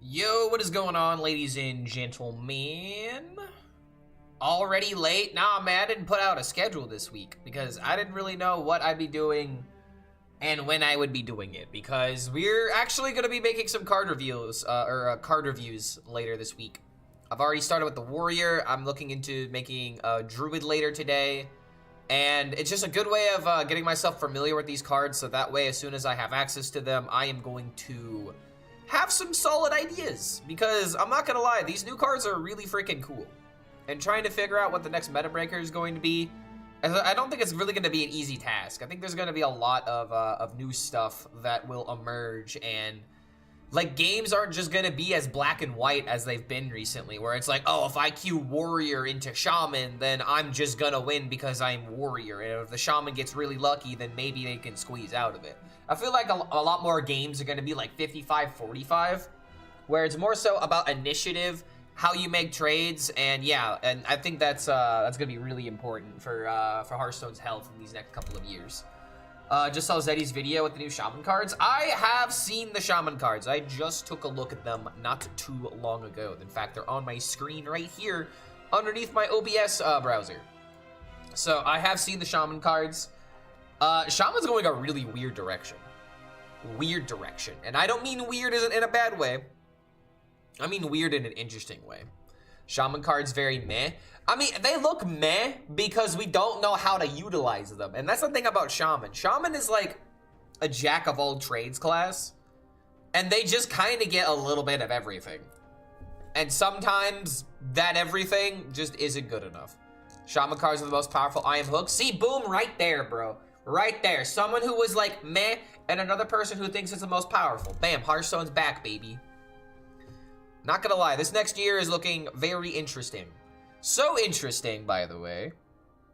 Yo, what is going on, ladies and gentlemen? Already late? Nah, man, I didn't put out a schedule this week because I didn't really know what I'd be doing and when I would be doing it, because we're actually going to be making some card reviews, card reviews later this week. I've already started with the Warrior. I'm looking into making a Druid later today, and it's just a good way of getting myself familiar with these cards, so that way, as soon as I have access to them, I am going to have some solid ideas, because I'm not gonna lie, these new cards are really freaking cool. And trying to figure out what the next meta breaker is going to be, I don't think it's really going to be an easy task. I think there's going to be a lot of new stuff that will emerge, and like, games aren't just going to be as black and white as they've been recently, where it's like, oh, if I queue Warrior into Shaman, then I'm just going to win because I'm Warrior, and if the Shaman gets really lucky, then maybe they can squeeze out of it. I feel like a lot more games are going to be like 55-45, where it's more so about initiative, how you make trades, and yeah, and I think that's going to be really important for Hearthstone's health in these next couple of years. Just saw Zeddy's video with the new Shaman cards. I have seen the Shaman cards. I just took a look at them not too long ago. In fact, they're on my screen right here underneath my OBS browser. So I have seen the Shaman cards. Shaman's going a really weird direction. Weird direction. And I don't mean weird in a bad way. I mean weird in an interesting way. Shaman cards very meh. I mean, they look meh because we don't know how to utilize them. And that's the thing about Shaman. Shaman is like a jack of all trades class. And they just kind of get a little bit of everything. And sometimes that everything just isn't good enough. Shaman cards are the most powerful I am hooks. See, boom, right there, bro. Right there. Someone who was like meh and another person who thinks it's the most powerful. Bam, Hearthstone's back, baby. Not gonna lie, this next year is looking very interesting. So interesting, by the way,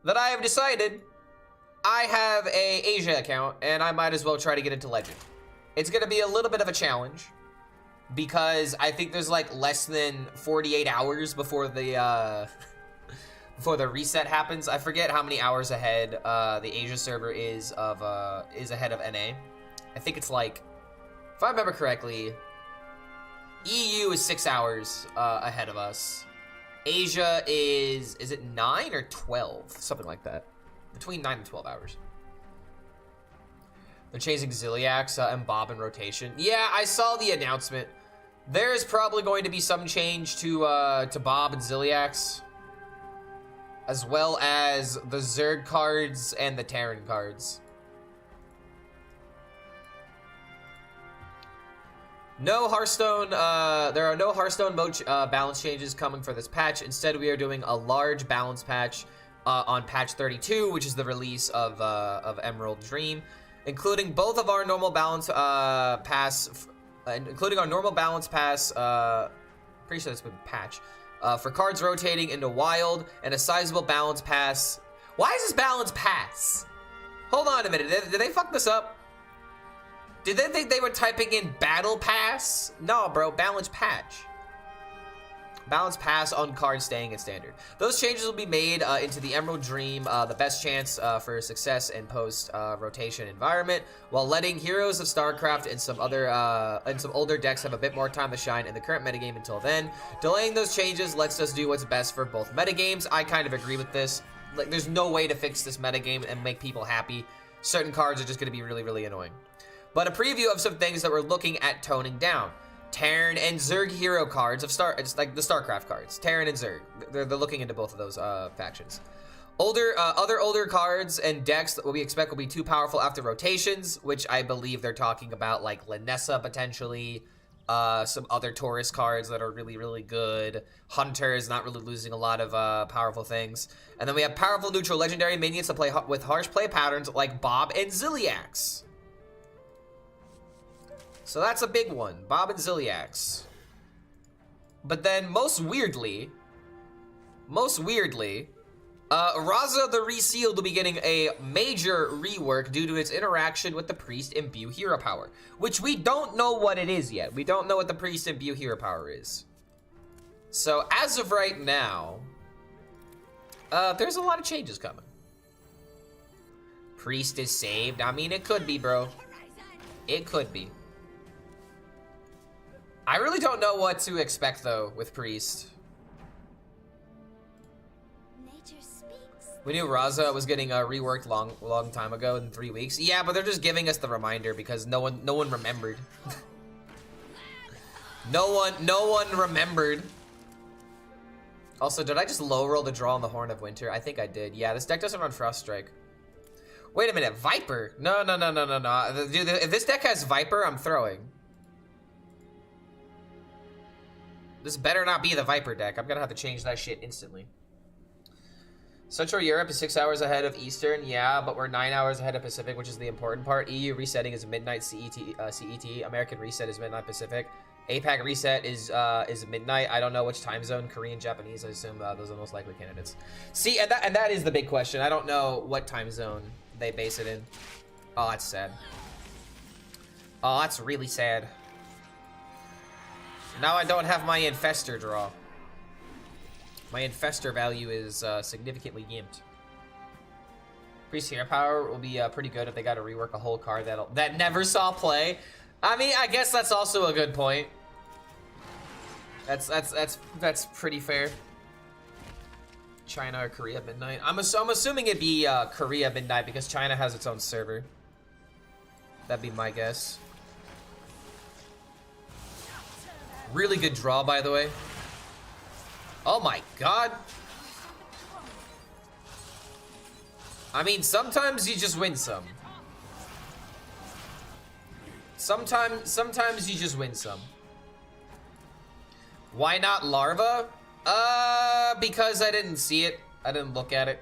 that I have decided I have a Asia account and I might as well try to get into Legend. It's gonna be a little bit of a challenge because I think there's like less than 48 hours before the reset happens. I forget how many hours ahead the Asia server is ahead of NA. I think it's like, if I remember correctly, EU is 6 hours ahead of us. Asia is it 9 or 12? Something like that. Between 9 and 12 hours. They're chasing Ziliax and Bob in rotation. Yeah, I saw the announcement. There is probably going to be some change to Bob and Ziliax, as well as the Zerg cards and the Terran cards. No Hearthstone, there are no Hearthstone mode balance changes coming for this patch. Instead, we are doing a large balance patch on patch 32, which is the release of Emerald Dream, including both of our normal balance pass, including our normal balance pass, pretty sure that's been patch, for cards rotating into Wild, and a sizable balance pass. Why is this balance pass? Hold on a minute, did they fuck this up? Did they think they were typing in Battle Pass? No, bro, Balance Patch. Balance Pass on cards staying at standard. Those changes will be made into the Emerald Dream, the best chance for success in post-rotation environment, while letting Heroes of StarCraft and some older decks have a bit more time to shine in the current metagame until then. Delaying those changes lets us do what's best for both metagames. I kind of agree with this. Like, there's no way to fix this metagame and make people happy. Certain cards are just going to be really, really annoying. But a preview of some things that we're looking at toning down. Terran and Zerg hero cards of it's like the StarCraft cards. Terran and Zerg. They're looking into both of those factions. Other older cards and decks that we expect will be too powerful after rotations, which I believe they're talking about, like Lanessa potentially. Some other Taurus cards that are really, really good. Hunter is not really losing a lot of powerful things. And then we have powerful neutral legendary minions to play with harsh play patterns like Bob and Ziliax. So that's a big one, Bob and Ziliax. But then, most weirdly, Raza the Resealed will be getting a major rework due to its interaction with the Priest Imbue hero power, which we don't know what it is yet. We don't know what the Priest Imbue hero power is. So as of right now, there's a lot of changes coming. Priest is saved. I mean, it could be, bro. It could be. I really don't know what to expect though with Priest. We knew Raza was getting reworked long time ago in 3 weeks. Yeah, but they're just giving us the reminder because no one remembered. no one remembered. Also, did I just low roll the draw on the Horn of Winter? I think I did. Yeah, this deck doesn't run Frost Strike. Wait a minute, Viper? No. Dude, if this deck has Viper, I'm throwing. This better not be the Viper deck. I'm gonna have to change that shit instantly. Central Europe is 6 hours ahead of Eastern, yeah, but we're 9 hours ahead of Pacific, which is the important part. EU resetting is midnight CET. American reset is midnight Pacific. APAC reset is midnight. I don't know which time zone. Korean, Japanese. I assume those are the most likely candidates. See, and that is the big question. I don't know what time zone they base it in. Oh, that's sad. Oh, that's really sad. Now I don't have my Infestor draw. My Infestor value is significantly gimped. Priest Hero Power will be pretty good if they got to rework a whole card that never saw play. I mean, I guess that's also a good point. That's pretty fair. China or Korea midnight. I'm assuming it'd be Korea midnight because China has its own server. That'd be my guess. Really good draw, by the way. Oh my god. I mean, sometimes you just win some. Sometimes you just win some. Why not Larva? Because I didn't see it. I didn't look at it.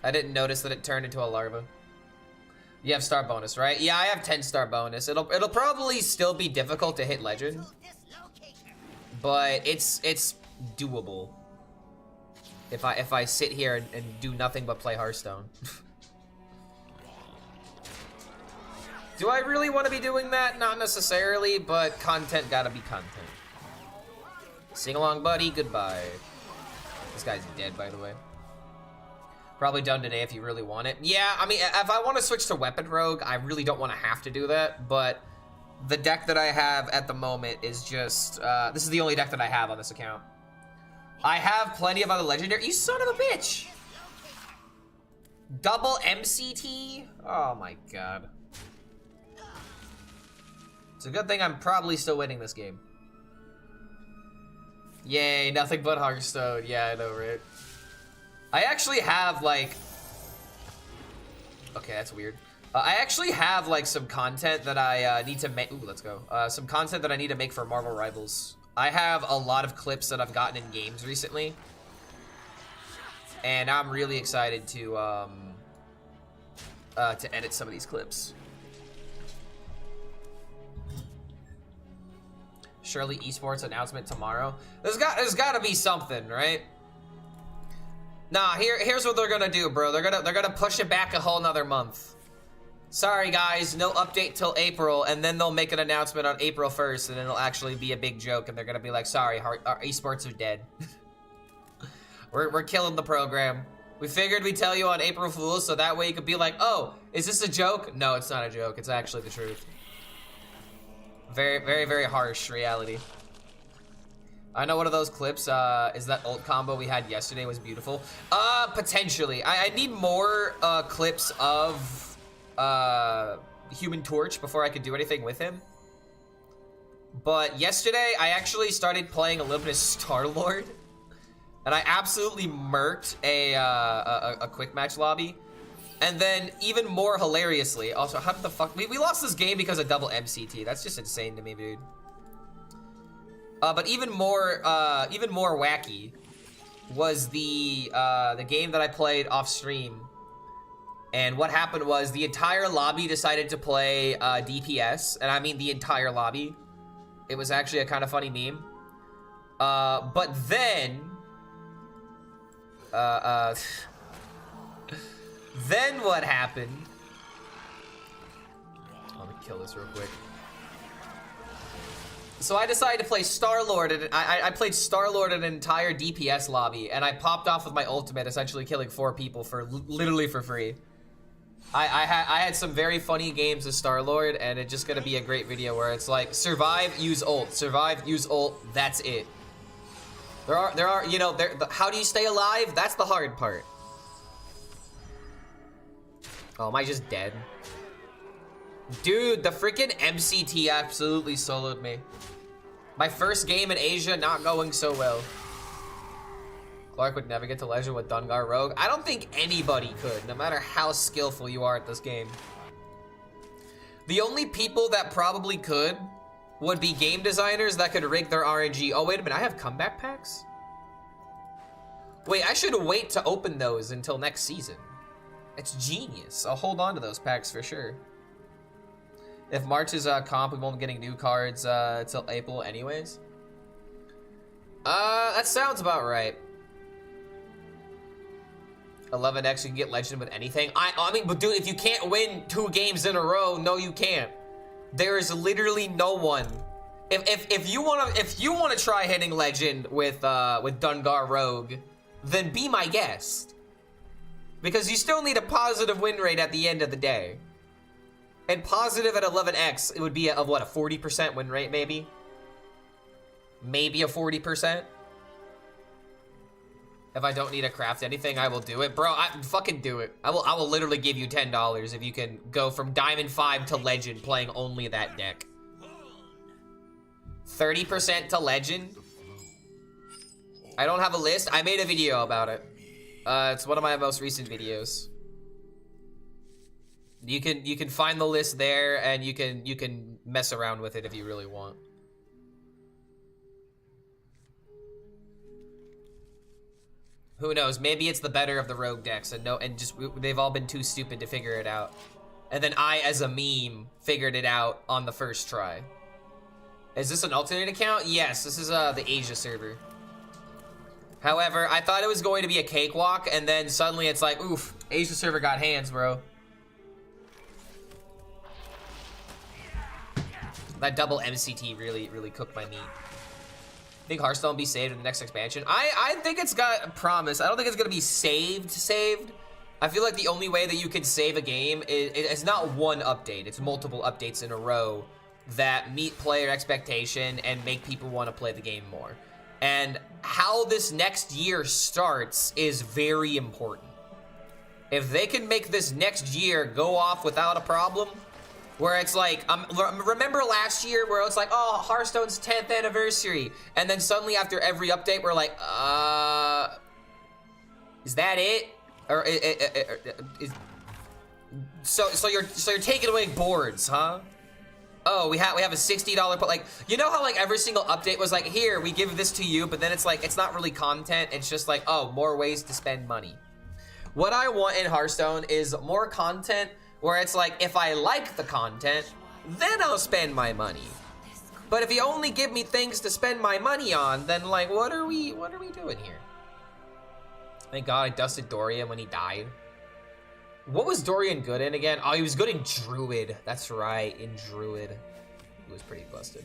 I didn't notice that it turned into a larva. You have star bonus, right? Yeah, I have 10 star bonus. It'll probably still be difficult to hit legend. But it's doable. If I sit here and do nothing but play Hearthstone. Do I really want to be doing that? Not necessarily, but content gotta be content. Sing along, buddy. Goodbye. This guy's dead, by the way. Probably done today if you really want it. Yeah, I mean, if I want to switch to Weapon Rogue, I really don't want to have to do that, but the deck that I have at the moment is just, this is the only deck that I have on this account. I have plenty of other legendary. You son of a bitch! Double MCT? Oh my god. It's a good thing I'm probably still winning this game. Yay, nothing but Hearthstone. Yeah, I know, right? I actually have, like... Okay, that's weird. I actually have, like, some content that I need to make... Ooh, let's go. Some content that I need to make for Marvel Rivals. I have a lot of clips that I've gotten in games recently. And I'm really excited to edit some of these clips. Surely esports announcement tomorrow. There's got to be something, right? Nah, here's what they're gonna do, bro. They're gonna push it back a whole nother month. Sorry guys, no update till April, and then they'll make an announcement on April 1st, and it'll actually be a big joke, and they're gonna be like, sorry, our esports are dead. we're killing the program. We figured we'd tell you on April Fool's, so that way you could be like, oh, is this a joke? No, it's not a joke. It's actually the truth. Very, very, very harsh reality. I know one of those clips is that ult combo we had yesterday was beautiful. Potentially. I need more clips of Human Torch before I could do anything with him. But yesterday, I actually started playing a little bit of Star-Lord. And I absolutely murked a quick match lobby. And then, even more hilariously, also, how the fuck... We lost this game because of double MCT. That's just insane to me, dude. But even more wacky was the game that I played off stream. And what happened was the entire lobby decided to play DPS, and I mean the entire lobby. It was actually a kind of funny meme. But then, then what happened? Let me kill this real quick. So I decided to play Star-Lord, and I played Star-Lord in an entire DPS lobby, and I popped off with my ultimate, essentially killing 4 people for literally for free. I had some very funny games with Star-Lord, and it's just gonna be a great video where it's like, survive, use ult, survive, use ult, that's it. There are, you know, how do you stay alive? That's the hard part. Oh, am I just dead? Dude, the freaking MCT absolutely soloed me. My first game in Asia not going so well. Clark would never get to Legend with Dungar Rogue. I don't think anybody could, no matter how skillful you are at this game. The only people that probably could would be game designers that could rig their RNG. Oh, wait a minute, I have comeback packs? Wait, I should wait to open those until next season. It's genius. I'll hold on to those packs for sure. If March is comp, we won't be getting new cards till April anyways. That sounds about right. 11x, you can get Legend with anything. I mean, but dude, if you can't win 2 games in a row, no, you can't. There is literally no one. If you wanna try hitting Legend with Dungar Rogue, then be my guest. Because you still need a positive win rate at the end of the day. And positive at 11x, it would be a what, a 40% win rate, maybe? Maybe a 40%? If I don't need to craft anything, I will do it. Bro, fucking do it. I will literally give you $10 if you can go from Diamond 5 to Legend playing only that deck. 30% to Legend? I don't have a list. I made a video about it. It's one of my most recent videos. You can find the list there, and you can mess around with it if you really want. Who knows? Maybe it's the better of the rogue decks, and they've all been too stupid to figure it out. And then I, as a meme, figured it out on the first try. Is this an alternate account? Yes, this is the Asia server. However, I thought it was going to be a cakewalk, and then suddenly it's like, oof, Asia server got hands, bro. That double MCT really cooked my meat. Think Hearthstone will be saved in the next expansion? I think it's got promise. I don't think it's gonna be saved. I feel like the only way that you can save a game is it's not one update, it's multiple updates in a row that meet player expectation and make people want to play the game more. And how this next year starts is very important. If they can make this next year go off without a problem, where it's like, remember last year where it's like, oh, Hearthstone's 10th anniversary, and then suddenly after every update we're like, is that it? Or so you're taking away boards, huh? Oh, we have a $60, but like, you know how like every single update was like, here, we give this to you, but then it's like, it's not really content, it's just like, oh, more ways to spend money. What I want in Hearthstone is more content where it's like, if I like the content, then I'll spend my money. But if you only give me things to spend my money on, then like, what are we doing here? Thank God I dusted Dorian when he died. What was Dorian good in again? Oh, he was good in Druid. That's right, in Druid. He was pretty busted.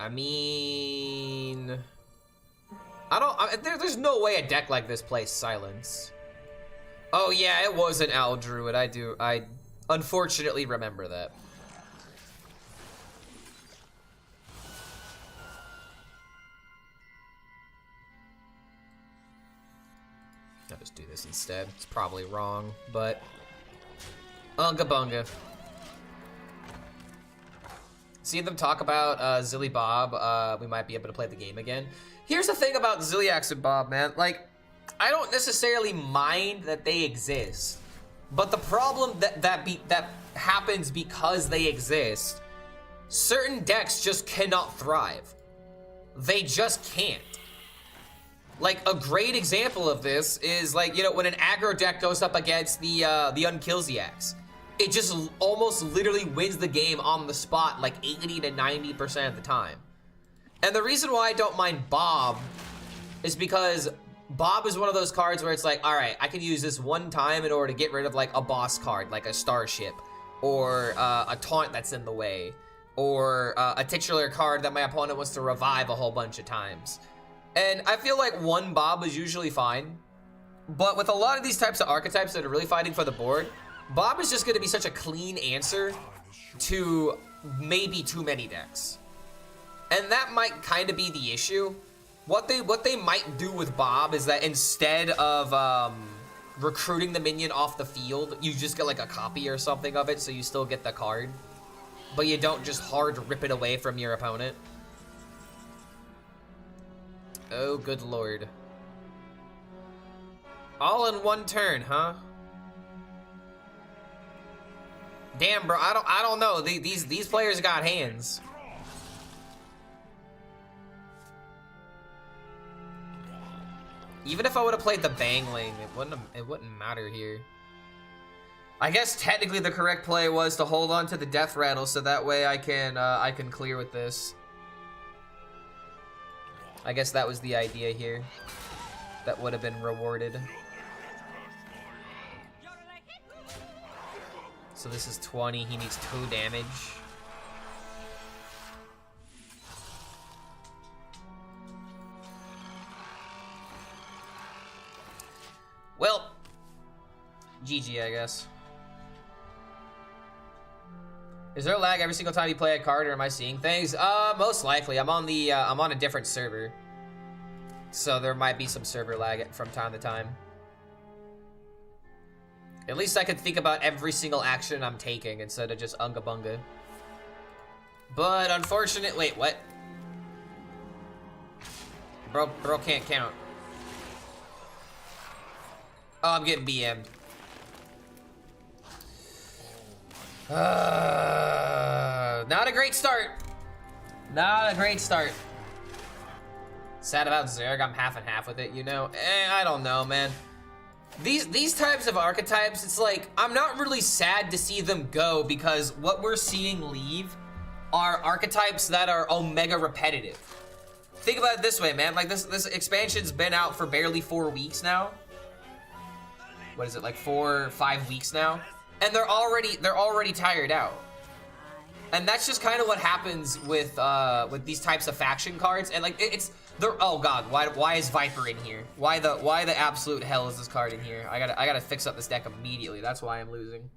I mean, there's no way a deck like this plays Silence. Oh yeah, it was an Owl Druid. I unfortunately remember that. I'll just do this instead. It's probably wrong, but Unga Bunga. Seeing them talk about Zilly Bob, we might be able to play the game again. Here's the thing about Zilliax and Bob, man. Like, I don't necessarily mind that they exist, but the problem that happens because they exist, certain decks just cannot thrive. They just can't. Like, a great example of this is, like, you know, when an aggro deck goes up against the Unkillziacs, it just almost literally wins the game on the spot, like 80 to 90% of the time. And the reason why I don't mind Bob is because Bob is one of those cards where it's like, all right, I can use this one time in order to get rid of like a boss card, like a Starship, or a taunt that's in the way, or a titular card that my opponent wants to revive a whole bunch of times. And I feel like one Bob is usually fine. But with a lot of these types of archetypes that are really fighting for the board, Bob is just going to be such a clean answer to maybe too many decks. And that might kind of be the issue. What they might do with Bob is that instead of recruiting the minion off the field, you just get like a copy or something of it, so you still get the card. But you don't just hard rip it away from your opponent. Oh, good lord. All in one turn, huh? Damn, bro, I don't know. These players got hands. Even if I would have played the Bangling, it wouldn't matter here. I guess technically the correct play was to hold on to the Death Rattle, so that way I can clear with this. I guess that was the idea here. That would have been rewarded. So this is 20. He needs 2 damage. Well, GG, I guess. Is there a lag every single time you play a card, or am I seeing things? Most likely. I'm on a different server, so there might be some server lag from time to time. At least I can think about every single action I'm taking instead of just unga bunga. But unfortunately, wait, what? Bro can't count. Oh, I'm getting BM'd. Not a great start. Not a great start. Sad about Zerg, I'm half and half with it, you know? I don't know, man. These types of archetypes, it's like, I'm not really sad to see them go because what we're seeing leave are archetypes that are omega repetitive. Think about it this way, man. Like, this expansion's been out for barely 4 weeks now. What is it, like 4 or 5 weeks now? And they're already tired out. And that's just kind of what happens with these types of faction cards. And like oh god, why is Viper in here? Why the absolute hell is this card in here? I gotta fix up this deck immediately. That's why I'm losing.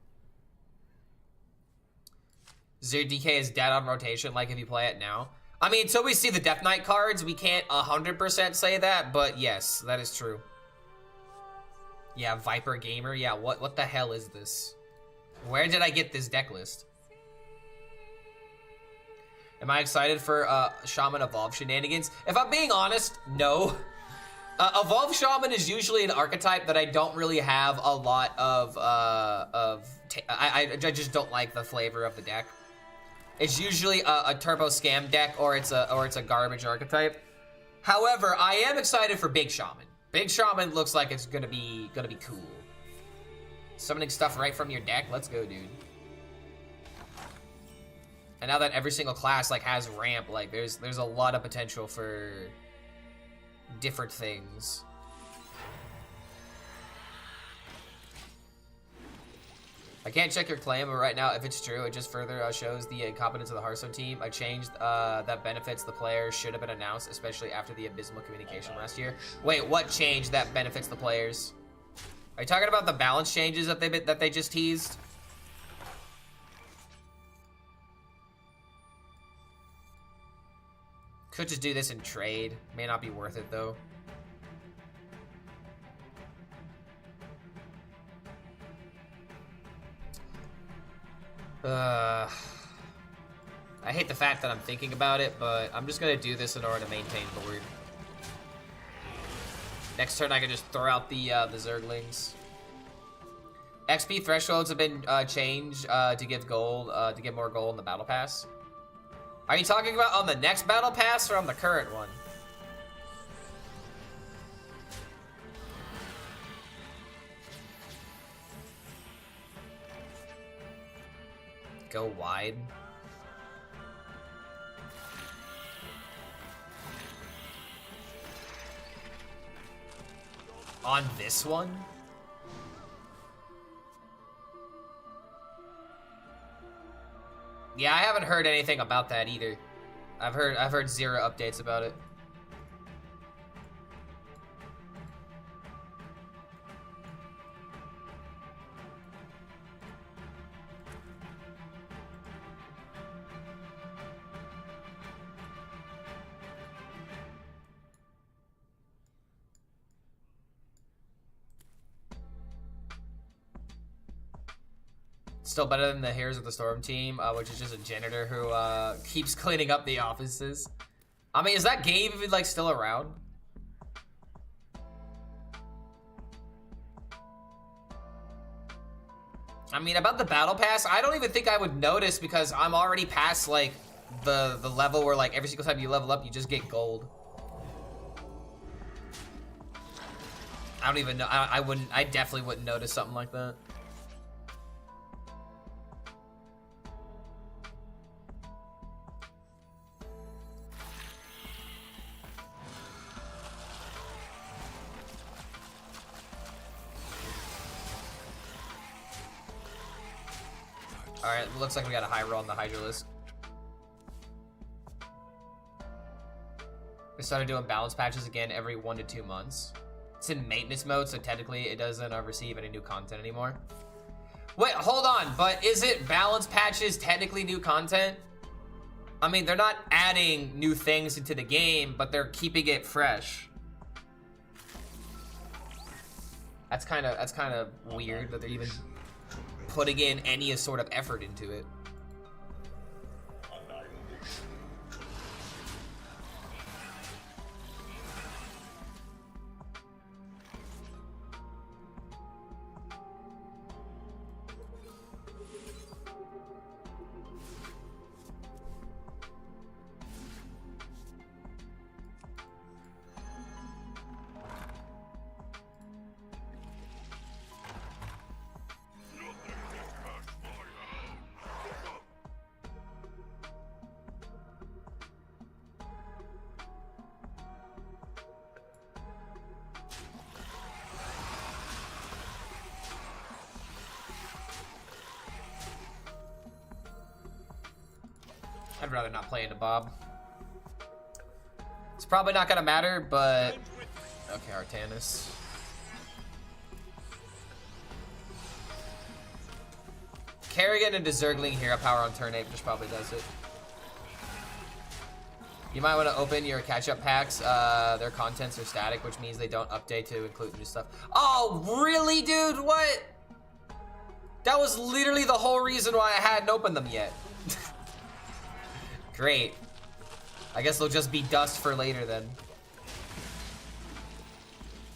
Zero DK is dead on rotation, like if you play it now. I mean, until we see the Death Knight cards, we can't 100% say that, but yes, that is true. Yeah, Viper Gamer, yeah, what the hell is this? Where did I get this deck list? Am I excited for Shaman Evolve shenanigans? If I'm being honest, no. Evolve Shaman is usually an archetype that I don't really have a lot of, I just don't like the flavor of the deck. It's usually a turbo scam deck, or it's a garbage archetype. However, I am excited for Big Shaman. Big Shaman looks like it's gonna be cool. Summoning stuff right from your deck, let's go, dude. And now that every single class like has ramp, like there's a lot of potential for different things. I can't check your claim, but right now, if it's true, it just further shows the incompetence of the Hearthstone team. A change that benefits the players should have been announced, especially after the abysmal communication last year. Wait, what change that benefits the players? Are you talking about the balance changes that they just teased? Could just do this in trade. May not be worth it though. I hate the fact that I'm thinking about it, but I'm just gonna do this in order to maintain board. Next turn I can just throw out the Zerglings. XP thresholds have been changed to give gold, to get more gold in the battle pass. Are you talking about on the next battle pass or on the current one? Go wide. On this one? Yeah, I haven't heard anything about that either. I've heard zero updates about it. Still better than the Heroes of the Storm team, which is just a janitor who keeps cleaning up the offices. I mean, is that game even like still around? I mean, about the battle pass, I don't even think I would notice because I'm already past like the level where like every single time you level up, you just get gold. I don't even know. I definitely wouldn't notice something like that. Alright, looks like we got a high roll on the Hydralisk. We started doing balance patches again every 1 to 2 months. It's in maintenance mode, so technically it doesn't receive any new content anymore. Wait, hold on, but is it balance patches technically new content? I mean, they're not adding new things into the game, but they're keeping it fresh. That's kind of weird that they're even putting in any sort of effort into it. I'd rather not play into Bob. It's probably not gonna matter, but okay, Artanis. Kerrigan into Zergling hero power on turn 8, which probably does it. You might want to open your catch-up packs. Their contents are static, which means they don't update to include new stuff. Oh, really, dude? What? That was literally the whole reason why I hadn't opened them yet. Great. I guess they'll just be dust for later then.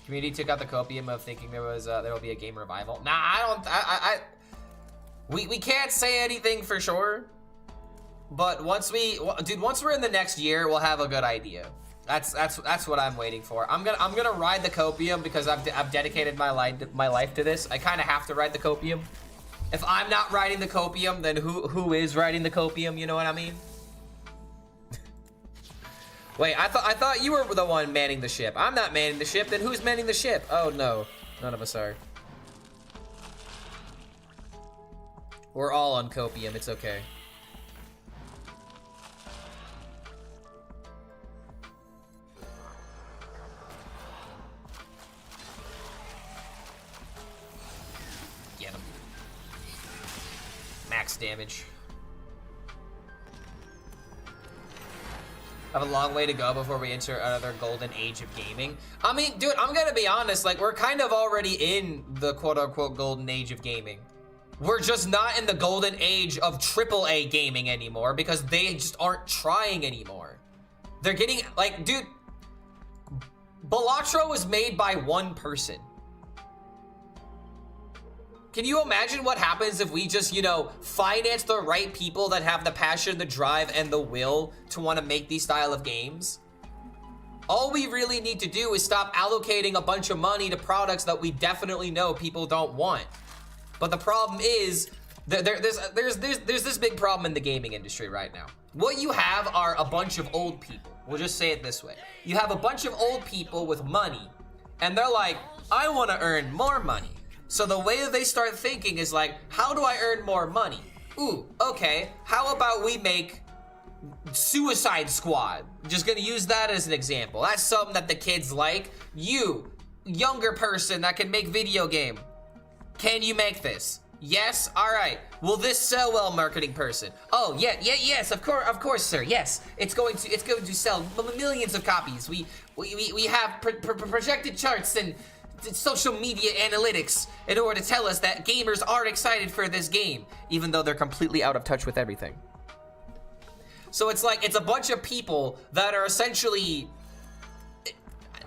Community took out the copium of thinking there will be a game revival. Nah, I don't. We can't say anything for sure. But once we're in the next year, we'll have a good idea. That's what I'm waiting for. I'm gonna ride the copium because I've dedicated my life to this. I kind of have to ride the copium. If I'm not riding the copium, then who is riding the copium? You know what I mean? Wait, I thought you were the one manning the ship. I'm not manning the ship. Then who's manning the ship? Oh no, none of us are. We're all on copium. It's okay. Get him. Max damage. I have a long way to go before we enter another golden age of gaming. I mean, dude, I'm gonna be honest, like, we're kind of already in the quote-unquote golden age of gaming. We're just not in the golden age of AAA gaming anymore because they just aren't trying anymore. They're getting, like, dude, Balatro was made by one person. Can you imagine what happens if we just, you know, finance the right people that have the passion, the drive, and the will to want to make these style of games? All we really need to do is stop allocating a bunch of money to products that we definitely know people don't want. But the problem is, there's this big problem in the gaming industry right now. What you have are a bunch of old people. We'll just say it this way. You have a bunch of old people with money, and they're like, I want to earn more money. So the way that they start thinking is like, how do I earn more money? Ooh, okay, how about we make Suicide Squad? Just gonna use that as an example. That's something that the kids like. You, younger person that can make video game. Can you make this? Yes? All right. Will this sell well, marketing person? Oh, yes, of course, sir. Yes, it's going to sell millions of copies. We have projected charts and social media analytics in order to tell us that gamers are excited for this game, even though they're completely out of touch with everything. So it's like, it's a bunch of people that are essentially,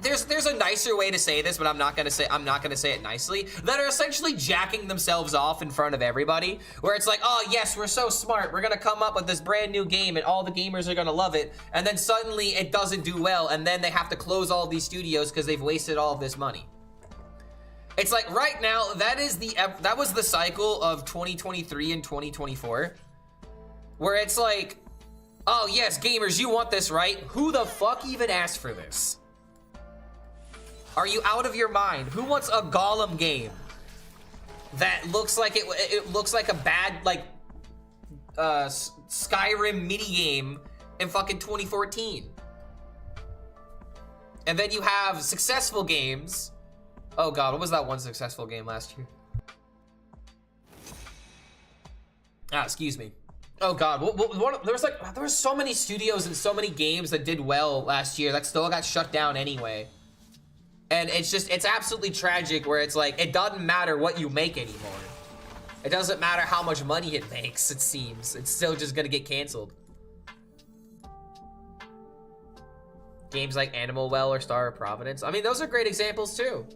there's a nicer way to say this, but I'm not gonna say it nicely, that are essentially jacking themselves off in front of everybody, where it's like, oh yes, we're so smart, we're gonna come up with this brand new game and all the gamers are gonna love it, and then suddenly it doesn't do well, and then they have to close all these studios because they've wasted all of this money. It's like, right now, that was the cycle of 2023 and 2024, where it's like, oh yes, gamers, you want this, right? Who the fuck even asked for this? Are you out of your mind? Who wants a Golem game that looks like it looks like a bad, like, Skyrim minigame in fucking 2014? And then you have successful games. Oh god, what was that one successful game last year? Ah, excuse me. Oh god, there was so many studios and so many games that did well last year that still got shut down anyway. And it's absolutely tragic where it's like, it doesn't matter what you make anymore. It doesn't matter how much money it makes, it seems. It's still just gonna get canceled. Games like Animal Well or Star of Providence. I mean, those are great examples too.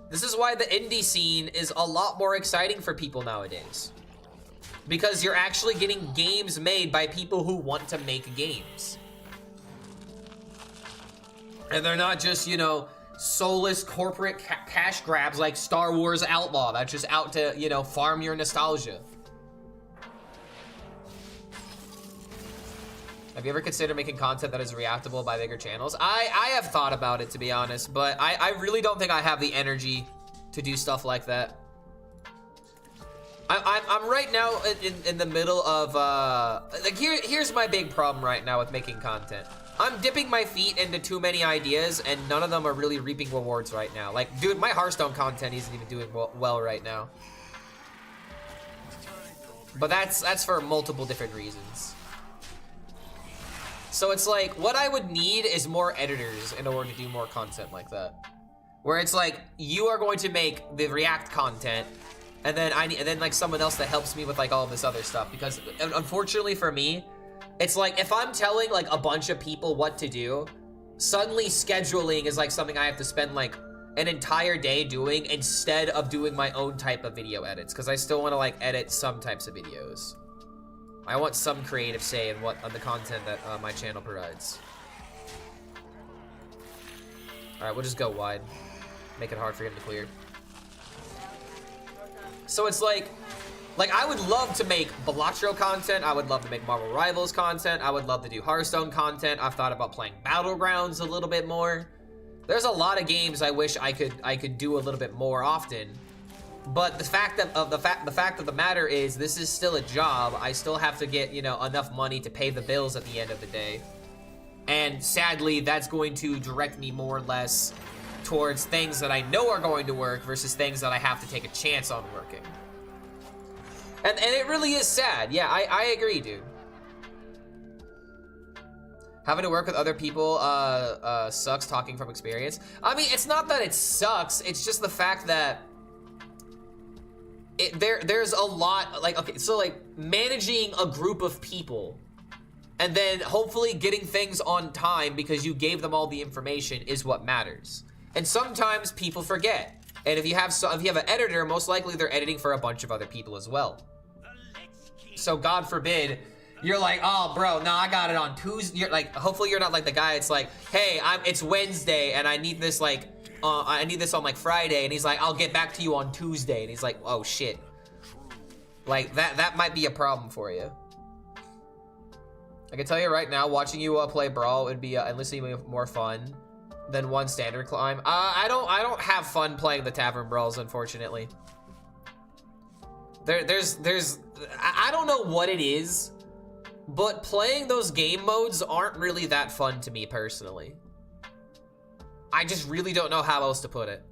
This is why the indie scene is a lot more exciting for people nowadays. Because you're actually getting games made by people who want to make games. And they're not just, you know, soulless corporate cash grabs like Star Wars Outlaw that's just out to, you know, farm your nostalgia. Have you ever considered making content that is reactable by bigger channels? I have thought about it, to be honest, but I really don't think I have the energy to do stuff like that. I'm right now in the middle of like here's my big problem right now with making content. I'm dipping my feet into too many ideas and none of them are really reaping rewards right now. Like, dude, my Hearthstone content isn't even doing well right now. But that's for multiple different reasons. So it's like, what I would need is more editors in order to do more content like that. Where it's like, you are going to make the React content, and then like someone else that helps me with like all this other stuff. Because unfortunately for me, it's like, if I'm telling like a bunch of people what to do, suddenly scheduling is like something I have to spend like an entire day doing instead of doing my own type of video edits. Because I still want to like edit some types of videos. I want some creative say in on the content that my channel provides. All right, we'll just go wide. Make it hard for him to clear. So it's like I would love to make Balatro content. I would love to make Marvel Rivals content. I would love to do Hearthstone content. I've thought about playing Battlegrounds a little bit more. There's a lot of games I wish I could do a little bit more often. But the fact of the matter is, this is still a job. I still have to get, you know, enough money to pay the bills at the end of the day. And sadly, that's going to direct me more or less towards things that I know are going to work versus things that I have to take a chance on working. And it really is sad. Yeah, I agree, dude. Having to work with other people sucks, talking from experience. I mean, it's not that it sucks. It's just the fact that there's a lot, like, okay, so like managing a group of people and then hopefully getting things on time because you gave them all the information is what matters. And sometimes people forget. And if you have an editor, most likely they're editing for a bunch of other people as well. So God forbid, you're like, oh bro, no, I got it on Tuesday. You're like, hopefully you're not like the guy. It's like, hey, it's Wednesday and I need this like, I need this on like Friday. And he's like, I'll get back to you on Tuesday. And he's like, oh shit. Like that might be a problem for you. I can tell you right now, watching you play Brawl would be endlessly more fun than one standard climb. I don't have fun playing the Tavern Brawls, unfortunately. I don't know what it is, but playing those game modes aren't really that fun to me personally. I just really don't know how else to put it.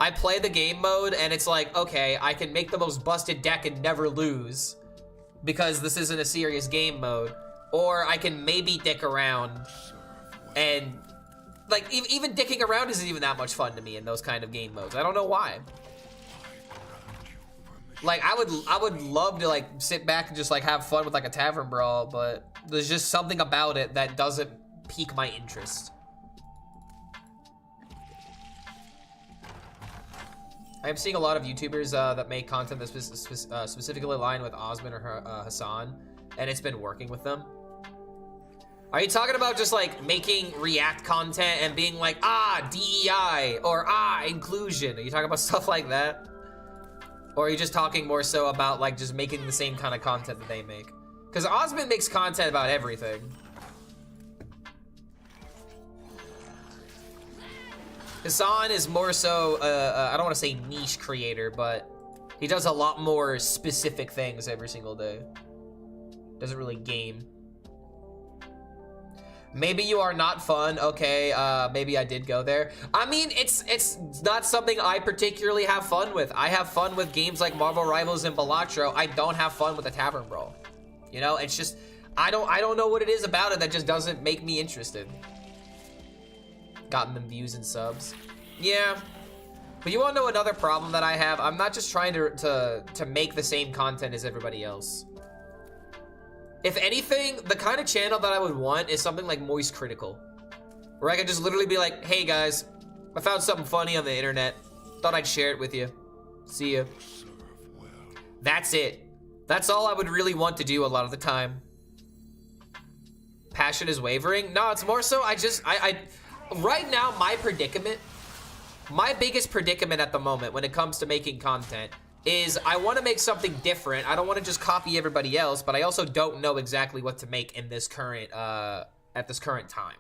I play the game mode and it's like, okay, I can make the most busted deck and never lose because this isn't a serious game mode. Or I can maybe dick around and like, even dicking around isn't even that much fun to me in those kind of game modes. I don't know why. Like, I would love to, like, sit back and just, like, have fun with, like, a tavern brawl, but there's just something about it that doesn't pique my interest. I'm seeing a lot of YouTubers that make content that's specifically aligned with Osman or Hassan, and it's been working with them. Are you talking about just like making React content and being like, ah, DEI, or ah, inclusion? Are you talking about stuff like that? Or are you just talking more so about like just making the same kind of content that they make? Because Osman makes content about everything. Hassan is more so, I don't want to say niche creator, but he does a lot more specific things every single day. Doesn't really game. Maybe you are not fun. Okay, maybe I did go there. I mean, it's not something I particularly have fun with. I have fun with games like Marvel Rivals and Balatro. I don't have fun with a Tavern Brawl. You know, it's just, I don't know what it is about it that just doesn't make me interested. Gotten them views and subs. Yeah. But you wanna know another problem that I have? I'm not just trying to make the same content as everybody else. If anything, the kind of channel that I would want is something like Moist Critical, where I could just literally be like, hey guys, I found something funny on the internet. Thought I'd share it with you. See ya. That's it. That's all I would really want to do a lot of the time. Passion is wavering? No, it's more so right now, my biggest predicament at the moment when it comes to making content is I want to make something different. I don't want to just copy everybody else, but I also don't know exactly what to make in this current, at this current time.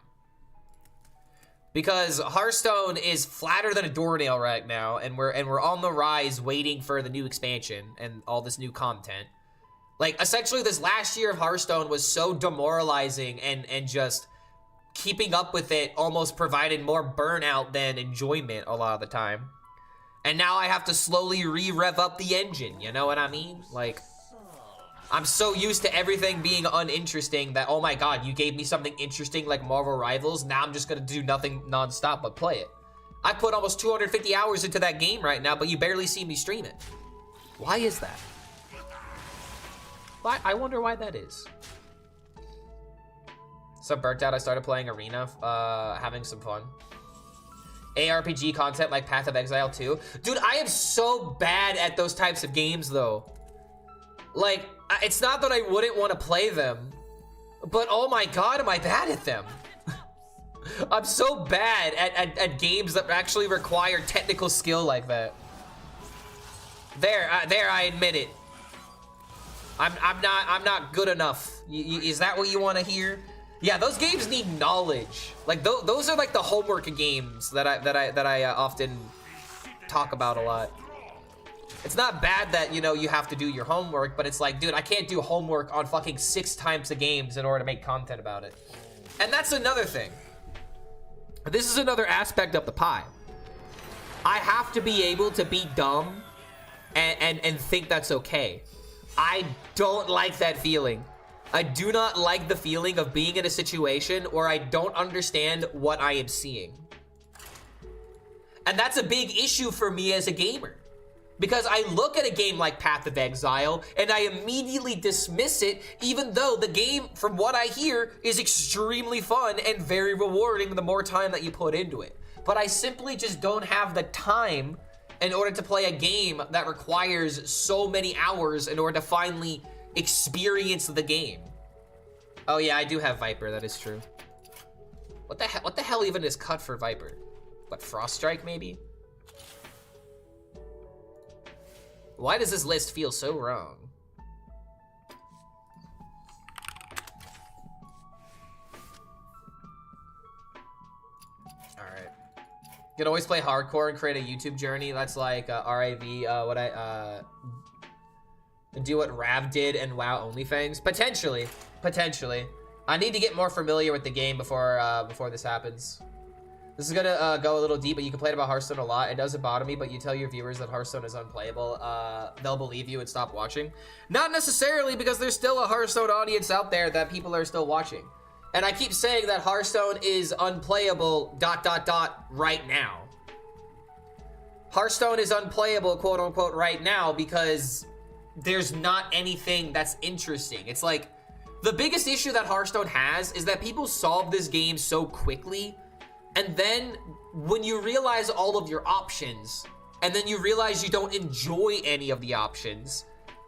Because Hearthstone is flatter than a doornail right now, and we're on the rise waiting for the new expansion and all this new content. Like, essentially, this last year of Hearthstone was so demoralizing, and just keeping up with it almost provided more burnout than enjoyment a lot of the time. And now I have to slowly re-rev up the engine, you know what I mean? Like, I'm so used to everything being uninteresting that, oh my god, you gave me something interesting like Marvel Rivals, now I'm just gonna do nothing non-stop but play it. I put almost 250 hours into that game right now, but you barely see me stream it. Why is that? I wonder why that is. So burnt out, I started playing Arena, having some fun. ARPG content like Path of Exile 2. Dude, I am so bad at those types of games though. Like, it's not that I wouldn't want to play them, but oh my god, am I bad at them. I'm so bad at games that actually require technical skill like that. There, I admit it. I'm not good enough. Is that what you want to hear? Yeah, those games need knowledge. Like those are like the homework games that I often talk about a lot. It's not bad that, you know, you have to do your homework, but it's like, dude, I can't do homework on fucking 6 types of games in order to make content about it. And that's another thing. This is another aspect of the pie. I have to be able to be dumb and think that's okay. I don't like that feeling. I do not like the feeling of being in a situation where I don't understand what I am seeing. And that's a big issue for me as a gamer. Because I look at a game like Path of Exile and I immediately dismiss it, even though the game, from what I hear, is extremely fun and very rewarding the more time that you put into it. But I simply just don't have the time in order to play a game that requires so many hours in order to finally experience the game. Oh yeah, I do have Viper, that is true. What the hell even is cut for Viper? What, Frost Strike maybe? Why does this list feel so wrong? Alright. You can always play hardcore and create a YouTube journey. That's like RAV, and do what Rav did and WoW OnlyFans? Potentially. I need to get more familiar with the game before this happens. This is gonna go a little deep, but you complain about Hearthstone a lot. It doesn't bother me, but you tell your viewers that Hearthstone is unplayable. They'll believe you and stop watching. Not necessarily, because there's still a Hearthstone audience out there that people are still watching. And I keep saying that Hearthstone is unplayable ... right now. Hearthstone is unplayable, quote unquote, right now because there's not anything that's interesting. It's like, the biggest issue that Hearthstone has is that people solve this game so quickly, and then when you realize all of your options, and then you realize you don't enjoy any of the options,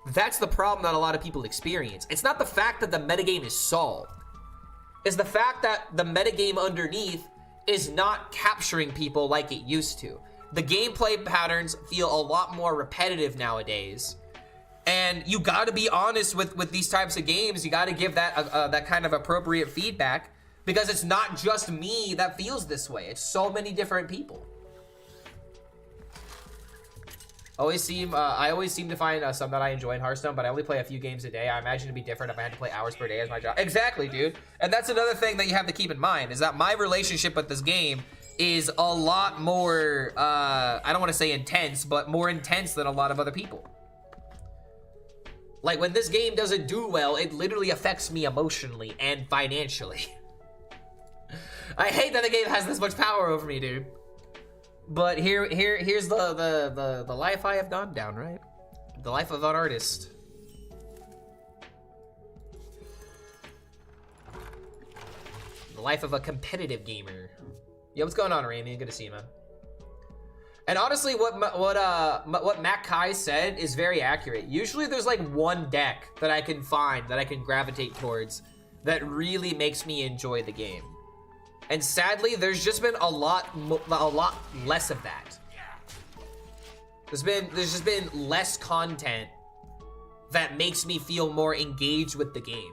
that's the problem that a lot of people experience. It's not the fact that the metagame is solved. It's the fact that the metagame underneath is not capturing people like it used to. The gameplay patterns feel a lot more repetitive nowadays. And you gotta be honest with these types of games. You gotta give that that kind of appropriate feedback, because it's not just me that feels this way. It's so many different people. I always seem to find some that I enjoy in Hearthstone, but I only play a few games a day. I imagine it'd be different if I had to play hours per day as my job. Exactly, dude. And that's another thing that you have to keep in mind, is that my relationship with this game is a lot more, I don't want to say intense, but more intense than a lot of other people. Like, when this game doesn't do well, it literally affects me emotionally and financially. I hate that the game has this much power over me, dude. But here's the life I have gone down, right? The life of an artist. The life of a competitive gamer. Yo, what's going on, Ramy? Good to see you, man. And honestly, what Matt Kai said is very accurate. Usually there's like one deck that I can find, that I can gravitate towards, that really makes me enjoy the game. And sadly, there's just been a lot less of that. There's just been less content that makes me feel more engaged with the game.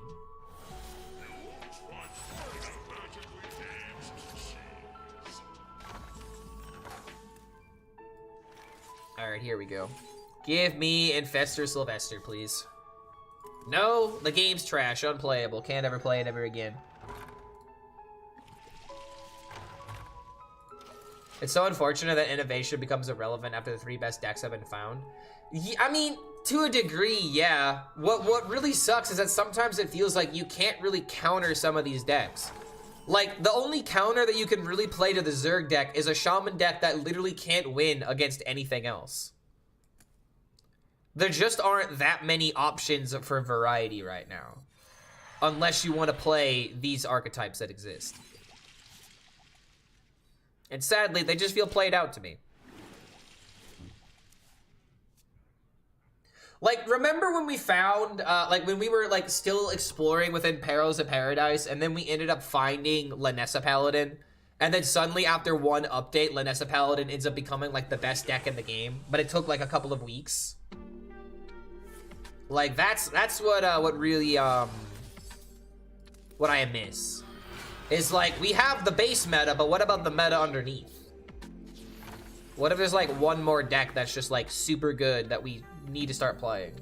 All right, here we go. Give me Infestor Sylvester, please. No, the game's trash, unplayable. Can't ever play it ever again. It's so unfortunate that innovation becomes irrelevant after the 3 best decks have been found. Yeah, I mean, to a degree, yeah. What really sucks is that sometimes it feels like you can't really counter some of these decks. Like, the only counter that you can really play to the Zerg deck is a Shaman deck that literally can't win against anything else. There just aren't that many options for variety right now, unless you want to play these archetypes that exist. And sadly, they just feel played out to me. Like, remember when we found, like, when we were, like, still exploring within Perils of Paradise, and then we ended up finding Lanessa Paladin, and then suddenly, after one update, Lanessa Paladin ends up becoming, like, the best deck in the game, but it took, like, a couple of weeks. Like, that's what really, what I miss. Is, like, we have the base meta, but what about the meta underneath? What if there's, like, one more deck that's just, like, super good that we need to start playing?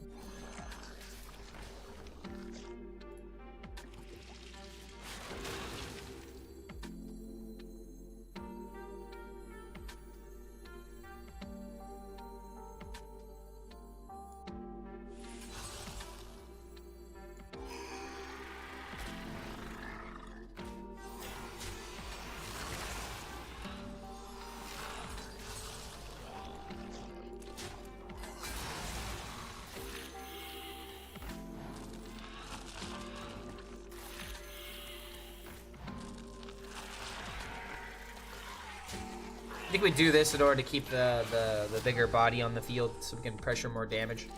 I think we do this in order to keep the bigger body on the field so we can pressure more damage.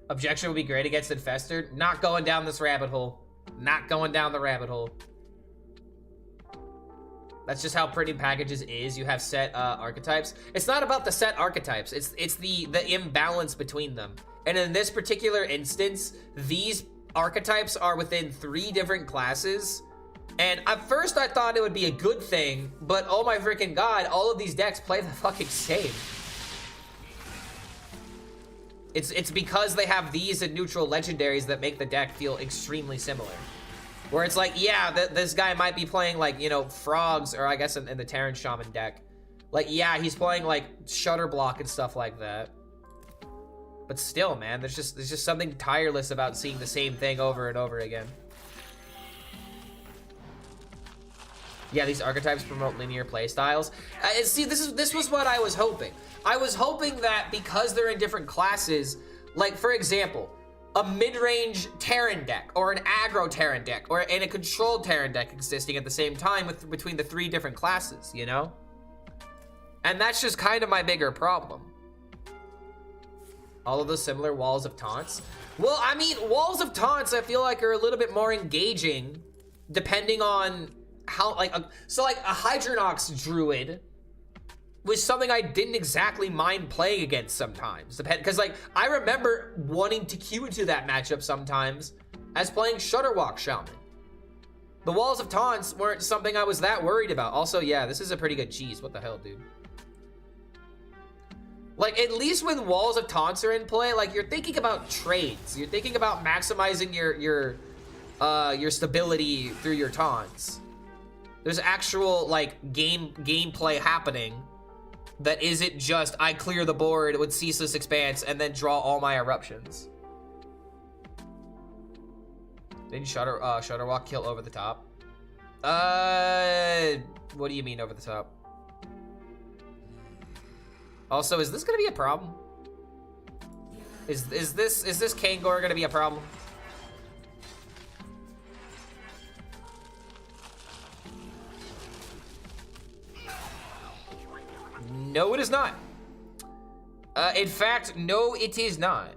Objection would be great against Infestor. Not going down this rabbit hole. Not going down the rabbit hole. That's just how Printing Packages is. You have set archetypes. It's not about the set archetypes. It's the imbalance between them. And in this particular instance, these archetypes are within 3 different classes. And at first I thought it would be a good thing, but oh my freaking god, all of these decks play the fucking same. It's because they have these and neutral legendaries that make the deck feel extremely similar. Where it's like, yeah, this guy might be playing, like, you know, frogs, or I guess in the Terran Shaman deck. Like, yeah, he's playing, like, Shutter Block and stuff like that. But still, man, there's just something tireless about seeing the same thing over and over again. Yeah, these archetypes promote linear playstyles. See, this was what I was hoping. I was hoping that because they're in different classes, like for example, a mid-range Terran deck or an aggro Terran deck and a controlled Terran deck existing at the same time between the 3 different classes, you know? And that's just kind of my bigger problem. All of those similar walls of taunts. Well, I mean, walls of taunts I feel like are a little bit more engaging depending on how, like, so like a Hydronox Druid was something I didn't exactly mind playing against sometimes. Because, like, I remember wanting to queue into that matchup sometimes as playing Shutterwalk Shaman. The walls of taunts weren't something I was that worried about. Also, yeah, this is a pretty good cheese. What the hell, dude? Like, at least when walls of taunts are in play, like, you're thinking about trades. You're thinking about maximizing your stability through your taunts. There's actual, like, gameplay happening that isn't just, I clear the board with Ceaseless Expanse and then draw all my eruptions. Didn't Shutterwalk kill over the top? What do you mean over the top? Also, is this gonna be a problem? Is this Kangor gonna be a problem? No, it is not. In fact, no, it is not.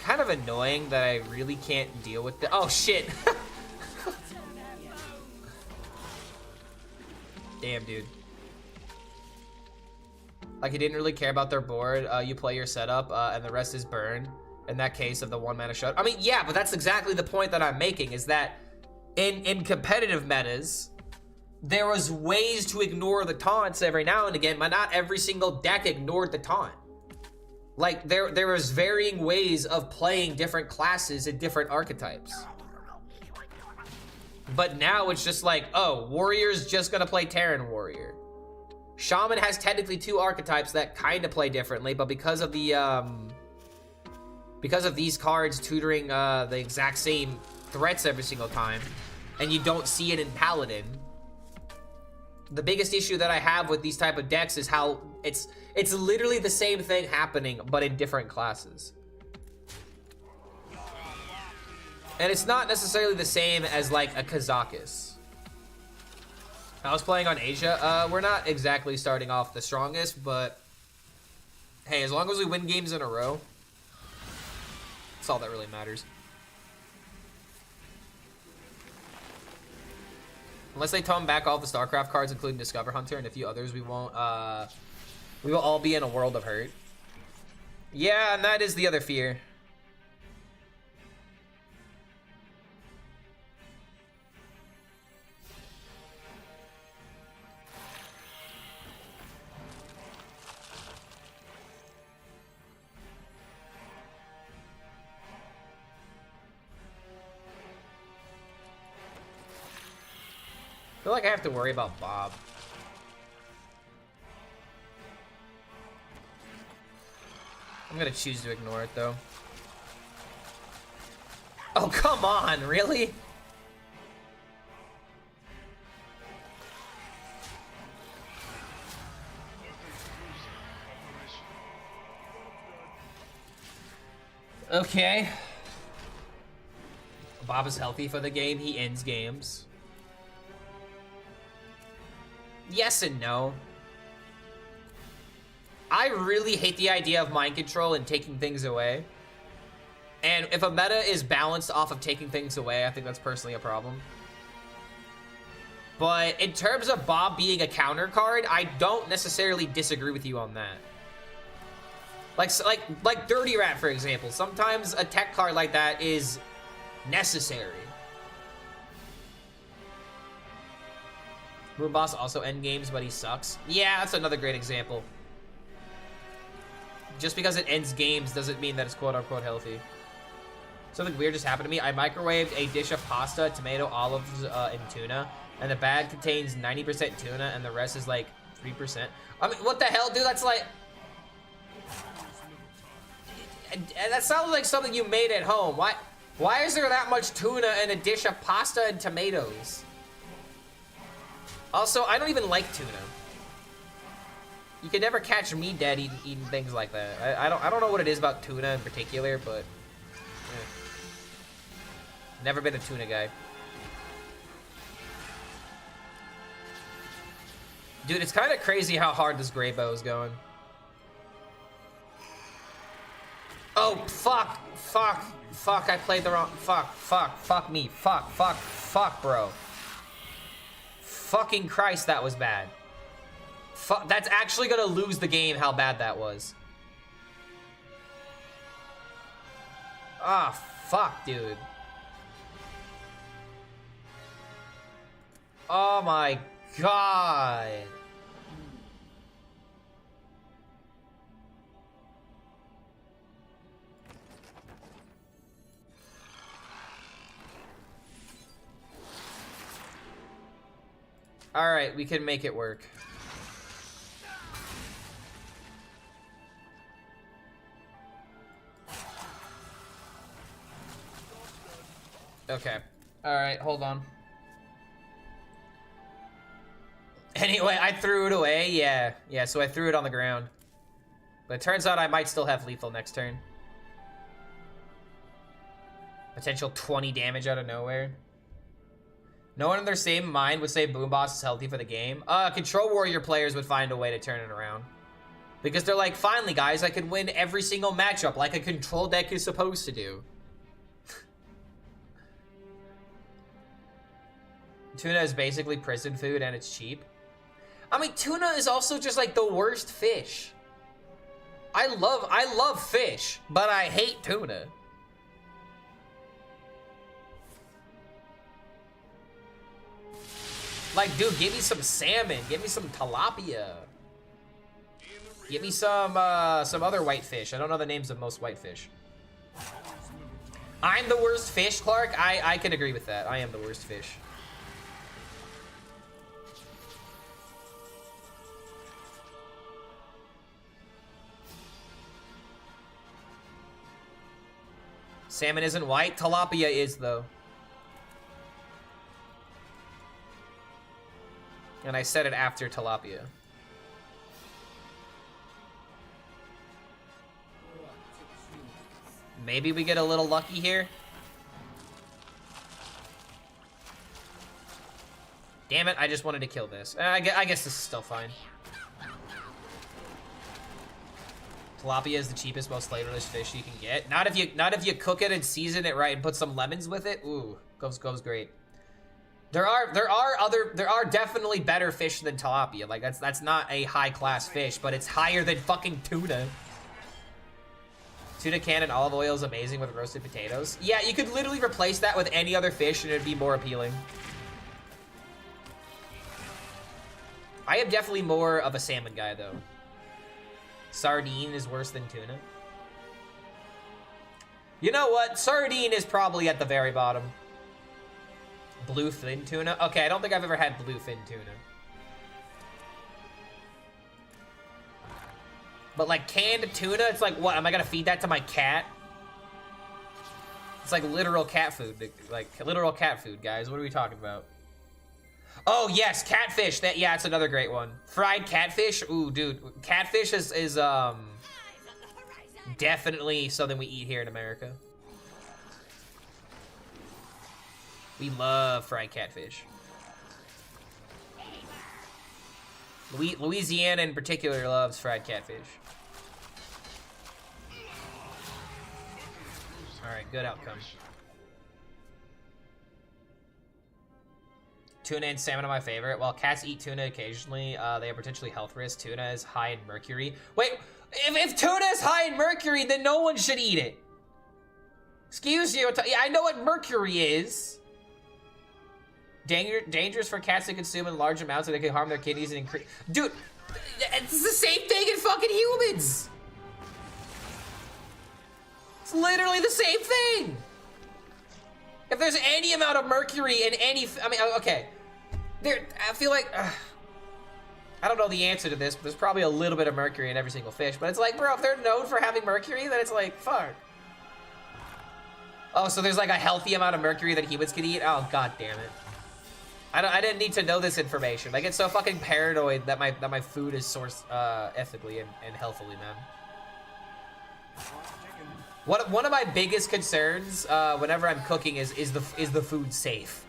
Kind of annoying that I really can't deal with the— oh shit. Damn, dude. Like, he didn't really care about their board. You play your setup, and the rest is burn. In that case of the 1-mana shut. I mean, yeah, but that's exactly the point that I'm making, is that in competitive metas, there was ways to ignore the taunts every now and again, but not every single deck ignored the taunt. Like, there was varying ways of playing different classes and different archetypes. But now it's just like, oh, Warrior's just gonna play Terran Warrior. Shaman has technically 2 archetypes that kind of play differently, but because of these cards tutoring the exact same threats every single time, and you don't see it in Paladin, the biggest issue that I have with these type of decks is how it's literally the same thing happening, but in different classes. And it's not necessarily the same as, like, a Kazakus. I was playing on Asia. We're not exactly starting off the strongest, but hey, as long as we win games in a row, that's all that really matters. Unless they tone back all the StarCraft cards, including Discover Hunter and a few others, we will all be in a world of hurt. Yeah, and that is the other fear. I feel like I have to worry about Bob. I'm gonna choose to ignore it, though. Oh, come on, really? Okay. Bob is healthy for the game. He ends games. Yes and no. I really hate the idea of mind control and taking things away. And if a meta is balanced off of taking things away, I think that's personally a problem. But in terms of Bob being a counter card, I don't necessarily disagree with you on that. Like Dirty Rat, for example. Sometimes a tech card like that is necessary. Moon Boss also end games, but he sucks. Yeah, that's another great example. just because it ends games doesn't mean that it's quote-unquote healthy. Something weird just happened to me. I microwaved a dish of pasta, tomato, olives, and tuna, and the bag contains 90% tuna, and the rest is like 3%. I mean, what the hell, dude? That's like... And that sounds like something you made at home. Why is there that much tuna in a dish of pasta and tomatoes? Also, I don't even like tuna. You can never catch me dead eating things like that. I don't know what it is about tuna in particular, but never been a tuna guy. Dude, it's kind of crazy how hard this gray bow is going. Oh, fuck, I played the wrong, fuck me, fuck, bro. Fucking Christ, that was bad. That's actually gonna lose the game how bad that was. Ah, fuck, dude. Oh my God. All right, we can make it work. Okay. All right, hold on. Anyway, I threw it away. Yeah, so I threw it on the ground. But it turns out I might still have lethal next turn. Potential 20 damage out of nowhere. No one in their same mind would say Boom Boss is healthy for the game. Control Warrior players would find a way to turn it around. Because they're like, finally guys, I could win every single matchup like a control deck is supposed to do. Tuna is basically prison food and it's cheap. I mean, tuna is also just like the worst fish. I love fish, but I hate tuna. Like, dude, give me some salmon. Give me some tilapia. Give me some other whitefish. I don't know the names of most whitefish. I'm the worst fish, Clark. I can agree with that. I am the worst fish. Salmon isn't white. Tilapia is, though. And I said it after tilapia. Maybe we get a little lucky here. Damn it, I just wanted to kill this. I guess this is still fine. Tilapia is the cheapest, most flavorless fish you can get. Not if you cook it and season it right and put some lemons with it. Ooh, goes great. There are definitely better fish than tilapia. Like that's not a high class fish, but it's higher than fucking tuna. Tuna can and olive oil is amazing with roasted potatoes. Yeah, you could literally replace that with any other fish and it'd be more appealing. I am definitely more of a salmon guy though. Sardine is worse than tuna. You know what? Sardine is probably at the very bottom. Bluefin tuna? Okay, I don't think I've ever had bluefin tuna. But like canned tuna, it's like, what? Am I gonna feed that to my cat? It's like literal cat food. Like literal cat food, guys. What are we talking about? Oh yes, catfish. Yeah, it's another great one. Fried catfish. Ooh, dude, catfish is definitely something we eat here in America. We love fried catfish. Louisiana in particular loves fried catfish. All right, good outcome. Tuna and salmon are my favorite. While cats eat tuna occasionally, they are potentially health risks. Tuna is high in mercury. Wait, if tuna is high in mercury, then no one should eat it. Excuse you. Yeah, I know what mercury is. Dangerous for cats to consume in large amounts, so they can harm their kidneys and increase. Dude, it's the same thing in fucking humans. It's literally the same thing. If there's any amount of mercury in any, I mean, okay. I feel like, I don't know the answer to this, but there's probably a little bit of mercury in every single fish. But it's like, bro, if they're known for having mercury, then it's like, fuck. Oh, so there's like a healthy amount of mercury that humans can eat? Oh, god damn it. I didn't need to know this information. I get so fucking paranoid that my food is sourced ethically and healthily, man. One of my biggest concerns whenever I'm cooking is the food safe?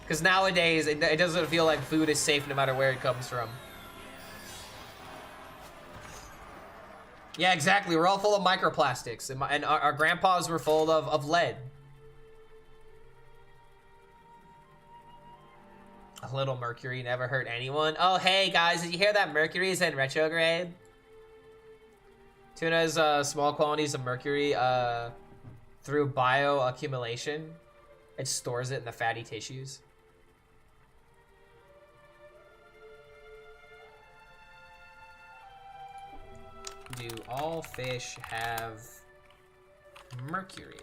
Because nowadays it doesn't feel like food is safe no matter where it comes from. Yeah, exactly. We're all full of microplastics, and our grandpas were full of lead. A little mercury never hurt anyone. Oh, hey guys, did you hear that mercury is in retrograde? Tuna has small quantities of mercury through bioaccumulation. It stores it in the fatty tissues. Do all fish have mercury?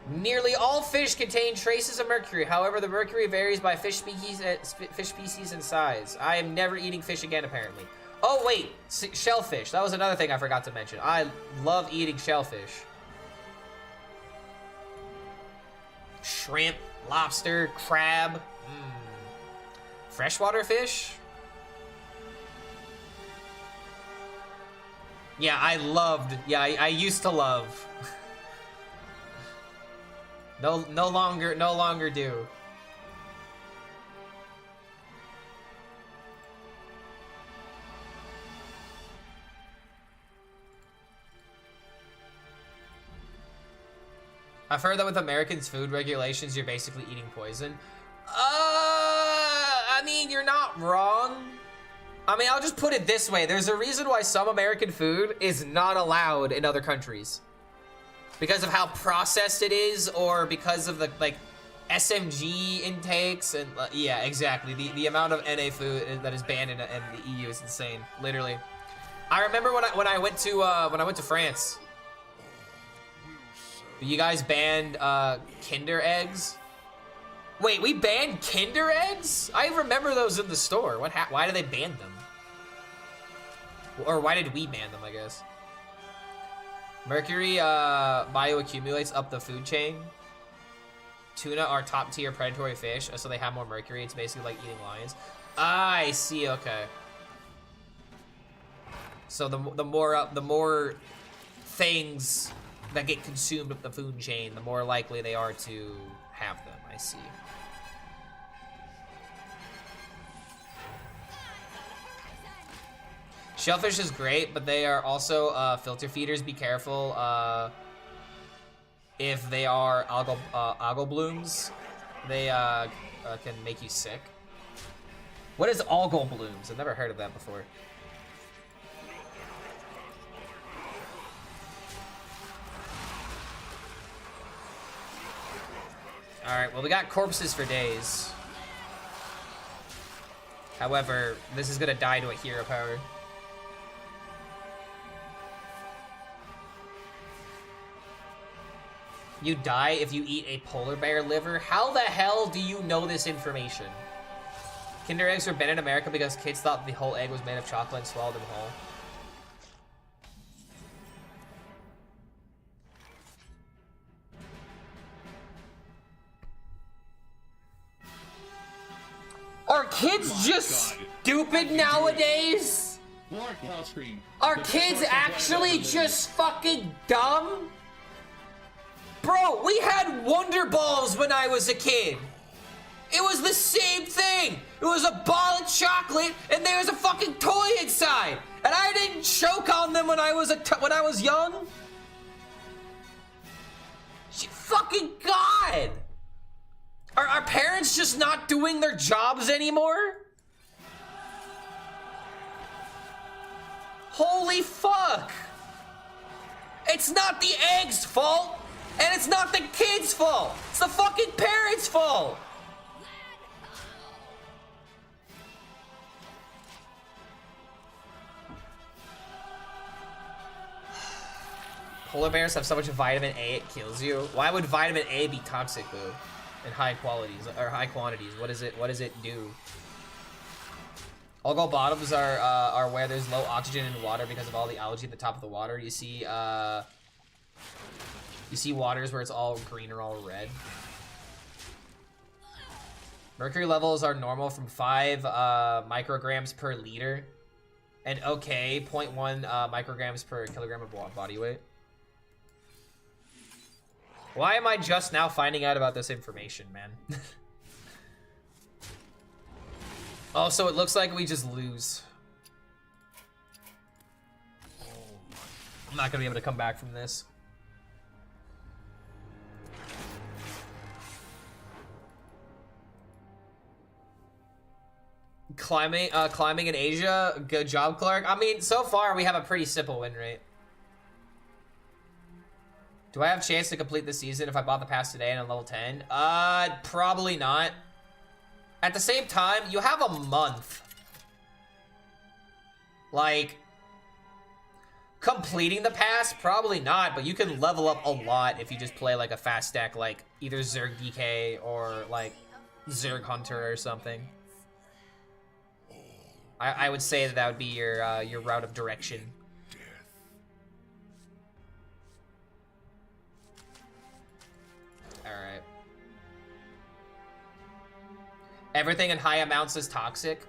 Nearly all fish contain traces of mercury. However, the mercury varies by fish species and size. I am never eating fish again, apparently. Oh, wait. Shellfish. That was another thing I forgot to mention. I love eating shellfish. Shrimp, lobster, crab. Freshwater fish? Yeah, I used to love. No longer do. I've heard that with Americans' food regulations, you're basically eating poison. I mean, you're not wrong. I mean, I'll just put it this way. There's a reason why some American food is not allowed in other countries. Because of how processed it is, or because of the, like, SMG intakes, and, yeah, exactly. The amount of NA food that is banned in the EU is insane, literally. I remember when I went to France. You guys banned Kinder eggs? Wait, we banned Kinder eggs? I remember those in the store. Why did they ban them? Or why did we ban them, I guess? Mercury bioaccumulates up the food chain. Tuna are top tier predatory fish, so they have more mercury. It's basically like eating lions. I see, okay. So the more things that get consumed up the food chain, the more likely they are to have them. I see. Shellfish is great, but they are also filter feeders. Be careful if they are algal blooms. They can make you sick. What is algal blooms? I've never heard of that before. Alright, well, we got corpses for days. However, this is gonna die to a hero power. You die if you eat a polar bear liver? How the hell do you know this information? Kinder eggs were banned in America because kids thought the whole egg was made of chocolate and swallowed them whole. Are kids just stupid nowadays? Are kids actually just fucking dumb? Bro, we had Wonder Balls when I was a kid. It was the same thing. It was a ball of chocolate and there was a fucking toy inside. And I didn't choke on them when I was young. Fucking God. Are our parents just not doing their jobs anymore? Holy fuck. It's not the egg's fault. And it's not the kid's fault. It's the fucking parents' fault. Polar bears have so much vitamin A it kills you. Why would vitamin A be toxic though? In high qualities or high quantities. What does it do? Algal bottoms are where there's low oxygen in water because of all the algae at the top of the water. You see waters where it's all green or all red. Mercury levels are normal from 5 micrograms per liter. And okay, 0.1 micrograms per kilogram of body weight. Why am I just now finding out about this information, man? Oh, so it looks like we just lose. I'm not gonna be able to come back from this. Climbing in Asia, good job, Clark. I mean, so far we have a pretty simple win rate. Do I have a chance to complete the season if I bought the pass today and I'm level 10? Probably not. At the same time, you have a month. Like, completing the pass, probably not, but you can level up a lot if you just play like a fast stack, like either Zerg DK or like Zerg Hunter or something. I would say that would be your route of direction. All right. Everything in high amounts is toxic.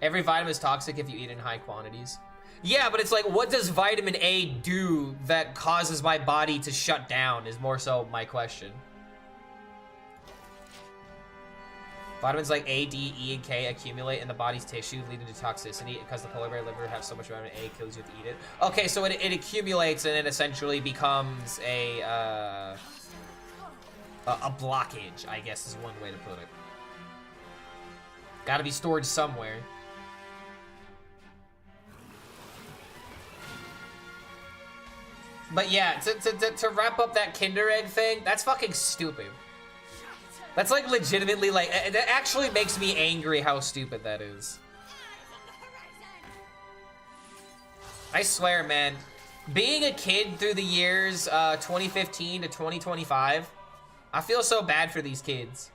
Every vitamin is toxic if you eat in high quantities. Yeah, but it's like, what does vitamin A do that causes my body to shut down is more so my question. Vitamins like A, D, E, and K accumulate in the body's tissue, leading to toxicity because the polar bear liver have so much vitamin A, it kills you if you eat it. Okay, so it accumulates and it essentially becomes a blockage, I guess is one way to put it. Gotta be stored somewhere. But yeah, to wrap up that Kinder Egg thing, that's fucking stupid. That's like legitimately like, that actually makes me angry how stupid that is. I swear, man, being a kid through the years 2015 to 2025, I feel so bad for these kids.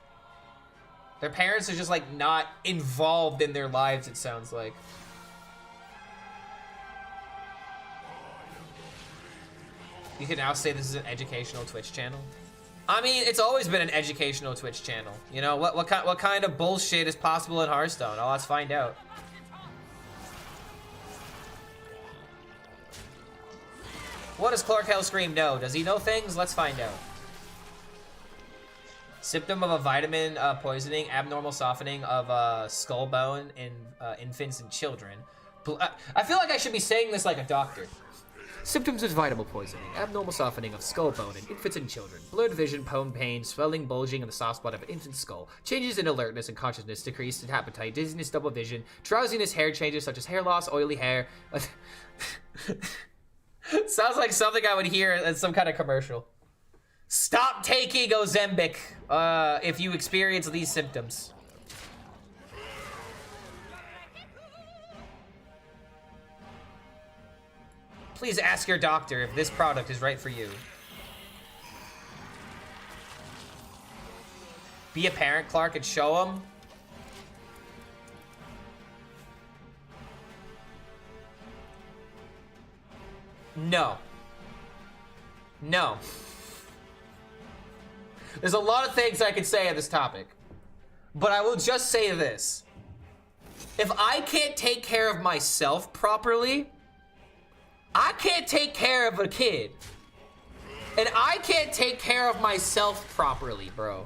Their parents are just like not involved in their lives, it sounds like. You can now say this is an educational Twitch channel. I mean, it's always been an educational Twitch channel. You know, what kind of bullshit is possible in Hearthstone? Oh, let's find out. What does Clark HELLSCREAM know? Does he know things? Let's find out. Symptom of a vitamin poisoning, abnormal softening of skull bone in infants and children. I feel like I should be saying this like a doctor. Symptoms of vitamin poisoning, abnormal softening of skull bone in infants and children, blurred vision, bone pain, swelling, bulging in the soft spot of an infant's skull, changes in alertness and consciousness, decreased in appetite, dizziness, double vision, drowsiness, hair changes such as hair loss, oily hair. Sounds like something I would hear in some kind of commercial. Stop taking Ozempic if you experience these symptoms. Please ask your doctor if this product is right for you. Be a parent, Clark, and show them. No. No. There's a lot of things I could say on this topic, but I will just say this. If I can't take care of myself properly, I can't take care of a kid. And I can't take care of myself properly, bro.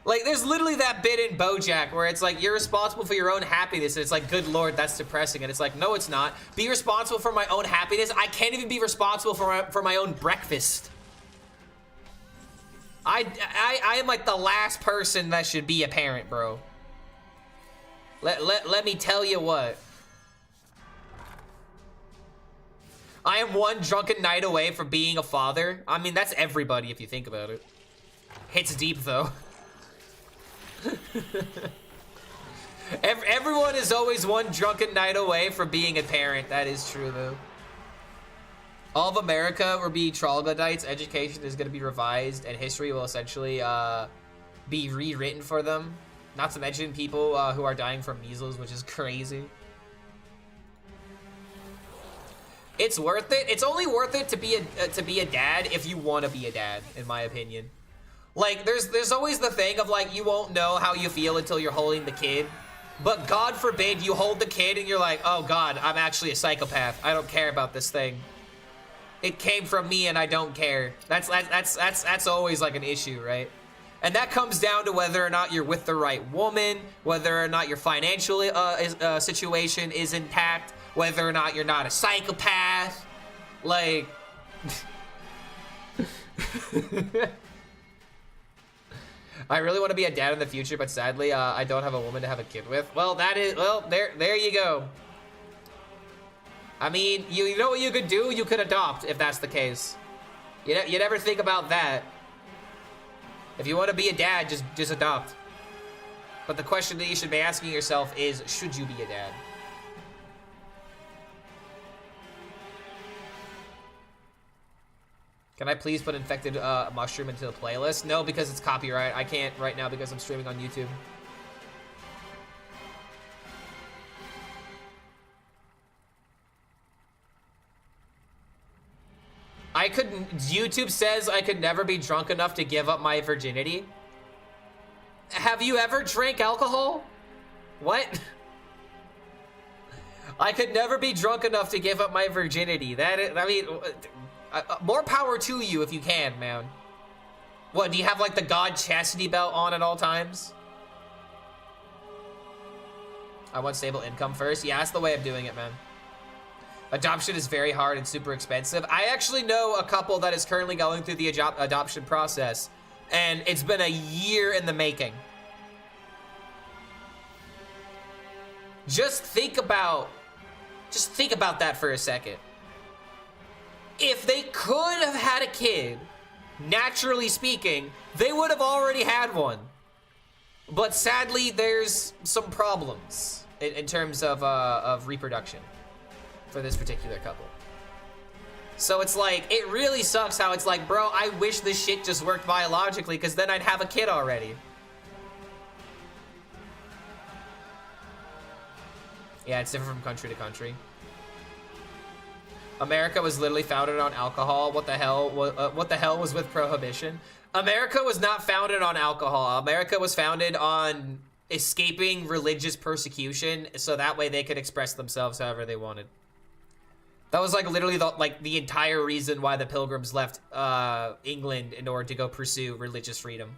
Like, there's literally that bit in BoJack where it's like, you're responsible for your own happiness. And it's like, good Lord, that's depressing. And it's like, no, it's not. Be responsible for my own happiness. I can't even be responsible for my own breakfast. I am like the last person that should be a parent, bro. Let me tell you what. I am one drunken night away from being a father. I mean, that's everybody if you think about it. Hits deep, though. Everyone is always one drunken night away from being a parent. That is true, though. All of America will be troglodytes. Education is going to be revised, and history will essentially be rewritten for them. Not to mention people who are dying from measles, which is crazy. It's worth it. It's only worth it to be a dad if you want to be a dad, in my opinion. Like, there's always the thing of like, you won't know how you feel until you're holding the kid. But God forbid you hold the kid and you're like, oh God, I'm actually a psychopath. I don't care about this thing. It came from me and I don't care. That's always like an issue, right? And that comes down to whether or not you're with the right woman, whether or not your financial situation is intact, whether or not you're not a psychopath. Like, I really want to be a dad in the future, but sadly, I don't have a woman to have a kid with. Well, there you go. I mean, you know what you could do? You could adopt, if that's the case. You never think about that. If you want to be a dad, just adopt. But the question that you should be asking yourself is, should you be a dad? Can I please put infected mushroom into the playlist? No, because it's copyright. I can't right now because I'm streaming on YouTube. YouTube says I could never be drunk enough to give up my virginity. Have you ever drank alcohol? What? I could never be drunk enough to give up my virginity. I mean, more power to you if you can, man. What, do you have like the God chastity belt on at all times? I want stable income first. Yeah, that's the way of doing it, man. Adoption is very hard and super expensive. I actually know a couple that is currently going through the adoption process, and it's been a year in the making. Just think about that for a second. If they could have had a kid, naturally speaking, they would have already had one. But sadly, there's some problems in terms of reproduction for this particular couple. So it's like, it really sucks how it's like, bro, I wish this shit just worked biologically, because then I'd have a kid already. Yeah, it's different from country to country. America was literally founded on alcohol. What the hell? What the hell was with prohibition? America was not founded on alcohol. America was founded on escaping religious persecution, so that way they could express themselves however they wanted. That was like literally the entire reason why the Pilgrims left England in order to go pursue religious freedom.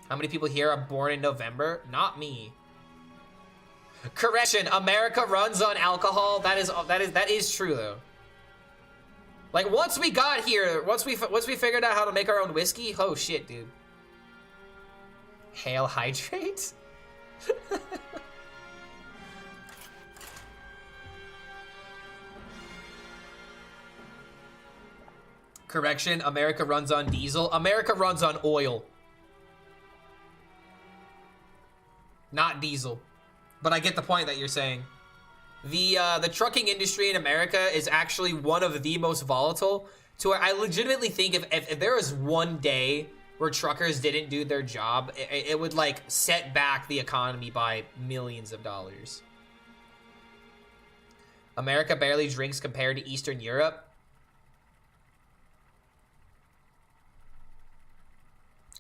How many people here are born in November? Not me. Correction, America runs on alcohol. That is true though. Like once we got here, once we figured out how to make our own whiskey, oh shit, dude. Hail hydrate? Correction, America runs on diesel. America runs on oil. Not diesel. But I get the point that you're saying. The trucking industry in America is actually one of the most volatile, to where I legitimately think if there was one day where truckers didn't do their job, it would like set back the economy by millions of dollars. America barely drinks compared to Eastern Europe.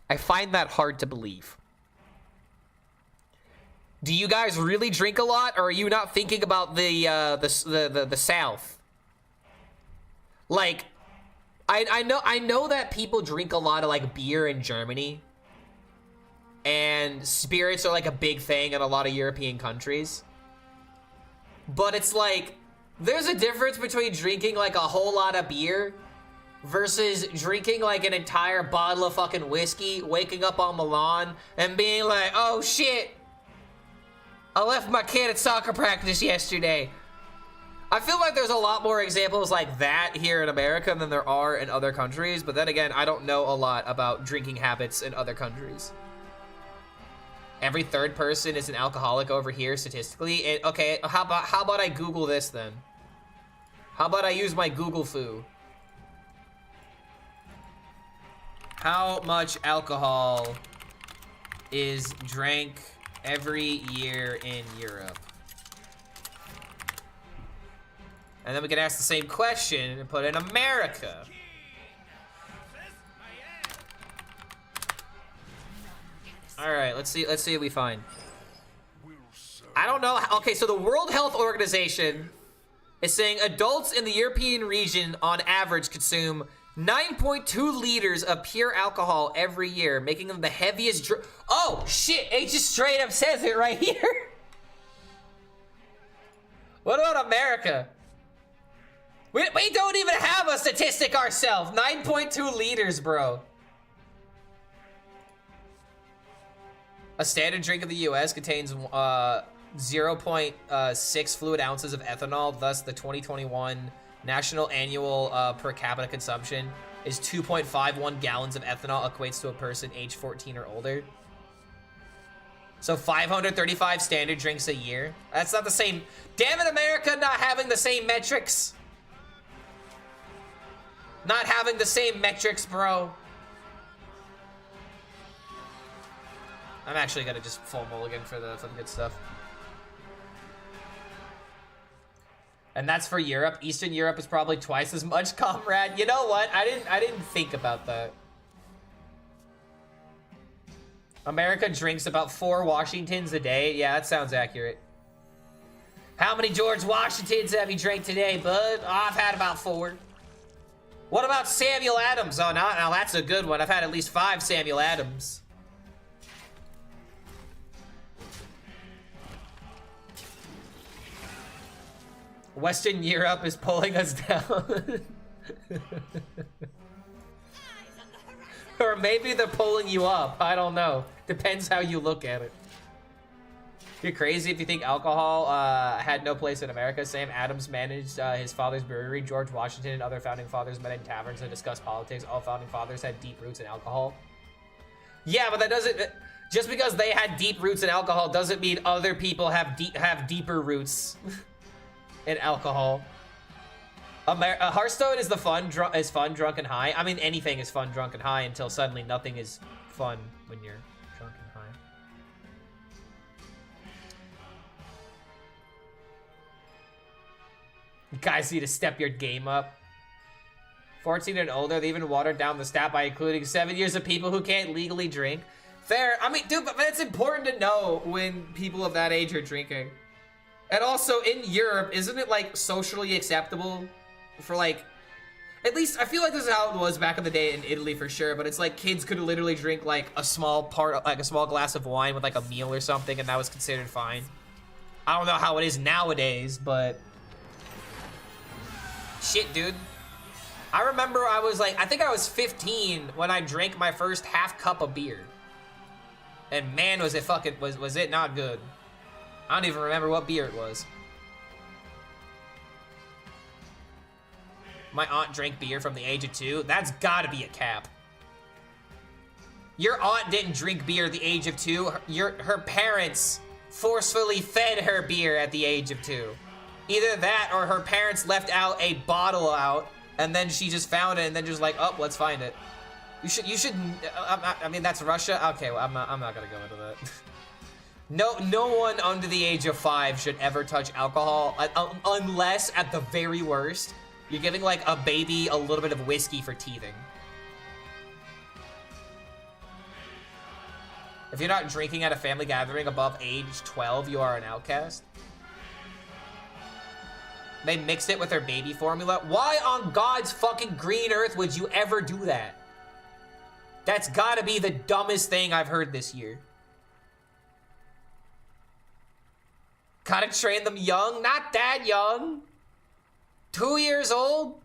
I find that hard to believe. Do you guys really drink a lot, or are you not thinking about the South? Like, I know that people drink a lot of like beer in Germany, and spirits are like a big thing in a lot of European countries. But it's like, there's a difference between drinking like a whole lot of beer versus drinking like an entire bottle of fucking whiskey, waking up on Milan and being like, oh shit, I left my kid at soccer practice yesterday. I feel like there's a lot more examples like that here in America than there are in other countries, but then again, I don't know a lot about drinking habits in other countries. Every third person is an alcoholic over here statistically. Okay, how about I Google this then? How about I use my Google foo? How much alcohol is drank every year in Europe? And then we can ask the same question and put in America. All right, let's see what we find. I don't know. Okay, so the World Health Organization is saying adults in the European region on average consume 9.2 liters of pure alcohol every year, making them the heaviest oh shit, it just straight up says it right here. What about America? We don't even have a statistic ourselves. 9.2 liters, bro. A standard drink of the US contains 0.6 fluid ounces of ethanol. Thus, the 2021 national annual per capita consumption is 2.51 gallons of ethanol, equates to a person age 14 or older. So 535 standard drinks a year. That's not the same. Damn it, America, not having the same metrics. Not having the same metrics, bro. I'm actually gonna just full mulligan for the good stuff. And that's for Europe. Eastern Europe is probably twice as much, comrade. You know what? I didn't think about that. America drinks about 4 Washingtons a day. Yeah, that sounds accurate. How many George Washingtons have you drank today, bud? Oh, I've had about 4. What about Samuel Adams? Oh, now that's a good one. I've had at least 5 Samuel Adams. Western Europe is pulling us down. Or maybe they're pulling you up. I don't know. Depends how you look at it. You're crazy if you think alcohol had no place in America. Sam Adams managed his father's brewery. George Washington and other founding fathers met in taverns and discussed politics. All founding fathers had deep roots in alcohol. Yeah, but that doesn't... Just because they had deep roots in alcohol doesn't mean other people have deeper roots in alcohol. Hearthstone is fun, drunk, and high. I mean, anything is fun, drunk, and high until suddenly nothing is fun when you're drunk and high. You guys need to step your game up. 14 and older, they even watered down the stat by including 7 years of people who can't legally drink. Fair. I mean, dude, but it's important to know when people of that age are drinking. And also, in Europe, isn't it, like, socially acceptable for, like... At least, I feel like this is how it was back in the day in Italy, for sure, but it's like kids could literally drink, like, a small glass of wine with, like, a meal or something, and that was considered fine. I don't know how it is nowadays, but... Shit, dude. I remember I was, like, I think I was 15 when I drank my first half cup of beer. And man, was it fucking... Was it not good. I don't even remember what beer it was. My aunt drank beer from the age of 2. That's gotta be a cap. Your aunt didn't drink beer at the age of 2. Her parents forcefully fed her beer at the age of 2. Either that or her parents left out a bottle out and then she just found it and then just like, oh, let's find it. You should, I mean, that's Russia? Okay, well, I'm not gonna go into that. No one under the age of 5 should ever touch alcohol unless, at the very worst, you're giving like a baby a little bit of whiskey for teething. If you're not drinking at a family gathering above age 12, you are an outcast. They mixed it with their baby formula. Why on God's fucking green earth would you ever do that? That's gotta be the dumbest thing I've heard this year. Gotta train them young? Not that young. 2 years old?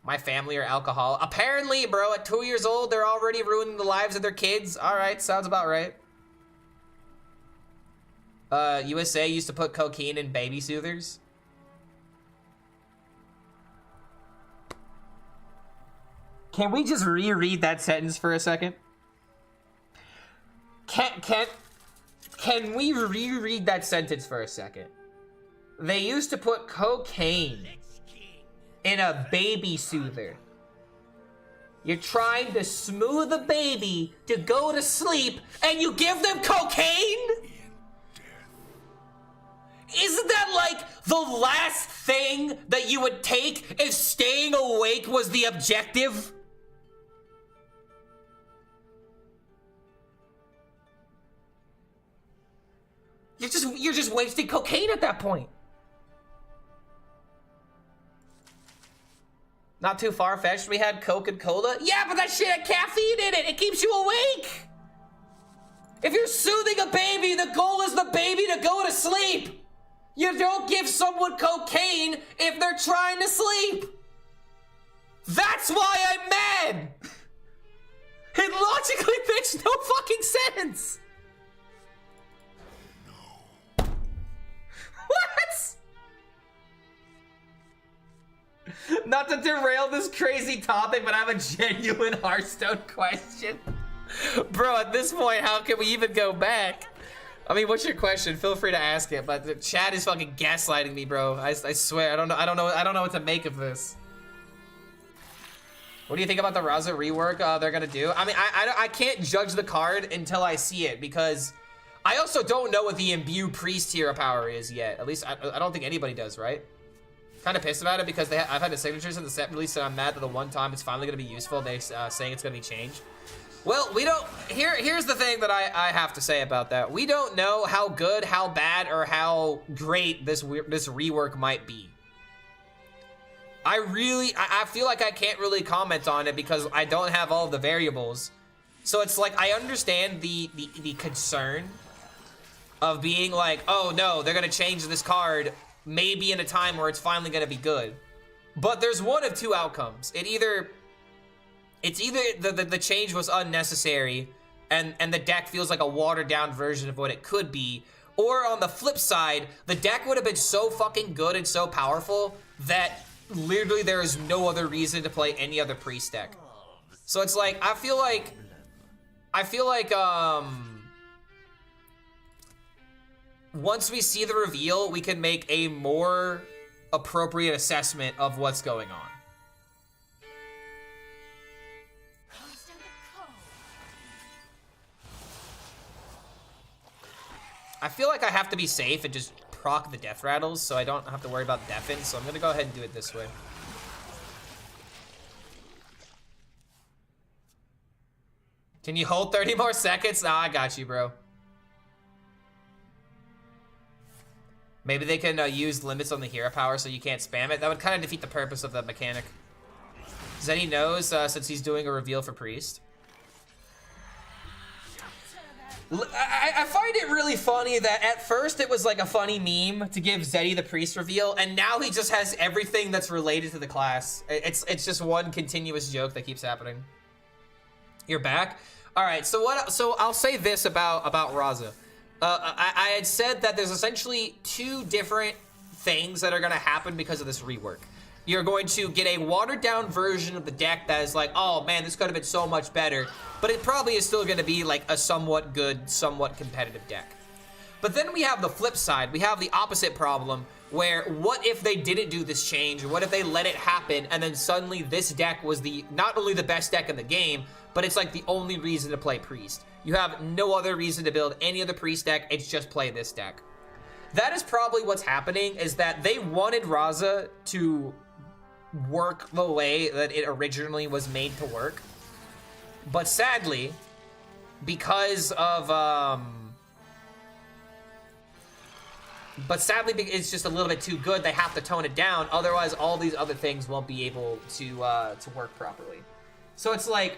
My family are alcoholic. Apparently, bro, at 2 years old, they're already ruining the lives of their kids. All right, sounds about right. USA used to put cocaine in baby soothers. Can we just reread that sentence for a second? Can we reread that sentence for a second? They used to put cocaine in a baby soother. You're trying to smooth a baby to go to sleep, and you give them cocaine? Isn't that like the last thing that you would take if staying awake was the objective? You're just wasting cocaine at that point. Not too far-fetched, we had Coca-Cola. Yeah, but that shit had caffeine in it. It keeps you awake. If you're soothing a baby, the goal is the baby to go to sleep. You don't give someone cocaine if they're trying to sleep. That's why I'm mad. It logically makes no fucking sense. No. What? Not to derail this crazy topic, but I have a genuine Hearthstone question. Bro, at this point, how can we even go back? I mean, what's your question? Feel free to ask it, but the chat is fucking gaslighting me, bro. I swear, I don't know what to make of this. What do you think about the Raza rework they're gonna do? I mean, I can't judge the card until I see it, because I also don't know what the Imbue Priest hero power is yet. At least I don't think anybody does, right? Kind of pissed about it because I've had the signatures in the set release, and I'm mad that the one time it's finally gonna be useful, they're saying it's gonna be changed. Well, we don't, here's the thing that I have to say about that. We don't know how good, how bad, or how great this rework might be. I feel like I can't really comment on it because I don't have all the variables. So it's like, I understand the concern of being like, oh no, they're gonna change this card maybe in a time where it's finally gonna be good. But there's one of two outcomes. It's either the change was unnecessary and the deck feels like a watered down version of what it could be, or on the flip side, the deck would have been so fucking good and so powerful that literally there is no other reason to play any other priest deck. So it's like, I feel like once we see the reveal, we can make a more appropriate assessment of what's going on. I feel like I have to be safe and just proc the death rattles so I don't have to worry about deafen, so I'm gonna go ahead and do it this way. Can you hold 30 more seconds? Nah, I got you, bro. Maybe they can use limits on the hero power so you can't spam it. That would kind of defeat the purpose of the mechanic. Zeddy knows since he's doing a reveal for Priest. I find it really funny that at first it was like a funny meme to give Zeddy the Priest reveal, and now he just has everything that's related to the class. It's just one continuous joke that keeps happening. You're back? All right, so I'll say this about Raza. I had said that there's essentially two different things that are gonna happen because of this rework. You're going to get a watered down version of the deck that is like, oh man, this could have been so much better, but it probably is still gonna be like a somewhat good, somewhat competitive deck. But then we have the flip side. We have the opposite problem where what if they didn't do this change? What if they let it happen and then suddenly this deck was not only the best deck in the game, but it's like the only reason to play Priest. You have no other reason to build any other Priest deck, it's just play this deck. That is probably what's happening, is that they wanted Raza to work the way that it originally was made to work. But sadly, because of, it's just a little bit too good, they have to tone it down, otherwise all these other things won't be able to work properly. So it's like,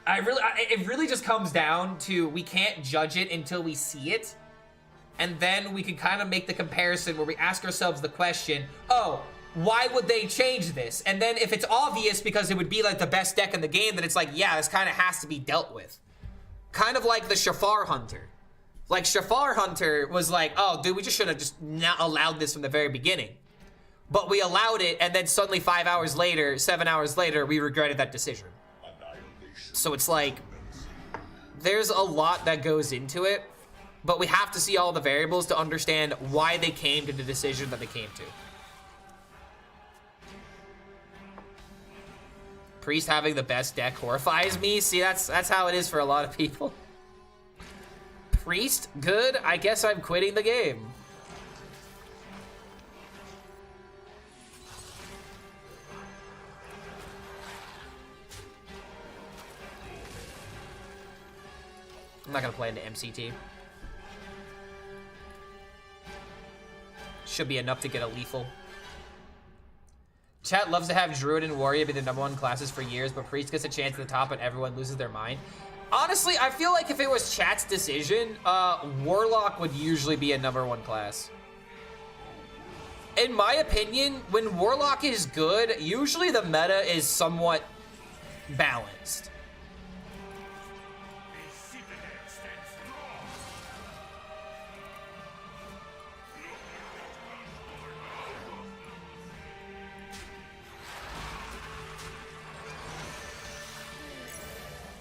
it really just comes down to, we can't judge it until we see it, and then we can kind of make the comparison where we ask ourselves the question, oh, why would they change this? And then if it's obvious because it would be like the best deck in the game, then it's like, yeah, this kind of has to be dealt with. Kind of like the Shafar Hunter. Like, Shafar Hunter was like, oh, dude, we just should have just not allowed this from the very beginning. But we allowed it, and then suddenly 7 hours later, we regretted that decision. So it's like, there's a lot that goes into it, but we have to see all the variables to understand why they came to the decision that they came to. Priest having the best deck horrifies me. See, that's how it is for a lot of people. Priest, good. I guess I'm quitting the game. I'm not gonna play into MCT. Should be enough to get a lethal. Chat loves to have Druid and Warrior be the #1 classes for years, but Priest gets a chance at the top and everyone loses their mind. Honestly, I feel like if it was chat's decision, Warlock would usually be a #1 class. In my opinion, when Warlock is good, usually the meta is somewhat balanced.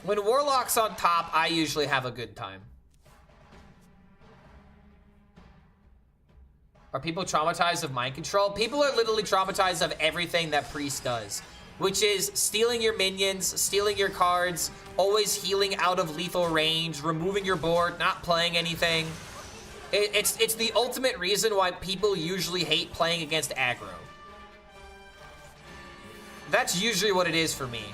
When Warlock's on top, I usually have a good time. Are people traumatized of mind control? People are literally traumatized of everything that Priest does, which is stealing your minions, stealing your cards, always healing out of lethal range, removing your board, not playing anything. It's the ultimate reason why people usually hate playing against aggro. That's usually what it is for me.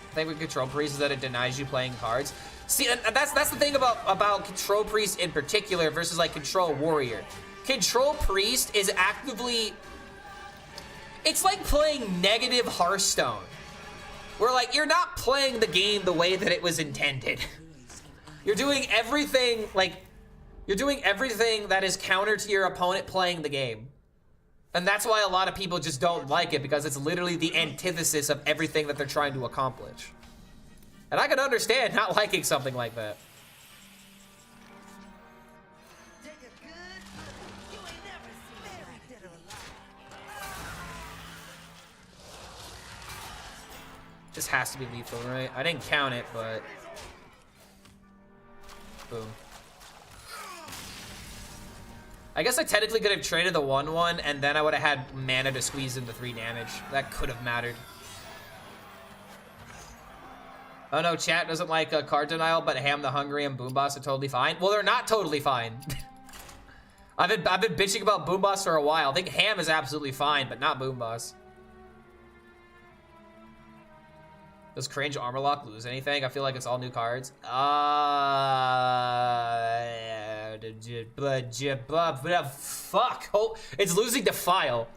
I think with Control Priest is that it denies you playing cards. See, and that's the thing about Control Priest in particular versus like Control Warrior. Control Priest is actively... It's like playing negative Hearthstone. Where like, you're not playing the game the way that it was intended. You're doing everything, like... You're doing everything that is counter to your opponent playing the game. And that's why a lot of people just don't like it, because it's literally the antithesis of everything that they're trying to accomplish. And I can understand not liking something like that. This has to be lethal, right? I didn't count it, but... Boom. I guess I technically could have traded the 1/1, and then I would have had mana to squeeze into 3 damage. That could have mattered. Oh no, chat doesn't like card denial, but Ham the Hungry and Boomboss are totally fine. Well, they're not totally fine. I've been bitching about Boomboss for a while. I think Ham is absolutely fine, but not Boomboss. Does Cringe Armorlock lose anything? I feel like it's all new cards. Fuck. Oh, it's losing Defile.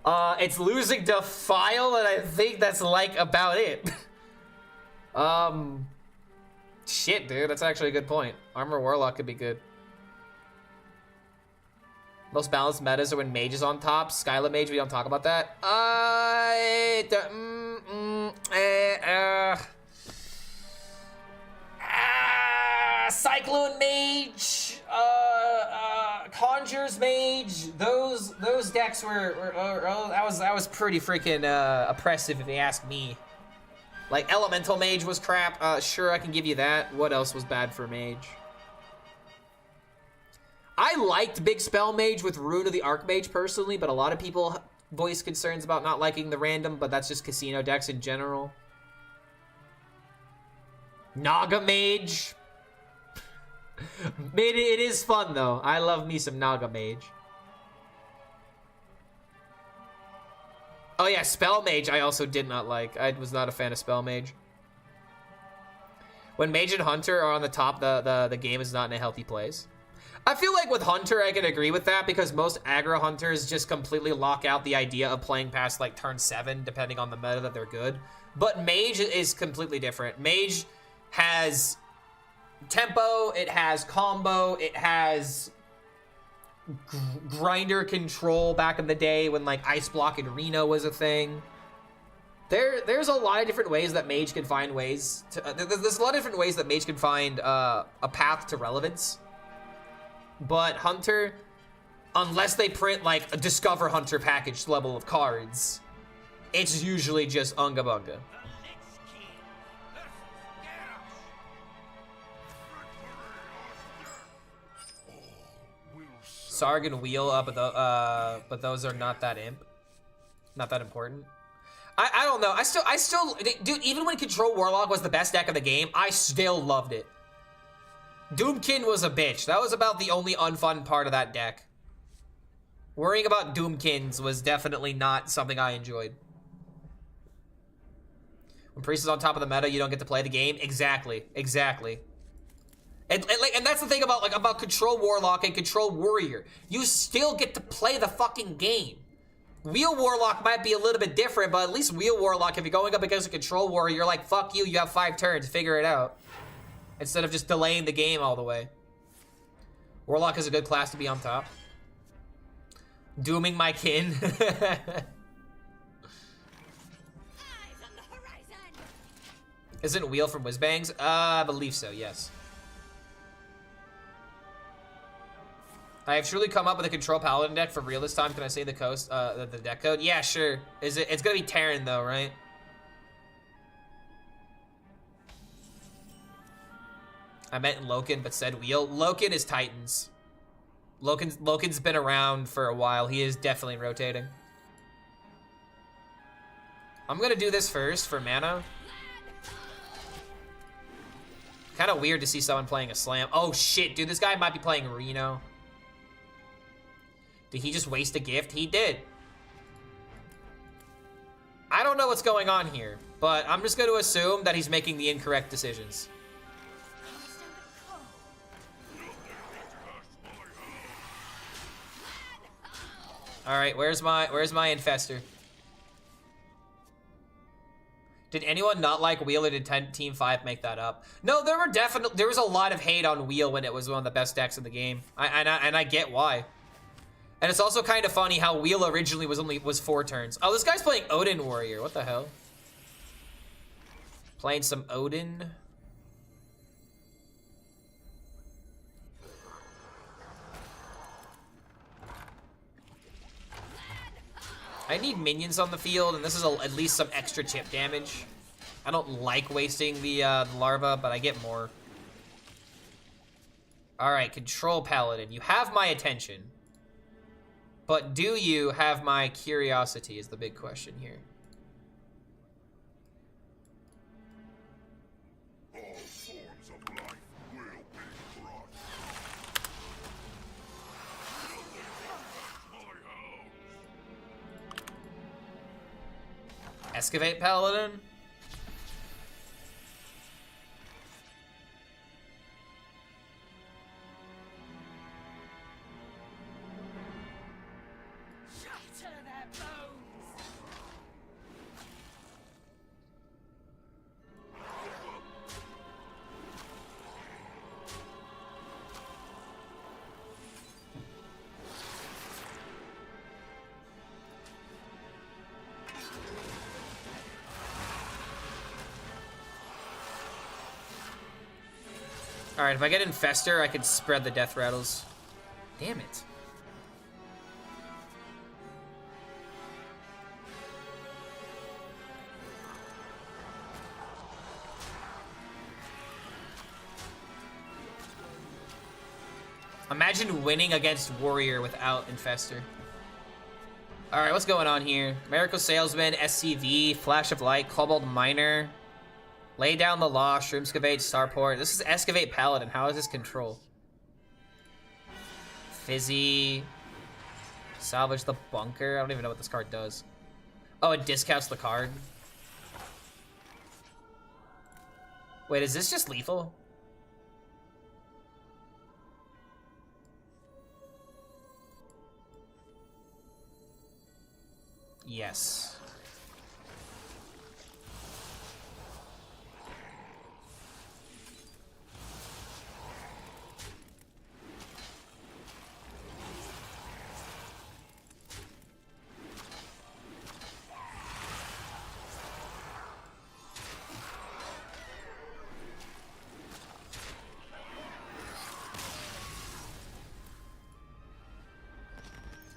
It's losing Defile, and I think that's like about it. Shit, dude. That's actually a good point. Armor Warlock could be good. Most balanced metas are when Mage is on top. Skyla Mage, we don't talk about that. Cyclone Mage, Conjures Mage. Those decks were that was pretty freaking oppressive if you ask me. Like Elemental Mage was crap. Sure, I can give you that. What else was bad for Mage? I liked Big Spell Mage with Rune of the Archmage personally, but a lot of people voice concerns about not liking the random, but that's just casino decks in general. Naga Mage. It is fun though. I love me some Naga Mage. Oh yeah, Spell Mage I also did not like. I was not a fan of Spell Mage. When Mage and Hunter are on the top, the game is not in a healthy place. I feel like with Hunter, I can agree with that because most aggro Hunters just completely lock out the idea of playing past like turn 7, depending on the meta that they're good. But Mage is completely different. Mage has tempo, it has combo, it has grinder control back in the day when like Ice Block and Reno was a thing. There's a lot of different ways that Mage can find ways to... there's a lot of different ways that Mage can find a path to relevance. But Hunter, unless they print like a Discover Hunter package level of cards, it's usually just Unga Bunga. Sarg and Wheel, but those are not that not that important. I don't know. I still, dude. Even when Control Warlock was the best deck of the game, I still loved it. Doomkin was a bitch. That was about the only unfun part of that deck. Worrying about Doomkins was definitely not something I enjoyed. When Priest is on top of the meta, you don't get to play the game. Exactly. And that's the thing about Control Warlock and Control Warrior. You still get to play the fucking game. Wheel Warlock might be a little bit different, but at least Wheel Warlock, if you're going up against a Control Warrior, you're like, fuck you, you have 5 turns, figure it out. Instead of just delaying the game all the way. Warlock is a good class to be on top. Dooming my kin. Isn't Wheel from Whizbangs? I believe so, yes. I have truly come up with a Control Paladin deck for real this time. Can I say the deck code? Yeah, sure. It's gonna be Terran though, right? I meant Loken, but said Wheel. Loken is Titans. Loken's been around for a while. He is definitely rotating. I'm gonna do this first for mana. Kind of weird to see someone playing a Slam. Oh shit, dude, this guy might be playing Reno. Did he just waste a gift? He did. I don't know what's going on here, but I'm just going to assume that he's making the incorrect decisions. All right, where's my Infestor? Did anyone not like Wheel, or did Team 5 make that up? No, there was a lot of hate on Wheel when it was one of the best decks in the game. And I get why. And it's also kind of funny how Wheel originally was 4 turns. Oh, this guy's playing Odin Warrior. What the hell? Playing some Odin. I need minions on the field, and this is at least some extra chip damage. I don't like wasting the larva, but I get more. All right, Control Paladin. You have my attention. But do you have my curiosity is the big question here. All forms of life will be crushed. Excavate Paladin? Alright, if I get Infestor, I can spread the death rattles. Damn it. Imagine winning against Warrior without Infestor. Alright, what's going on here? Miracle Salesman, SCV, Flash of Light, Cobalt Miner. Lay down the law, Shroomscavate, Starport. This is Excavate Paladin. How is this control? Fizzy. Salvage the Bunker. I don't even know what this card does. Oh, it discounts the card. Wait, is this just lethal? Yes.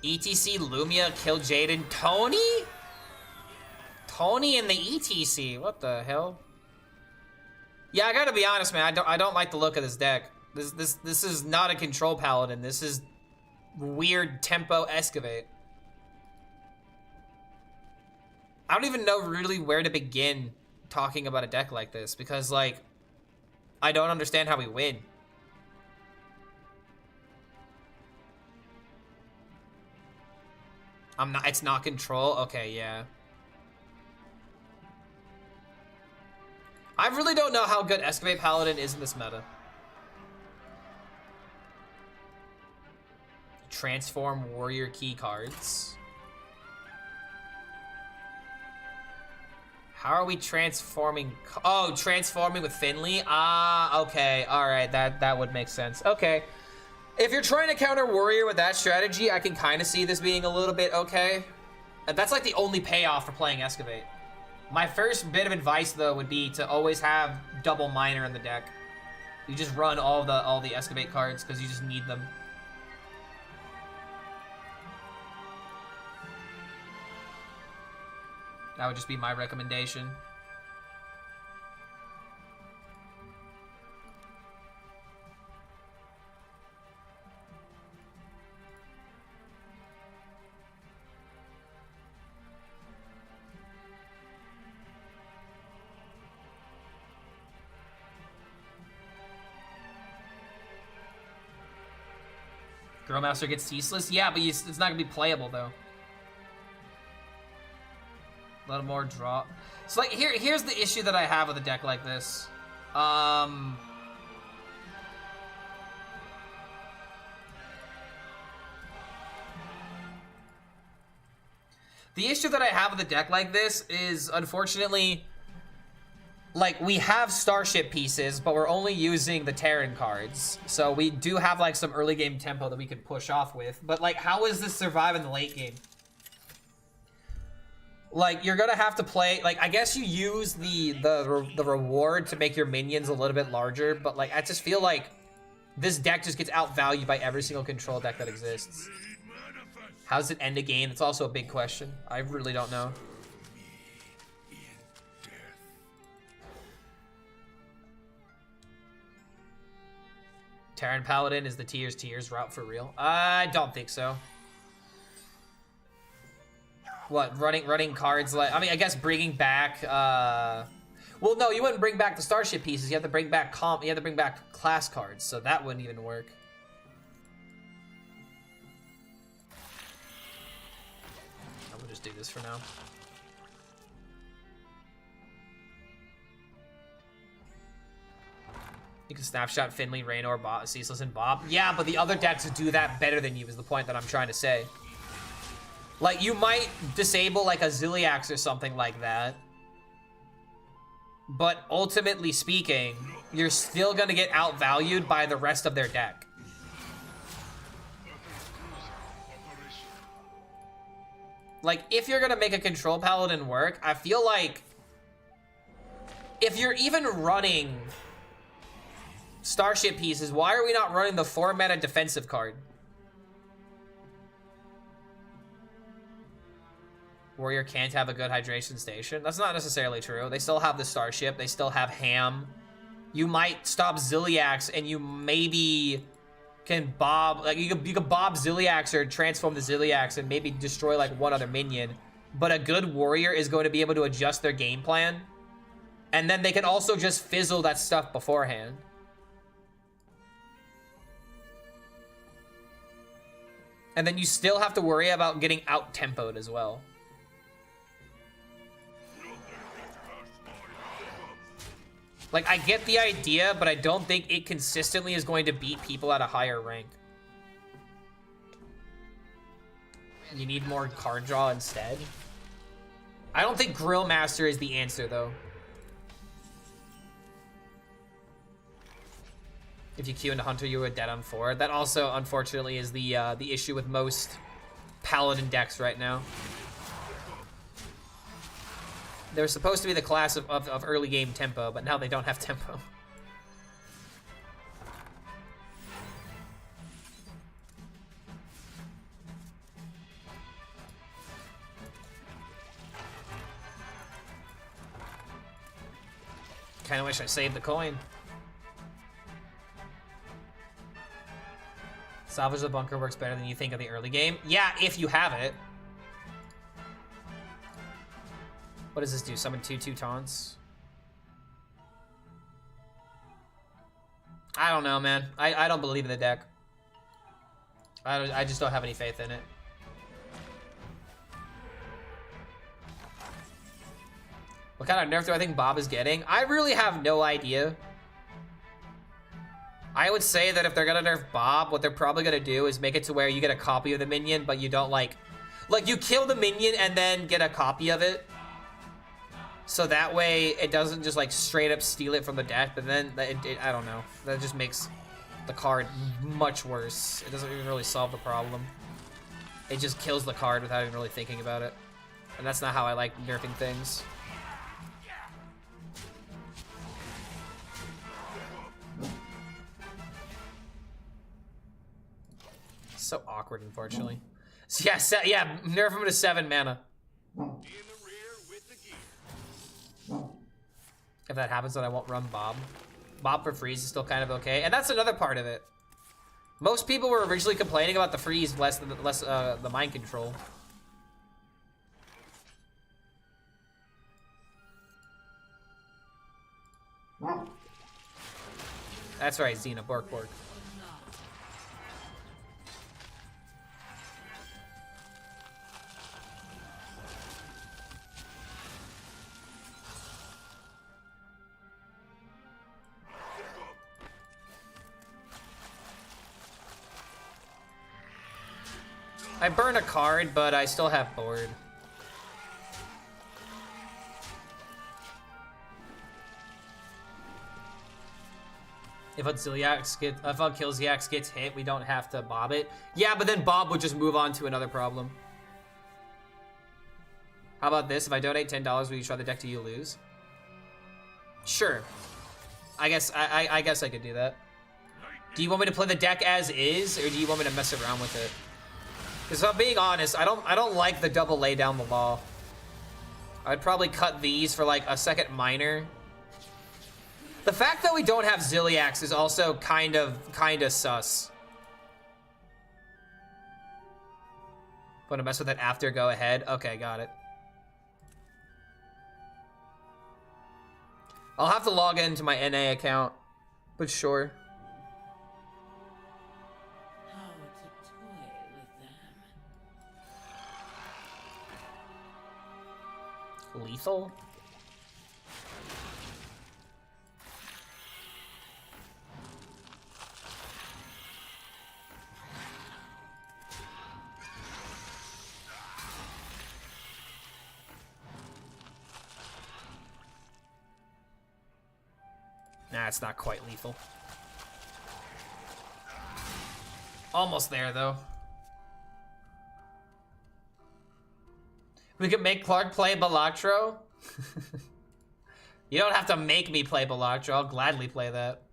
ETC Lumia killed Jaden. Tony? Tony in the ETC. What the hell? Yeah, I gotta be honest, man. I don't like the look of this deck. This is not a Control Paladin. This is weird tempo excavate. I don't even know really where to begin talking about a deck like this because, like, I don't understand how we win. It's not control? Okay, yeah. I really don't know how good Excavate Paladin is in this meta. Transform Warrior key cards. How are we transforming? Oh, transforming with Finley? Ah, okay. All right, that would make sense. Okay. If you're trying to counter Warrior with that strategy, I can kind of see this being a little bit okay. That's like the only payoff for playing Excavate. My first bit of advice, though, would be to always have double Miner in the deck. You just run all the Excavate cards because you just need them. That would just be my recommendation. Girlmaster gets ceaseless? Yeah, but it's not gonna be playable though. A little more draw. So like here's the issue that I have with a deck like this. The issue that I have with a deck like this is, unfortunately, like, we have Starship pieces, but we're only using the Terran cards. So we do have, like, some early game tempo that we could push off with. But, like, how does this survive in the late game? Like, you're gonna have to play, like, I guess you use the reward to make your minions a little bit larger, but, like, I just feel like this deck just gets outvalued by every single control deck that exists. How does it end a game? It's also a big question. I really don't know. Terran Paladin is the tiers route for real? I don't think so. What, running cards like, I mean, I guess bringing back, well, no, you wouldn't bring back the Starship pieces. You have to bring back you have to bring back class cards, so that wouldn't even work. I'm gonna just do this for now. You can snapshot Finley, Raynor, Bob, Ceaseless, and Bob. Yeah, but the other decks do that better than you is the point that I'm trying to say. Like, you might disable, like, a Ziliax or something like that. But ultimately speaking, you're still gonna get outvalued by the rest of their deck. Like, if you're gonna make a Control Paladin work, I feel like if you're even running Starship pieces, why are we not running the 4-mana defensive card? Warrior can't have a good hydration station. That's not necessarily true. They still have the Starship. They still have Ham. You might stop Ziliax, and you maybe can bob, like, you could bob Ziliax or transform the Ziliax and maybe destroy, like, one other minion. But a good Warrior is going to be able to adjust their game plan. And then they can also just fizzle that stuff beforehand. And then you still have to worry about getting out-tempoed as well. Like, I get the idea, but I don't think it consistently is going to beat people at a higher rank. You need more card draw instead. I don't think Grill Master is the answer, though. If you queue into Hunter, you are dead on 4. That also, unfortunately, is the issue with most Paladin decks right now. They're supposed to be the class of early game tempo, but now they don't have tempo. Kinda wish I saved the coin. Salvage the bunker works better than you think of the early game. Yeah, if you have it. What does this do? Summon 2/2 taunts? I don't know, man. I don't believe in the deck. I just don't have any faith in it. What kind of nerf do I think Bob is getting? I really have no idea. I would say that if they're gonna nerf Bob, what they're probably gonna do is make it to where you get a copy of the minion, but you don't like you kill the minion and then get a copy of it. So that way it doesn't just like straight up steal it from the deck, but then I don't know. That just makes the card much worse. It doesn't even really solve the problem. It just kills the card without even really thinking about it. And that's not how I like nerfing things. So awkward, unfortunately. So yeah, nerf him to 7 mana. If that happens, then I won't run Bob. Bob for freeze is still kind of okay, and that's another part of it. Most people were originally complaining about the freeze less than the mind control. That's right, Xena, bork bork. I burn a card, but I still have board. If Killziax gets hit, we don't have to bob it. Yeah, but then Bob would just move on to another problem. How about this? If I donate $10, will you try the deck till you lose? Sure. I guess I guess I could do that. Do you want me to play the deck as is, or do you want me to mess around with it? Because if I'm being honest, I don't like the double lay down the law. I'd probably cut these for like a second minor. The fact that we don't have Zilliax is also kind of sus. Want to mess with it after? Go ahead. Okay, got it. I'll have to log into my NA account, but sure. Lethal? Nah, it's not quite lethal. Almost there, though. We could make Clark play Balatro. You don't have to make me play Balatro. I'll gladly play that.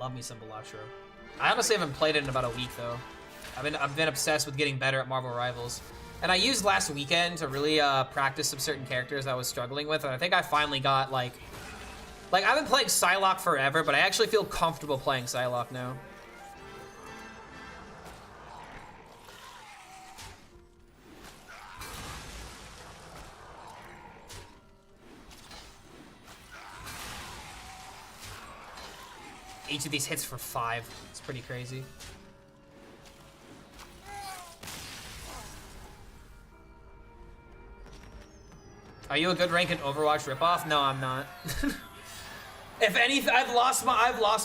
Love me some Balatro. I honestly haven't played it in about a week, though. I've been obsessed with getting better at Marvel Rivals. And I used last weekend to really practice some certain characters I was struggling with, and I think I finally got, like, I've been playing Psylocke forever, but I actually feel comfortable playing Psylocke now. Each of these hits for 5. It's pretty crazy. Are you a good rank in Overwatch ripoff? No, I'm not. If anything, I've lost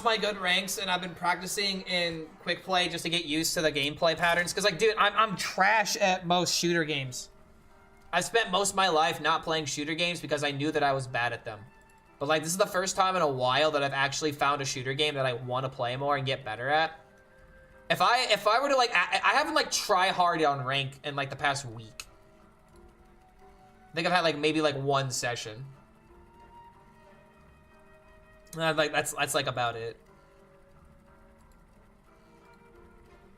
my good ranks, and I've been practicing in quick play just to get used to the gameplay patterns. Cause like, dude, I'm trash at most shooter games. I've spent most of my life not playing shooter games because I knew that I was bad at them. But like, this is the first time in a while that I've actually found a shooter game that I want to play more and get better at. If I were to like, I haven't like try hard on rank in like the past week. I think I've had like maybe like 1 session. Like that's like about it.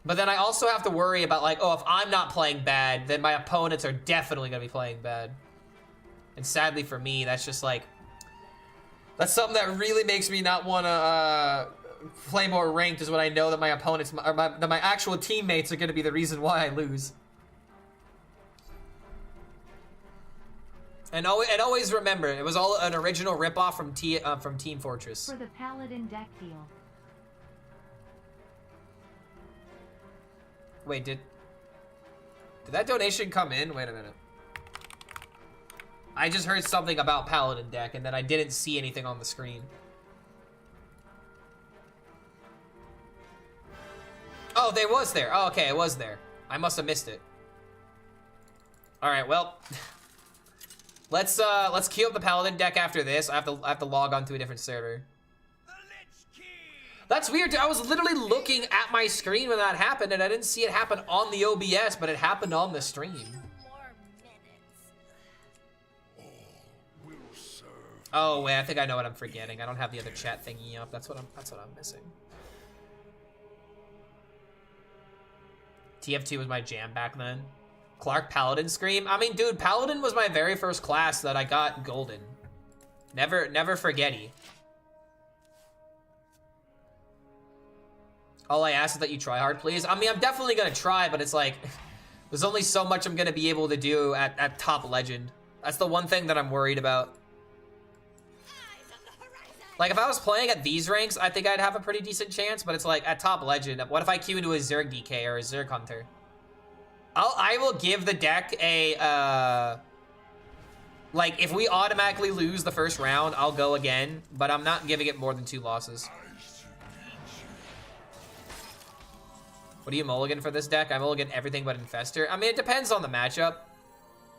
But then I also have to worry about like, oh, if I'm not playing bad, then my opponents are definitely gonna be playing bad. And sadly for me, that's just like, that's something that really makes me not want to play more ranked, is when I know that my opponents, or that my actual teammates are going to be the reason why I lose. And always remember, it was all an original ripoff from Team Fortress. For the Paladin deck deal. Wait, did that donation come in? Wait a minute. I just heard something about Paladin deck, and then I didn't see anything on the screen. Oh, they was there. Oh, okay, it was there. I must have missed it. All right, well. Let's queue up the Paladin deck after this. I have to log on to a different server. That's weird. I was literally looking at my screen when that happened, and I didn't see it happen on the OBS, but it happened on the stream. Oh wait, I think I know what I'm forgetting. I don't have the other chat thingy up. That's what I'm missing. TF2 was my jam back then. Clark Paladin Scream. I mean, dude, Paladin was my very first class that I got golden. Never forgetty. All I ask is that you try hard, please. I mean, I'm definitely gonna try, but it's like, there's only so much I'm gonna be able to do at top legend. That's the one thing that I'm worried about. Like, if I was playing at these ranks, I think I'd have a pretty decent chance, but it's like, at top legend, what if I queue into a Zerg DK or a Zerg Hunter? I will give the deck a, like, if we automatically lose the first round, I'll go again, but I'm not giving it more than 2 losses. What do you mulligan for this deck? I mulligan everything but Infester. I mean, it depends on the matchup.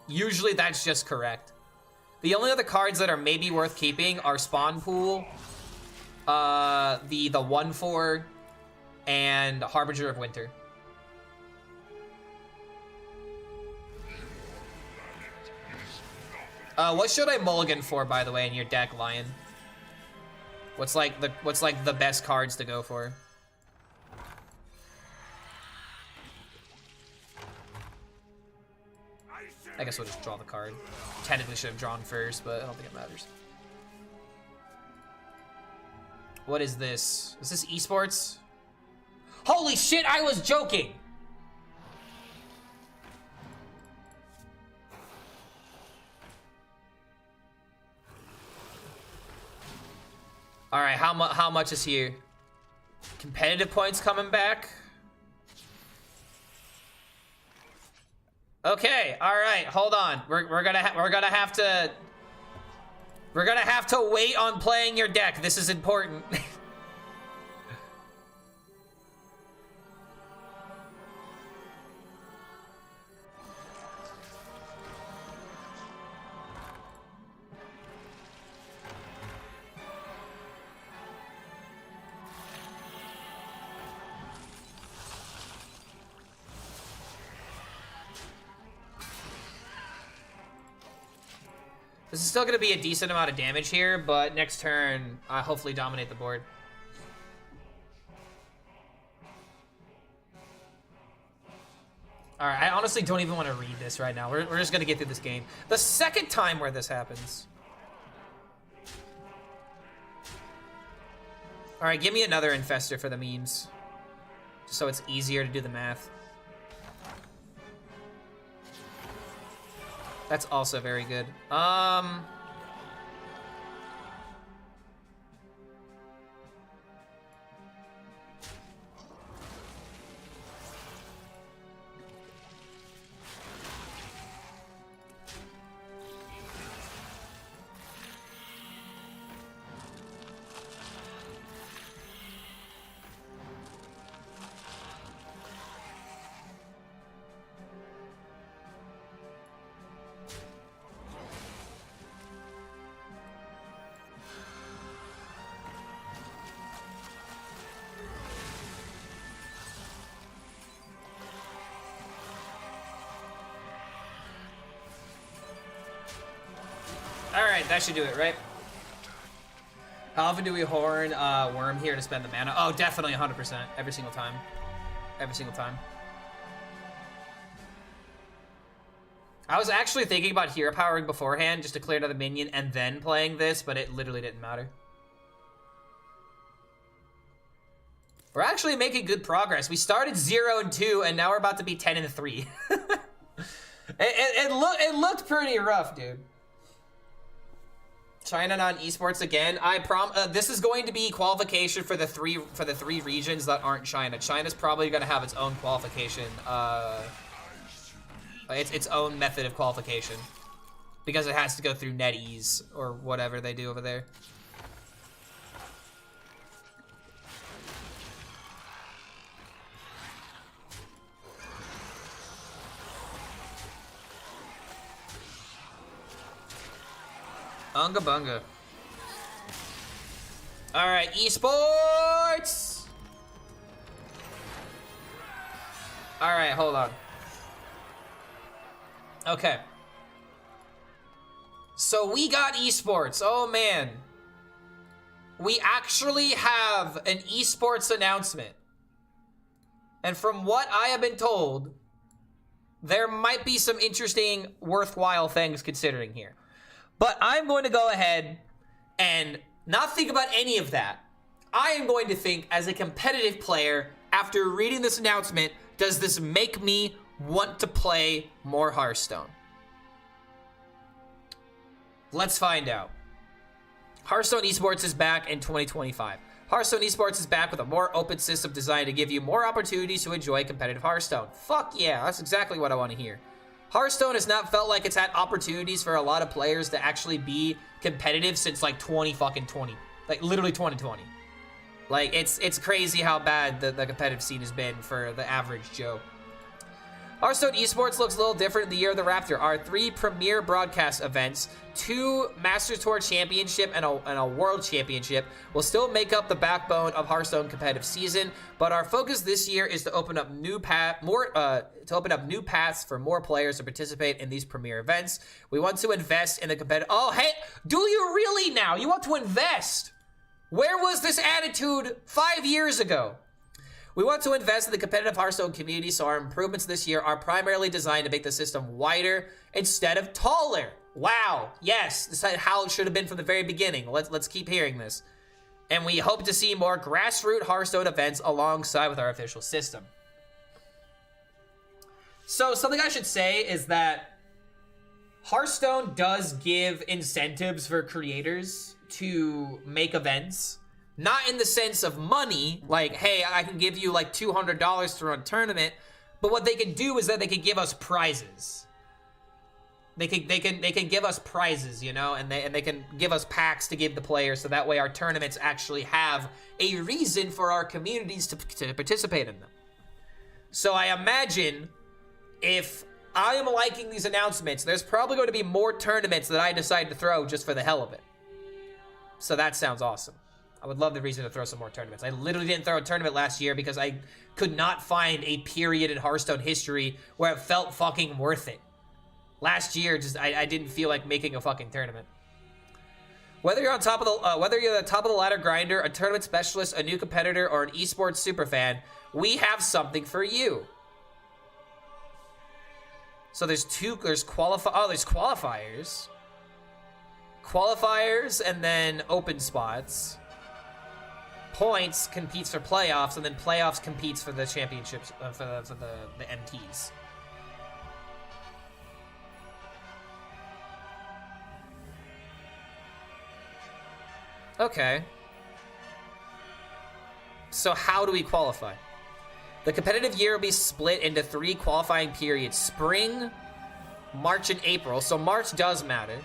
Usually that's just correct. The only other cards that are maybe worth keeping are Spawn Pool, the 1/4, and Harbinger of Winter. What should I mulligan for, by the way, in your deck, Lion? What's like the best cards to go for? I guess we'll just draw the card. Technically should have drawn first, but I don't think it matters. What is this? Is this esports? Holy shit, I was joking! All right, how much is here? Competitive points coming back. Okay, all right, hold on. We're gonna have to wait on playing your deck. This is important. This is still going to be a decent amount of damage here, but next turn, I hopefully dominate the board. All right, I honestly don't even want to read this right now. We're just going to get through this game. The second time where this happens. All right, give me another Infester for the memes, just so it's easier to do the math. That's also very good. Alright, that should do it, right? How often do we horn Worm here to spend the mana? Oh, definitely 100%. Every single time. Every single time. I was actually thinking about hero powering beforehand just to clear another minion and then playing this, but it literally didn't matter. We're actually making good progress. We started 0-2, and now we're about to be 10-3. it looked pretty rough, dude. China non esports again. This is going to be qualification for the three regions that aren't China. China's probably going to have its own qualification. Its own method of qualification because it has to go through NetEase or whatever they do over there. Unga bunga. All right, esports. All right, hold on. Okay. So we got esports. Oh man. We actually have an esports announcement. And from what I have been told, there might be some interesting, worthwhile things considering here. But I'm going to go ahead and not think about any of that. I am going to think as a competitive player, after reading this announcement, does this make me want to play more Hearthstone? Let's find out. Hearthstone Esports is back in 2025. Hearthstone Esports is back with a more open system designed to give you more opportunities to enjoy competitive Hearthstone. Fuck yeah, that's exactly what I want to hear. Hearthstone has not felt like it's had opportunities for a lot of players to actually be competitive since like 2020. Like literally 2020. Like it's crazy how bad the competitive scene has been for the average Joe. Hearthstone Esports looks a little different in the year of the Raptor. Our 3 premier broadcast events, 2 Masters Tour Championship and a World Championship will still make up the backbone of Hearthstone competitive season, but our focus this year is to open up new paths for more players to participate in these premier events. We want to invest in the competitive. Oh, hey, do you really now? You want to invest? Where was this attitude 5 years ago? We want to invest in the competitive Hearthstone community, so our improvements this year are primarily designed to make the system wider instead of taller. Wow, yes, this is how it should have been from the very beginning. Let's keep hearing this. And we hope to see more grassroots Hearthstone events alongside with our official system. So something I should say is that Hearthstone does give incentives for creators to make events. Not in the sense of money, like, hey, I can give you like $200 to run a tournament, but what they can do is that they can give us prizes. They can give us prizes, you know, and they can give us packs to give the players, so that way our tournaments actually have a reason for our communities to participate in them. So I imagine if I am liking these announcements, there's probably going to be more tournaments that I decide to throw just for the hell of it. So that sounds awesome. I would love the reason to throw some more tournaments. I literally didn't throw a tournament last year because I could not find a period in Hearthstone history where it felt fucking worth it. Last year, I didn't feel like making a fucking tournament. Whether you're the top of the ladder grinder, a tournament specialist, a new competitor, or an esports superfan, we have something for you. So there's qualifiers. Qualifiers and then open spots. Points competes for playoffs, and then playoffs competes for the championships, for the MTs. Okay. So how do we qualify? The competitive year will be split into 3 qualifying periods. Spring, March, and April. So March does matter.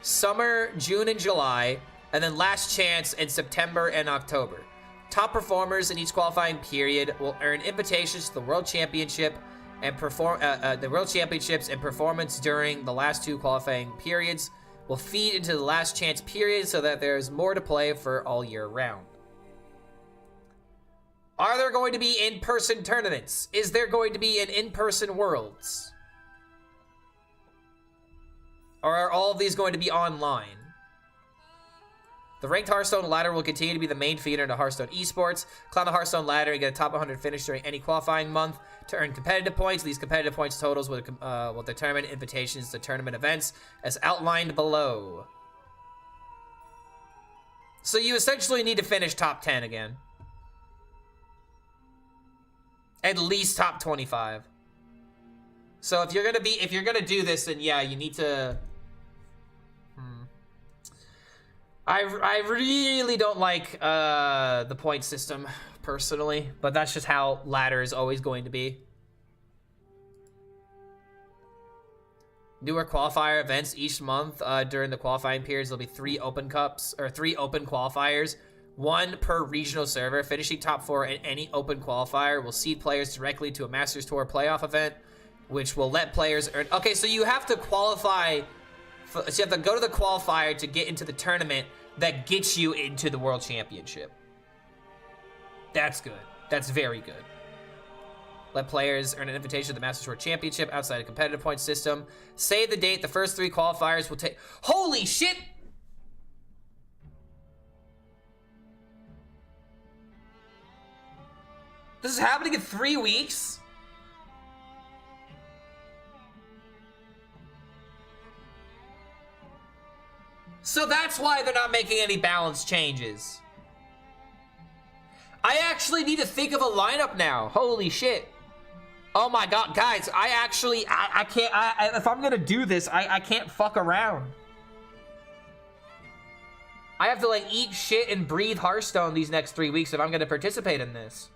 Summer, June, and July. And then last chance in September and October. Top performers in each qualifying period will earn invitations to the World Championship and Championships, and performance during the last 2 qualifying periods will feed into the last chance period so that there's more to play for all year round. Are there going to be in-person tournaments? Is there going to be an in-person Worlds? Or are all of these going to be online? The ranked Hearthstone ladder will continue to be the main feeder into Hearthstone esports. Climb the Hearthstone ladder and get a top 100 finish during any qualifying month to earn competitive points. These competitive points totals will determine invitations to tournament events as outlined below. So you essentially need to finish top 10 again. At least top 25. So if you're gonna do this, then yeah, you need to. I really don't like the point system personally, but that's just how ladder is always going to be. Newer qualifier events each month during the qualifying periods. There'll be 3 open cups or 3 open qualifiers, 1 per regional server. Finishing top 4 in any open qualifier will seed players directly to a Masters Tour playoff event, which will let players earn. Okay, so you have to qualify. So you have to go to the qualifier to get into the tournament that gets you into the World Championship. That's good. That's very good. Let players earn an invitation to the Masters Tour Championship outside a competitive point system. Save the date. The first 3 qualifiers will take... Holy shit! This is happening in 3 weeks? So that's why they're not making any balance changes. I actually need to think of a lineup now. Holy shit. Oh my god, guys, I can't, if I'm gonna do this, I can't fuck around. I have to like eat shit and breathe Hearthstone these next 3 weeks if I'm gonna participate in this.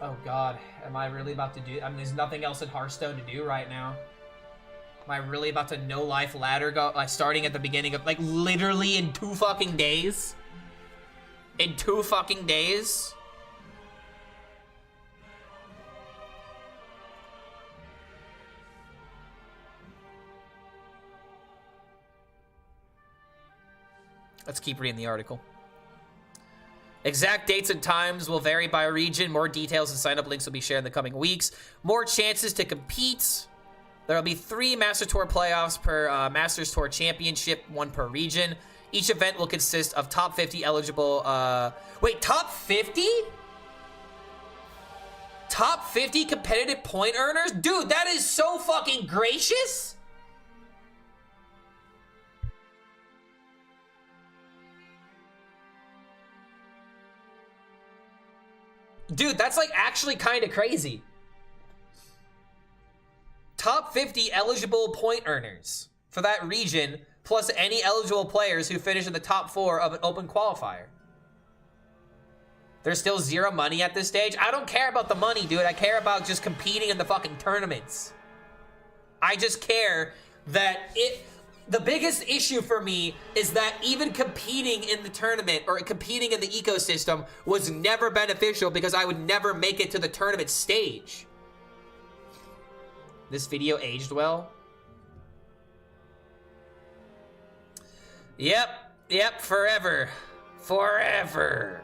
Oh god, am I really about to do... I mean, there's nothing else in Hearthstone to do right now. Am I really about to no life ladder go... Like, starting at the beginning of... Like, literally in 2 fucking days? In 2 fucking days? Let's keep reading the article. Exact dates and times will vary by region. More details and sign-up links will be shared in the coming weeks. More chances to compete. There will be 3 Master Tour playoffs per Masters Tour Championship, 1 per region. Each event will consist of top 50 eligible... Wait, top 50? Top 50 competitive point earners? Dude, that is so fucking gracious! Dude, that's like actually kind of crazy. Top 50 eligible point earners for that region, plus any eligible players who finish in the top 4 of an open qualifier. There's still 0 money at this stage. I don't care about the money, dude. I care about just competing in the fucking tournaments. I just care that the biggest issue for me is that even competing in the tournament or competing in the ecosystem was never beneficial because I would never make it to the tournament stage. This video aged well. Yep, forever. Forever.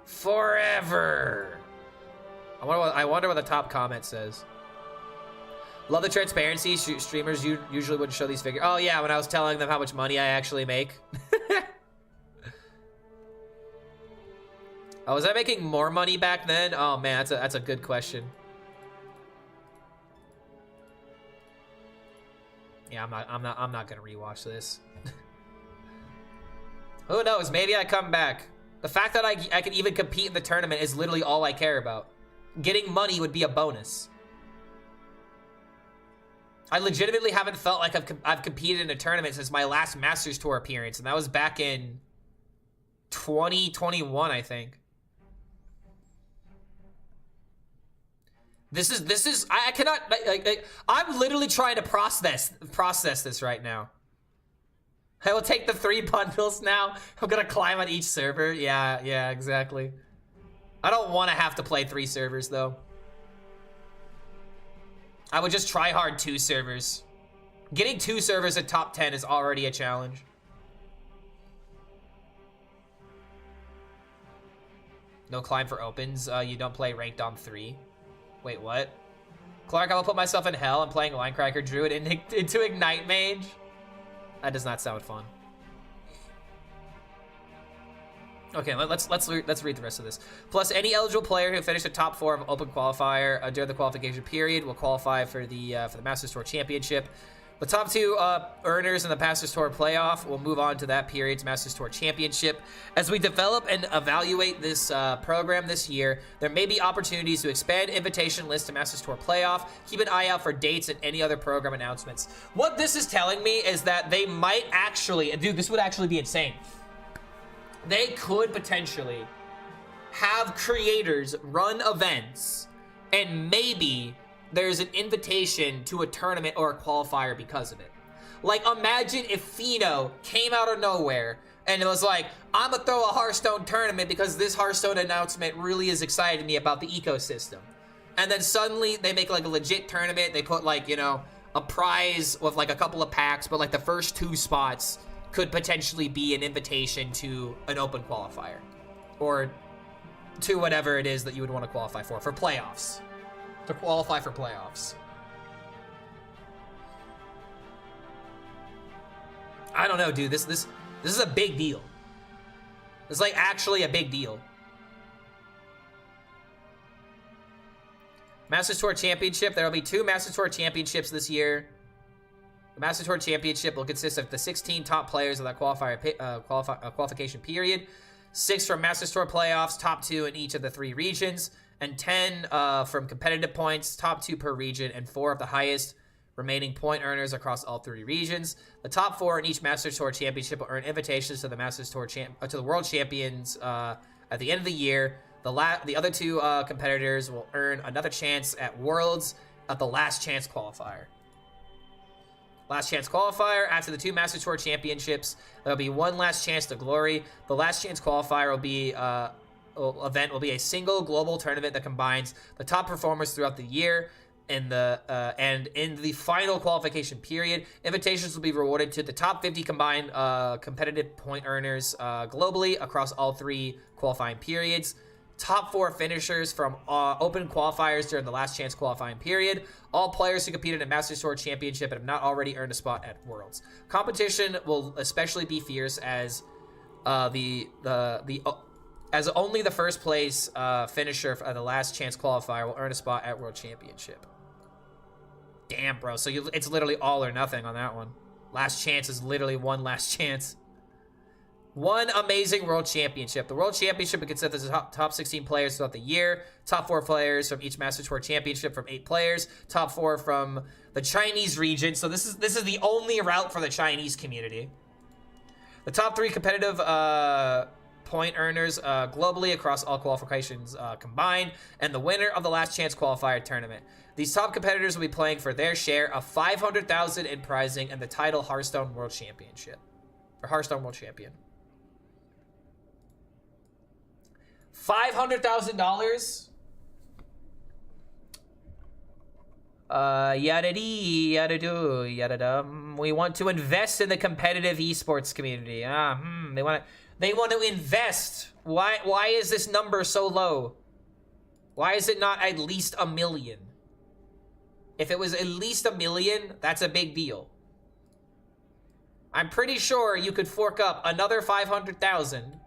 Forever. I wonder what the top comment says. Love the transparency. Streamers usually wouldn't show these figures. Oh yeah, when I was telling them how much money I actually make. Oh, was I making more money back then? Oh man, that's a good question. Yeah, I'm not gonna rewatch this. Who knows? Maybe I come back. The fact that I can even compete in the tournament is literally all I care about. Getting money would be a bonus. I legitimately haven't felt like I've competed in a tournament since my last Masters Tour appearance, and that was back in 2021, I think. This is I cannot like I'm literally trying to process this right now. I will take the 3 bundles now. I'm gonna climb on each server. Yeah, exactly. I don't want to have to play 3 servers though. I would just try hard 2 servers. Getting 2 servers at top 10 is already a challenge. No climb for opens. You don't play ranked on 3. Wait, what? Clark, I will put myself in hell. I'm playing Linecracker Druid into Ignite Mage. That does not sound fun. Okay, let's read the rest of this. Plus, any eligible player who finished the top 4 of Open Qualifier during the qualification period will qualify for the Masters Tour Championship. The top 2 earners in the Masters Tour playoff will move on to that period's Masters Tour Championship. As we develop and evaluate this program this year, there may be opportunities to expand invitation list to Masters Tour playoff. Keep an eye out for dates and any other program announcements. What this is telling me is that they might actually, dude, this would actually be insane. They could potentially have creators run events, and maybe there's an invitation to a tournament or a qualifier because of it. Like, imagine if Fino came out of nowhere and it was like, I'm gonna throw a Hearthstone tournament because this Hearthstone announcement really is exciting me about the ecosystem. And then suddenly they make like a legit tournament. They put like, you know, a prize with like a couple of packs, but like the first 2 spots could potentially be an invitation to an open qualifier or to whatever it is that you would want to qualify for playoffs. To qualify for playoffs. I don't know, dude. This is a big deal. It's like actually a big deal. Masters Tour Championship. There will be 2 Masters Tour Championships this year. The Masters Tour Championship will consist of the 16 top players of that qualification period, 6 from Masters Tour playoffs, top 2 in each of the 3 regions, and 10 from competitive points, top 2 per region, and 4 of the highest remaining point earners across all 3 regions. The top 4 in each Masters Tour Championship will earn invitations to the Masters Tour to the World Champions at the end of the year. The other 2 competitors will earn another chance at Worlds at the Last Chance Qualifier. Last Chance Qualifier. After the 2 Masters Tour Championships, there'll be 1 Last Chance to Glory. The Last Chance Qualifier will be event will be a single global tournament that combines the top performers throughout the year. And in the final qualification period, invitations will be rewarded to the top 50 combined competitive point earners globally across all 3 qualifying periods. Top 4 finishers from open qualifiers during the Last Chance qualifying period. All players who competed in Masters Tour Championship and have not already earned a spot at Worlds. Competition will especially be fierce as only the first place finisher of the Last Chance qualifier will earn a spot at World Championship. Damn, bro. So it's literally all or nothing on that one. Last Chance is literally 1 last chance. 1 amazing World Championship. The World Championship would consist of the top 16 players throughout the year. Top 4 players from each Master Tour Championship from 8 players. Top 4 from the Chinese region. So this is the only route for the Chinese community. The top 3 competitive point earners globally across all qualifications combined. And the winner of the Last Chance Qualifier tournament. These top competitors will be playing for their share of $500,000 in prizing and the title Hearthstone World Championship. Or Hearthstone World Champion. $500,000. Yada dee, yada do, yada dum. We want to invest in the competitive esports community. They want to invest. Why is this number so low? Why is it not at least 1 million? If it was at least 1 million, that's a big deal. I'm pretty sure you could fork up another 500,000.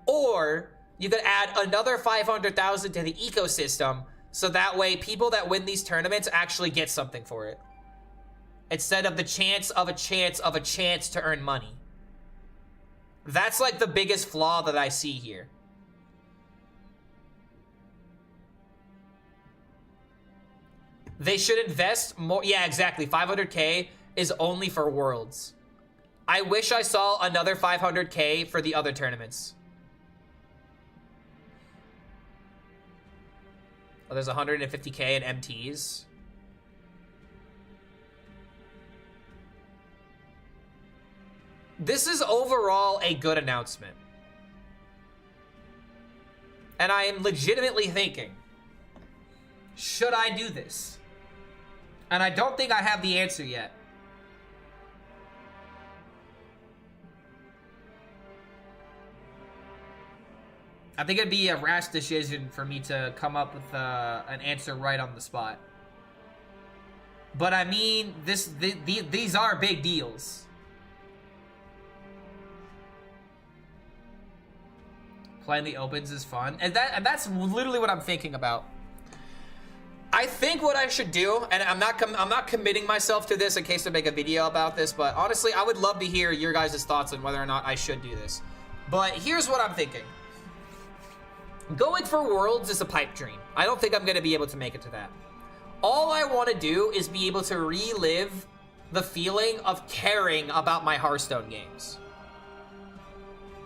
Or you could add another 500,000 to the ecosystem, so that way people that win these tournaments actually get something for it. Instead of the chance of a chance of a chance to earn money. That's like the biggest flaw that I see here. They should invest more. Yeah, exactly. 500K is only for Worlds. I wish I saw another 500K for the other tournaments. Oh, there's 150K in MTs. This is overall a good announcement. And I am legitimately thinking, should I do this? And I don't think I have the answer yet. I think it'd be a rash decision for me to come up with an answer right on the spot. But I mean, these are big deals. Playing the opens is fun, and that's literally what I'm thinking about. I think what I should do, and I'm not committing myself to this in case I make a video about this, but honestly, I would love to hear your guys' thoughts on whether or not I should do this. But here's what I'm thinking. Going for Worlds is a pipe dream. I don't think I'm going to be able to make it to that. All I want to do is be able to relive the feeling of caring about my Hearthstone games.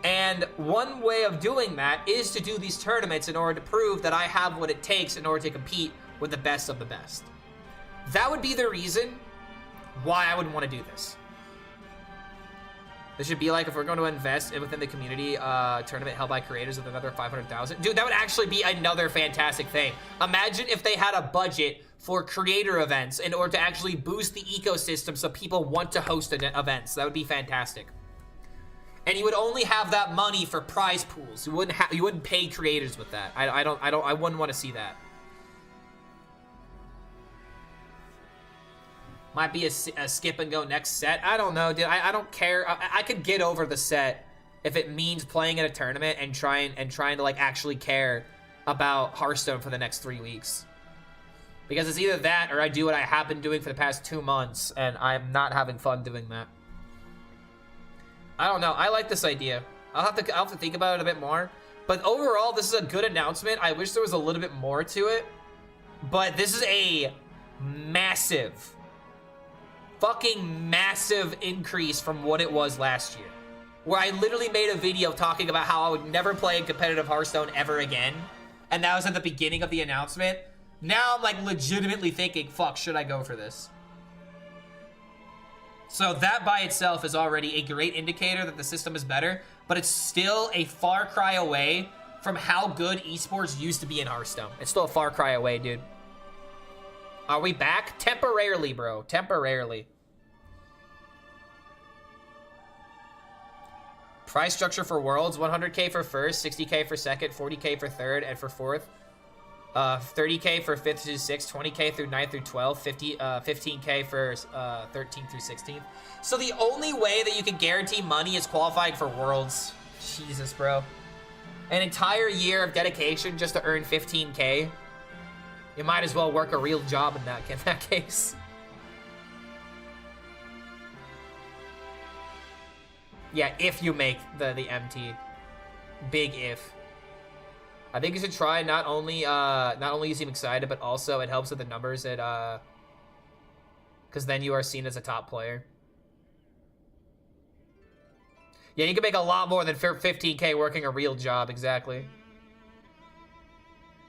And one way of doing that is to do these tournaments in order to prove that I have what it takes in order to compete with the best of the best. That would be the reason why I would want to do this. This should be like if we're going to invest within the community tournament held by creators with another 500,000. Dude, that would actually be another fantastic thing. Imagine if they had a budget for creator events in order to actually boost the ecosystem so people want to host events. That would be fantastic. And you would only have that money for prize pools. You wouldn't pay creators with that. I wouldn't want to see that. Might be a skip and go next set. I don't know, dude. I don't care. I could get over the set if it means playing in a tournament and trying to like actually care about Hearthstone for the next 3 weeks. Because it's either that or I do what I have been doing for the past 2 months, and I'm not having fun doing that. I don't know. I like this idea. I'll have to think about it a bit more. But overall, this is a good announcement. I wish there was a little bit more to it. But this is a massive, fucking massive increase from what it was last year. Where I literally made a video talking about how I would never play in competitive Hearthstone ever again. And that was at the beginning of the announcement. Now I'm like legitimately thinking, fuck, should I go for this? So that by itself is already a great indicator that the system is better, but it's still a far cry away from how good esports used to be in Hearthstone. It's still a far cry away, dude. Are we back? Temporarily, bro. Temporarily. Price structure for Worlds, 100k for first, 60k for second, 40k for third, and for fourth. 30k for 5th through 6th, 20k through 9th through 12th, 15k for 13th through 16th. So the only way that you can guarantee money is qualifying for Worlds. Jesus, bro. An entire year of dedication just to earn 15k. You might as well work a real job in that case. Yeah, if you make the MT. Big if. I think you should try not only you seem excited, but also it helps with the numbers because then you are seen as a top player. Yeah, you can make a lot more than 15k working a real job, exactly.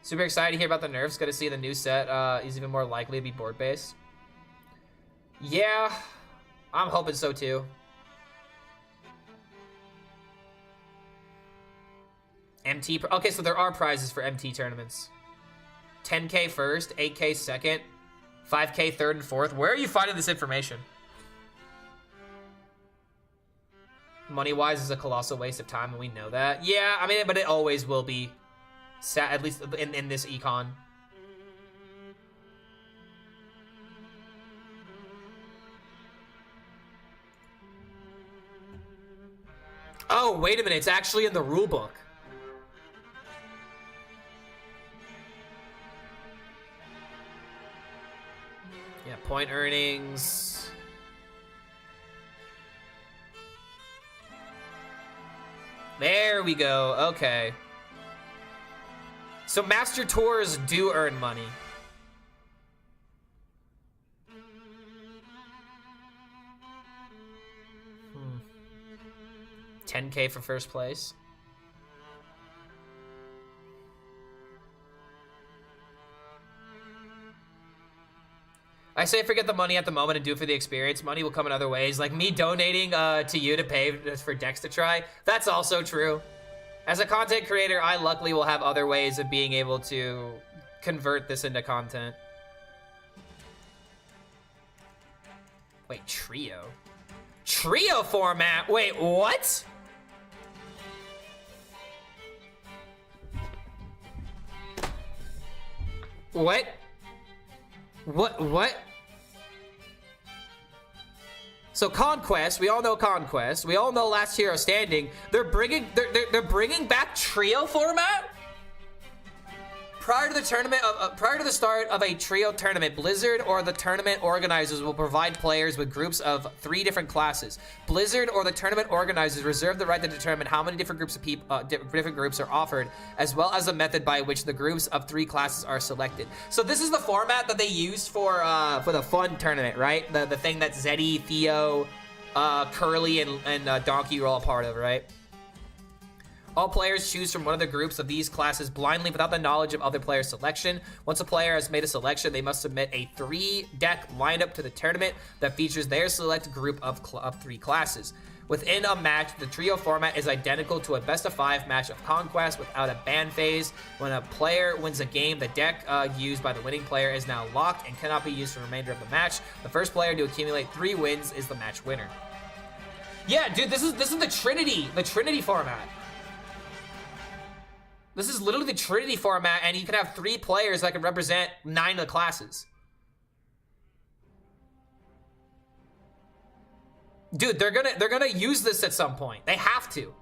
Super excited to hear about the nerfs. Got to see the new set is even more likely to be board-based. Yeah, I'm hoping so too. MT, okay, so there are prizes for MT tournaments. 10k first, 8k second, 5k third and fourth. Where are you finding this information? Money-wise is a colossal waste of time, and we know that. Yeah, I mean, but it always will be, at least in this econ. Oh, wait a minute, it's actually in the rulebook. Yeah, point earnings. There we go. Okay. So Master Tours do earn money. Hmm. 10k for first place. I say forget the money at the moment and do it for the experience. Money will come in other ways, like me donating to you to pay for Dex to try. That's also true. As a content creator, I luckily will have other ways of being able to convert this into content. Wait, trio? Trio format? Wait, what? What? What? So Conquest, we all know Conquest. We all know Last Hero Standing. They're bringing back trio format. Prior to the tournament, prior to the start of a trio tournament, Blizzard or the tournament organizers will provide players with groups of 3 different classes. Blizzard or the tournament organizers reserve the right to determine how many different groups of people, different groups are offered, as well as a method by which the groups of 3 classes are selected. So this is the format that they used for the fun tournament, right? The thing that Zeddy, Theo, Curly, and Donkey are all a part of, right? All players choose from one of the groups of these classes blindly without the knowledge of other players' selection. Once a player has made a selection, they must submit a 3-deck lineup to the tournament that features their select group of 3 classes. Within a match, the trio format is identical to a best-of-5 match of Conquest without a ban phase. When a player wins a game, the deck used by the winning player is now locked and cannot be used for the remainder of the match. The first player to accumulate 3 wins is the match winner. Yeah, dude, this is the Trinity format. This is literally the Trinity format, and you can have 3 players that can represent 9 of the classes. Dude, they're gonna use this at some point. They have to.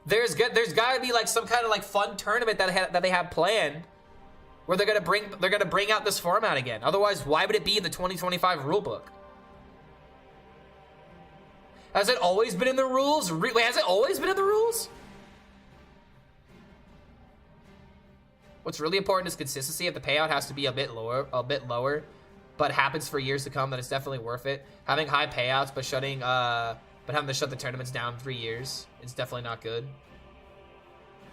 There's gotta be like some kind of like fun tournament that they have planned, where they're gonna bring out this format again. Otherwise, why would it be in the 2025 rulebook? Has it always been in the rules? Wait, has it always been in the rules? What's really important is consistency. If the payout has to be a bit lower, but happens for years to come, then it's definitely worth it. Having high payouts, but having to shut the tournaments down 3 years, it's definitely not good.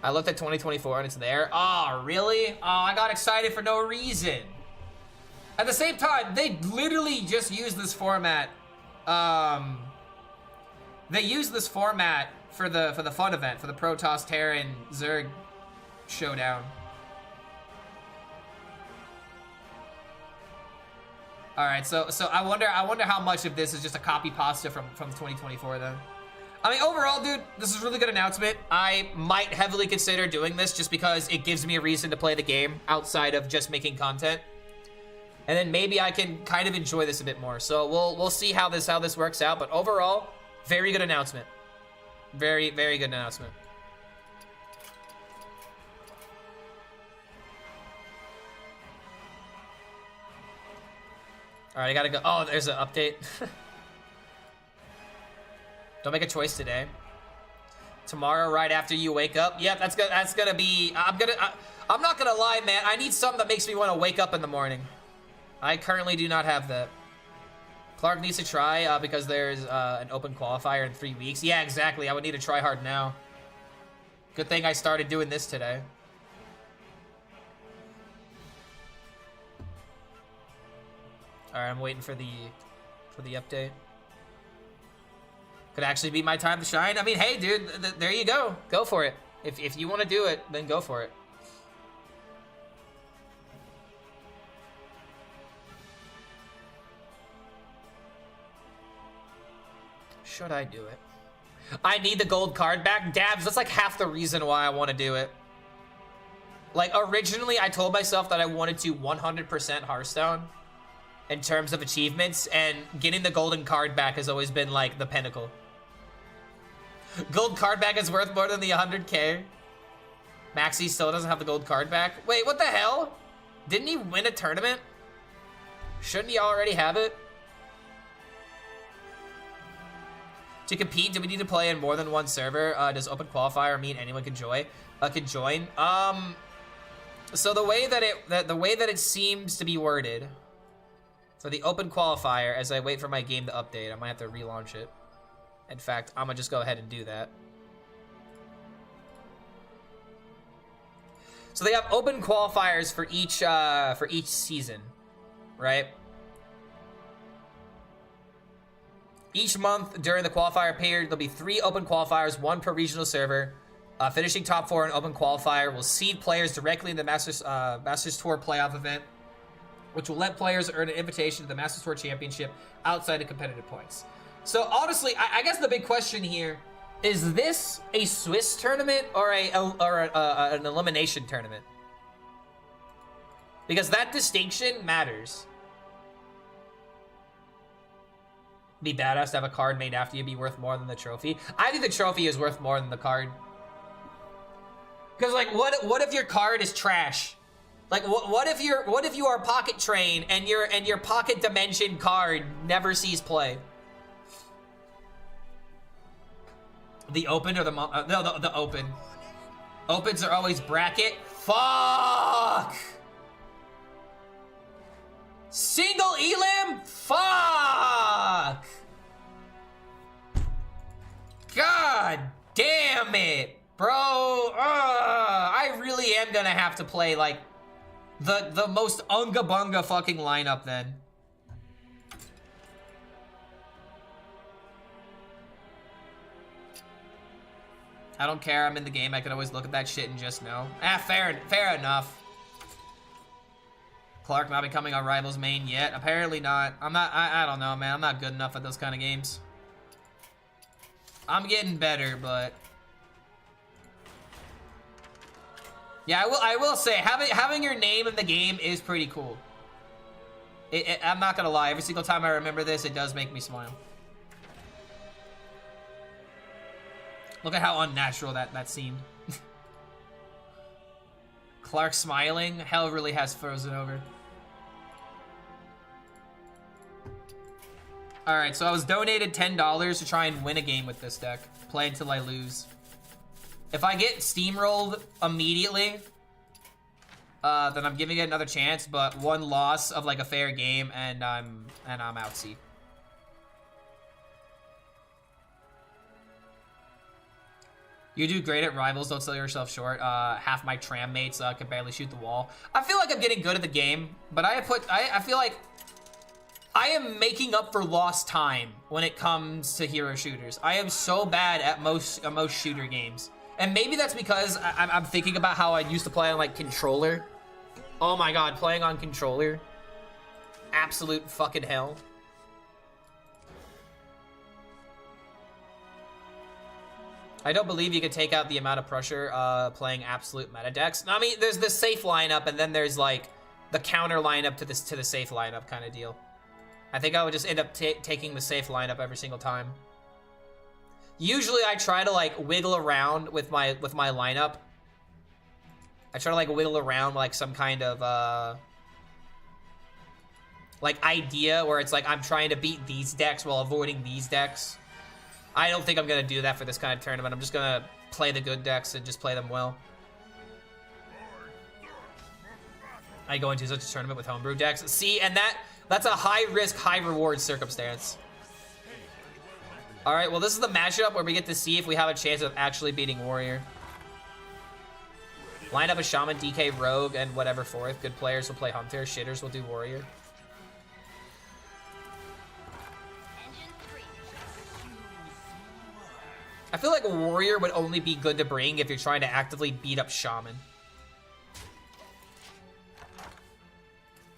I looked at 2024 and it's there. Oh, really? Oh, I got excited for no reason. At the same time, they literally just use this format. They use this format for the fun event, for the Protoss, Terra, and Zerg showdown. All right, so I wonder how much of this is just a copy pasta from 2024 then. I mean, overall, dude, this is a really good announcement. I might heavily consider doing this just because it gives me a reason to play the game outside of just making content. And then maybe I can kind of enjoy this a bit more. So we'll see how this works out, but overall, very good announcement. Very, very good announcement. All right, I gotta go. Oh, there's an update. Don't make a choice today. Tomorrow, right after you wake up. Yep, that's gonna be. I'm not gonna lie, man. I need something that makes me want to wake up in the morning. I currently do not have that. Clark needs to try because there's an open qualifier in 3 weeks. Yeah, exactly. I would need to try hard now. Good thing I started doing this today. All right, I'm waiting for the update. Could actually be my time to shine. I mean, hey, dude, there you go. Go for it. If you want to do it, then go for it. Should I do it? I need the gold card back. Dabs, that's like half the reason why I want to do it. Like, originally, I told myself that I wanted to 100% Hearthstone in terms of achievements, and getting the golden card back has always been like the pinnacle. Gold card back is worth more than the 100K. Maxi still doesn't have the gold card back. Wait, what the hell? Didn't he win a tournament? Shouldn't he already have it? To compete, do we need to play in more than one server? Does open qualifier mean anyone can join? So the way that it seems to be worded for the open qualifier, as I wait for my game to update, I might have to relaunch it. In fact, I'm gonna just go ahead and do that. So they have open qualifiers for each season, right? Each month during the qualifier period, there'll be 3 open qualifiers, 1 per regional server. Finishing top 4 in open qualifier will seed players directly in the Masters Tour playoff event, which will let players earn an invitation to the Masters Tour Championship outside of competitive points. So honestly, I guess the big question here, is this a Swiss tournament or an elimination tournament? Because that distinction matters. Be badass to have a card made after you be worth more than the trophy. I think the trophy is worth more than the card. Because like, what if your card is trash? Like, what if you are Pocket Train and your Pocket Dimension card never sees play? The open or the no, the open. Opens are always bracket. Fuck. Single elim? Fuck! God damn it, bro! I really am gonna have to play like the most unga bunga fucking lineup then. I don't care. I'm in the game. I can always look at that shit and just know. Fair enough. Clark not becoming our rival's main yet. Apparently not. I don't know, man. I'm not good enough at those kind of games. I'm getting better, but yeah, I will say having your name in the game is pretty cool. I'm not gonna lie. Every single time I remember this, it does make me smile. Look at how unnatural that seemed. Clark smiling. Hell really has frozen over. Alright, so I was donated $10 to try and win a game with this deck. Play until I lose. If I get steamrolled immediately, then I'm giving it another chance, but one loss of like a fair game and I'm outsy. You do great at rivals, don't sell yourself short. Half my tram mates can barely shoot the wall. I feel like I'm getting good at the game, but I feel like I am making up for lost time when it comes to hero shooters. I am so bad at most shooter games. And maybe that's because I'm thinking about how I used to play on like controller. Oh my god, playing on controller. Absolute fucking hell. I don't believe you could take out the amount of pressure playing absolute meta decks. I mean, there's the safe lineup and then there's like the counter lineup to the safe lineup kind of deal. I think I would just end up taking the safe lineup every single time. Usually I try to like wiggle around with my lineup. I try to like wiggle around like some kind of like idea where it's like I'm trying to beat these decks while avoiding these decks. I don't think I'm gonna do that for this kind of tournament. I'm just gonna play the good decks and just play them well. I go into such a tournament with homebrew decks. See, and that's a high risk, high reward circumstance. All right, well, this is the matchup where we get to see if we have a chance of actually beating Warrior. Line up a Shaman, DK, Rogue, and whatever fourth. Good players will play Hunter. Shitters will do Warrior. I feel like a Warrior would only be good to bring if you're trying to actively beat up Shaman.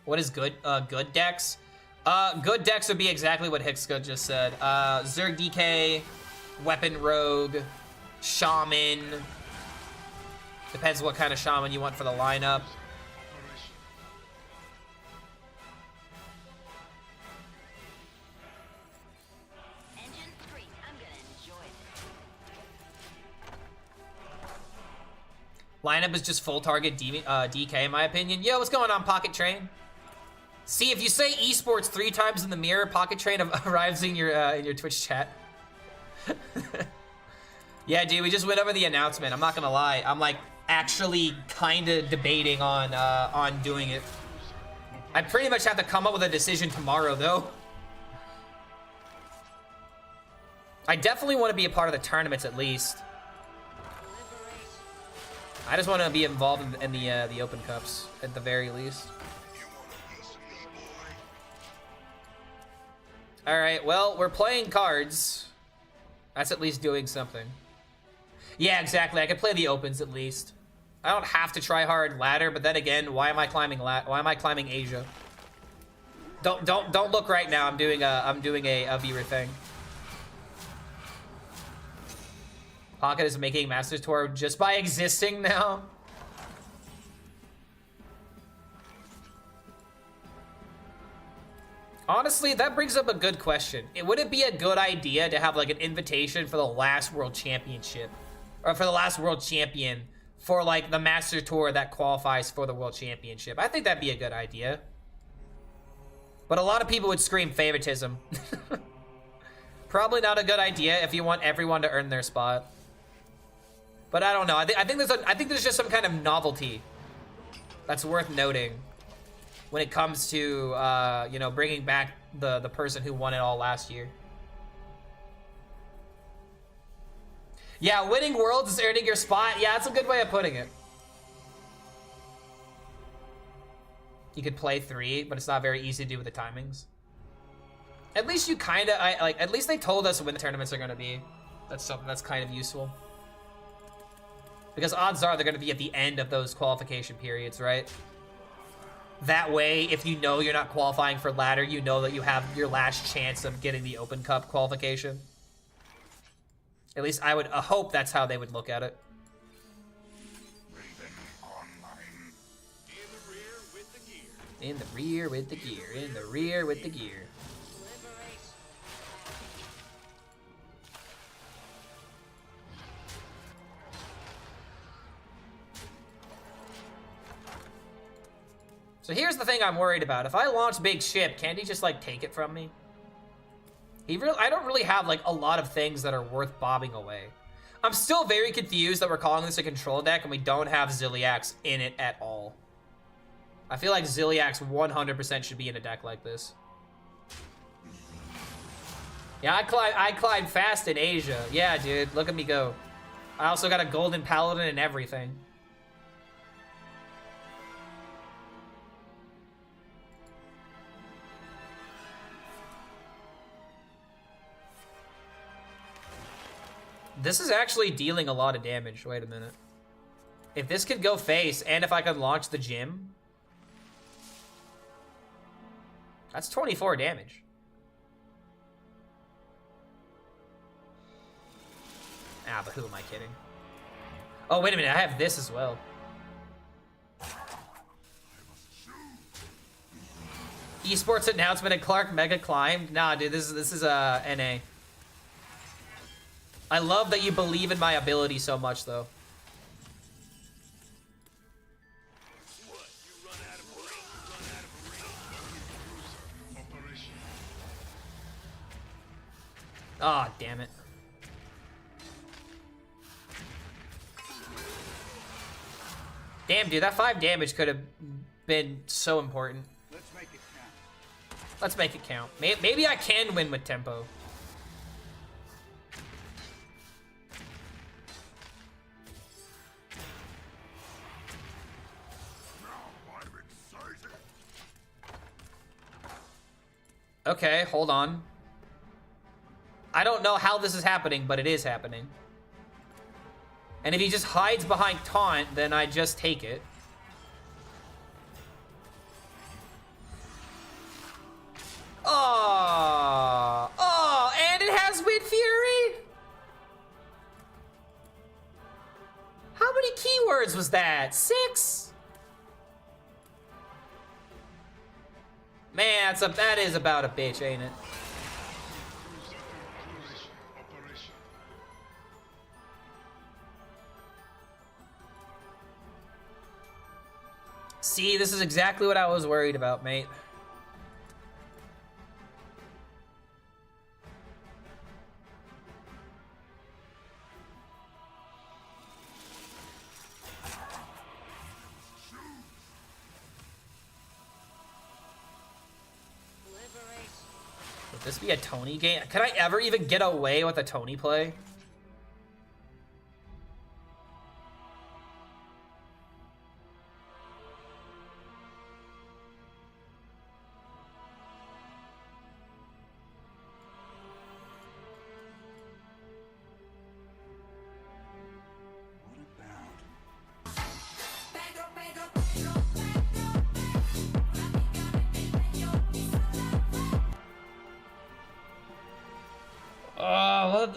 What is good? Good decks? Good decks would be exactly what Hickska just said. Zerg DK, Weapon Rogue, Shaman. Depends what kind of Shaman you want for the lineup. Lineup is just full target DK in my opinion. Yo, what's going on, Pocket Train? See, if you say esports 3 times in the mirror, Pocket Train arrives in your Twitch chat. Yeah, dude, we just went over the announcement. I'm not gonna lie. I'm like actually kind of debating on doing it. I pretty much have to come up with a decision tomorrow, though. I definitely want to be a part of the tournaments at least. I just want to be involved in the Open Cups at the very least. All right, well, we're playing cards. That's at least doing something. Yeah, exactly. I could play the Opens at least. I don't have to try hard ladder, but then again, why am I climbing Asia? Don't look right now. I'm doing a viewer thing. Pocket is making Masters Tour just by existing now. Honestly, that brings up a good question. Would it be a good idea to have like an invitation for the last world championship, or for the last world champion for like the master tour that qualifies for the world championship? I think that'd be a good idea. But a lot of people would scream favoritism. Probably not a good idea if you want everyone to earn their spot. But I don't know. I think there's just some kind of novelty that's worth noting when it comes to you know, bringing back the person who won it all last year. Yeah, winning worlds is earning your spot. Yeah, that's a good way of putting it. You could play 3, but it's not very easy to do with the timings. At least you kind of, like, at least they told us when the tournaments are going to be. That's something that's kind of useful. Because odds are they're going to be at the end of those qualification periods, right? That way, if you know you're not qualifying for ladder, you know that you have your last chance of getting the Open Cup qualification. At least I would hope that's how they would look at it. In the rear with the gear. In the rear with the gear. So here's the thing I'm worried about. If I launch big ship, can't he just like take it from me? I don't really have like a lot of things that are worth bobbing away. I'm still very confused that we're calling this a control deck and we don't have Ziliax in it at all. I feel like Ziliax 100% should be in a deck like this. Yeah, I climb fast in Asia. Yeah, dude, look at me go. I also got a golden paladin and everything. This is actually dealing a lot of damage. Wait a minute. If this could go face, and if I could launch the gym, that's 24 damage. Ah, but who am I kidding? Oh, wait a minute. I have this as well. Esports announcement at Clark Mega Climb. Nah, dude, this is NA. I love that you believe in my ability so much, though. Ah, oh, damn it. Damn, dude, that 5 damage could have been so important. Let's make it count. Let's make it count. Maybe I can win with tempo. Okay, hold on. I don't know how this is happening, but it is happening. And if he just hides behind taunt, then I just take it. Oh, oh, and it has Wind Fury? How many keywords was that? 6? Man, that is about a bitch, ain't it? See, this is exactly what I was worried about, mate. Would this be a Tony game? Could I ever even get away with a Tony play?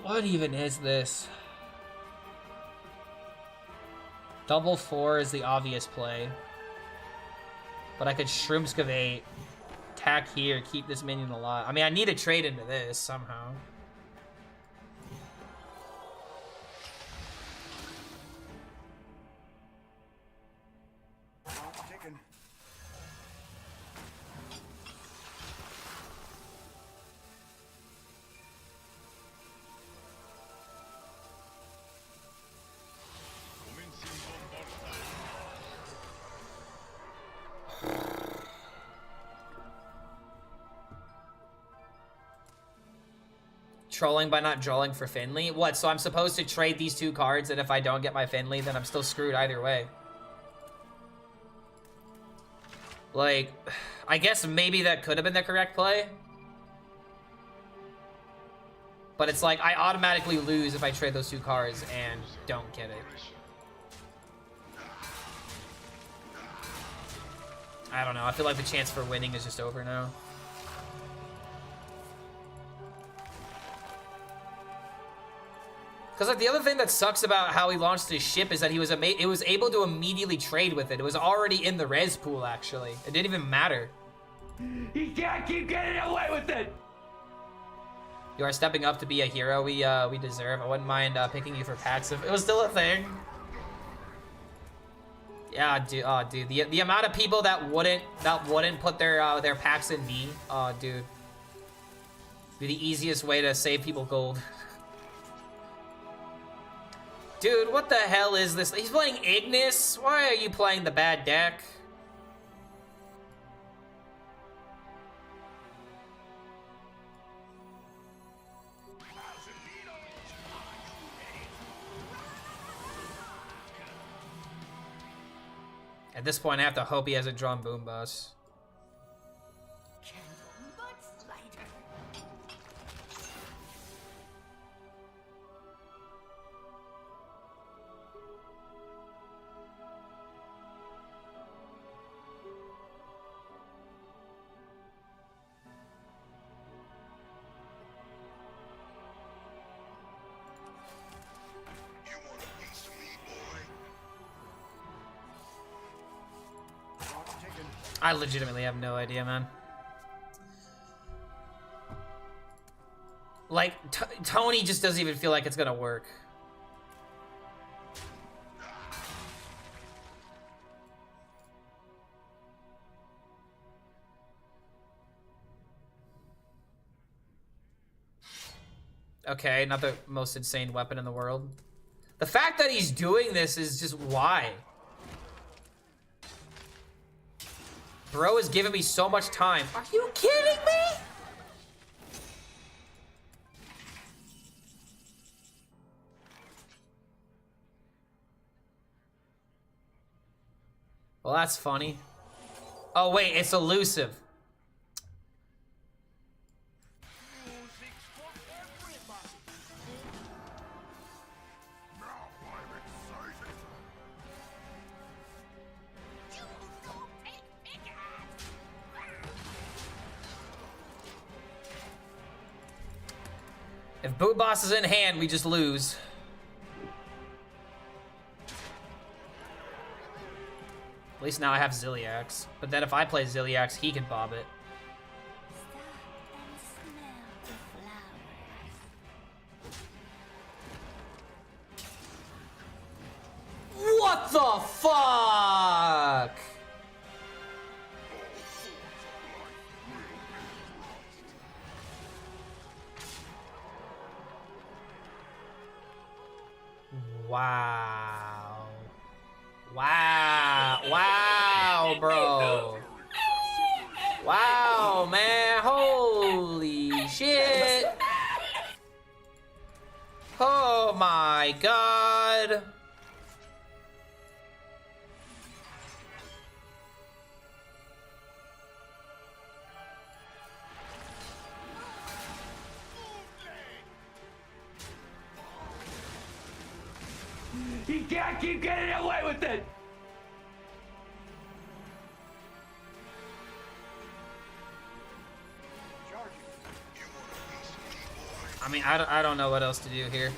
What even is this? Double 4 is the obvious play. But I could Shroomskavate attack here, keep this minion alive. I mean, I need to trade into this somehow. Taken. Trolling by not drawing for Finley? What, so I'm supposed to trade these two cards, and if I don't get my Finley, then I'm still screwed either way? Like, I guess maybe that could have been the correct play. But it's like, I automatically lose if I trade those two cards and don't get it. I don't know, I feel like the chance for winning is just over now. Because like the other thing that sucks about how he launched his ship is that he was able to immediately trade with it. It was already in the res pool, actually. It didn't even matter. He can't keep getting away with it. You are stepping up to be a hero we deserve. I wouldn't mind picking you for packs if it was still a thing. Yeah, dude. Oh, dude. The amount of people that wouldn't put their packs in me. Oh, dude. Be the easiest way to save people gold. Dude, what the hell is this? He's playing Ignis? Why are you playing the bad deck? At this point, I have to hope he hasn't drawn Boom Boss. You want a piece of me, boy? Taken. I legitimately have no idea, man. Like, Tony just doesn't even feel like it's gonna work. Okay, not the most insane weapon in the world. The fact that he's doing this is just why. Bro is giving me so much time. Are you kidding me? Well, that's funny. Oh, wait, it's elusive. Now I'm excited. If Boot Boss is in hand, we just lose. At least now I have Zilliax. But then if I play Zilliax, he can bob it. What the fuck? Wow. Wow. Wow, bro. Wow, man. Holy shit. Oh my god. He can't keep getting away with it. Charging. You want a piece of me, boy? I mean, I don't know what else to do here.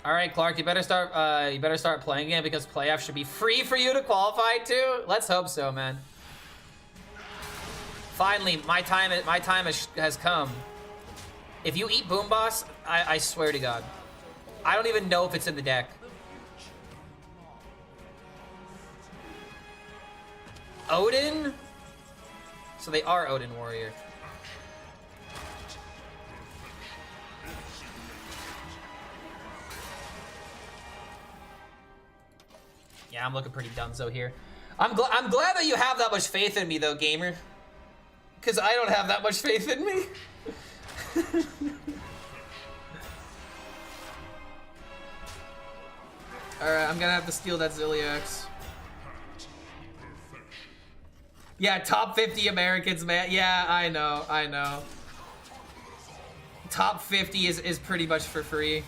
All right, Clark, you better start playing it because playoff should be free for you to qualify to. Let's hope so, man. Finally, my time has come. If you eat Boom Boss, I swear to God, I don't even know if it's in the deck. Odin? So they are Odin Warrior. Yeah, I'm looking pretty dunzo here. I'm glad that you have that much faith in me, though, gamer. Because I don't have that much faith in me. Alright, I'm gonna have to steal that Zilliax. Yeah, top 50 Americans, man. Yeah, I know. Top 50 is pretty much for free.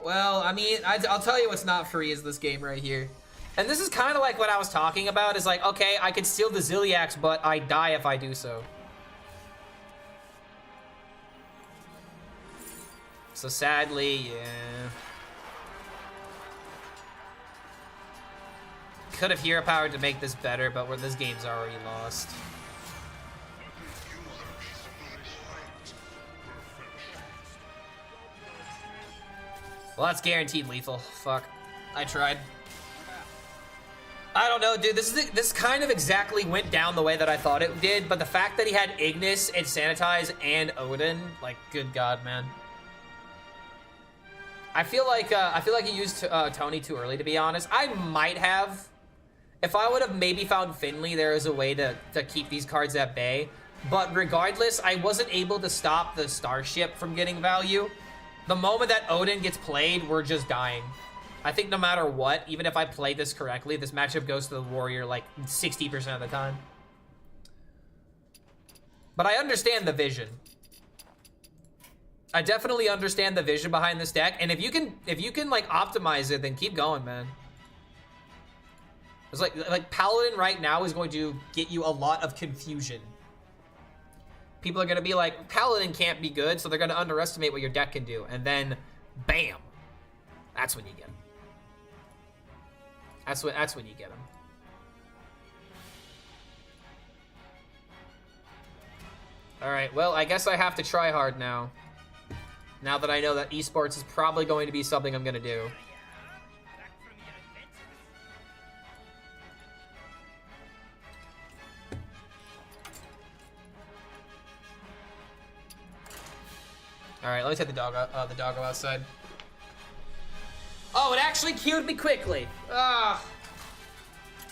Well, I mean, I'll tell you what's not free is this game right here. And this is kind of like what I was talking about, is like, okay, I could steal the Zilliax, but I die if I do so. So sadly, yeah. Could have hero power to make this better, but this game's already lost. Well, that's guaranteed lethal. Fuck. I tried. I don't know, dude. This kind of exactly went down the way that I thought it did, but the fact that he had Ignis and Sanitize and Odin, like, good God, man. I feel like he used Tony too early, to be honest. I might have. If I would have maybe found Finley, there is a way to keep these cards at bay. But regardless, I wasn't able to stop the Starship from getting value. The moment that Odin gets played, we're just dying. I think no matter what, even if I play this correctly, this matchup goes to the Warrior like 60% of the time. But I understand the vision. I definitely understand the vision behind this deck, and if you can like optimize it, then keep going, man. It's like Paladin right now is going to get you a lot of confusion. People are gonna be like, Paladin can't be good, so they're gonna underestimate what your deck can do, and then, bam, that's when you get him. That's when you get him. All right, well, I guess I have to try hard now. Now that I know that esports is probably going to be something I'm gonna do. All right, let me take the doggo outside. Oh, it actually queued me quickly. Ah,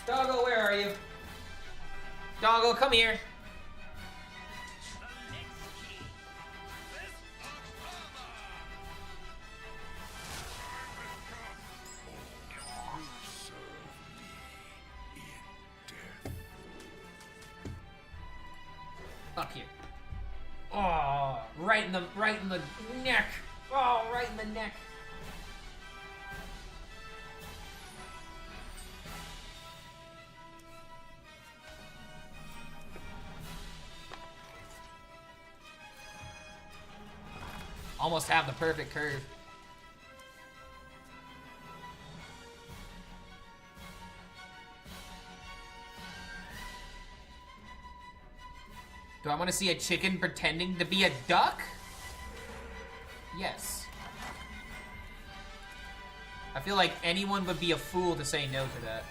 doggo, where are you? Doggo, come here. Up here. Oh, right in the neck. Oh, right in the neck. Almost have the perfect curve. Do I want to see a chicken pretending to be a duck? Yes. I feel like anyone would be a fool to say no to that.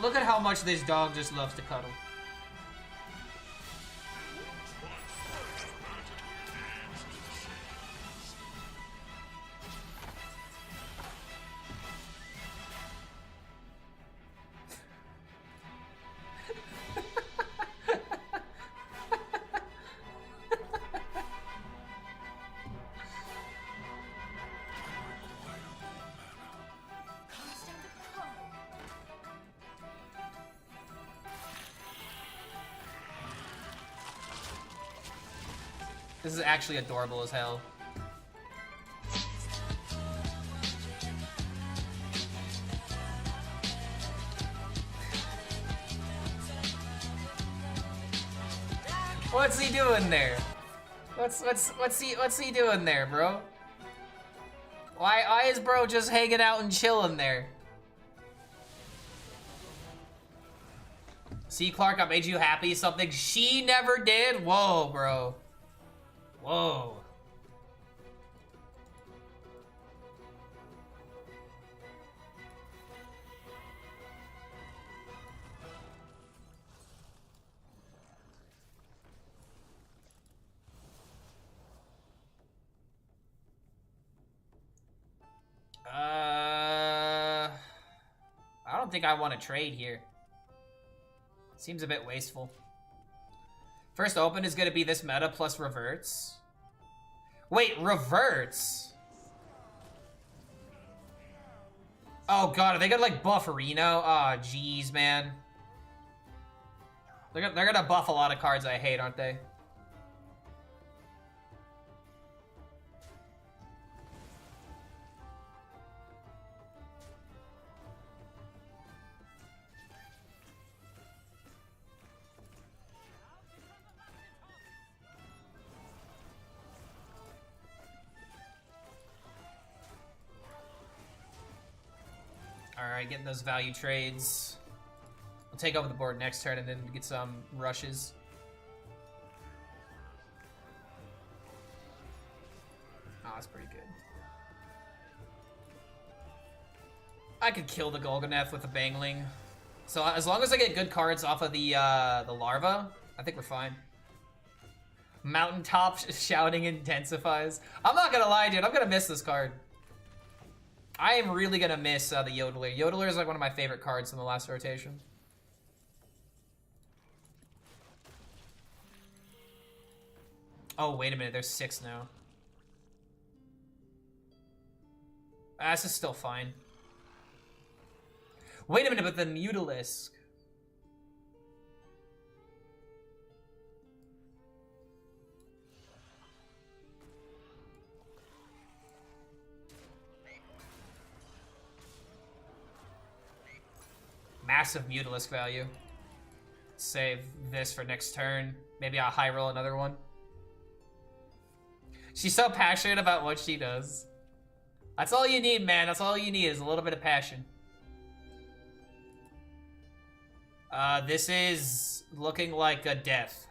Look at how much this dog just loves to cuddle. This is actually adorable as hell. What's he doing there? What's he doing there, bro? Why is bro just hanging out and chilling there? See, Clark, I made you happy. Something she never did. Whoa, bro. Whoa. I don't think I want to trade here. Seems a bit wasteful. First open is going to be this meta plus reverts. Wait, reverts? Oh god, are they gonna like buff Reno? Oh jeez, man. They're gonna buff a lot of cards I hate, aren't they? Alright, getting those value trades. We'll take over the board next turn and then get some rushes. Oh, that's pretty good. I could kill the Golganeth with a Bangling. So as long as I get good cards off of the larva, I think we're fine. Mountaintop shouting intensifies. I'm not gonna lie, dude. I'm gonna miss this card. I am really gonna miss the Yodeler. Yodeler is like one of my favorite cards in the last rotation. Oh, wait a minute. There's 6 now. This is still fine. Wait a minute, but the Mutalisk. Massive Mutalisk value. Save this for next turn. Maybe I'll high roll another one. She's so passionate about what she does. That's all you need, man. That's all you need is a little bit of passion. This is looking like a death.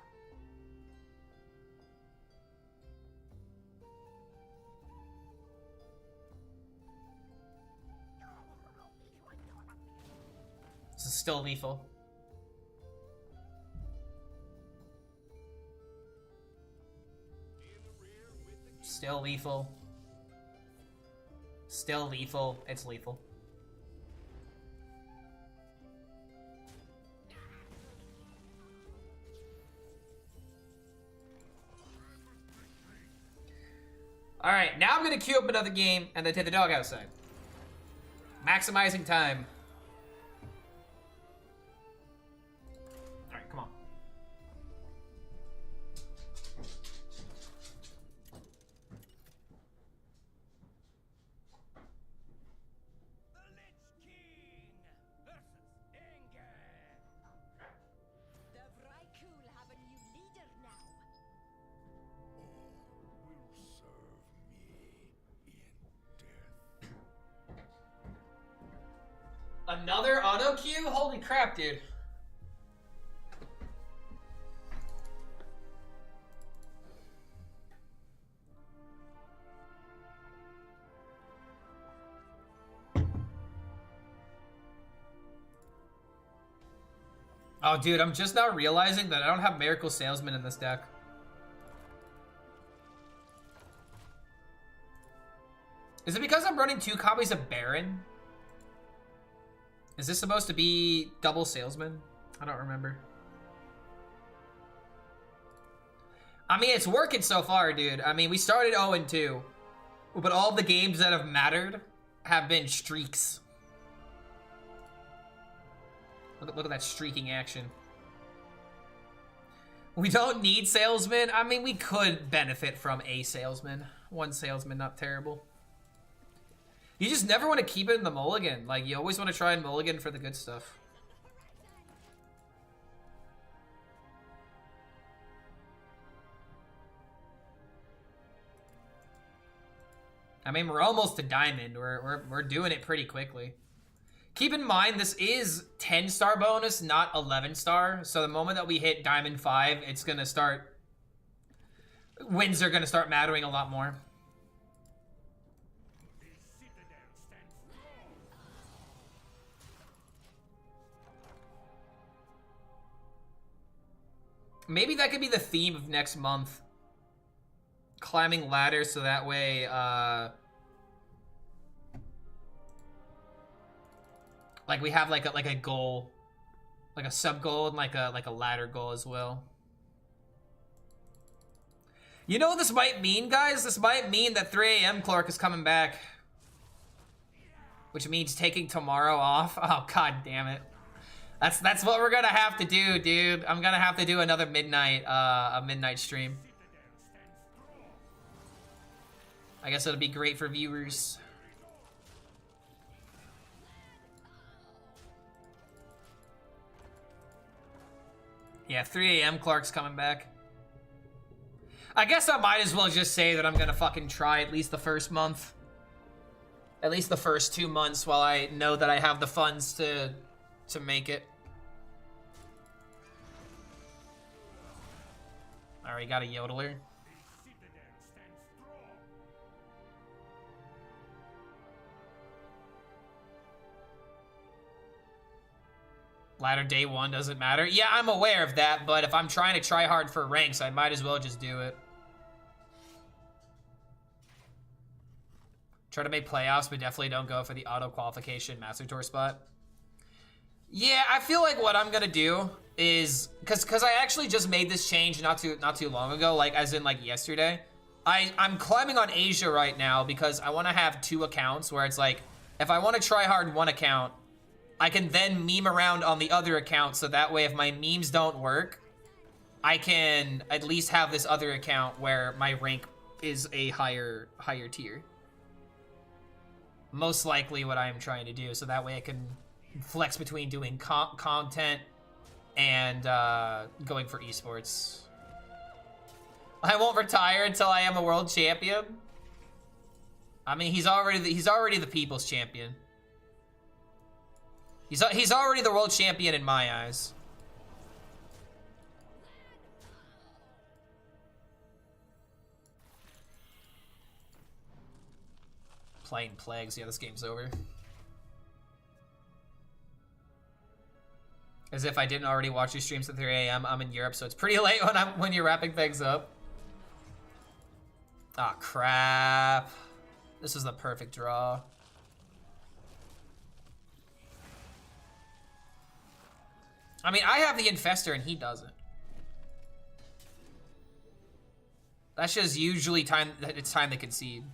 This is still lethal. Still lethal. Still lethal. It's lethal. Alright, now I'm gonna queue up another game and then take the dog outside. Maximizing time. Alright, come on. Another auto queue? Holy crap, dude. Oh, dude, I'm just now realizing that I don't have Miracle Salesman in this deck. Is it because I'm running 2 copies of Baron? Is this supposed to be double Salesman? I don't remember. I mean, it's working so far, dude. I mean, we started 0-2, but all the games that have mattered have been streaks. Look at that streaking action. We don't need salesmen. I mean, we could benefit from a salesman. One salesman, not terrible. You just never want to keep it in the mulligan. Like, you always want to try and mulligan for the good stuff. I mean, we're almost to diamond. We're doing it pretty quickly. Keep in mind, this is 10-star bonus, not 11-star. So the moment that we hit diamond 5, it's gonna start... wins are gonna start mattering a lot more. Maybe that could be the theme of next month. Climbing ladders so that way, like we have like a goal, like a sub goal and like a ladder goal as well. You know what this might mean, guys? This might mean that 3 AM Clark is coming back, which means taking tomorrow off. Oh, god damn it. That's what we're gonna have to do, dude. I'm gonna have to do another midnight, a midnight stream. I guess it'll be great for viewers. Yeah, 3 AM Clark's coming back. I guess I might as well just say that I'm gonna fucking try at least the first month. At least the first 2 months while I know that I have the funds to make it. Alright, got a yodeler. Ladder day 1 doesn't matter. Yeah, I'm aware of that, but if I'm trying to try hard for ranks, I might as well just do it. Try to make playoffs, but definitely don't go for the auto qualification Master Tour spot. Yeah, I feel like what I'm gonna do is, cause I actually just made this change not too long ago, like as in like yesterday. I'm climbing on Asia right now because I want to have 2 accounts where it's like, if I want to try hard one account, I can then meme around on the other account, so that way if my memes don't work, I can at least have this other account where my rank is a higher tier. Most likely what I am trying to do, so that way I can flex between doing content and going for esports. I won't retire until I am a world champion. I mean, he's already the people's champion. He's already the world champion in my eyes. Playing plagues. Yeah, this game's over. As if I didn't already watch your streams at 3 AM. I'm in Europe, so it's pretty late when you're wrapping things up. Ah, crap. This is the perfect draw. I mean, I have the Infestor and he doesn't. That's just usually it's time to concede.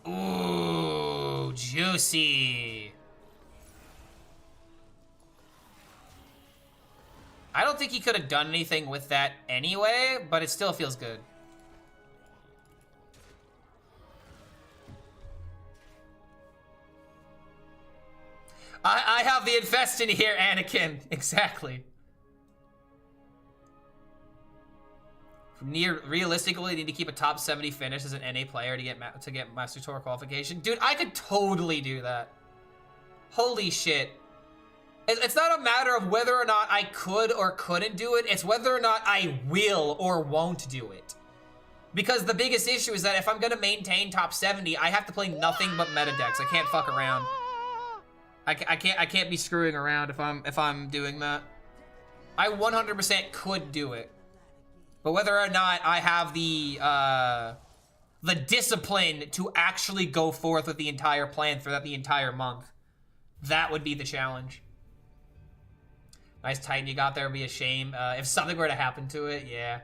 Ooh, juicy. I don't think he could have done anything with that anyway, but it still feels good. I have the Infestin here, Anakin. Exactly. Realistically, you need to keep a top 70 finish as an NA player to get Master Tour qualification. Dude, I could totally do that. Holy shit. It's not a matter of whether or not I could or couldn't do it. It's whether or not I will or won't do it. Because the biggest issue is that if I'm gonna maintain top 70, I have to play nothing but meta decks. I can't fuck around. I can't be screwing around if I'm doing that. I 100% could do it. But whether or not I have the discipline to actually go forth with the entire plan for the entire month, that would be the challenge. Nice Titan you got there. Would be a shame if something were to happen to it. Yeah.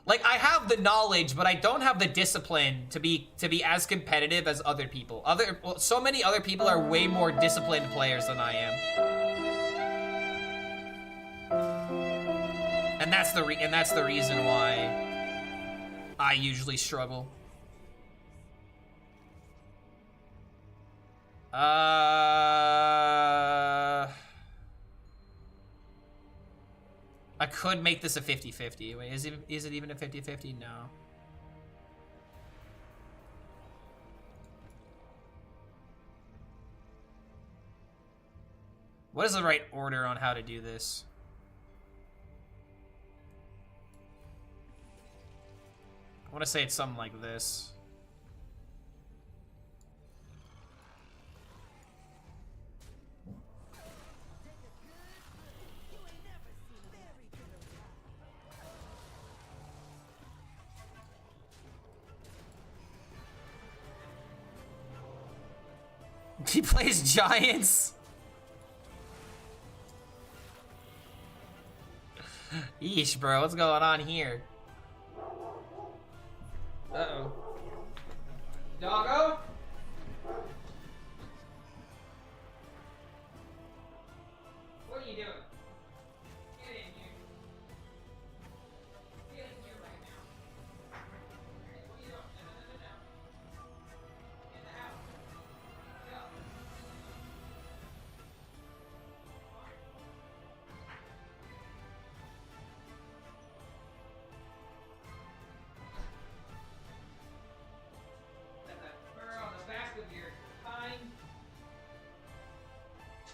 Like, I have the knowledge, but I don't have the discipline to be as competitive as other people. So many other people are way more disciplined players than I am. And that's the reason why I usually struggle. I could make this a 50-50. Wait, is it even a 50-50? No. What is the right order on how to do this? I want to say it's something like this. He plays Giants. Yeesh, bro. What's going on here? Uh-oh. Doggo? What are you doing? Get in here. Get in here right now. What are you doing? No. In the house. Go.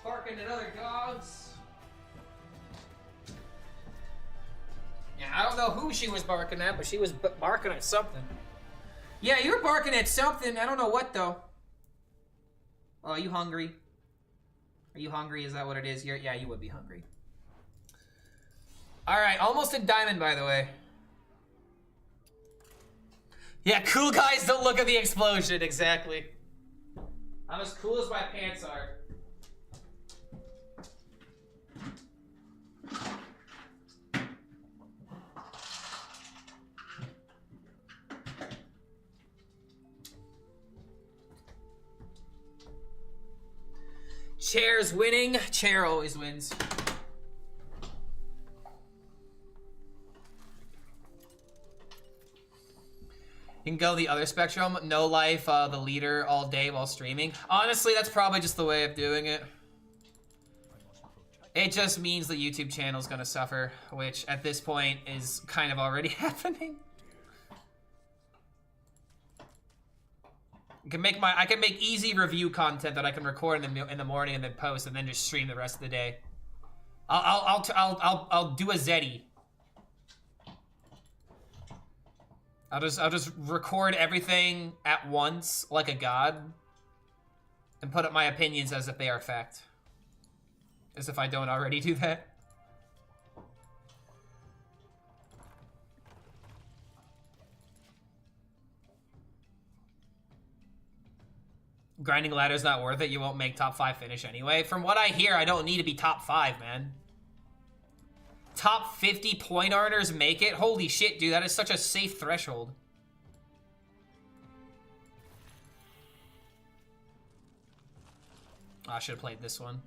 Barking at other dogs. Yeah, I don't know who she was barking at, but she was barking at something. Yeah, you were barking at something. I don't know what, though. Oh, are you hungry? Are you hungry? Is that what it is? Yeah, you would be hungry. All right, almost a diamond, by the way. Yeah, cool guys don't look at the explosion. Exactly. I'm as cool as my pants are. Chair's winning. Chair always wins. You can go the other spectrum. No life, the leader all day while streaming. Honestly, that's probably just the way of doing it. It just means the YouTube channel is gonna suffer, which at this point is kind of already happening. I can make easy review content that I can record in the morning and then post and then just stream the rest of the day. I'll do a Zeddy. I'll just record everything at once like a god and put up my opinions as if they are fact. As if I don't already do that. Grinding ladder's not worth it. You won't make top 5 finish anyway. From what I hear, I don't need to be top 5, man. Top 50 point earners make it? Holy shit, dude. That is such a safe threshold. Oh, I should have played this one.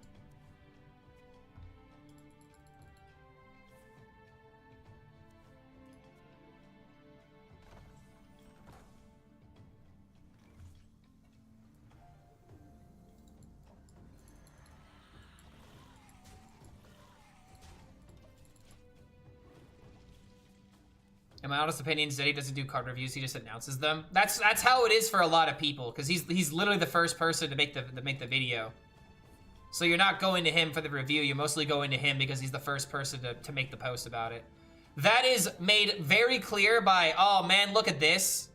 In my honest opinion, Zeddy doesn't do card reviews; he just announces them. That's how it is for a lot of people, because he's literally the first person to make the video. So you're not going to him for the review; you're mostly going to him because he's the first person to make the post about it. That is made very clear by, oh man, look at this.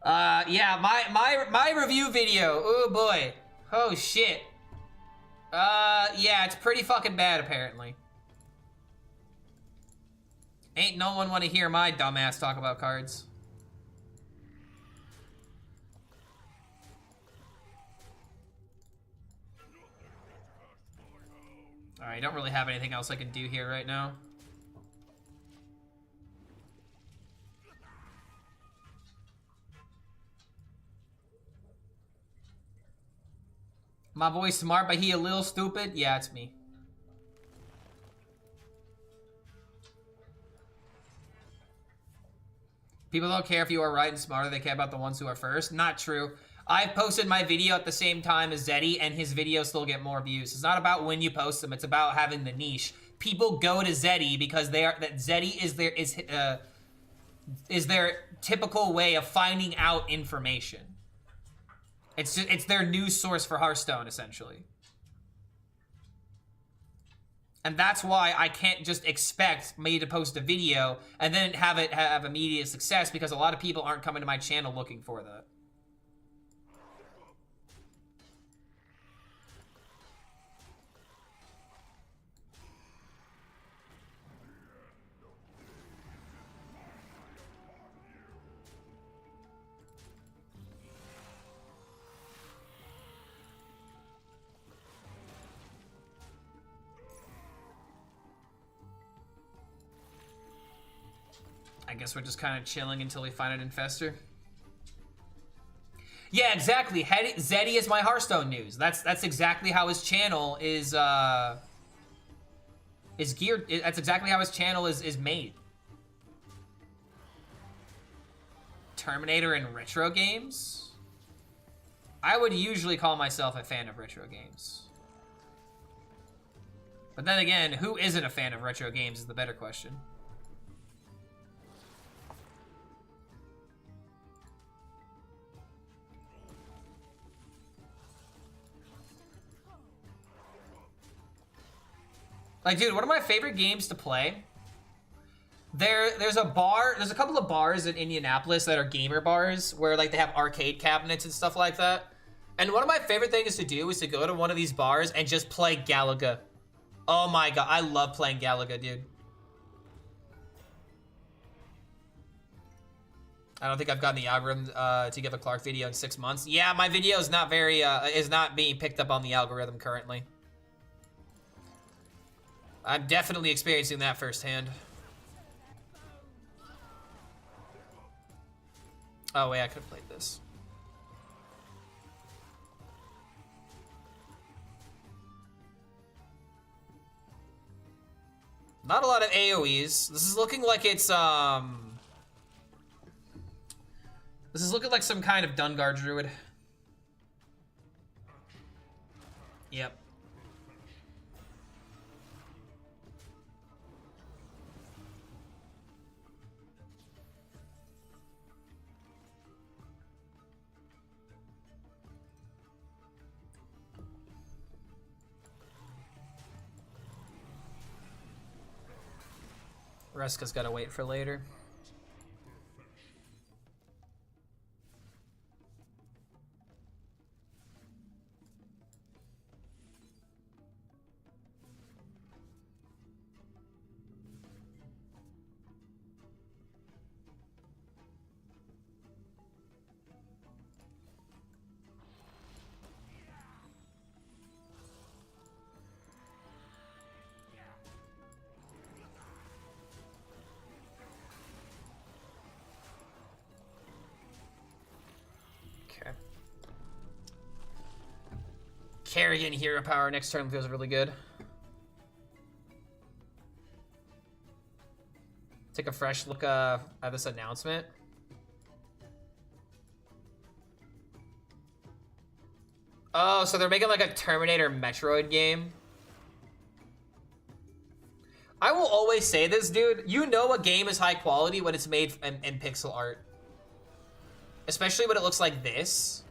Yeah, my review video. Oh boy, oh shit. Yeah, it's pretty fucking bad apparently. Ain't no one want to hear my dumbass talk about cards. Alright, don't really have anything else I can do here right now. My boy smart, but he a little stupid? Yeah, it's me. People don't care if you are right and smarter, they care about the ones who are first. Not true. I've posted my video at the same time as Zeddy, and his videos still get more views. It's not about when you post them, it's about having the niche. People go to Zeddy because Zeddy is their typical way of finding out information. It's their news source for Hearthstone, essentially. And that's why I can't just expect me to post a video and then have it have immediate success, because a lot of people aren't coming to my channel looking for that. I guess we're just kind of chilling until we find an infestor. Yeah, exactly. Zeddy is my Hearthstone news. That's exactly how his channel is geared. That's exactly how his channel is made. Terminator and retro games? I would usually call myself a fan of retro games. But then again, who isn't a fan of retro games is the better question. Like, dude, one of my favorite games to play, there's a couple of bars in Indianapolis that are gamer bars where, like, they have arcade cabinets and stuff like that. And one of my favorite things to do is to go to one of these bars and just play Galaga. Oh my god, I love playing Galaga, dude. I don't think I've gotten the algorithm to give a Clark video in 6 months. Yeah, my video is not is not being picked up on the algorithm currently. I'm definitely experiencing that firsthand. Oh wait, I could have played this. Not a lot of AoEs. This is looking like it's this is looking like some kind of Dungar druid. Yep. Reska's gotta wait for later. Carrying hero power next turn feels really good. Take a fresh look at this announcement. Oh, so they're making like a Terminator Metroid game. I will always say this, dude. You know a game is high quality when it's made in pixel art. Especially when it looks like this.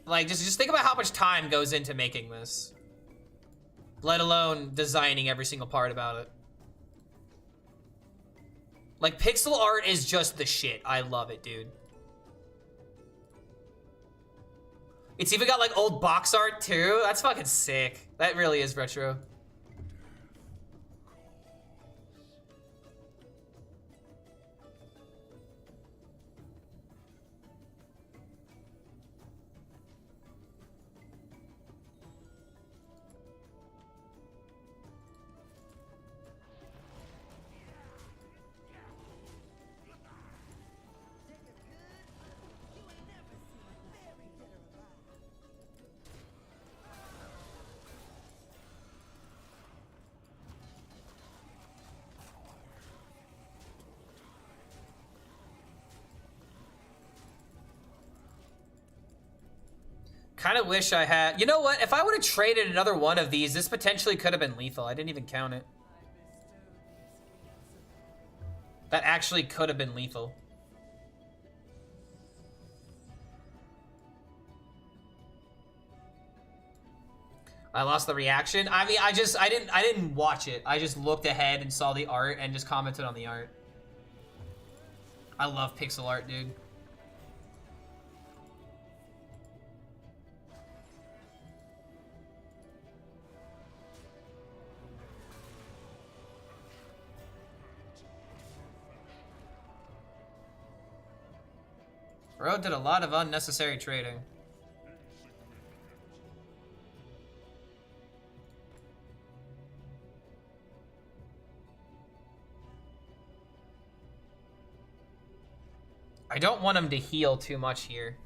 Like, just think about how much time goes into making this. Let alone designing every single part about it. Like, pixel art is just the shit. I love it, dude. It's even got, like, old box art, too. That's fucking sick. That really is retro. Kind of wish I had... You know what? If I would have traded another one of these, this potentially could have been lethal. I didn't even count it. That actually could have been lethal. I lost the reaction. I mean, I didn't watch it. I just looked ahead and saw the art and just commented on the art. I love pixel art, dude. Bro did a lot of unnecessary trading. I don't want him to heal too much here.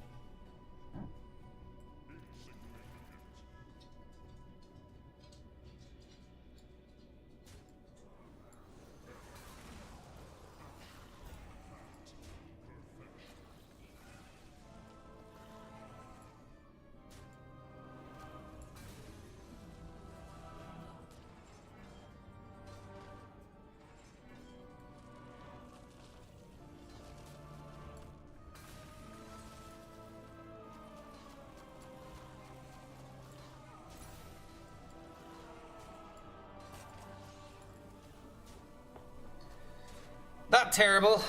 Not terrible.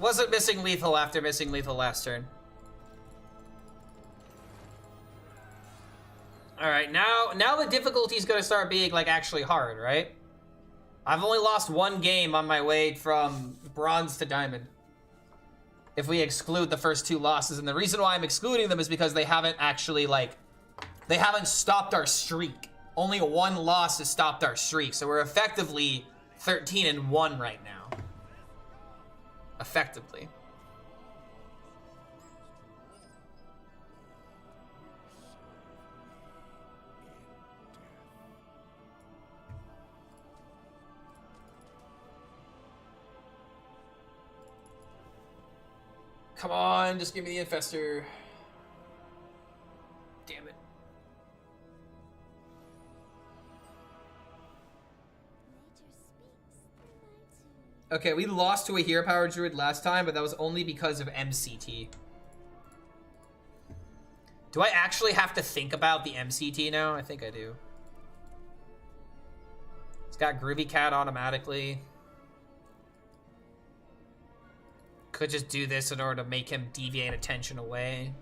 Wasn't missing lethal after missing lethal last turn. Alright, now the difficulty's gonna start being, like, actually hard, right? I've only lost one game on my way from bronze to diamond. If we exclude the first two losses. And the reason why I'm excluding them is because they haven't actually, like... They haven't stopped our streak. Only one loss has stopped our streak. So we're effectively 13-1 right now. Effectively. Come on, just give me the infestor. Damn it. Okay, we lost to a hero power druid last time, but that was only because of MCT. Do I actually have to think about the MCT now? I think I do. It's got Groovy Cat automatically. Could just do this in order to make him deviate attention away.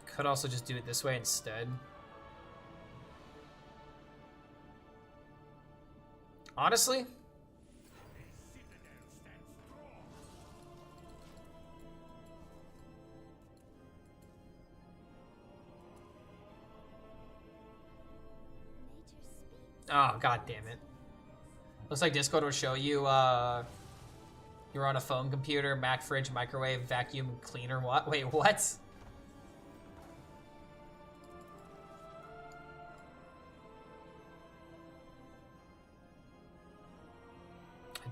Could also just do it this way instead. Honestly? Oh, god damn it. Looks like Discord will show you, you're on a phone computer, Mac, fridge, microwave, vacuum, cleaner, what? Wait, what?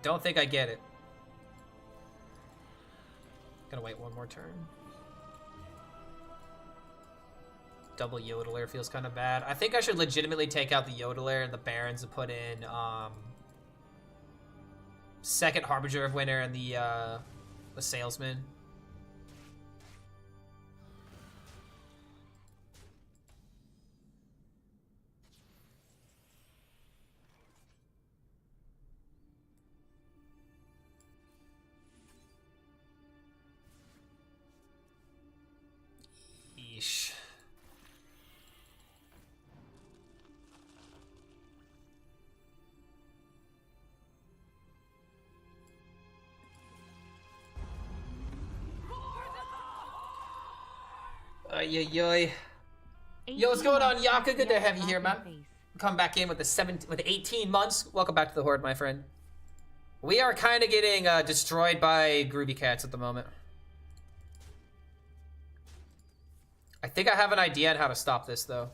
Don't think I get it. Gonna wait one more turn. Double Yodeler feels kind of bad. I think I should legitimately take out the Yodeler and the Barons and put in second Harbinger of Winter and the Salesman. Yeesh. Yo, what's going on, Yaka? Good to have you here, man. Come back in with with 18 months. Welcome back to the Horde, my friend. We are kind of getting destroyed by Groovy Cats at the moment. I think I have an idea on how to stop this, though.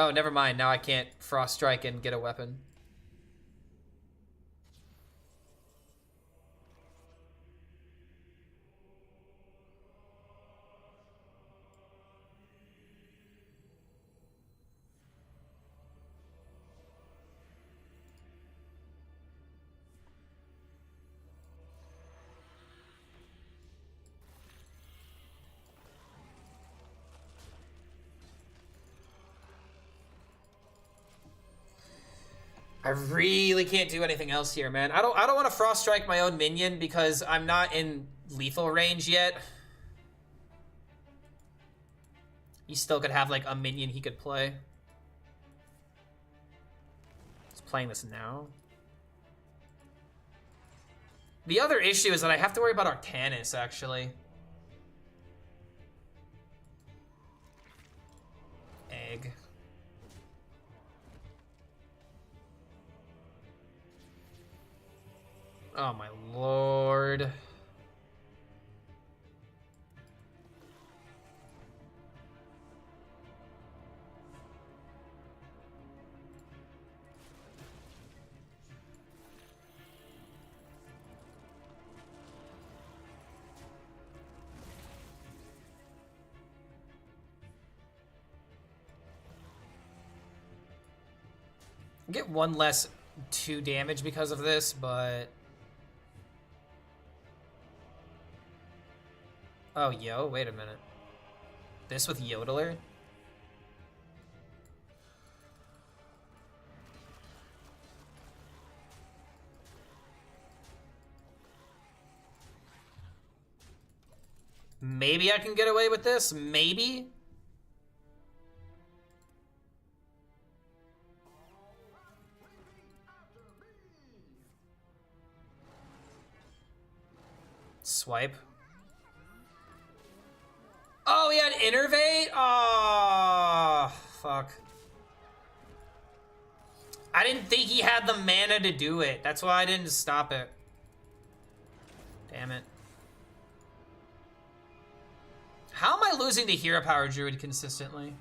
Oh, never mind. Now I can't Frost Strike and get a weapon. I really can't do anything else here, man. I don't want to Frost Strike my own minion because I'm not in lethal range yet. He still could have like a minion he could play. He's playing this now. The other issue is that I have to worry about Artanis, actually. Egg. Oh my lord. Get one less 2 damage because of this, but... Oh, yo, wait a minute. This with Yodeler? Maybe I can get away with this? Maybe? Swipe. Oh, he had Innervate? Oh, fuck. I didn't think he had the mana to do it. That's why I didn't stop it. Damn it. How am I losing to Hero Power Druid consistently?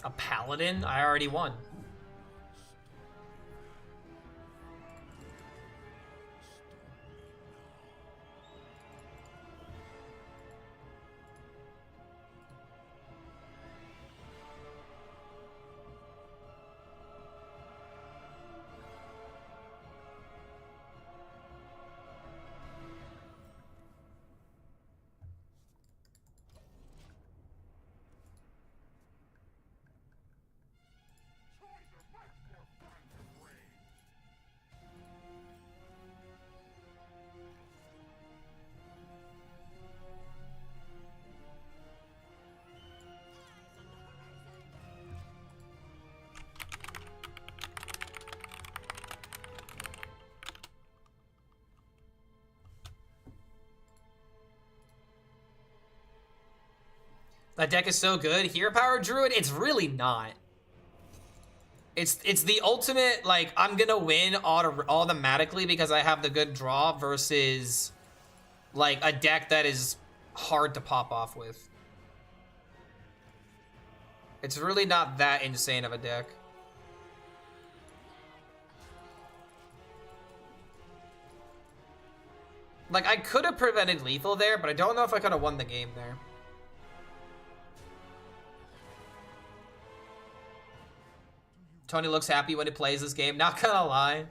A Paladin? I already won. That deck is so good. Hero Power Druid, it's really not. It's the ultimate, like, I'm gonna win automatically because I have the good draw versus, like, a deck that is hard to pop off with. It's really not that insane of a deck. Like, I could have prevented lethal there, but I don't know if I could have won the game there. Tony looks happy when he plays this game. Not gonna lie.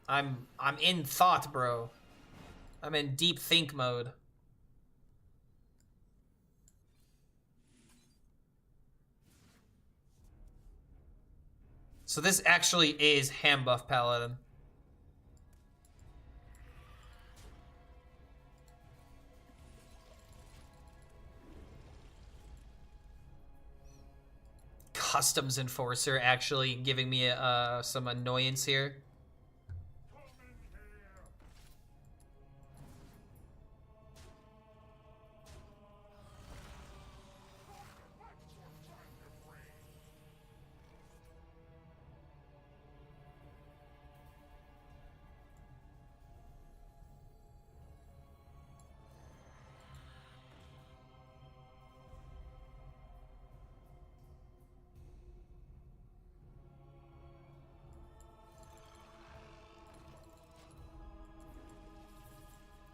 I'm in thought, bro. I'm in deep think mode. So this actually is ham buff Paladin. Customs Enforcer actually giving me some annoyance here.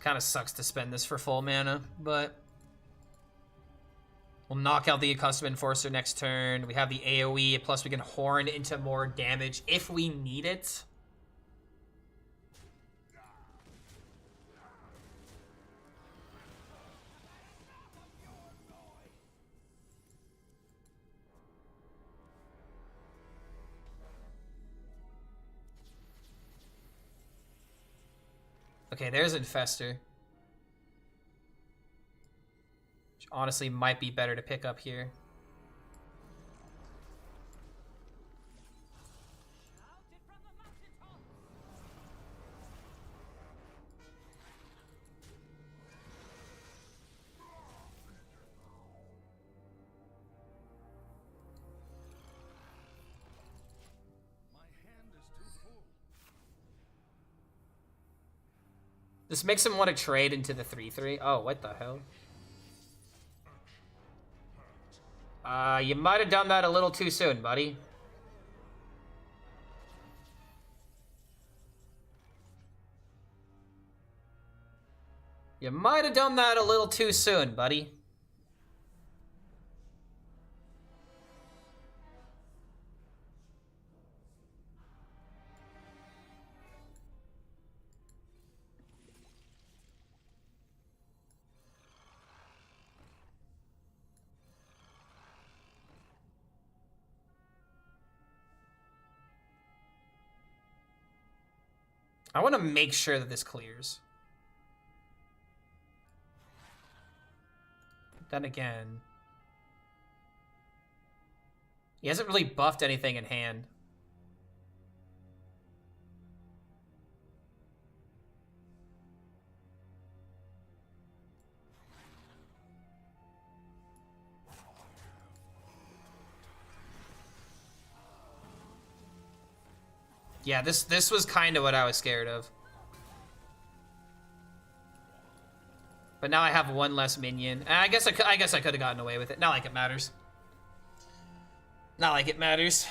Kind of sucks to spend this for full mana, but we'll knock out the Accustomed Enforcer next turn. We have the AoE, plus we can horn into more damage if we need it. Okay, there's Infester. Which honestly might be better to pick up here. This makes him want to trade into the 3/3. Oh, what the hell? You might have done that a little too soon, buddy. You might have done that a little too soon, buddy. I want to make sure that this clears. But then again, he hasn't really buffed anything in hand. Yeah, this was kind of what I was scared of. But now I have one less minion. And I guess I could have gotten away with it. Not like it matters. Not like it matters.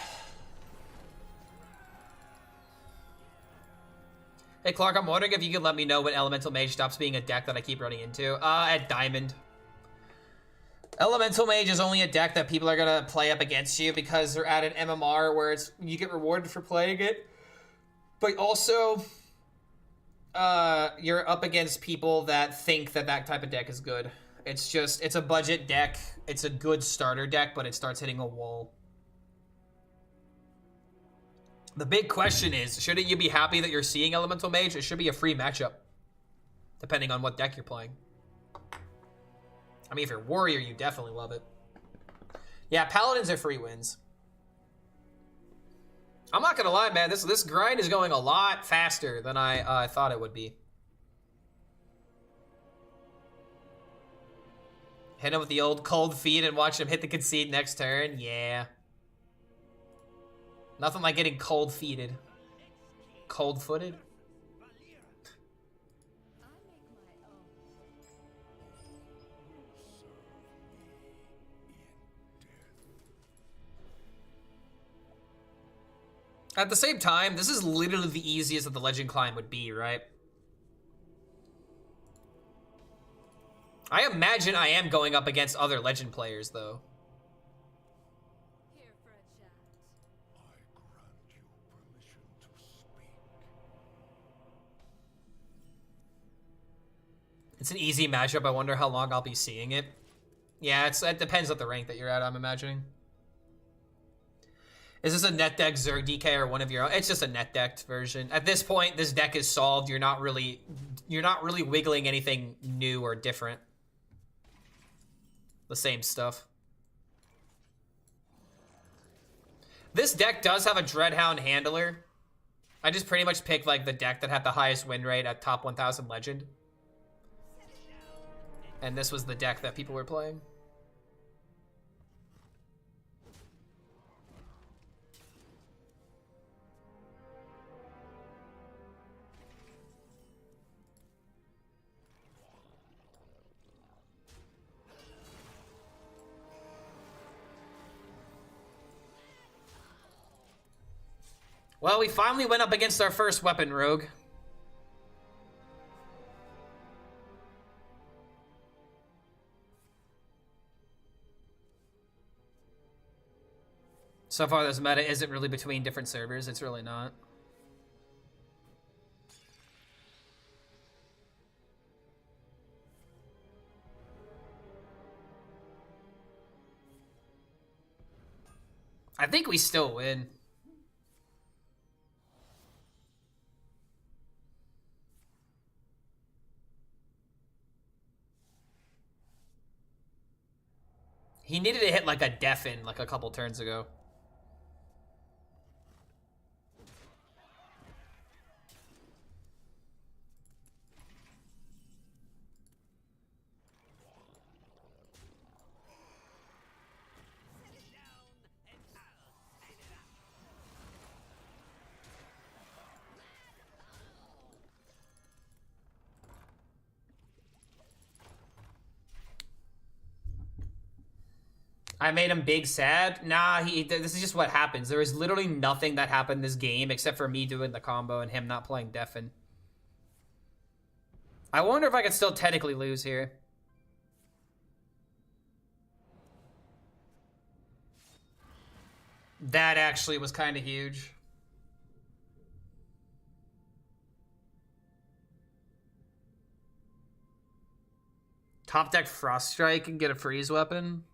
Hey Clark, I'm wondering if you could let me know when Elemental Mage stops being a deck that I keep running into. At Diamond. Elemental Mage is only a deck that people are gonna play up against you because they're at an MMR where you get rewarded for playing it. But also, you're up against people that think that that type of deck is good. It's a budget deck. It's a good starter deck, but it starts hitting a wall. The big question is, shouldn't you be happy that you're seeing Elemental Mage? It should be a free matchup, depending on what deck you're playing. I mean, if you're Warrior, you definitely love it. Yeah, Paladins are free wins. I'm not gonna lie, man. This grind is going a lot faster than I thought it would be. Hit him with the old cold feet and watch him hit the concede next turn. Yeah. Nothing like getting cold feeted. Cold footed. At the same time, this is literally the easiest that the Legend climb would be, right? I imagine I am going up against other Legend players, though. Here for a chat. I grant you permission to speak. It's an easy matchup. I wonder how long I'll be seeing it. Yeah, it depends on the rank that you're at, I'm imagining. Is this a net deck Zerg DK or one of your own? It's just a net decked version. At this point, this deck is solved. You're not really wiggling anything new or different. The same stuff. This deck does have a Dreadhound Handler. I just pretty much picked like the deck that had the highest win rate at top 1000 Legend. And this was the deck that people were playing. Well, we finally went up against our first weapon rogue. So far, this meta isn't really between different servers. It's really not. I think we still win. He needed to hit like a deafen like a couple turns ago. I made him big sad. Nah, this is just what happens. There is literally nothing that happened this game except for me doing the combo and him not playing deafen. I wonder if I could still technically lose here. That actually was kind of huge. Top deck Frost Strike and get a freeze weapon.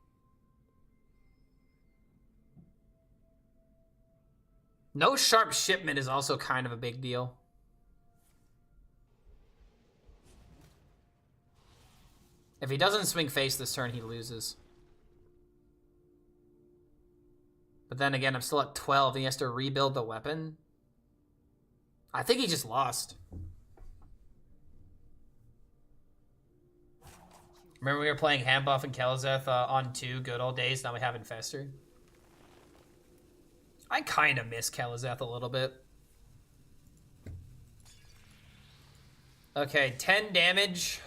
No sharp shipment is also kind of a big deal. If he doesn't swing face this turn, he loses. But then again, I'm still at 12 and he has to rebuild the weapon. I think he just lost. Remember we were playing Handbuff and Kelzeth on 2 good old days, now we have Infester. I kind of miss Kelzeth a little bit. Okay, 10 damage.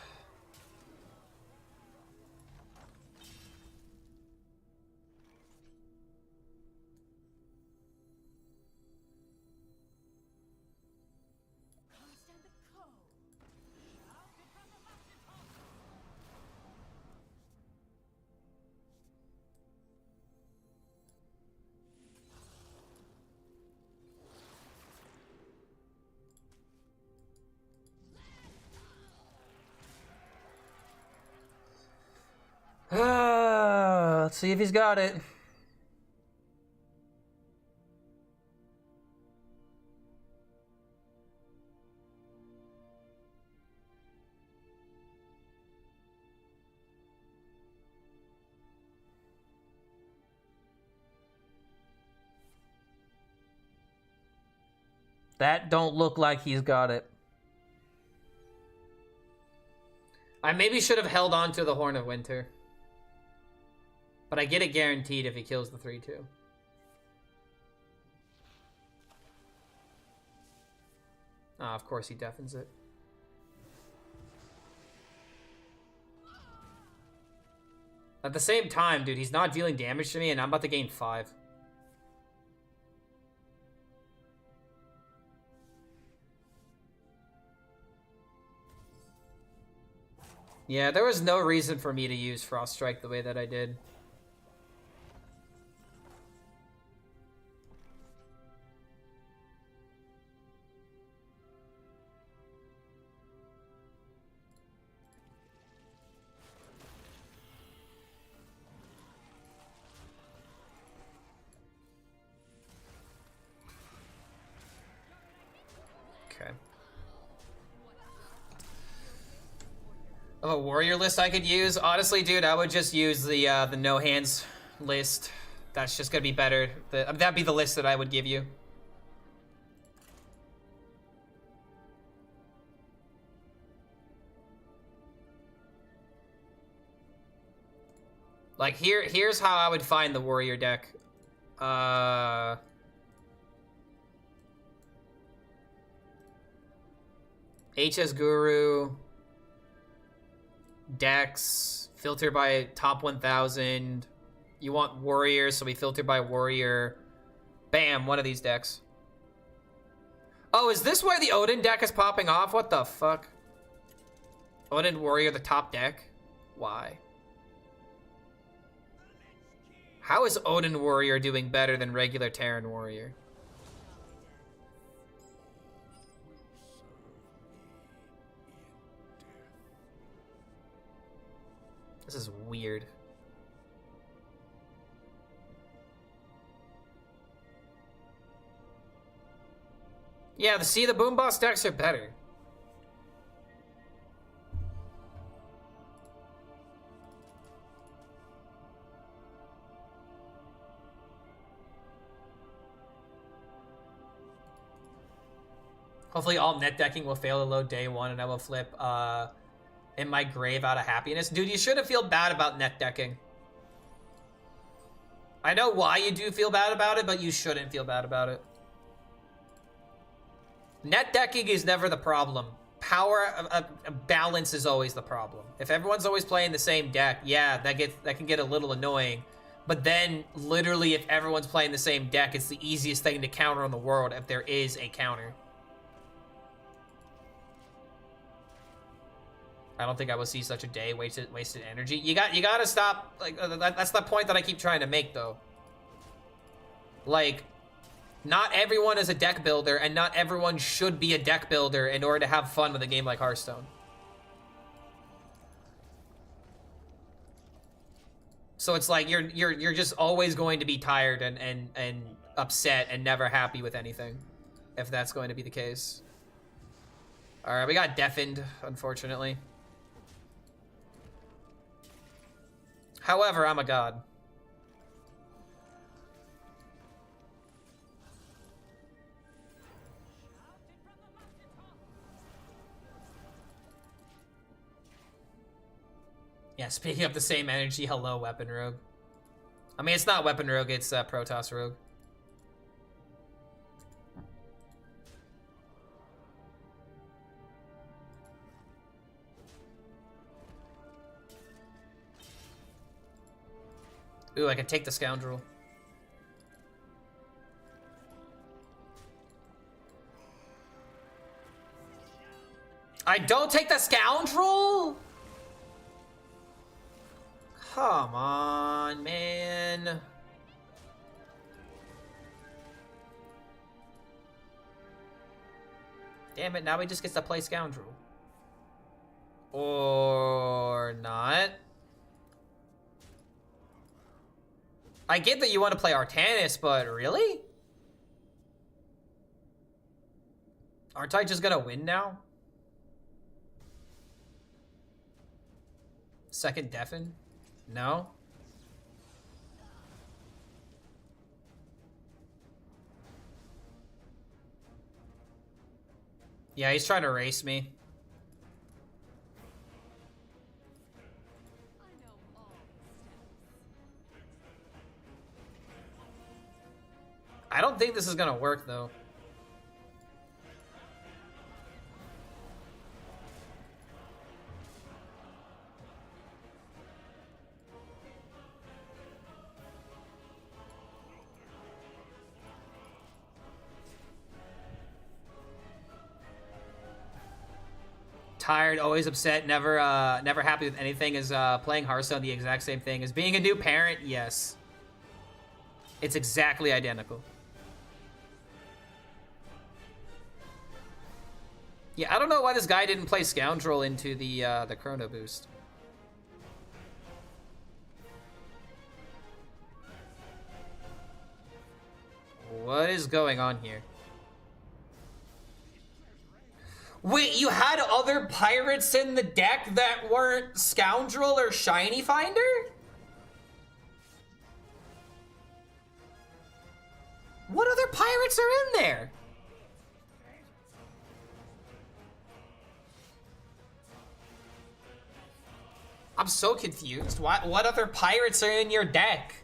Let's see if he's got it. That don't look like he's got it. I maybe should have held on to the Horn of Winter. But I get it guaranteed if he kills the 3-2. Ah, of course he deafens it. At the same time, dude, he's not dealing damage to me and I'm about to gain 5. Yeah, there was no reason for me to use Frost Strike the way that I did. Okay. Of a warrior list I could use? Honestly, dude, I would just use the no hands list. That's just gonna be better. That'd be the list that I would give you. Like here's how I would find the warrior deck. HS Guru, Dex, filter by top 1000. You want warrior, so we filter by warrior. Bam, one of these decks. Oh, is this why the Odin deck is popping off? What the fuck? Odin warrior, the top deck? Why? How is Odin Warrior doing better than regular Terran Warrior? This is weird. Yeah, the Boom Boss decks are better. Hopefully all net decking will fail to load day one and I will flip in my grave out of happiness. Dude, you shouldn't feel bad about net decking. I know why you do feel bad about it, but you shouldn't feel bad about it. Net decking is never the problem. Balance is always the problem. If everyone's always playing the same deck, yeah, that can get a little annoying. But then, literally, if everyone's playing the same deck, it's the easiest thing to counter in the world if there is a counter. I don't think I will see such a day. Wasted energy. You gotta stop. Like that's the point that I keep trying to make, though. Like, not everyone is a deck builder, and not everyone should be a deck builder in order to have fun with a game like Hearthstone. So it's like you're just always going to be tired and upset and never happy with anything, if that's going to be the case. All right, we got deafened, unfortunately. However, I'm a god. Yeah, speaking of the same energy, hello, Weapon Rogue. I mean, it's not Weapon Rogue, it's Protoss Rogue. Ooh, I can take the Scoundrel. I don't take the Scoundrel? Come on, man. Damn it, now he just gets to play Scoundrel. Or not. I get that you want to play Artanis, but really? Aren't I just gonna win now? Second deafen? No? Yeah, he's trying to race me. I don't think this is gonna work, though. Tired, always upset, never happy with anything. Is playing Hearthstone the exact same thing as being a new parent? Yes. It's exactly identical. Yeah, I don't know why this guy didn't play Scoundrel into the Chrono Boost. What is going on here? Wait, you had other pirates in the deck that weren't Scoundrel or Shiny Finder? What other pirates are in there? I'm so confused. What other pirates are in your deck?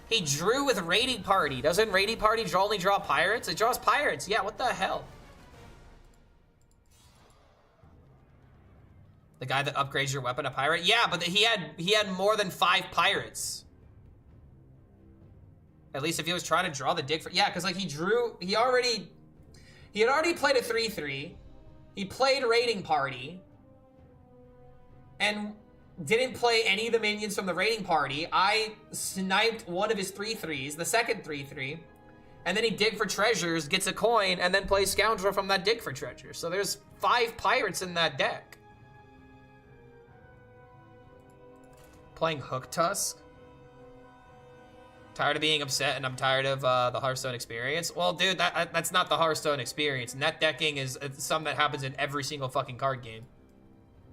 He drew with Raiding Party. Doesn't Raiding Party only draw pirates? It draws pirates. Yeah, what the hell? The guy that upgrades your weapon a pirate? Yeah, but he had more than 5 pirates. At least if he was trying to draw the dig for... Yeah, because like he had already played a 3/3. He played Raiding Party. And didn't play any of the minions from the raiding party. I sniped one of his 3/3s, the second 3/3, and then he dig for treasures, gets a coin, and then plays Scoundrel from that dig for treasures. So there's 5 pirates in that deck. Playing Hook Tusk. Tired of being upset, and I'm tired of the Hearthstone experience. Well, dude, that's not the Hearthstone experience. Net decking is something that happens in every single fucking card game.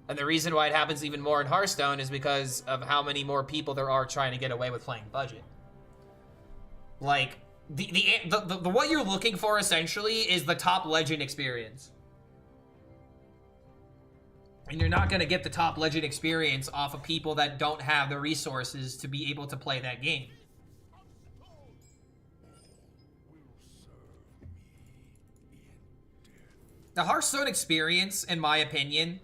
And the reason why it happens even more in Hearthstone is because of how many more people there are trying to get away with playing budget. Like, the what you're looking for essentially is the top legend experience. And you're not gonna get the top legend experience off of people that don't have the resources to be able to play that game. The Hearthstone experience, in my opinion,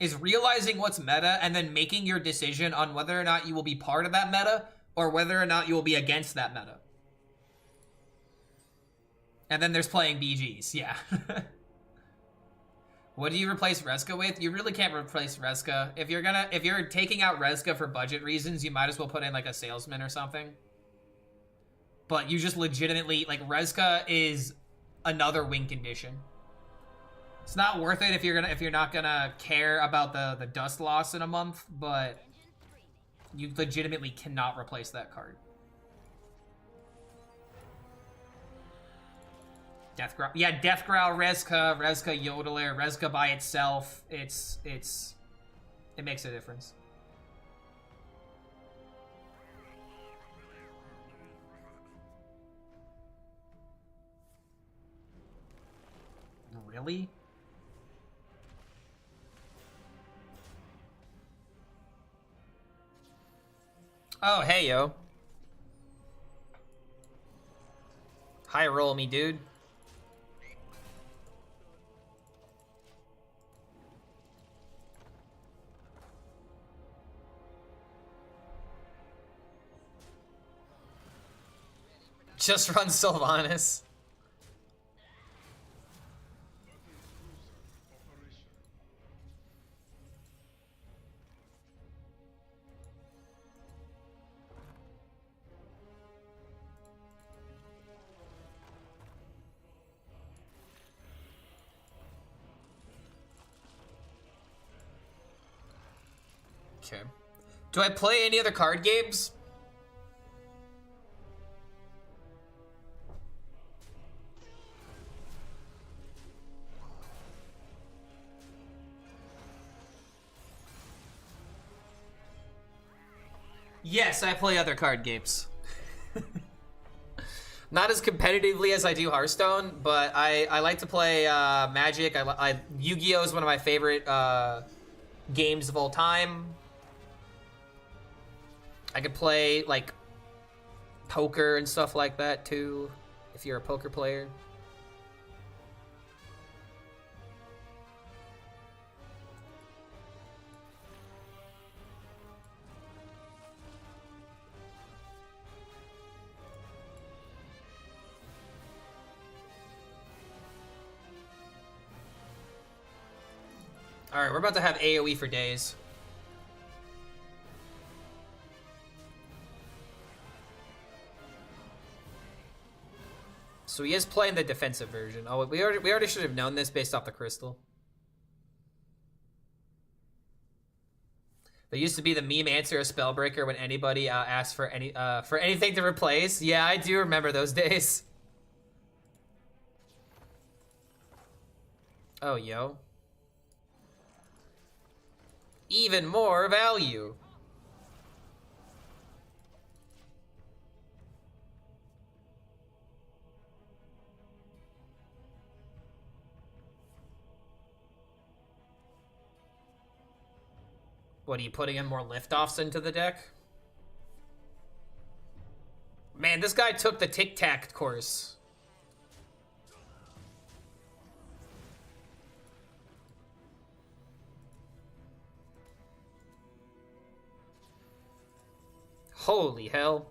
is realizing what's meta and then making your decision on whether or not you will be part of that meta or whether or not you will be against that meta. And then there's playing BGs, yeah. What do you replace Reska with? You really can't replace Reska. If you're taking out Reska for budget reasons, you might as well put in like a salesman or something. But you just legitimately, like, Reska is another win condition. It's not worth it if you're not gonna care about the dust loss in a month, but you legitimately cannot replace that card. Death Growl, yeah, Death Growl, Reska, Yodeler, Reska by itself, it makes a difference. Really? Oh, hey, yo. High roll me, dude. Just run Sylvanas. Okay. Do I play any other card games? Yes, I play other card games. Not as competitively as I do Hearthstone, but I like to play Magic. Yu-Gi-Oh! Is one of my favorite games of all time. I could play, like, poker and stuff like that, too, if you're a poker player. Alright, we're about to have AoE for days. So he is playing the defensive version. Oh, we already should have known this based off the crystal. There used to be the meme answer a spellbreaker when anybody asked for anything to replace. Yeah, I do remember those days. Oh, yo. Even more value. What, are you putting in more liftoffs into the deck? Man, this guy took the tic-tac course. Holy hell.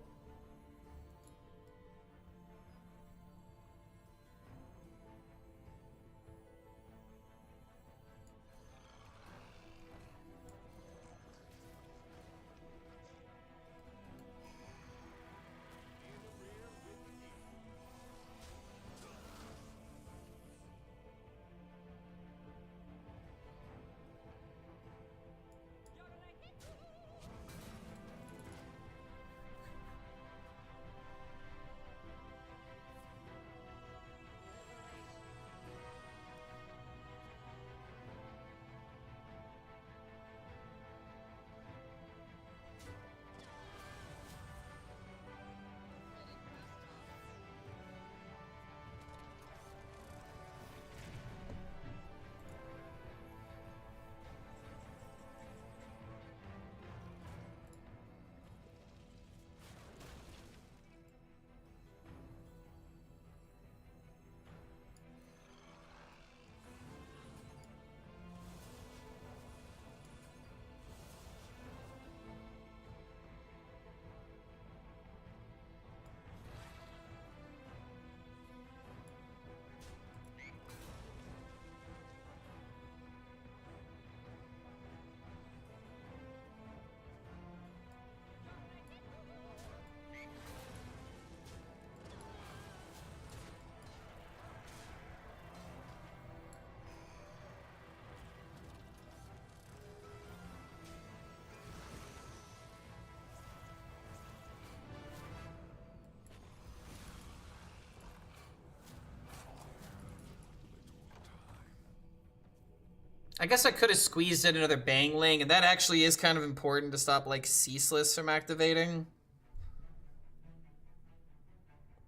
I guess I could have squeezed in another Bangling, and that actually is kind of important to stop, like, Ceaseless from activating.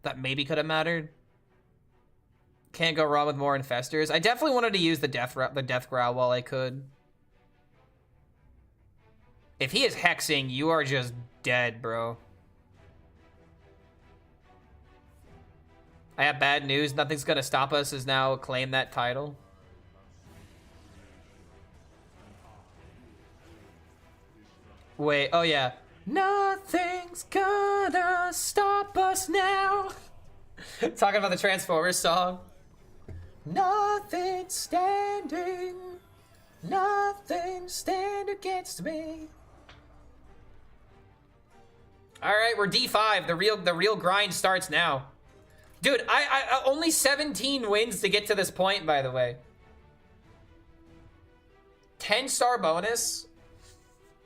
That maybe could have mattered. Can't go wrong with more Infestors. I definitely wanted to use the Death Growl while I could. If he is hexing, you are just dead, bro. I have bad news. Nothing's gonna stop us is now claim that title. Wait, oh yeah. Nothing's gonna stop us now. Talking about the Transformers song. Nothing standing. Nothing stand against me. All right, we're D5. The real grind starts now. Dude, I only 17 wins to get to this point, by the way. 10-star bonus.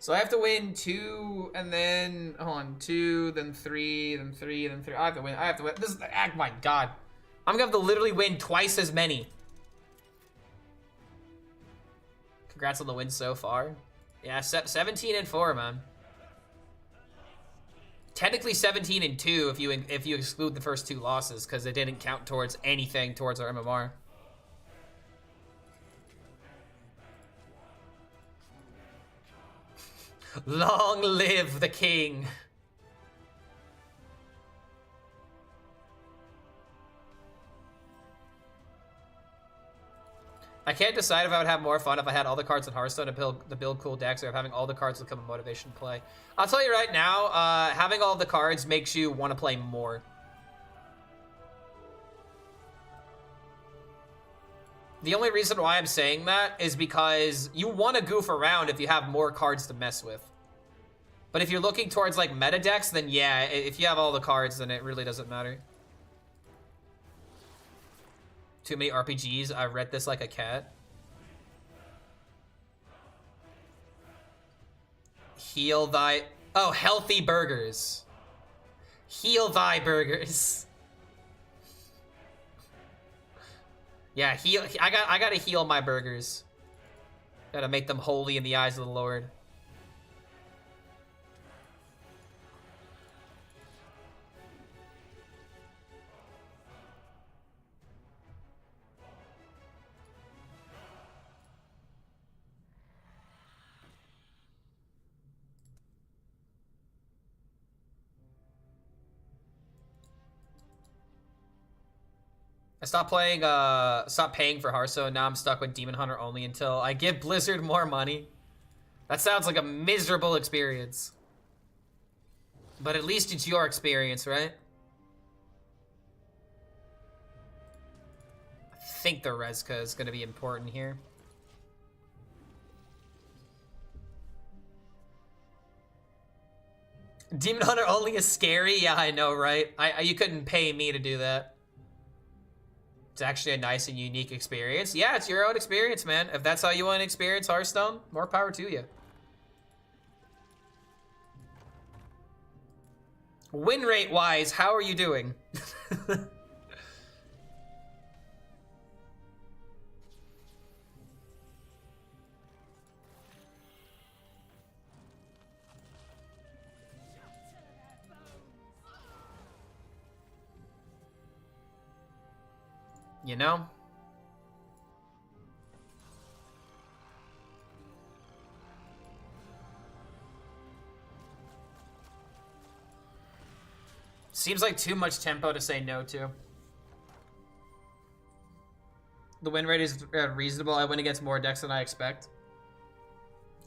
So I have to win 2, and then, hold on, 2, then 3, then 3, then 3. I have to win. This is, oh my God. I'm gonna have to literally win twice as many. Congrats on the win so far. Yeah, 17-4, man. Technically 17-2 if you exclude the first 2 losses, because it didn't count towards anything towards our MMR. Long live the king. I can't decide if I would have more fun if I had all the cards in Hearthstone to build cool decks, or if having all the cards become a motivation to play. I'll tell you right now, having all the cards makes you want to play more. The only reason why I'm saying that is because you want to goof around if you have more cards to mess with. But if you're looking towards, like, meta decks, then yeah, if you have all the cards, then it really doesn't matter. Too many RPGs. I read this like a cat. Heal thy... Oh, healthy burgers. Heal thy burgers. Yeah, heal. I gotta heal my burgers. Gotta make them holy in the eyes of the Lord. I stopped paying for Hearthstone. Now I'm stuck with Demon Hunter only until I give Blizzard more money. That sounds like a miserable experience. But at least it's your experience, right? I think the Rezka is going to be important here. Demon Hunter only is scary? Yeah, I know, right? You couldn't pay me to do that. It's actually a nice and unique experience. Yeah, it's your own experience, man. If that's how you want to experience Hearthstone, more power to you. Win rate wise, how are you doing? You know? Seems like too much tempo to say no to. The win rate is reasonable. I win against more decks than I expect.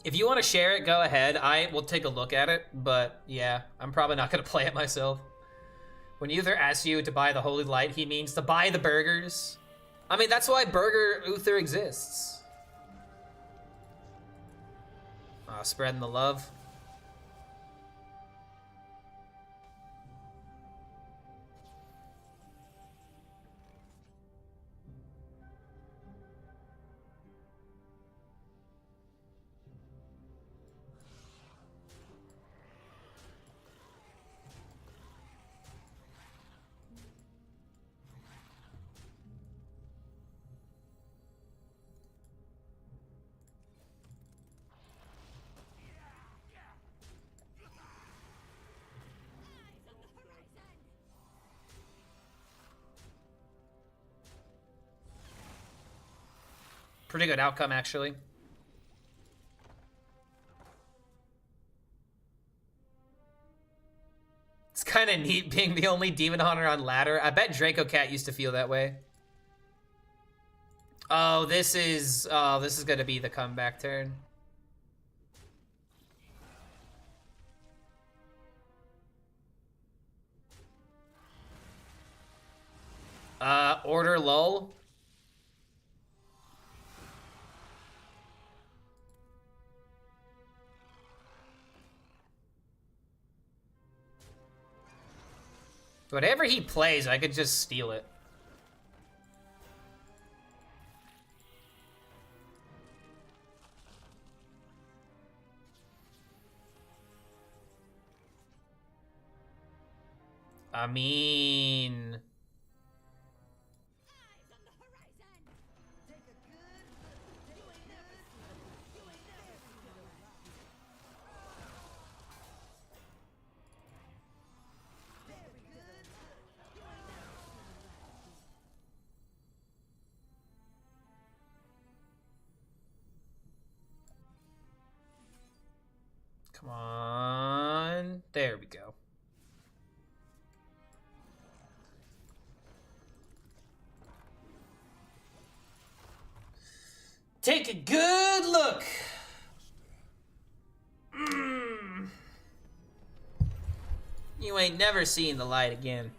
If you want to share it, go ahead. I will take a look at it, but yeah, I'm probably not going to play it myself. When Uther asks you to buy the Holy Light, he means to buy the burgers. I mean, that's why Burger Uther exists. Spreading the love. Pretty good outcome, actually. It's kind of neat being the only demon hunter on ladder. I bet Draco Cat used to feel that way. Oh, this is gonna be the comeback turn. Order lull. Whatever he plays, I could just steal it. I mean... Come on. There we go. Take a good look. You ain't never seen the light again.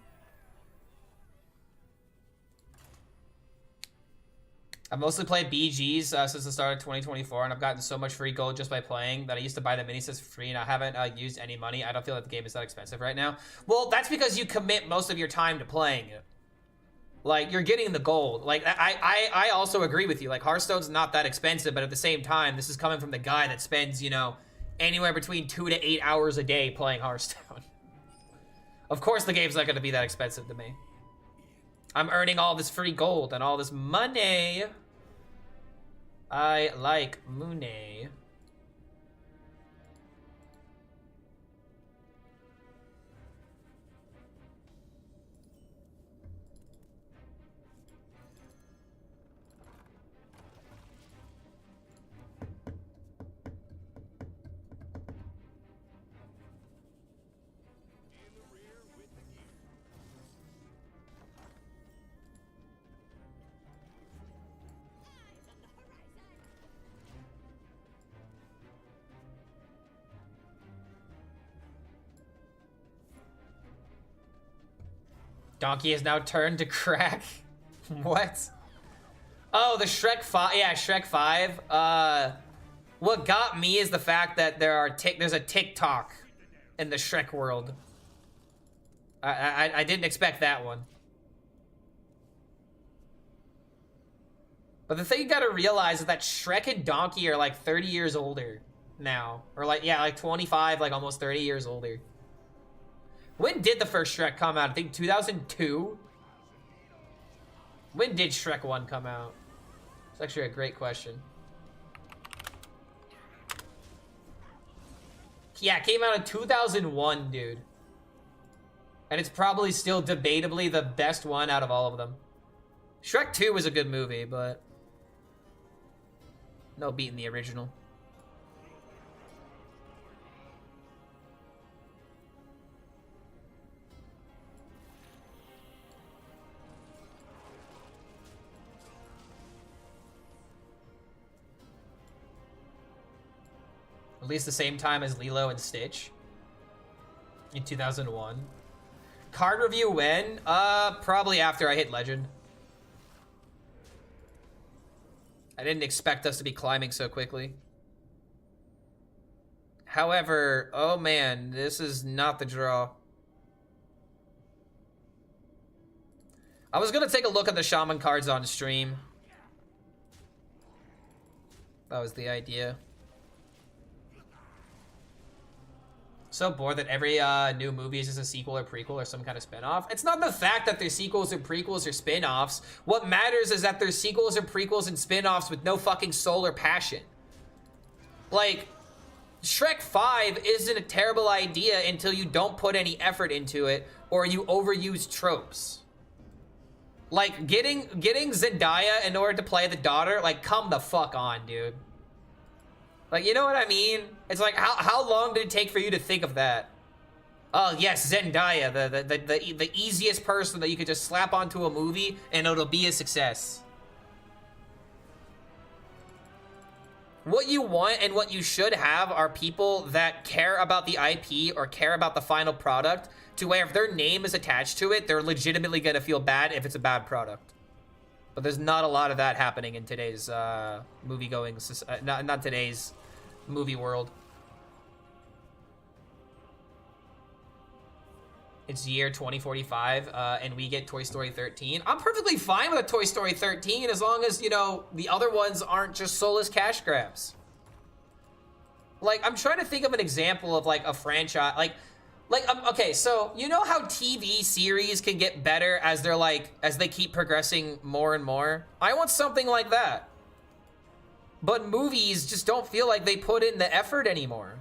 I've mostly played BGs since the start of 2024, and I've gotten so much free gold just by playing that I used to buy the minisets for free, and I haven't used any money. I don't feel like the game is that expensive right now. Well, that's because you commit most of your time to playing it. Like, you're getting the gold. Like, I also agree with you. Like, Hearthstone's not that expensive, but at the same time, this is coming from the guy that spends, you know, anywhere between 2 to 8 hours a day playing Hearthstone. Of course the game's not going to be that expensive to me. I'm earning all this free gold and all this money. I like money. Donkey has now turned to crack. What? Oh, the Shrek 5. Yeah, Shrek 5. What got me is the fact that there's a TikTok in the Shrek world. I didn't expect that one. But the thing you gotta realize is that Shrek and Donkey are like 30 years older now. Or like, yeah, like 25, like almost 30 years older. When did the first Shrek come out? I think 2002? When did Shrek 1 come out? It's actually a great question. Yeah, it came out in 2001, dude. And it's probably still debatably the best one out of all of them. Shrek 2 was a good movie, but no beating the original. At least the same time as Lilo and Stitch in 2001. Card review when? Probably after I hit Legend. I didn't expect us to be climbing so quickly. However, oh man, this is not the draw. I was gonna take a look at the Shaman cards on stream. That was the idea. So bored that every new movie is just a sequel or prequel or some kind of spin-off. It's not the fact that they're sequels or prequels or spin-offs. What matters is that they're sequels or prequels and spin-offs with no fucking soul or passion. Like, Shrek 5 isn't a terrible idea until you don't put any effort into it or you overuse tropes. Like, getting Zendaya in order to play the daughter, like, come the fuck on, dude. Like, you know what I mean? It's like, how long did it take for you to think of that? Oh, yes, Zendaya, the easiest person that you could just slap onto a movie and it'll be a success. What you want and what you should have are people that care about the IP or care about the final product to where if their name is attached to it, they're legitimately gonna feel bad if it's a bad product. But there's not a lot of that happening in today's movie-going, not today's movie world. It's year 2045, and we get Toy Story 13. I'm perfectly fine with a Toy Story 13 as long as, you know, the other ones aren't just soulless cash grabs. Like, I'm trying to think of an example of, like, a franchise, okay, so, you know how TV series can get better as they're, like, as they keep progressing more and more? I want something like that. But movies just don't feel like they put in the effort anymore.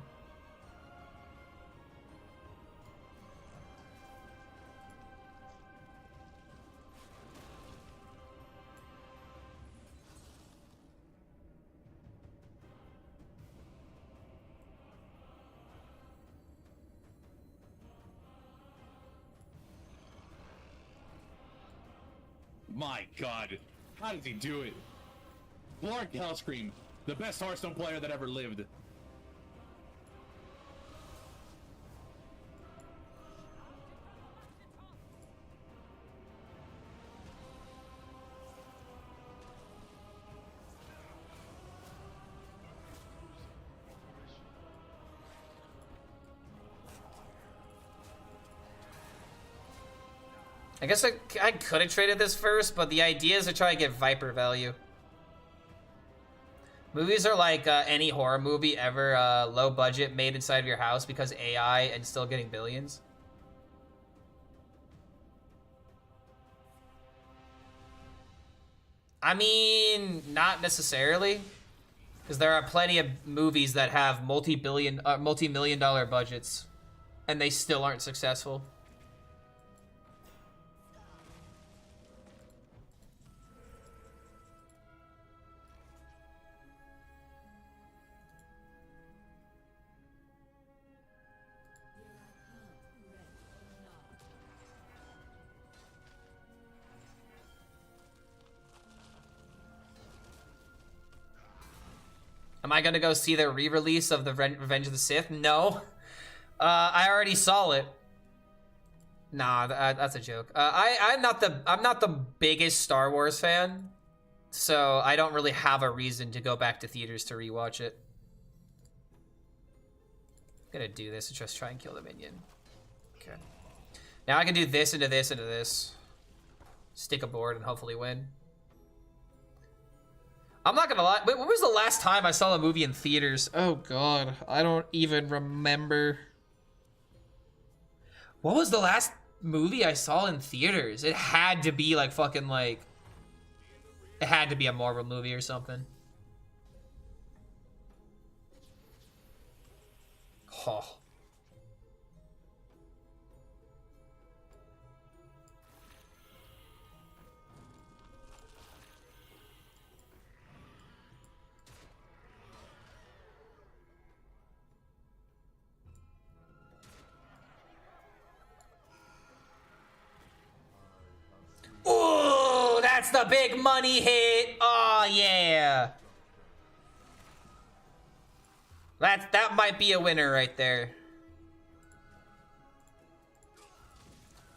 My God, how does he do it? Clark HELLSCREAM, the best Hearthstone player that ever lived. I guess I could have traded this first, but the idea is to try to get Viper value. Movies are like any horror movie ever, low budget, made inside of your house because AI and still getting billions. I mean, not necessarily, because there are plenty of movies that have multi-million dollar budgets, and they still aren't successful. Am I gonna go see the re-release of the Revenge of the Sith? No. I already saw it. Nah, that's a joke. I'm not the biggest Star Wars fan, so I don't really have a reason to go back to theaters to rewatch it. I'm gonna do this and just try and kill the minion. Okay. Now I can do this into this into this. Stick a board and hopefully win. I'm not gonna lie. Wait, when was the last time I saw a movie in theaters? Oh god, I don't even remember. What was the last movie I saw in theaters? It had to be like fucking like... It had to be a Marvel movie or something. Oh. Ooh, that's the big money hit. Oh yeah. That might be a winner right there.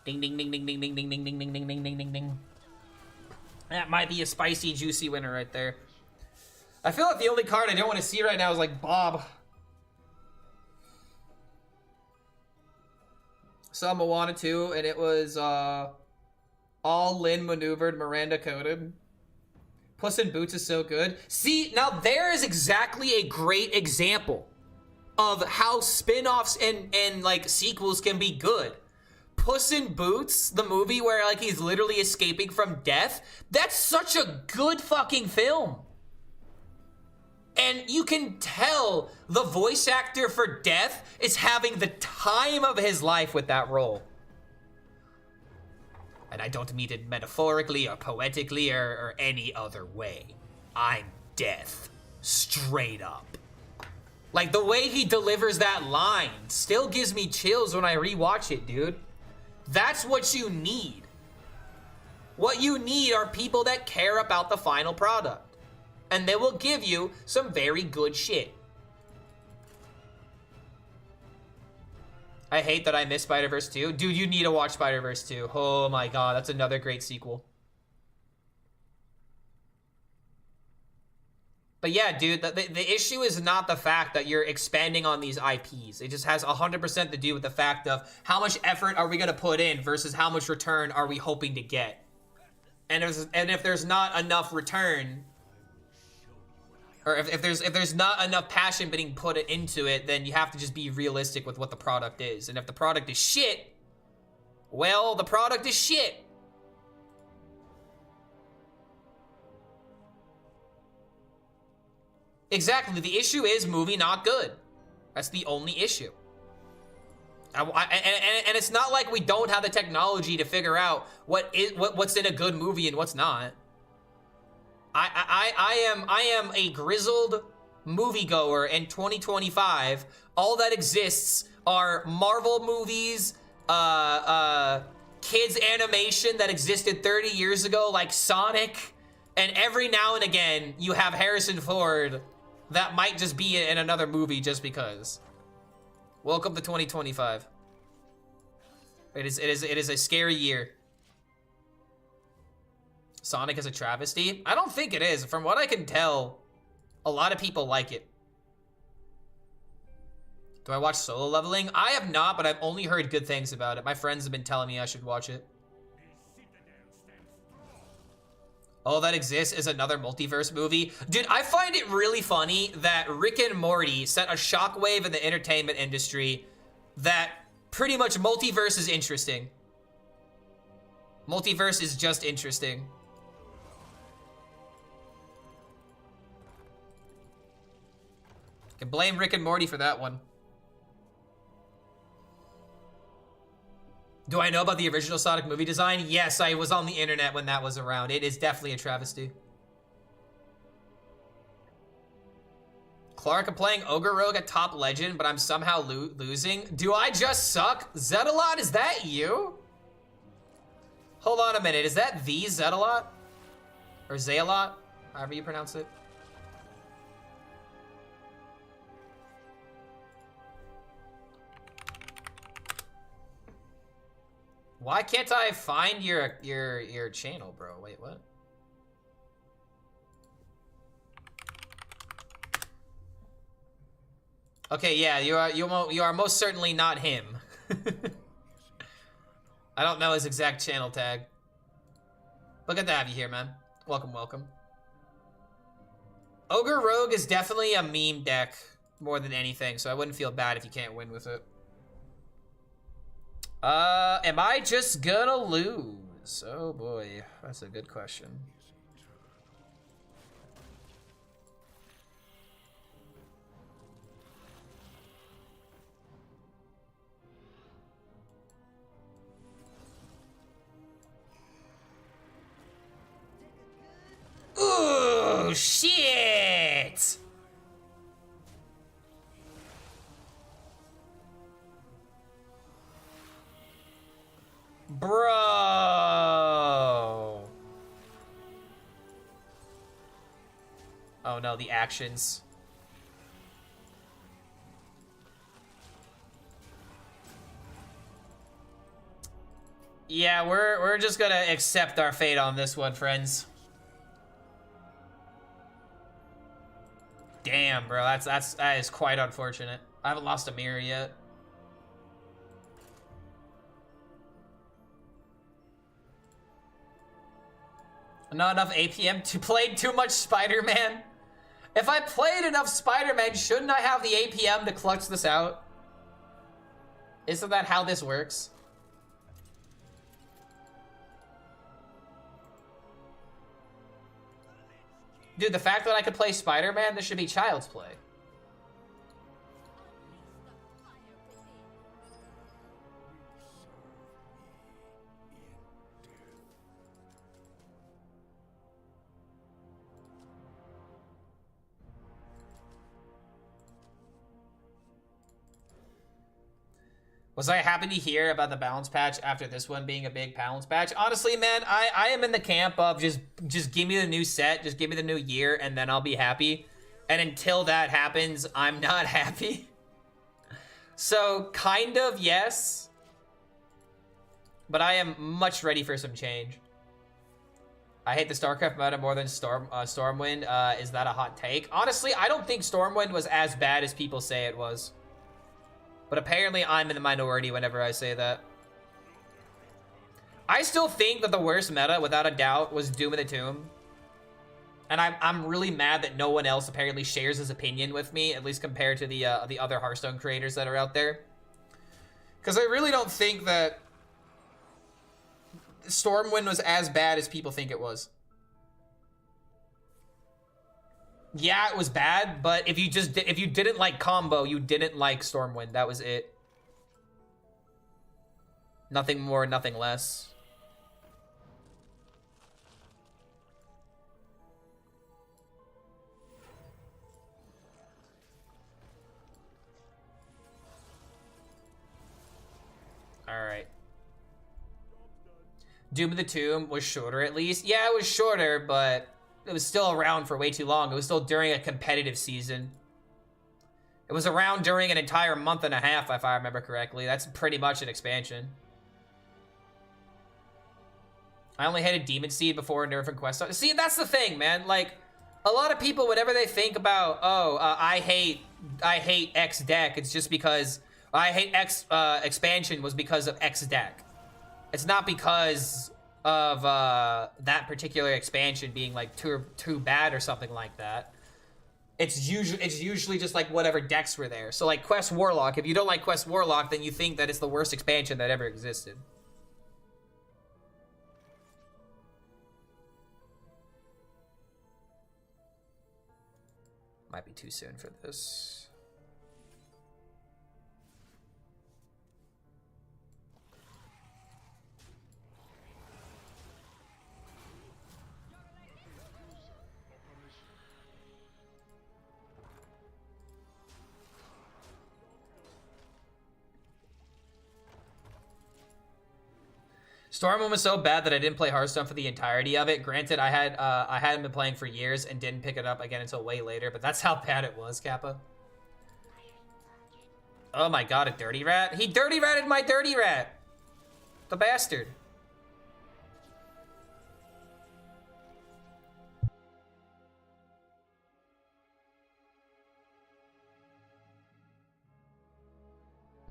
Ding ding ding ding ding ding ding ding ding ding ding ding ding ding ding. That might be a spicy, juicy winner right there. I feel like the only card I don't want to see right now is like Bob. Saw Moana 2, and it was all Lin maneuvered, Miranda coded. Puss in Boots is so good. See, now there is exactly a great example of how spin-offs and like sequels can be good. Puss in Boots, the movie where like he's literally escaping from death, that's such a good fucking film. And you can tell the voice actor for Death is having the time of his life with that role. And I don't mean it metaphorically or poetically or any other way. I'm death. Straight up. Like, the way he delivers that line still gives me chills when I rewatch it, dude. That's what you need. What you need are people that care about the final product. And they will give you some very good shit. I hate that I missed Spider-Verse 2. Dude, you need to watch Spider-Verse 2. Oh my god, that's another great sequel. But yeah, dude, the issue is not the fact that you're expanding on these IPs. It just has 100% to do with the fact of how much effort are we going to put in versus how much return are we hoping to get. And if there's not enough return, or if there's not enough passion being put into it, then you have to just be realistic with what the product is. And if the product is shit, well, the product is shit. Exactly. The issue is movie not good. That's the only issue. And it's not like we don't have the technology to figure out what's in a good movie and what's not. I am a grizzled moviegoer in 2025. All that exists are Marvel movies, kids animation that existed 30 years ago, like Sonic, and every now and again you have Harrison Ford that might just be in another movie just because. Welcome to 2025. It is a scary year. Sonic is a travesty? I don't think it is. From what I can tell, a lot of people like it. Do I watch Solo Leveling? I have not, but I've only heard good things about it. My friends have been telling me I should watch it. All that exists is another multiverse movie. Dude, I find it really funny that Rick and Morty sent a shockwave in the entertainment industry that pretty much multiverse is interesting. Multiverse is just interesting. Can blame Rick and Morty for that one. Do I know about the original Sonic movie design? Yes, I was on the internet when that was around. It is definitely a travesty. Clark, I'm playing Ogre Rogue at top legend, but I'm somehow losing. Do I just suck? Zetalot, is that you? Hold on a minute, is that the Zetalot? Or Zealot? However you pronounce it. Why can't I find your channel, bro? Wait, what? Okay, yeah, you are most certainly not him. I don't know his exact channel tag. But good to have you here, man. Welcome, welcome. Ogre Rogue is definitely a meme deck more than anything, so I wouldn't feel bad if you can't win with it. Am I just gonna lose? Oh boy, that's a good question. Ooh, shit! Bro. Oh no, the actions. Yeah, we're just gonna accept our fate on this one, friends. Damn, bro, that is quite unfortunate. I haven't lost a mirror yet. Not enough APM to play too much Spider-Man. If I played enough Spider-Man, shouldn't I have the APM to clutch this out? Isn't that how this works? Dude, the fact that I could play Spider-Man, this should be child's play. Was I happy to hear about the balance patch after this one being a big balance patch? Honestly, man, I am in the camp of just give me the new set, just give me the new year, and then I'll be happy. And until that happens, I'm not happy. So, kind of, yes. But I am much ready for some change. I hate the StarCraft meta more than Stormwind. Is that a hot take? Honestly, I don't think Stormwind was as bad as people say it was. But apparently I'm in the minority whenever I say that. I still think that the worst meta, without a doubt, was Doom of the Tomb. And I'm really mad that no one else apparently shares his opinion with me, at least compared to the other Hearthstone creators that are out there. Because I really don't think that Stormwind was as bad as people think it was. Yeah, it was bad, but if you didn't like combo, you didn't like Stormwind. That was it. Nothing more, nothing less. All right. Doom of the Tomb was shorter at least. Yeah, it was shorter, but it was still around for way too long. It was still during a competitive season. It was around during an entire month and a half, if I remember correctly. That's pretty much an expansion. I only hated Demon Seed before Nerf and Quest. See, that's the thing, man. Like, a lot of people, whenever they think about, I hate X deck, it's just because I hate X expansion was because of X deck. It's not because of that particular expansion being like too bad or something like that. It's usually just like whatever decks were there. So like Quest Warlock, if you don't like Quest Warlock, then you think that it's the worst expansion that ever existed. Might be too soon for this. Stormwind was so bad that I didn't play Hearthstone for the entirety of it. Granted, I hadn't been playing for years and didn't pick it up again until way later, but that's how bad it was, Kappa. Oh my god, a dirty rat? He dirty ratted my dirty rat! The bastard.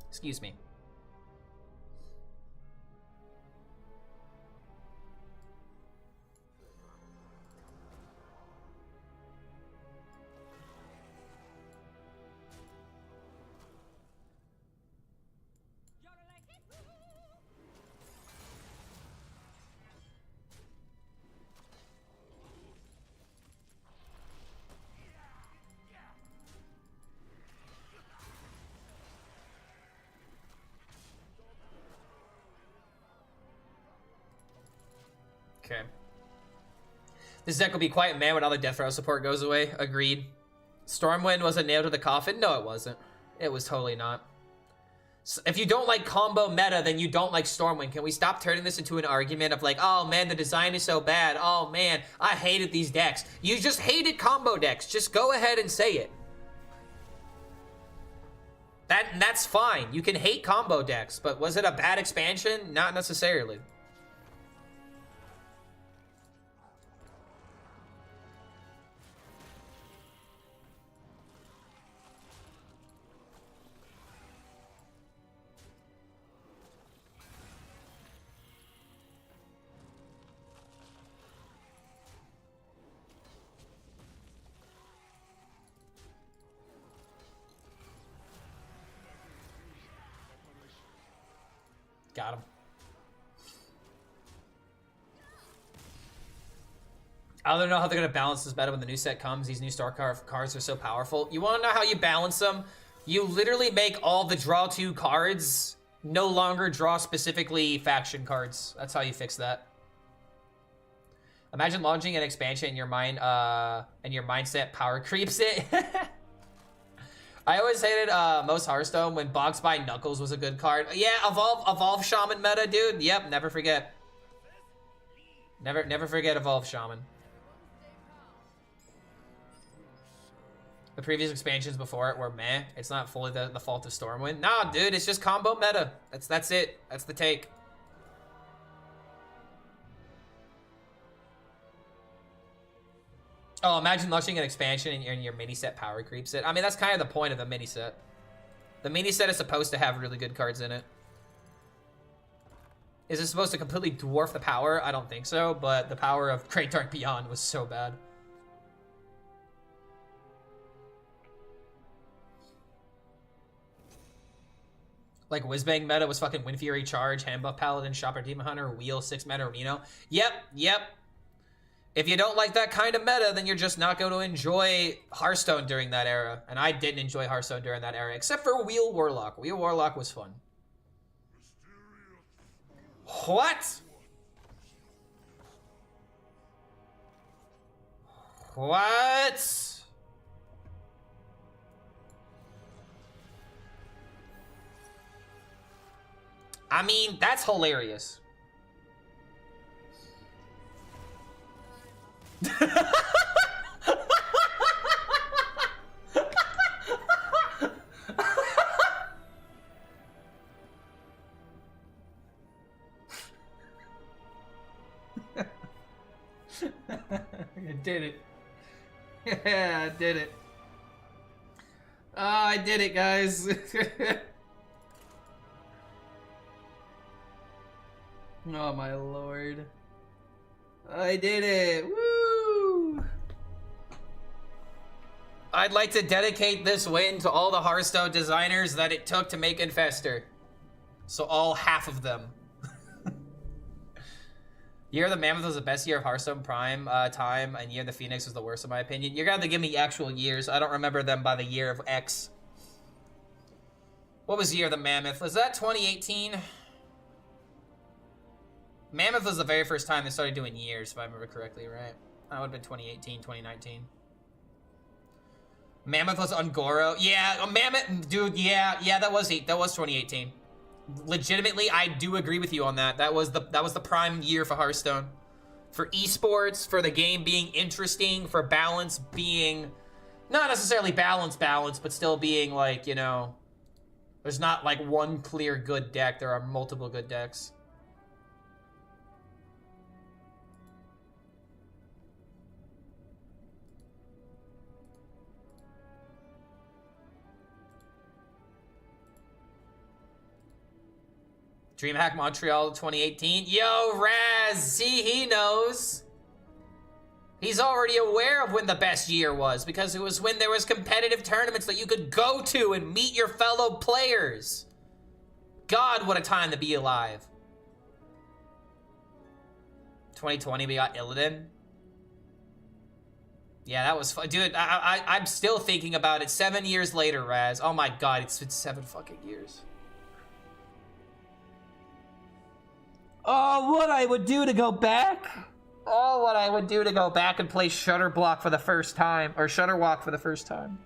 Excuse me. Okay. This deck will be quite mad when all the Death Row support goes away. Agreed. Stormwind was a nail to the coffin? No, it wasn't. It was totally not. So if you don't like combo meta, then you don't like Stormwind. Can we stop turning this into an argument of like, oh man, the design is so bad. Oh man, I hated these decks. You just hated combo decks. Just go ahead and say it. That's fine. You can hate combo decks, but was it a bad expansion? Not necessarily. Got him. I don't know how they're going to balance this meta when the new set comes. These new StarCraft cards are so powerful. You want to know how you balance them? You literally make all the draw 2 cards no longer draw specifically faction cards. That's how you fix that. Imagine launching an expansion in your mind, and your mindset power creeps it. I always hated most Hearthstone when Box by Knuckles was a good card. Yeah, Evolve Shaman meta, dude. Yep, never forget. Never forget Evolve Shaman. The previous expansions before it were meh. It's not fully the fault of Stormwind. Nah, dude, it's just combo meta. That's it. That's the take. Oh, imagine launching an expansion and your mini set power creeps it. I mean, that's kind of the point of the mini set. The mini set is supposed to have really good cards in it. Is it supposed to completely dwarf the power? I don't think so, but the power of Great Dark Beyond was so bad. Like Whizbang meta was fucking Wind Fury Charge, Hand Buff Paladin, Shopper Demon Hunter, Wheel, 6-mana Reno. Yep. If you don't like that kind of meta, then you're just not going to enjoy Hearthstone during that era. And I didn't enjoy Hearthstone during that era, except for Wheel Warlock. Wheel Warlock was fun. What? What? I mean, that's hilarious. I did it. Yeah, I did it. Oh, I did it, guys. Oh my lord. I did it. Woo! I'd like to dedicate this win to all the Hearthstone designers that it took to make Infestor. So all half of them. Year of the Mammoth was the best year of Hearthstone Prime time, and Year of the Phoenix was the worst in my opinion. You're gonna have to give me actual years. I don't remember them by the year of X. What was Year of the Mammoth? Was that 2018? Mammoth was the very first time they started doing years, if I remember correctly, right? That would have been 2018, 2019. Mammoth was Ungoro. Yeah, Mammoth, dude, yeah, that was 2018. Legitimately, I do agree with you on that. That was the prime year for Hearthstone. For esports, for the game being interesting, for balance being, not necessarily balance, but still being like, you know, there's not like one clear good deck. There are multiple good decks. DreamHack Montreal 2018. Yo, Raz, see, he knows. He's already aware of when the best year was, because it was when there was competitive tournaments that you could go to and meet your fellow players. God, what a time to be alive. 2020, we got Illidan. Yeah, that was fun. Dude, I'm still thinking about it 7 years later, Raz. Oh my God, it's been 7 fucking years. Oh, what I would do to go back? Oh, what I would do to go back and play Shutterblock for the first time, or Shutterwalk for the first time.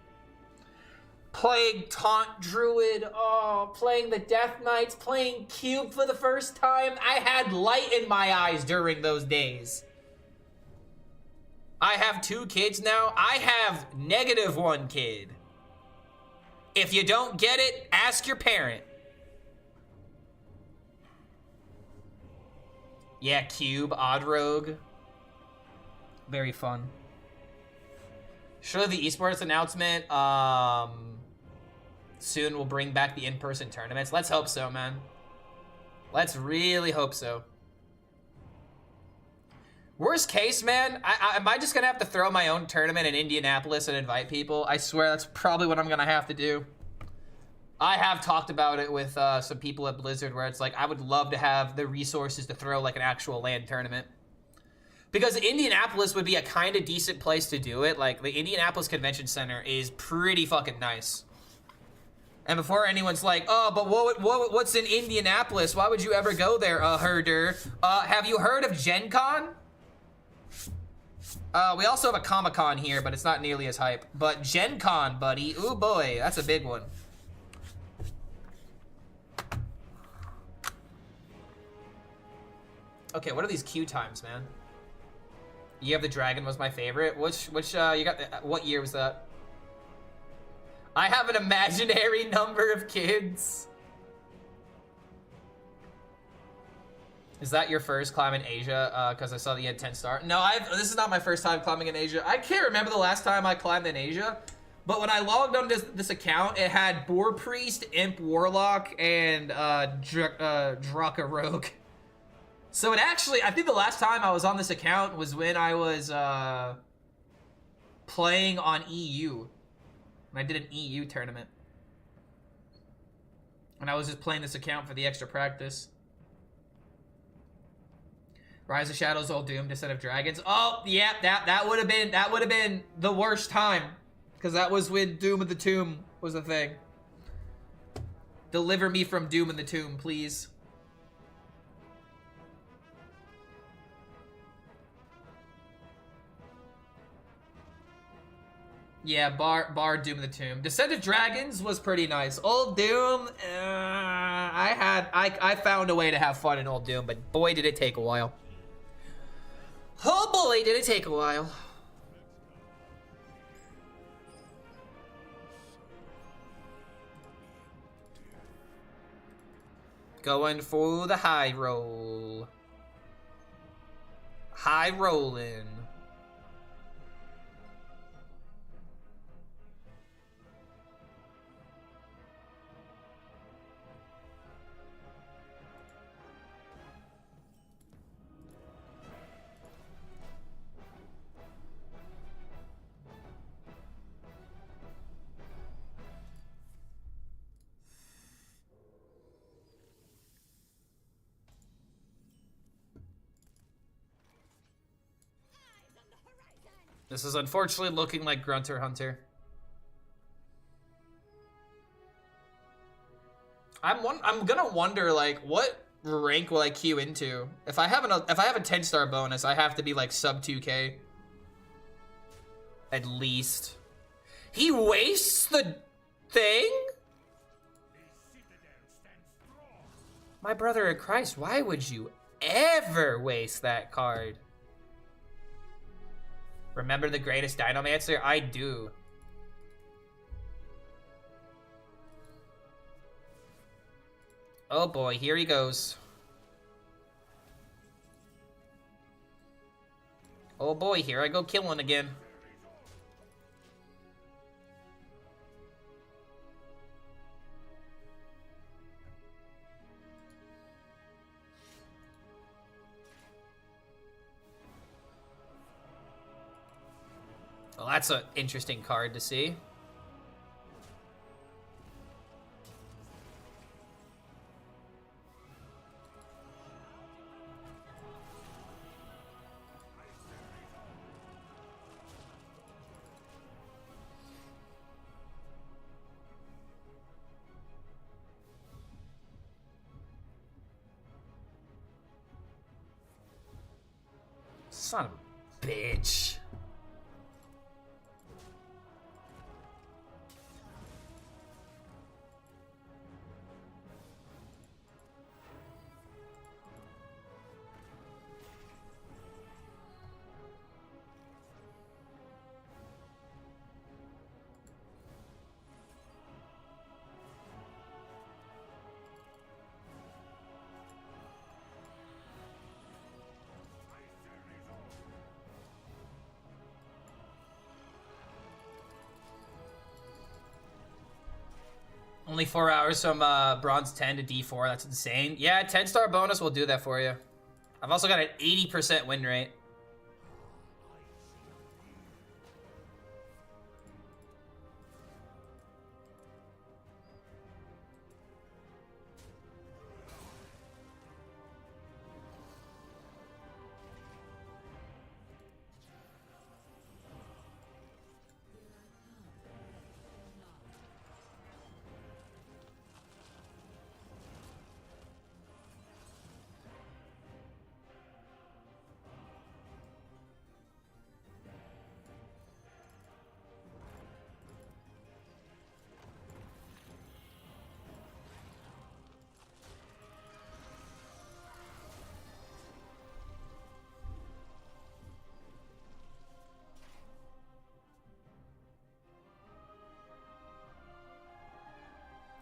Playing Taunt Druid, oh, playing the Death Knights, playing Cube for the first time. I had light in my eyes during those days. I have 2 kids now. I have -1 kid. If you don't get it, ask your parent. Yeah, Cube, Odd Rogue. Very fun. Surely the esports announcement soon will bring back the in-person tournaments. Let's hope so, man. Let's really hope so. Worst case, man, am I just gonna have to throw my own tournament in Indianapolis and invite people? I swear that's probably what I'm gonna have to do. I have talked about it with some people at Blizzard where it's like, I would love to have the resources to throw like an actual LAN tournament. Because Indianapolis would be a kind of decent place to do it. Like, the Indianapolis Convention Center is pretty fucking nice. And before anyone's like, oh, but what's in Indianapolis? Why would you ever go there, herder? Have you heard of Gen Con? We also have a Comic-Con here, but it's not nearly as hype. But Gen Con, buddy. Ooh, boy. That's a big one. Okay, what are these queue times, man? Year of the Dragon was my favorite. Which, you got the, what year was that? I have an imaginary number of kids. Is that your first climb in Asia? Because I saw that you had 10 star. No, this is not my first time climbing in Asia. I can't remember the last time I climbed in Asia. But when I logged on this account, it had Boar Priest, Imp Warlock, and Draka Rogue. So it actually, I think the last time I was on this account was when I was playing on EU. When I did an EU tournament. And I was just playing this account for the extra practice. Rise of Shadows, Old Doom, Descent of Dragons. Oh, yeah, that would have been the worst time. Because that was when Doom of the Tomb was a thing. Deliver me from Doom of the Tomb, please. Yeah, bar Doom of the Tomb. Descent of Dragons was pretty nice. Old Doom, I found a way to have fun in Old Doom, but boy did it take a while. Oh boy, did it take a while. Going for the high roll. High rolling. This is unfortunately looking like Grunter Hunter. I'm gonna wonder, like, what rank will I queue into? If I have a 10-star bonus, I have to be like sub 2K. At least. He wastes the thing? My brother in Christ, why would you ever waste that card? Remember the greatest Dinomancer? I do. Oh boy, here he goes. Oh boy, here I go killing again. Well, that's an interesting card to see. Son of a bitch. Only 4 hours from bronze 10 to D4. That's insane. Yeah, 10-star bonus will do that for you. I've also got an 80% win rate.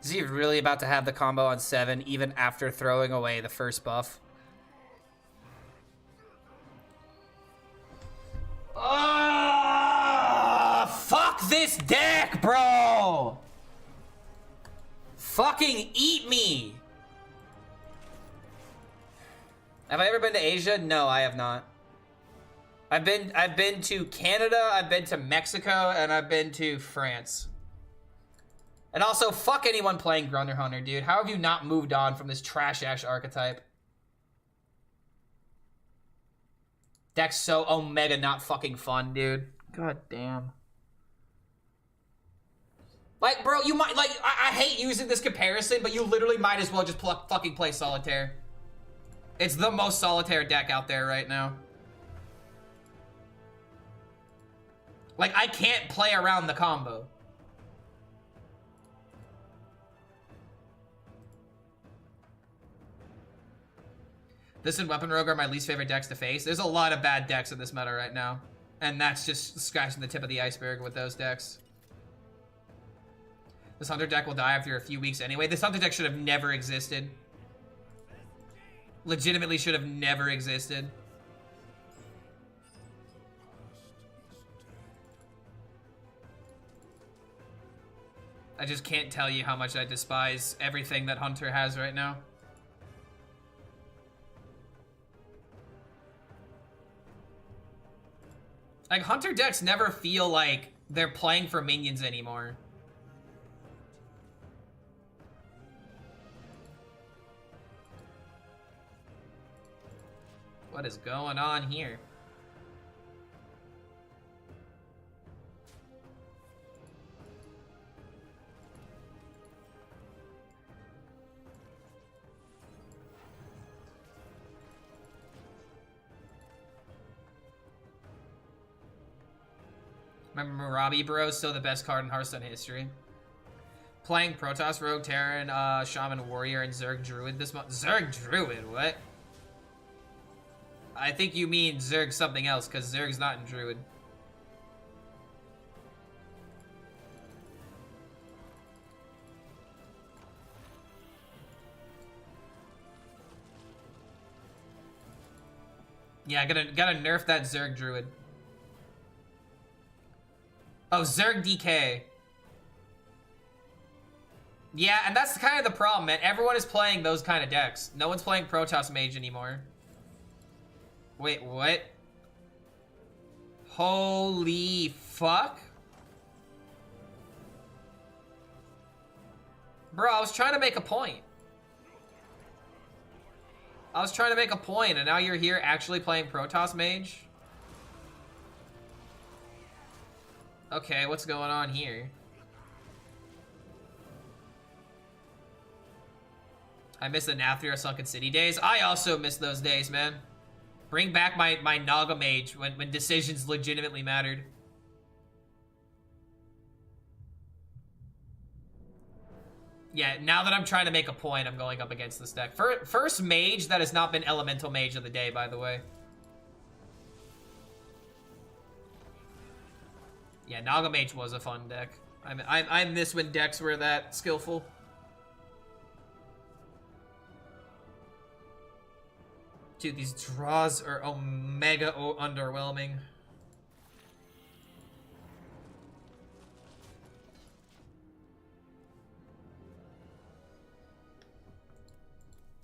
Is he really about to have the combo on 7 even after throwing away the first buff? Oh, fuck this deck, bro! Fucking eat me! Have I ever been to Asia? No, I have not. I've been to Canada, I've been to Mexico, and I've been to France. And also, fuck anyone playing Grunder Hunter, dude. How have you not moved on from this trash-ash archetype? Deck's so omega not fucking fun, dude. God damn. Like, bro, you might, like, I hate using this comparison, but you literally might as well just fucking play Solitaire. It's the most Solitaire deck out there right now. Like, I can't play around the combo. This and Weapon Rogue are my least favorite decks to face. There's a lot of bad decks in this meta right now. And that's just scratching the tip of the iceberg with those decks. This Hunter deck will die after a few weeks anyway. This Hunter deck should have never existed. Legitimately should have never existed. I just can't tell you how much I despise everything that Hunter has right now. Like, Hunter decks never feel like they're playing for minions anymore. What is going on here? Remember Marabi, bro? Still the best card in Hearthstone history. Playing Protoss, Rogue, Terran, Shaman, Warrior, and Zerg Druid this month. Zerg Druid? What? I think you mean Zerg something else, because Zerg's not in Druid. Yeah, gotta nerf that Zerg Druid. Oh, Zerg DK. Yeah, and that's kind of the problem, man. Everyone is playing those kind of decks. No one's playing Protoss Mage anymore. Wait, what? Holy fuck? Bro, I was trying to make a point. I was trying to make a point, and now you're here actually playing Protoss Mage? Okay, what's going on here? I miss the Nathria Sunken City days. I also miss those days, man. Bring back my Naga Mage when decisions legitimately mattered. Yeah, now that I'm trying to make a point, I'm going up against this deck. First Mage that has not been Elemental Mage of the day, by the way. Yeah, Naga Mage was a fun deck. I miss when decks were that skillful. Dude, these draws are omega underwhelming.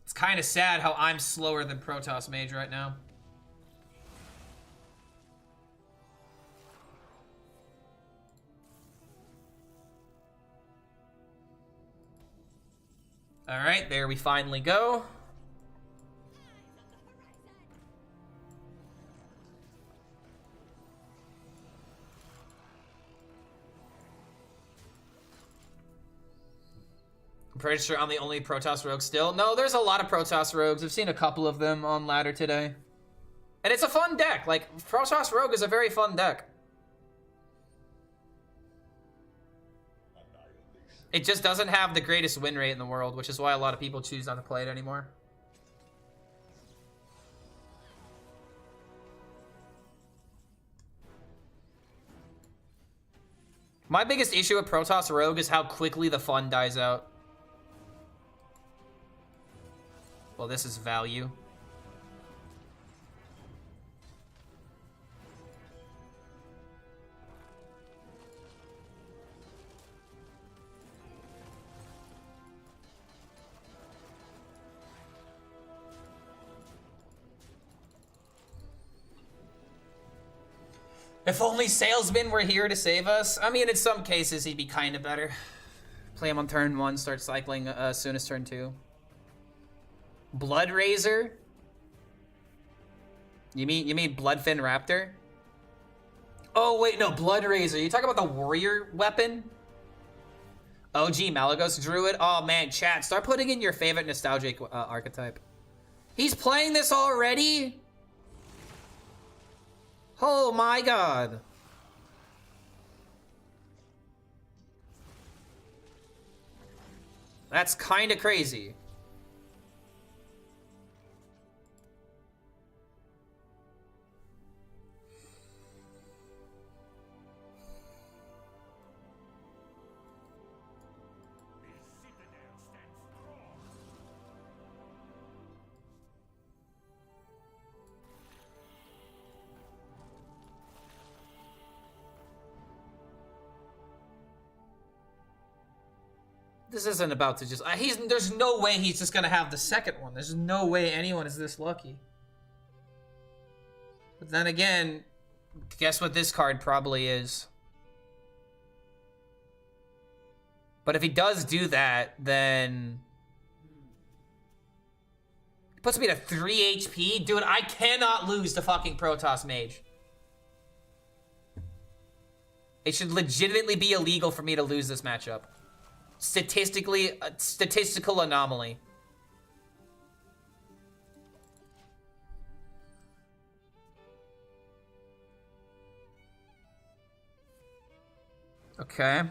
It's kind of sad how I'm slower than Protoss Mage right now. Alright, there we finally go. I'm pretty sure I'm the only Protoss Rogue still. No, there's a lot of Protoss Rogues. I've seen a couple of them on ladder today. And it's a fun deck. Like, Protoss Rogue is a very fun deck. It just doesn't have the greatest win rate in the world, which is why a lot of people choose not to play it anymore. My biggest issue with Protoss Rogue is how quickly the fun dies out. Well, this is value. If only Salesman were here to save us. I mean, in some cases, he'd be kind of better. Play him on turn 1, start cycling as soon as turn 2. Blood Razor? You mean Bloodfin Raptor? Oh, wait, no, Blood Razor. You talking about the warrior weapon? OG Malagos Druid? Oh, man, chat, start putting in your favorite nostalgic archetype. He's playing this already? Oh my god. That's kind of crazy. This isn't about to just... there's no way he's just gonna have the second one. There's no way anyone is this lucky. But then again, guess what this card probably is. But if he does do that, then... It puts me to 3 HP? Dude, I cannot lose to fucking Protoss Mage. It should legitimately be illegal for me to lose this matchup. Statistically, a statistical anomaly. Okay.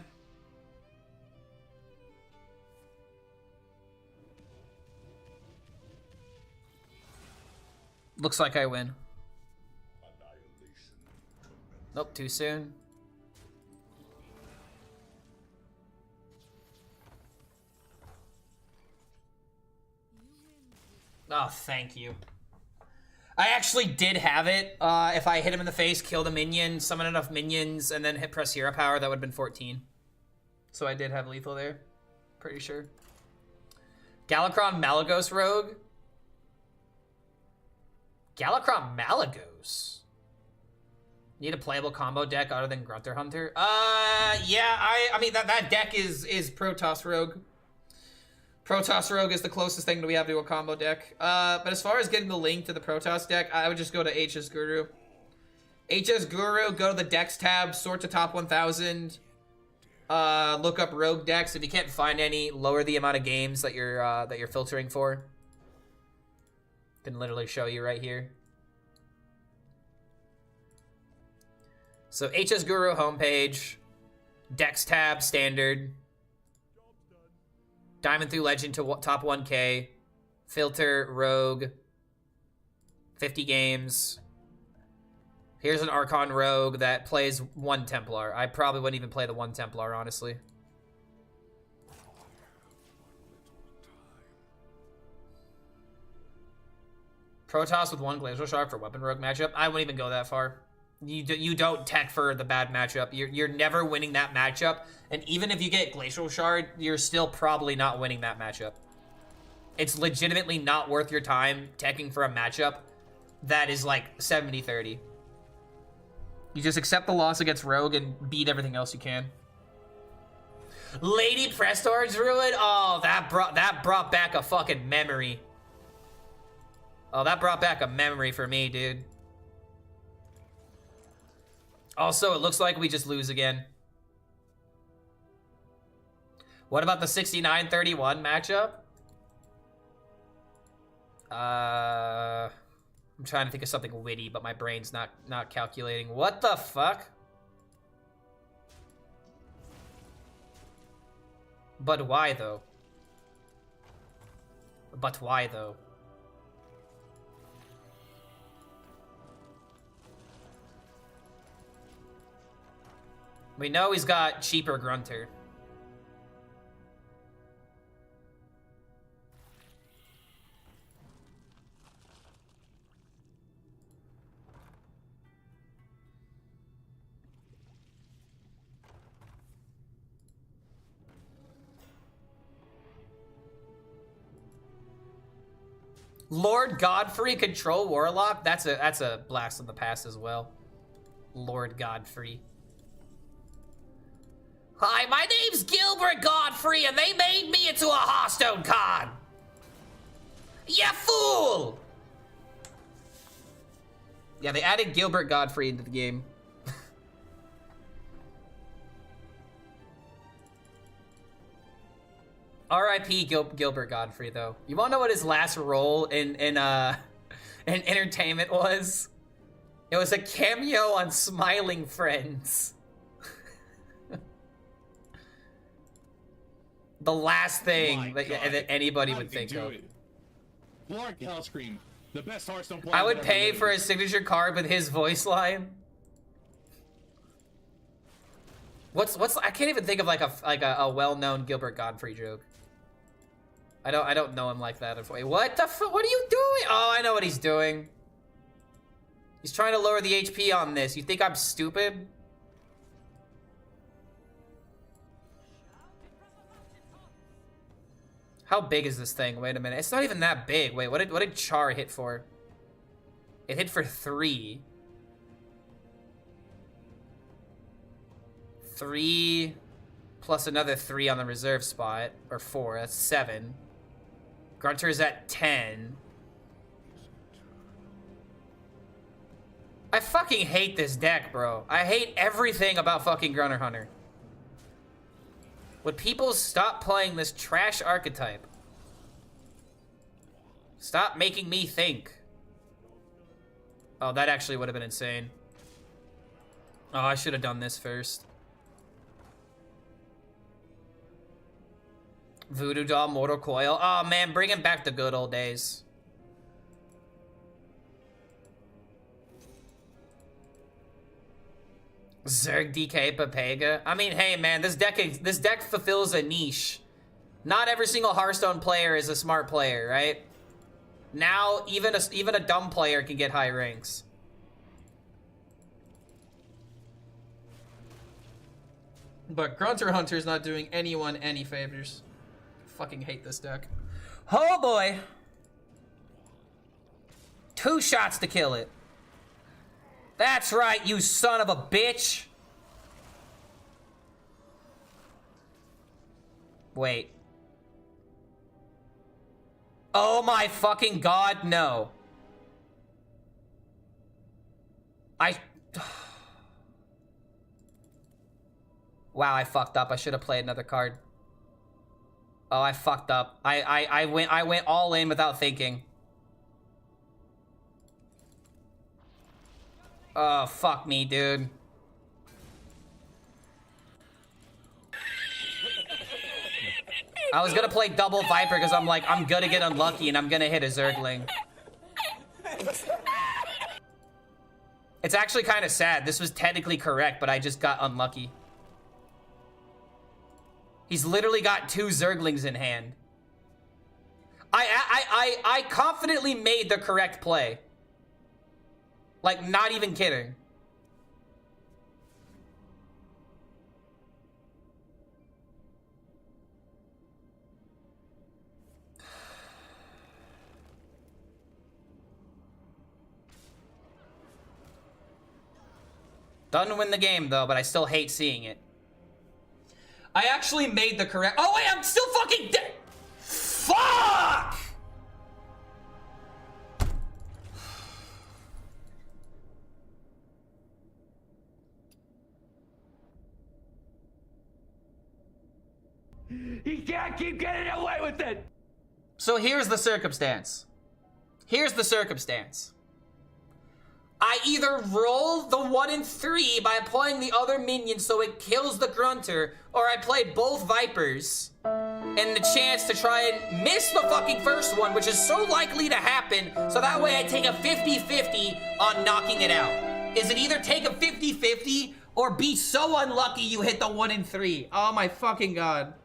Looks like I win. Nope, too soon. Oh, thank you. I actually did have it. If I hit him in the face, kill the minion, summon enough minions, and then hit press hero power, that would have been 14. So I did have lethal there. Pretty sure. Galakron Malagos Rogue? Galakron Malagos? Need a playable combo deck other than Grunter Hunter? Yeah, I mean, that deck is Protoss Rogue. Protoss Rogue is the closest thing that we have to a combo deck. But as far as getting the link to the Protoss deck, I would just go to HS Guru. HS Guru, go to the Decks tab, sort to top 1000. Look up Rogue decks. If you can't find any, lower the amount of games that you're filtering for. Can literally show you right here. So HS Guru homepage, Decks tab, standard. Diamond through Legend to top 1K. Filter, Rogue. 50 games. Here's an Archon Rogue that plays 1 Templar. I probably wouldn't even play the 1 Templar, honestly. Protoss with 1 Glacial Shark for Weapon Rogue matchup. I wouldn't even go that far. You don't tech for the bad matchup. You're never winning that matchup. And even if you get Glacial Shard, you're still probably not winning that matchup. It's legitimately not worth your time teching for a matchup that is like 70-30. You just accept the loss against Rogue and beat everything else you can. Lady Prestor Druid? Oh, that brought back a fucking memory. Oh, that brought back a memory for me, dude. Also, it looks like we just lose again. What about the 69-31 matchup? I'm trying to think of something witty, but my brain's not calculating. What the fuck? But why, though? But why, though? We know he's got cheaper Grunter. Lord Godfrey control Warlock? That's a blast from the past as well. Lord Godfrey. Hi, my name's Gilbert Godfrey, and they made me into a Hearthstone card. Ya fool! Yeah, they added Gilbert Godfrey into the game. R.I.P. Gilbert Godfrey, though. You wanna know what his last role in entertainment was? It was a cameo on Smiling Friends. The last thing that anybody would think of. Lord HELLSCREAM, the best Hearthstone player. I would pay for a signature card with his voice line. What's I can't even think of like a well-known Gilbert Godfrey joke. I don't know him like that. Wait, what the fuck? What are you doing? Oh, I know what he's doing. He's trying to lower the HP on this. You think I'm stupid? How big is this thing? Wait a minute. It's not even that big. Wait, what did Char hit for? It hit for 3. 3 plus another 3 on the reserve spot, or 4. That's 7. Grunter's at 10. I fucking hate this deck, bro. I hate everything about fucking Grunter Hunter. Would people stop playing this trash archetype? Stop making me think. Oh, that actually would have been insane. Oh, I should have done this first. Voodoo Doll, Mortal Coil. Oh man, bringing back the good old days. Zerg, DK, Papega. I mean, hey man, this deck fulfills a niche. Not every single Hearthstone player is a smart player, right? Now, even a dumb player can get high ranks. But Grunter Hunter's not doing anyone any favors. Fucking hate this deck. Oh boy. 2 shots to kill it. That's right, you son of a bitch. Wait. Oh my fucking god, no. Wow, I fucked up. I should have played another card. Oh, I fucked up. I went all in without thinking. Oh, fuck me, dude. I was gonna play double Viper because I'm like, I'm gonna get unlucky and I'm gonna hit a Zergling. It's actually kind of sad. This was technically correct, but I just got unlucky. He's literally got 2 Zerglings in hand. I confidently made the correct play. Like, not even kidding. Doesn't win the game, though, but I still hate seeing it. I actually made the correct... Oh, wait, I'm still fucking dead! Fuck! He can't keep getting away with it! So here's the circumstance. Here's the circumstance. I either roll the 1 and 3 by applying the other minion so it kills the Grunter, or I play both Vipers and the chance to try and miss the fucking first one, which is so likely to happen, so that way I take a 50-50 on knocking it out. Is it either take a 50-50 or be so unlucky you hit the 1 and 3? Oh my fucking god.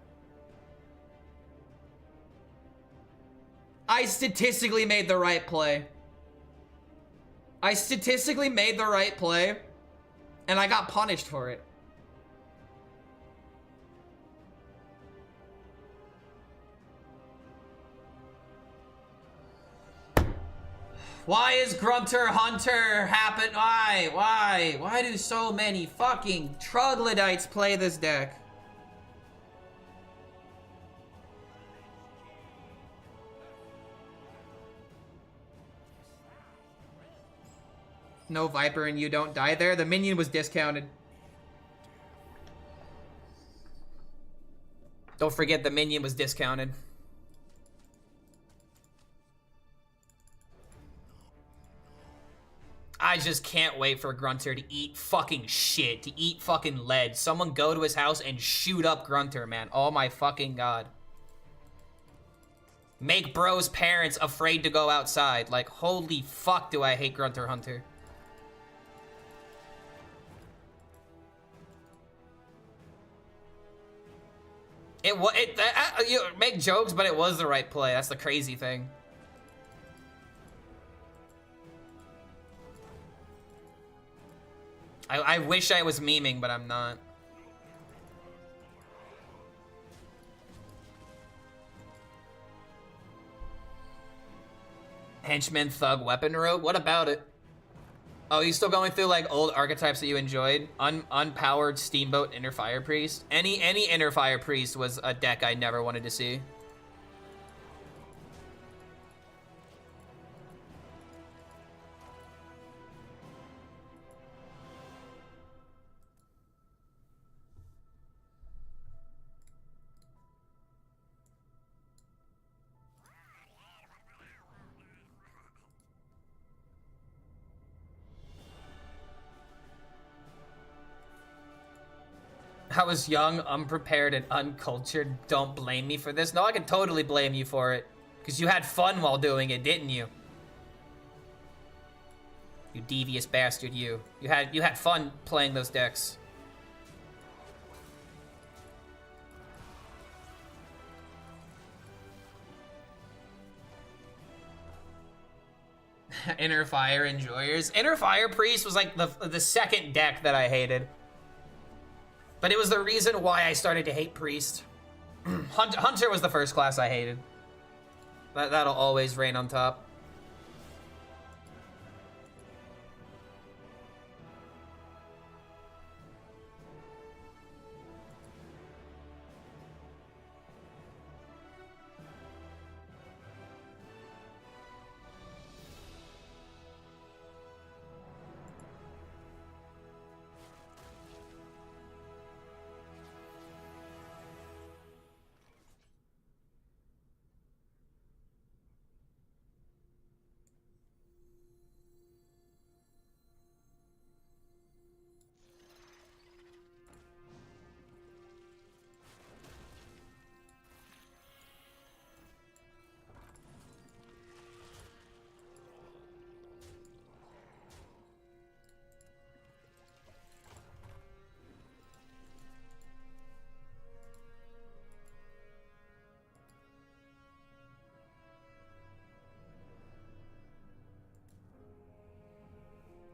I statistically made the right play. I statistically made the right play, and I got punished for it. Why is Grunter Hunter happen? Why? Why? Why do so many fucking troglodytes play this deck? No Viper and you don't die there. The minion was discounted. Don't forget the minion was discounted. I just can't wait for Grunter to eat fucking shit, to eat fucking lead. Someone go to his house and shoot up Grunter, man. Oh my fucking god. Make bro's parents afraid to go outside. Like, holy fuck do I hate Grunter Hunter. You make jokes, but it was the right play. That's the crazy thing. I wish I was memeing, but I'm not. Henchman, Thug, Weapon Rogue? What about it? Oh, you still going through like old archetypes that you enjoyed? Unpowered Steamboat Inner Fire Priest? Any Inner Fire Priest was a deck I never wanted to see. I was young, unprepared, and uncultured. Don't blame me for this. No, I can totally blame you for it. Because you had fun while doing it, didn't you? You devious bastard, you. You had fun playing those decks. Inner Fire Enjoyers. Inner Fire Priest was like the second deck that I hated. But it was the reason why I started to hate Priest. Hunter was the first class I hated. That'll always reign on top.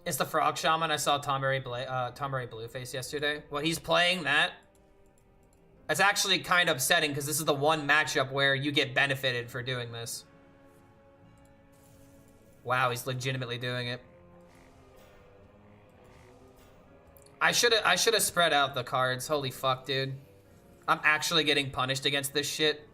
It's the Frog Shaman. I saw Tomberry Blueface yesterday. Well, he's playing that. That's actually kind of upsetting because this is the one matchup where you get benefited for doing this. Wow, he's legitimately doing it. I should have spread out the cards. Holy fuck, dude. I'm actually getting punished against this shit.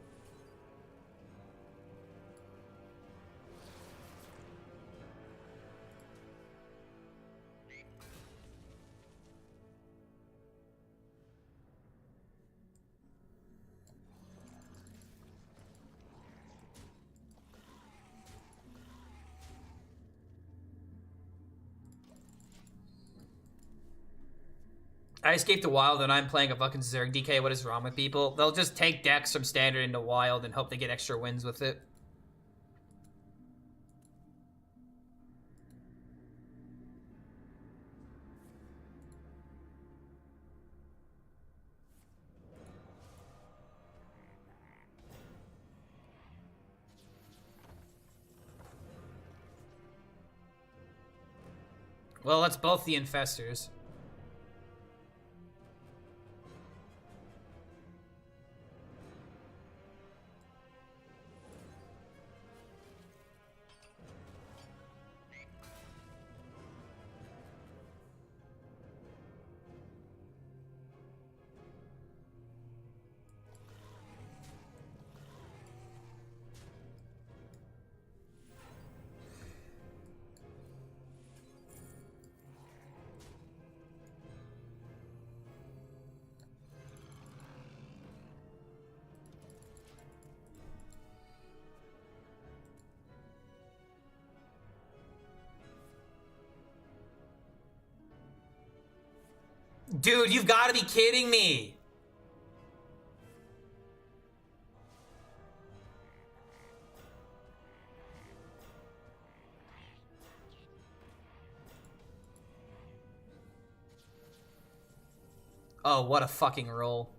I escaped to Wild and I'm playing a fucking Zerg DK. What is wrong with people? They'll just take decks from Standard into Wild and hope they get extra wins with it. Well, that's both the Infestors. Dude, you've got to be kidding me. Oh, what a fucking roll.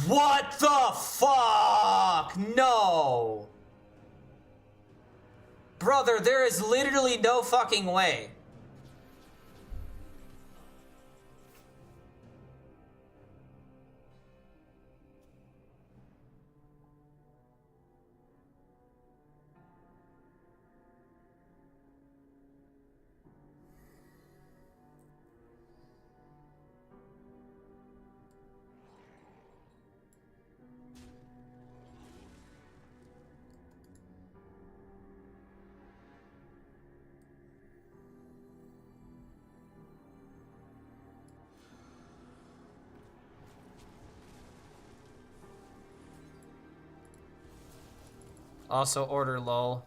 What the fuck? No. Brother, there is literally no fucking way. Also order lol.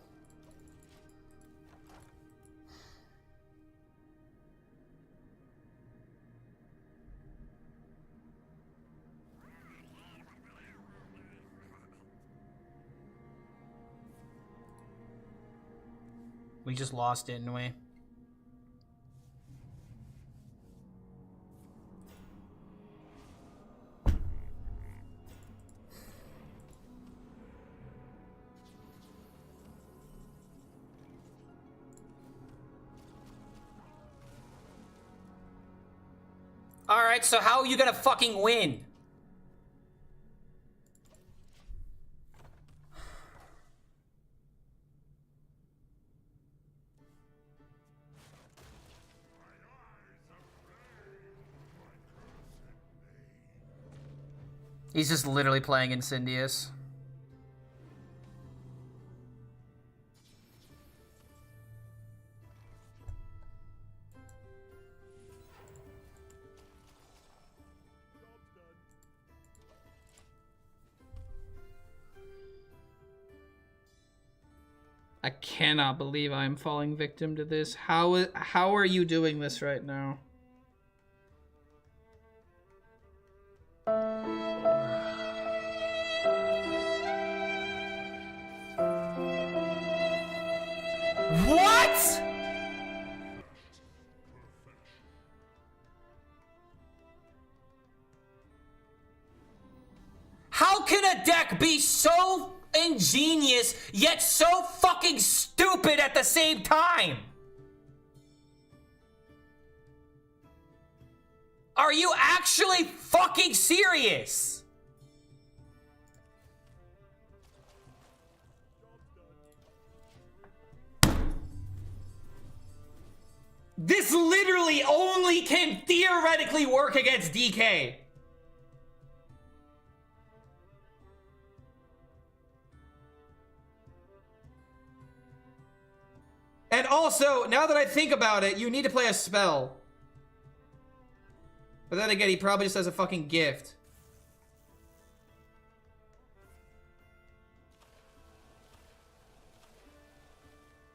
We just lost it, didn't we? Alright, so how are you gonna fucking win? He's just literally playing Incendious. I cannot believe I'm falling victim to this. How are you doing this right now? What? How can a deck be so ingenious yet so fucking stupid at the same time? Are you actually fucking serious? This literally only can theoretically work against DK. And also, now that I think about it, you need to play a spell. But then again, he probably just has a fucking gift.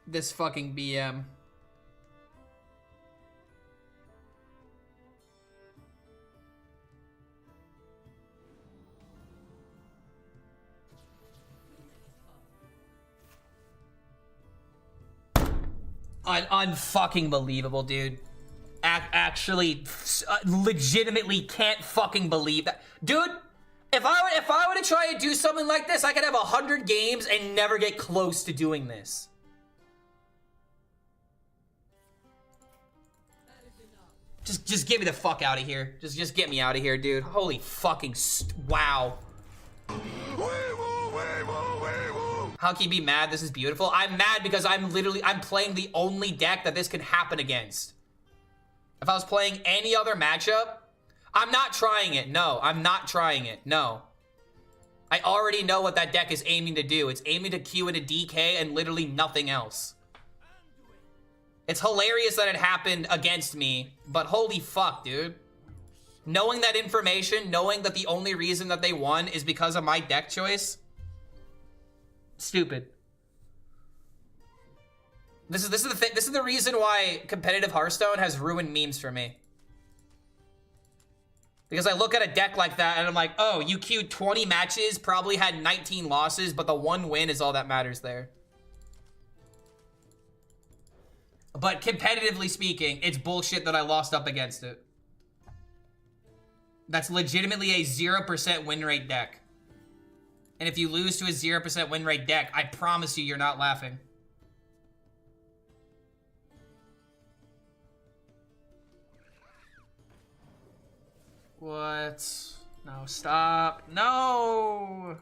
This fucking BM. Unfucking believable, dude. Actually, legitimately can't fucking believe that. Dude, if I were to try and do something like this, I could have 100 games and never get close to doing this. Just get me the fuck out of here. Just get me out of here, dude. Holy fucking wow. How can you be mad? This is beautiful. I'm mad because I'm playing the only deck that this can happen against. If I was playing any other matchup, I'm not trying it. No, I'm not trying it. No. I already know what that deck is aiming to do. It's aiming to Q into DK and literally nothing else. It's hilarious that it happened against me, but holy fuck, dude. Knowing that information, knowing that the only reason that they won is because of my deck choice. Stupid. This is the thing. This is the reason why competitive Hearthstone has ruined memes for me. Because I look at a deck like that and I'm like, oh, you queued 20 matches, probably had 19 losses, but the one win is all that matters there. But competitively speaking, it's bullshit that I lost up against it. That's legitimately a 0% win rate deck. And if you lose to a 0% win rate deck, I promise you're not laughing. What? No, stop. No!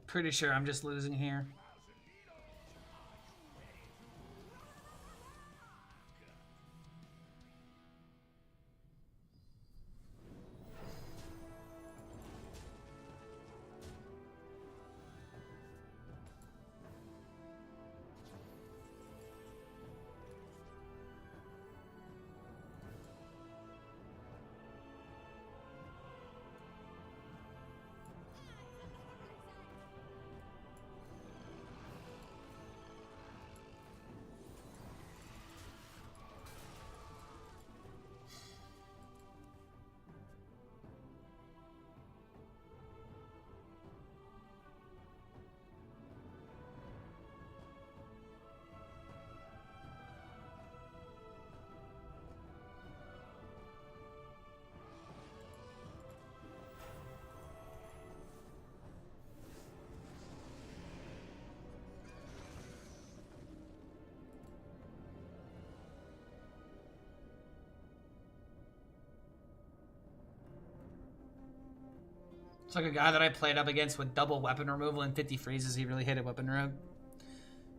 Pretty sure I'm just losing here. It's like a guy that I played up against with double weapon removal and 50 freezes. He really hated weapon rogue.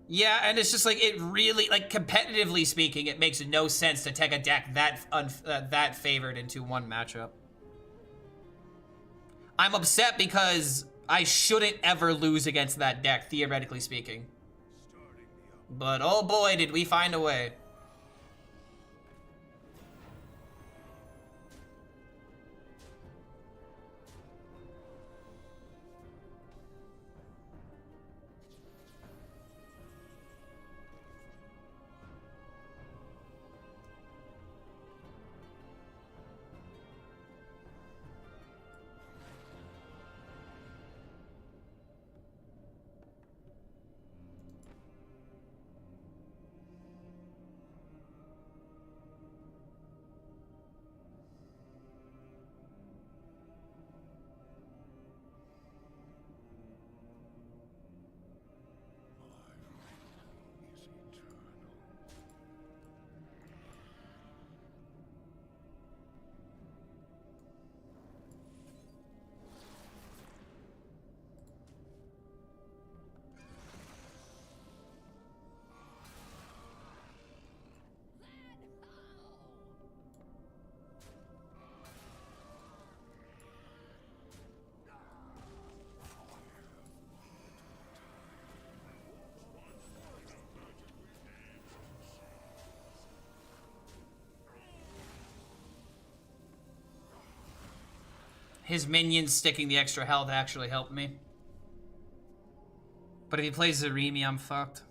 Yeah, and it's just like, it really, like, competitively speaking, it makes no sense to take a deck that favored into one matchup. I'm upset because I shouldn't ever lose against that deck, theoretically speaking. But oh boy, did we find a way. His minions sticking the extra health actually helped me. But if he plays Zaremi, I'm fucked.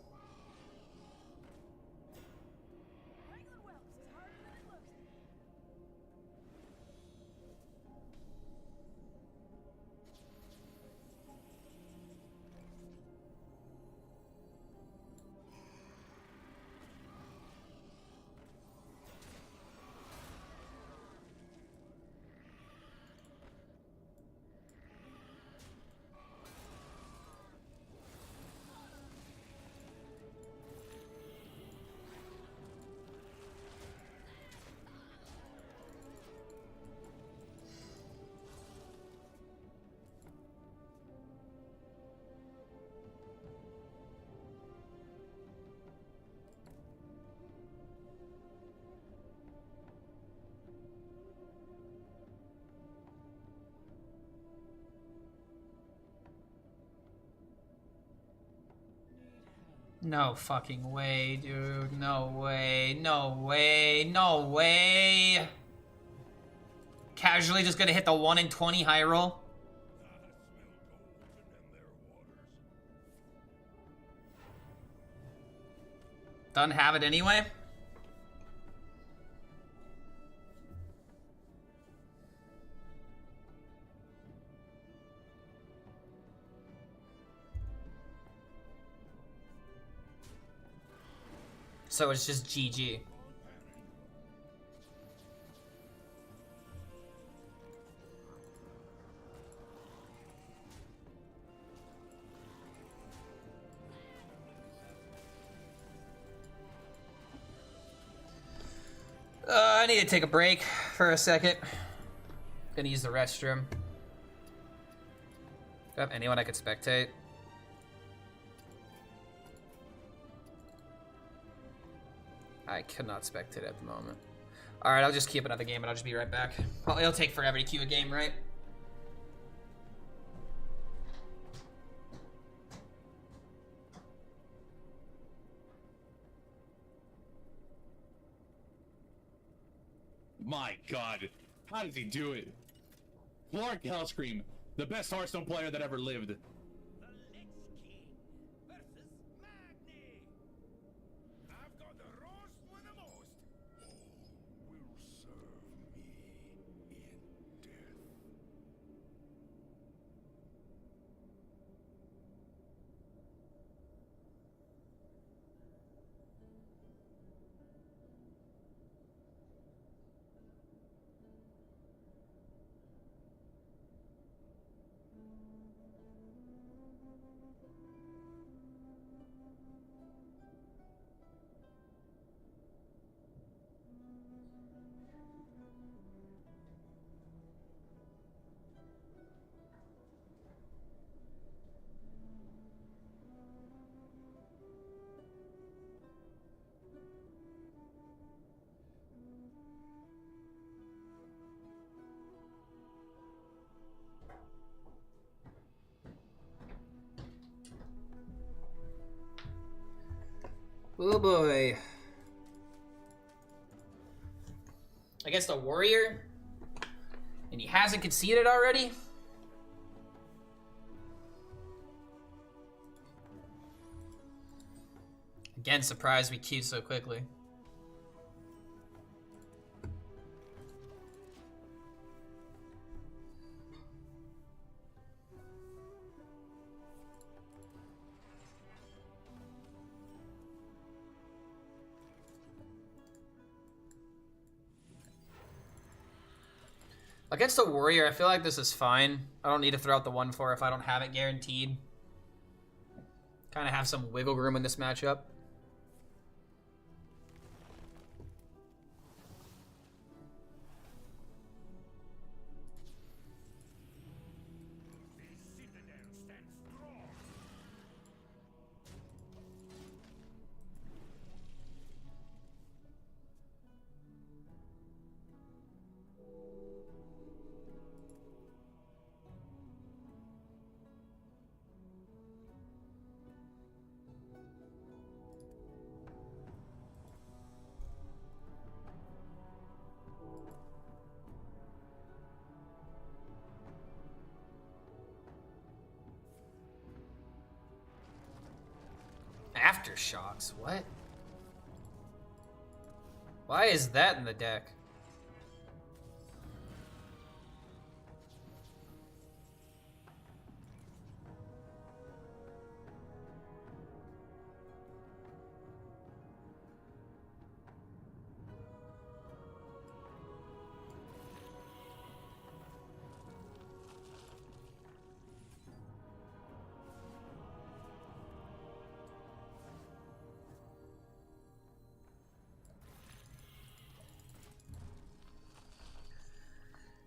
No fucking way, dude. No way. No way. No way. Casually just gonna hit the 1 in 20 high roll. Doesn't have it anyway. So it's just GG. I need to take a break for a second. Gonna use the restroom. Yep, anyone I could spectate? I cannot spectate at the moment. Alright, I'll just keep another game and I'll just be right back. Well, it'll take forever to queue a game, right? My God, how does he do it? Clark HELLSCREAM, the best Hearthstone player that ever lived. Oh boy. Against a warrior? And he hasn't conceded already? Again, surprised we queued so quickly. Against a warrior, I feel like this is fine. I don't need to throw out the 1-4 if I don't have it guaranteed. Kind of have some wiggle room in this matchup. Aftershocks? What? Why is that in the deck?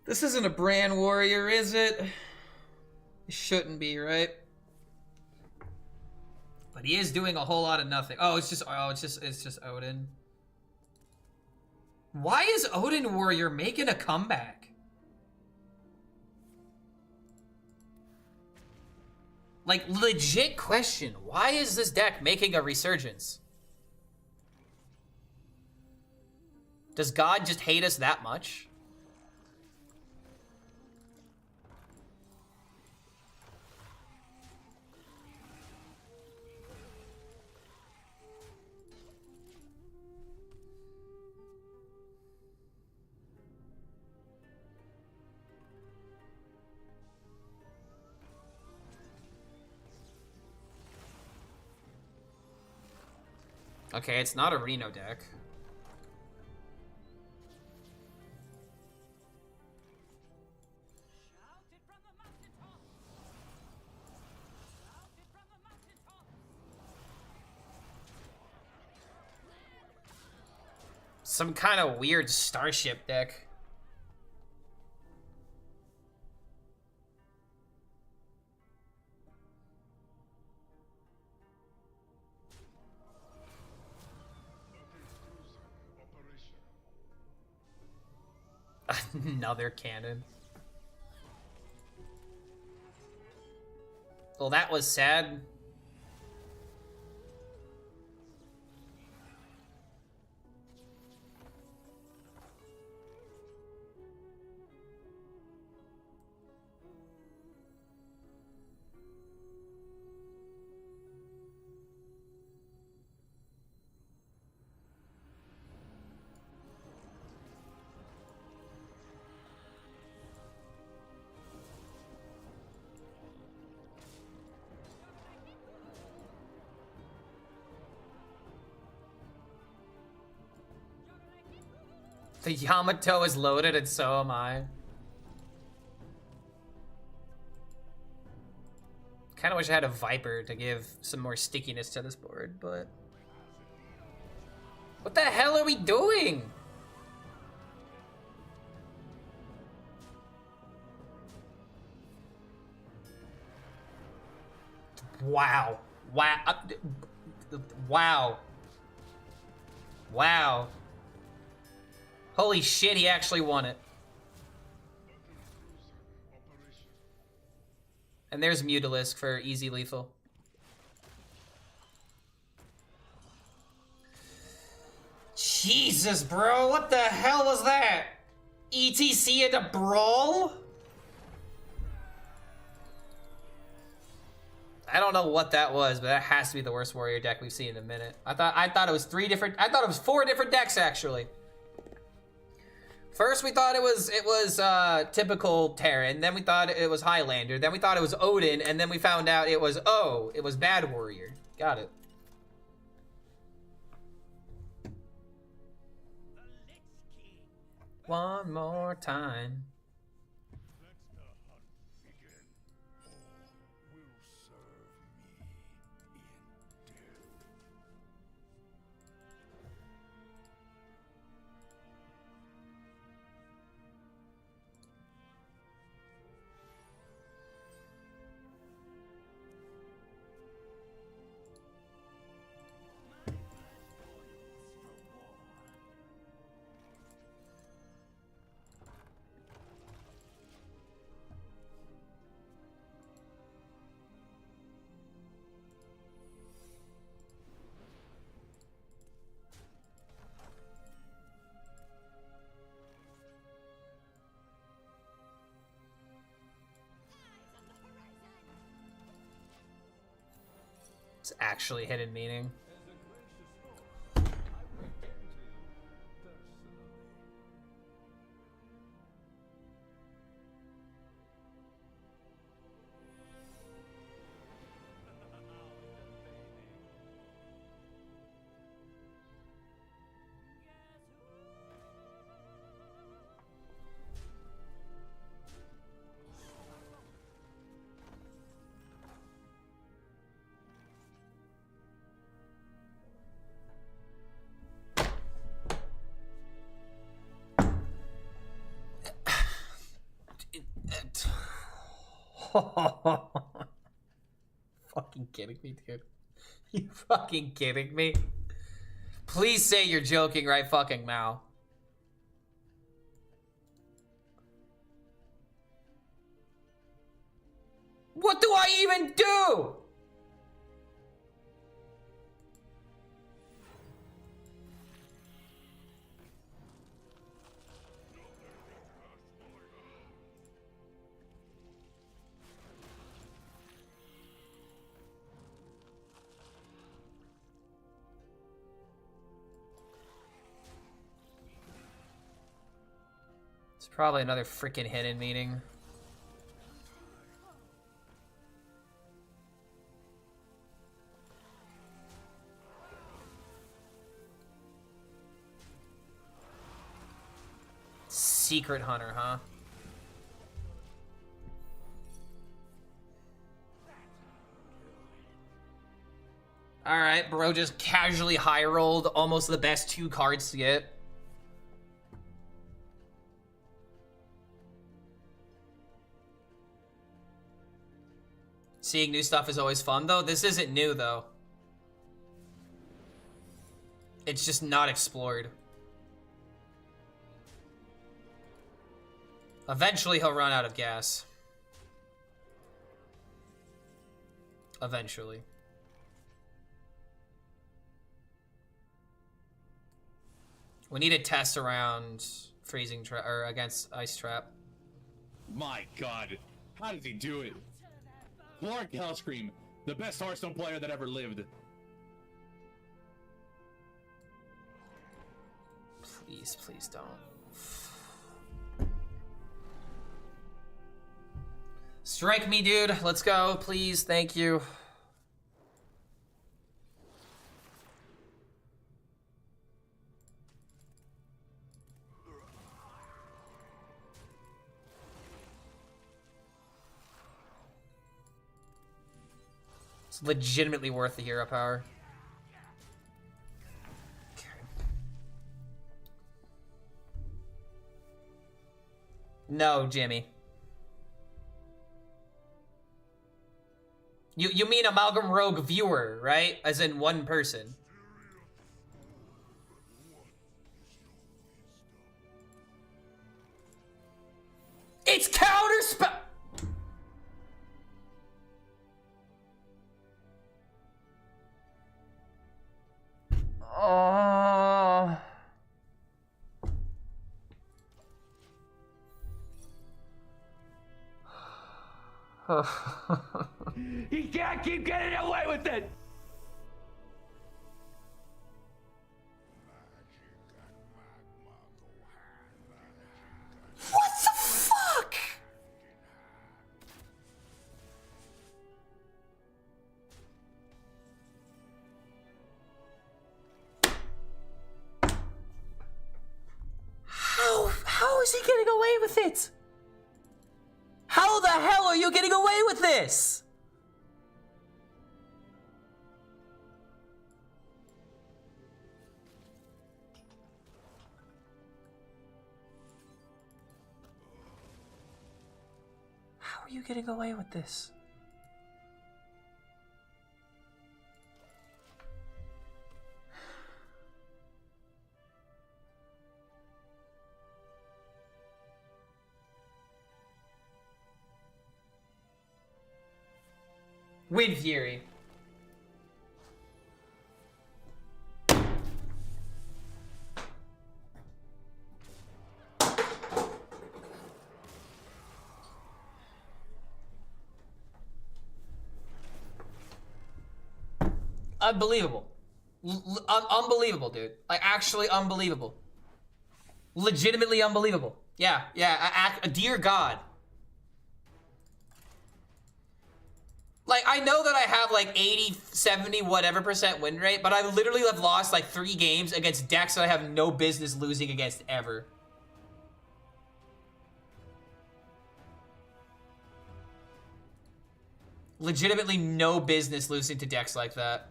This isn't a Brand Warrior, is it? It shouldn't be, right? But he is doing a whole lot of nothing. Oh, it's just Odin. Why is Odin Warrior making a comeback? Like, legit question. Why is this deck making a resurgence? Does God just hate us that much? Okay, it's not a Reno deck. Some kind of weird starship deck. Another cannon. Well, that was sad. The Yamato is loaded and so am I. Kind of wish I had a Viper to give some more stickiness to this board, but... What the hell are we doing? Wow. Wow. Wow. Wow. Holy shit, he actually won it. And there's Mutalisk for easy lethal. Jesus, bro, what the hell was that? ETC in a brawl? I don't know what that was, but that has to be the worst warrior deck we've seen in a minute. I thought it was four different decks actually. First, we thought it was typical Terran. Then we thought it was Highlander. Then we thought it was Odin, and then we found out it was Bad Warrior. Got it. One more time. actually hidden meaning. Fucking kidding me, dude? You fucking kidding me? Please say you're joking right fucking now. What do I even do? It's probably another freaking hidden meaning. Secret hunter, huh? Alright, bro just casually high rolled almost the best 2 cards to get. Seeing new stuff is always fun, though. This isn't new, though. It's just not explored. Eventually, he'll run out of gas. Eventually. We need a test around freezing trap or against ice trap. My God, how does he do it? Clark HELLSCREAM, the best Hearthstone player that ever lived. Please, please don't. Strike me, dude. Let's go, please. Thank you. It's legitimately worth the hero power. Okay. No, Jimmy. You mean Amalgam Rogue viewer, right? As in one person. It's counterspell. Oh. He can't keep getting away with it! What the fuck? How is he getting away with it? How the hell are you getting away with this? How are you getting away with this? Wind Fury. unbelievable. Unbelievable, dude. Like, actually unbelievable. Legitimately unbelievable. Yeah, dear God. Like, I know that I have like 80, 70, whatever % win rate, but I literally have lost like 3 games against decks that I have no business losing against ever. Legitimately no business losing to decks like that.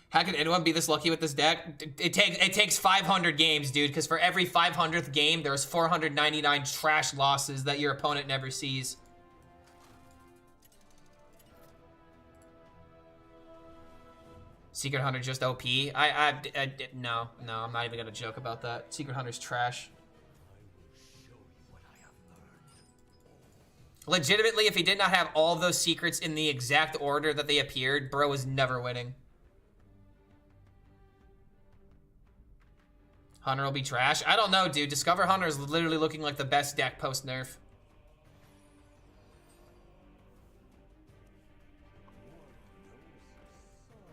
How could anyone be this lucky with this deck? It takes 500 games, dude, because for every 500th game, there's 499 trash losses that your opponent never sees. Secret Hunter just OP? No, I'm not even gonna joke about that. Secret Hunter's trash. Legitimately, if he did not have all of those secrets in the exact order that they appeared, bro was never winning. Hunter will be trash? I don't know, dude. Discover Hunter is literally looking like the best deck post-nerf.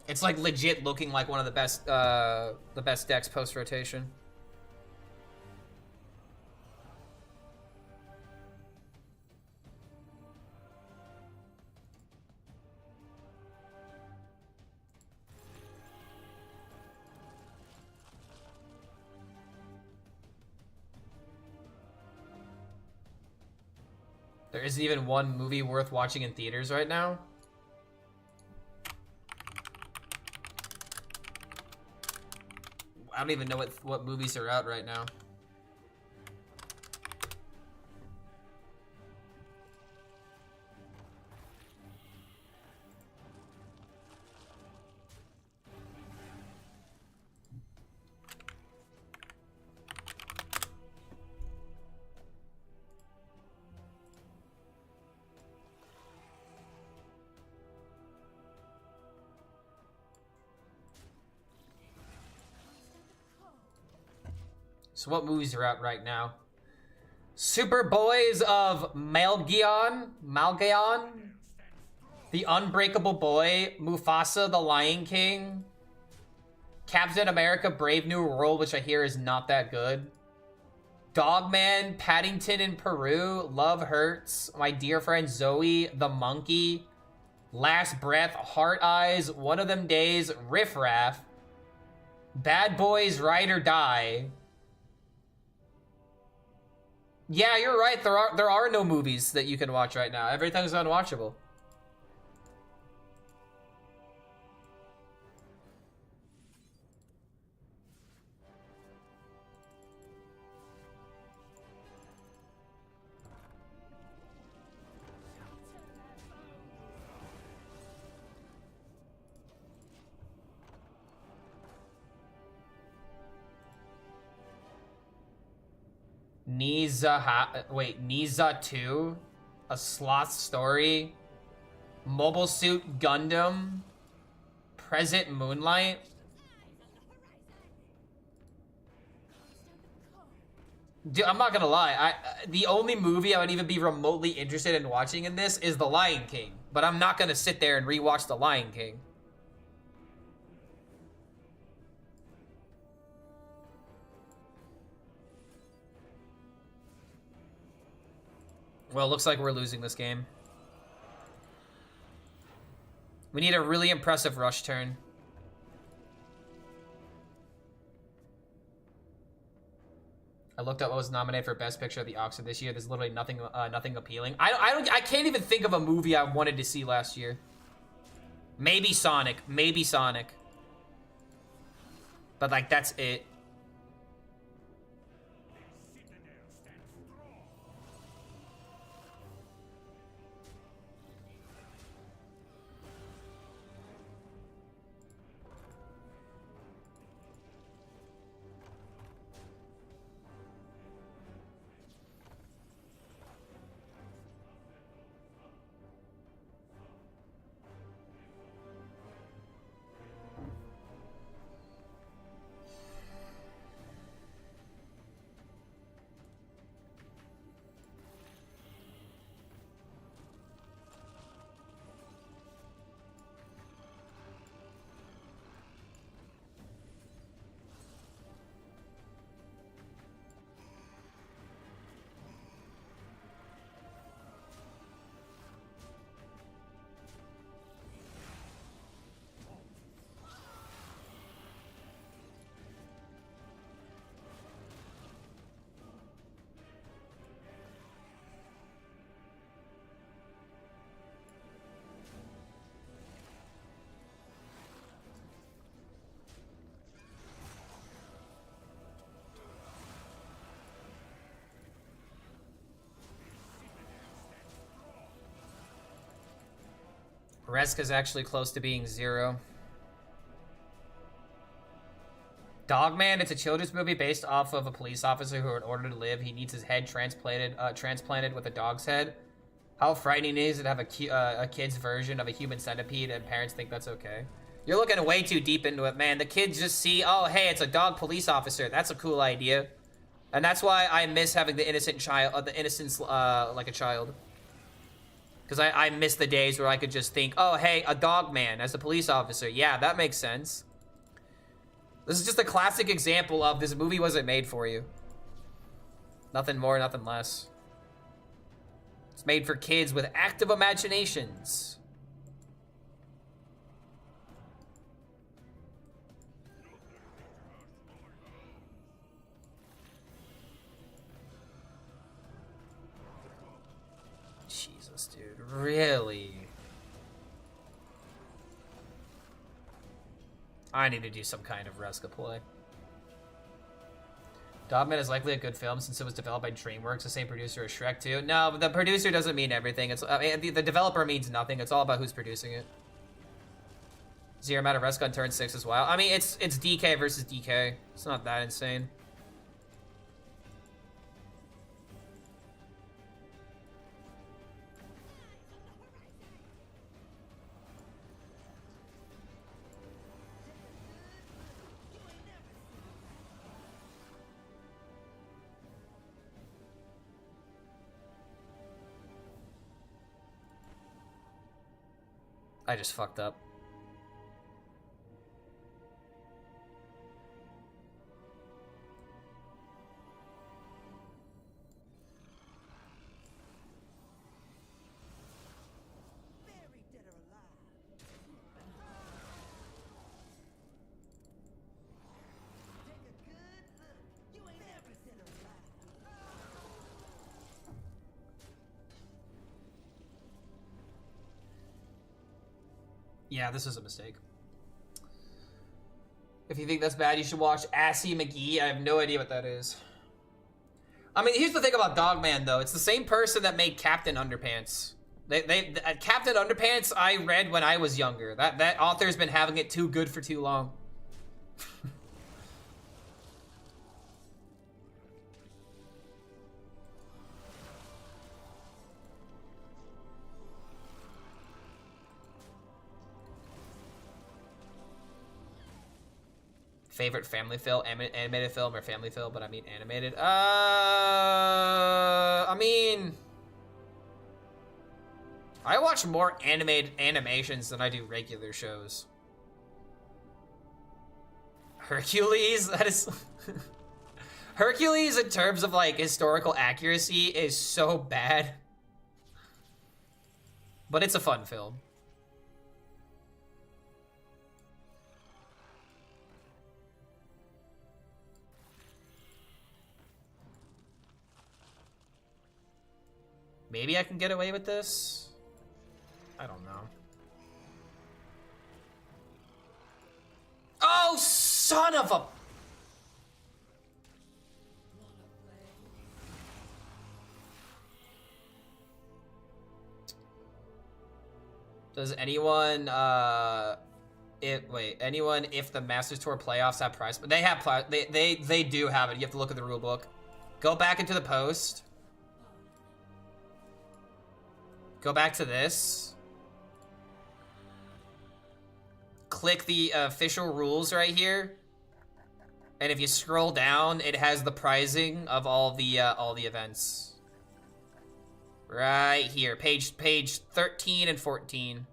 It's like legit looking like one of the best decks post-rotation. There isn't even one movie worth watching in theaters right now. I don't even know what movies are out right now. So what movies are out right now? Superboys of Malgaon, The Unbreakable Boy, Mufasa, The Lion King, Captain America, Brave New World, which I hear is not that good, Dogman, Paddington in Peru, Love Hurts, My Dear Friend Zoe, The Monkey, Last Breath, Heart Eyes, One of Them Days, Riff Raff, Bad Boys, Ride or Die. Yeah, you're right. There are no movies that you can watch right now. Everything's unwatchable. Niza 2, A Sloth Story, Mobile Suit Gundam, Present Moonlight. Dude, I'm not gonna lie. The only movie I would even be remotely interested in watching in this is The Lion King, but I'm not gonna sit there and rewatch The Lion King. Well, it looks like we're losing this game. We need a really impressive rush turn. I looked up what was nominated for Best Picture at the auction this year. There's literally nothing appealing. I can't even think of a movie I wanted to see last year. Maybe Sonic. But like, that's it. Reska's actually close to being 0. Dogman, it's a children's movie based off of a police officer who, in order to live, he needs his head transplanted with a dog's head. How frightening it is to have a kid's version of a human centipede and parents think that's okay. You're looking way too deep into it, man. The kids just see, oh, hey, it's a dog police officer. That's a cool idea. And that's why I miss having the innocent child, the innocence like a child. Because I miss the days where I could just think, oh, hey, a dog man as a police officer. Yeah, that makes sense. This is just a classic example of this movie wasn't made for you. Nothing more, nothing less. It's made for kids with active imaginations. Jesus, dude. Really? I need to do some kind of Reska play. Dogman is likely a good film since it was developed by DreamWorks, the same producer as Shrek 2. No, the producer doesn't mean everything. It's the developer means nothing. It's all about who's producing it. Zero amount of Reska on turn 6 as well. I mean, it's DK versus DK. It's not that insane. I just fucked up. Yeah, this is a mistake. If you think that's bad, you should watch Assy McGee. I have no idea what that is. I mean, here's the thing about Dogman, though. It's the same person that made Captain Underpants. Captain Underpants, I read when I was younger. That author's been having it too good for too long. Favorite family film, animated film, or family film, but I mean animated. I mean, I watch more animated animations than I do regular shows. Hercules, that is... Hercules, in terms of, like, historical accuracy, is so bad. But it's a fun film. Maybe I can get away with this? I don't know. Oh, son of a... Does anyone, anyone, if the Masters Tour playoffs have prize... They have, they do have it. You have to look at the rule book. Go back into the post. Go back to this. Click the official rules right here. And if you scroll down, it has the pricing of all the events. Right here, page 13 and 14.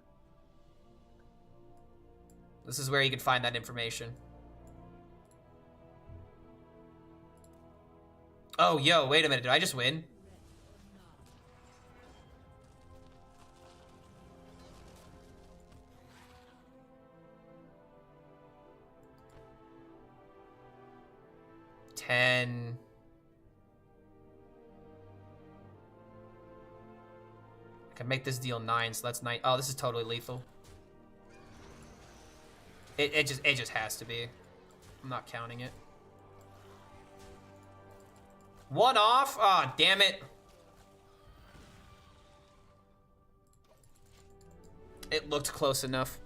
This is where you can find that information. Oh, yo, wait a minute, did I just win? I can make this deal 9, so that's 9. Oh, this is totally lethal. It just has to be. I'm not counting it. 1 off? Ah, oh, damn it. It looked close enough.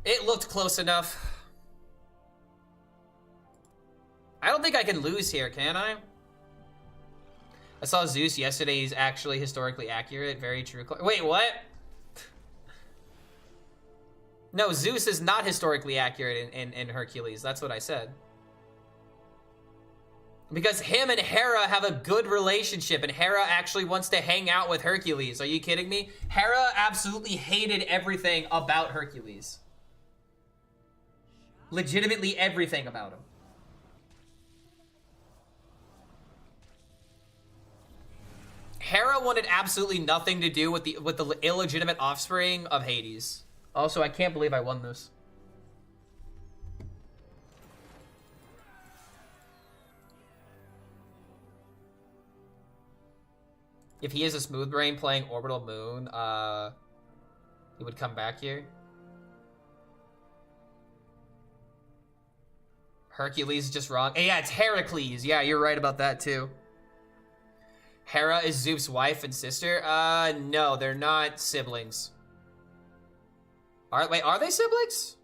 It looked close enough. I don't think I can lose here, can I? I saw Zeus yesterday. He's actually historically accurate. Very true. Wait, what? No, Zeus is not historically accurate in Hercules. That's what I said. Because him and Hera have a good relationship, and Hera actually wants to hang out with Hercules. Are you kidding me? Hera absolutely hated everything about Hercules. Legitimately everything about him. Hera wanted absolutely nothing to do with the illegitimate offspring of Hades. Also, I can't believe I won this. If he is a smooth brain playing Orbital Moon, he would come back here. Hercules is just wrong. Hey, yeah, it's Heracles. Yeah, you're right about that too. Hera is Zeus' wife and sister? No, they're not siblings. Wait, are they siblings?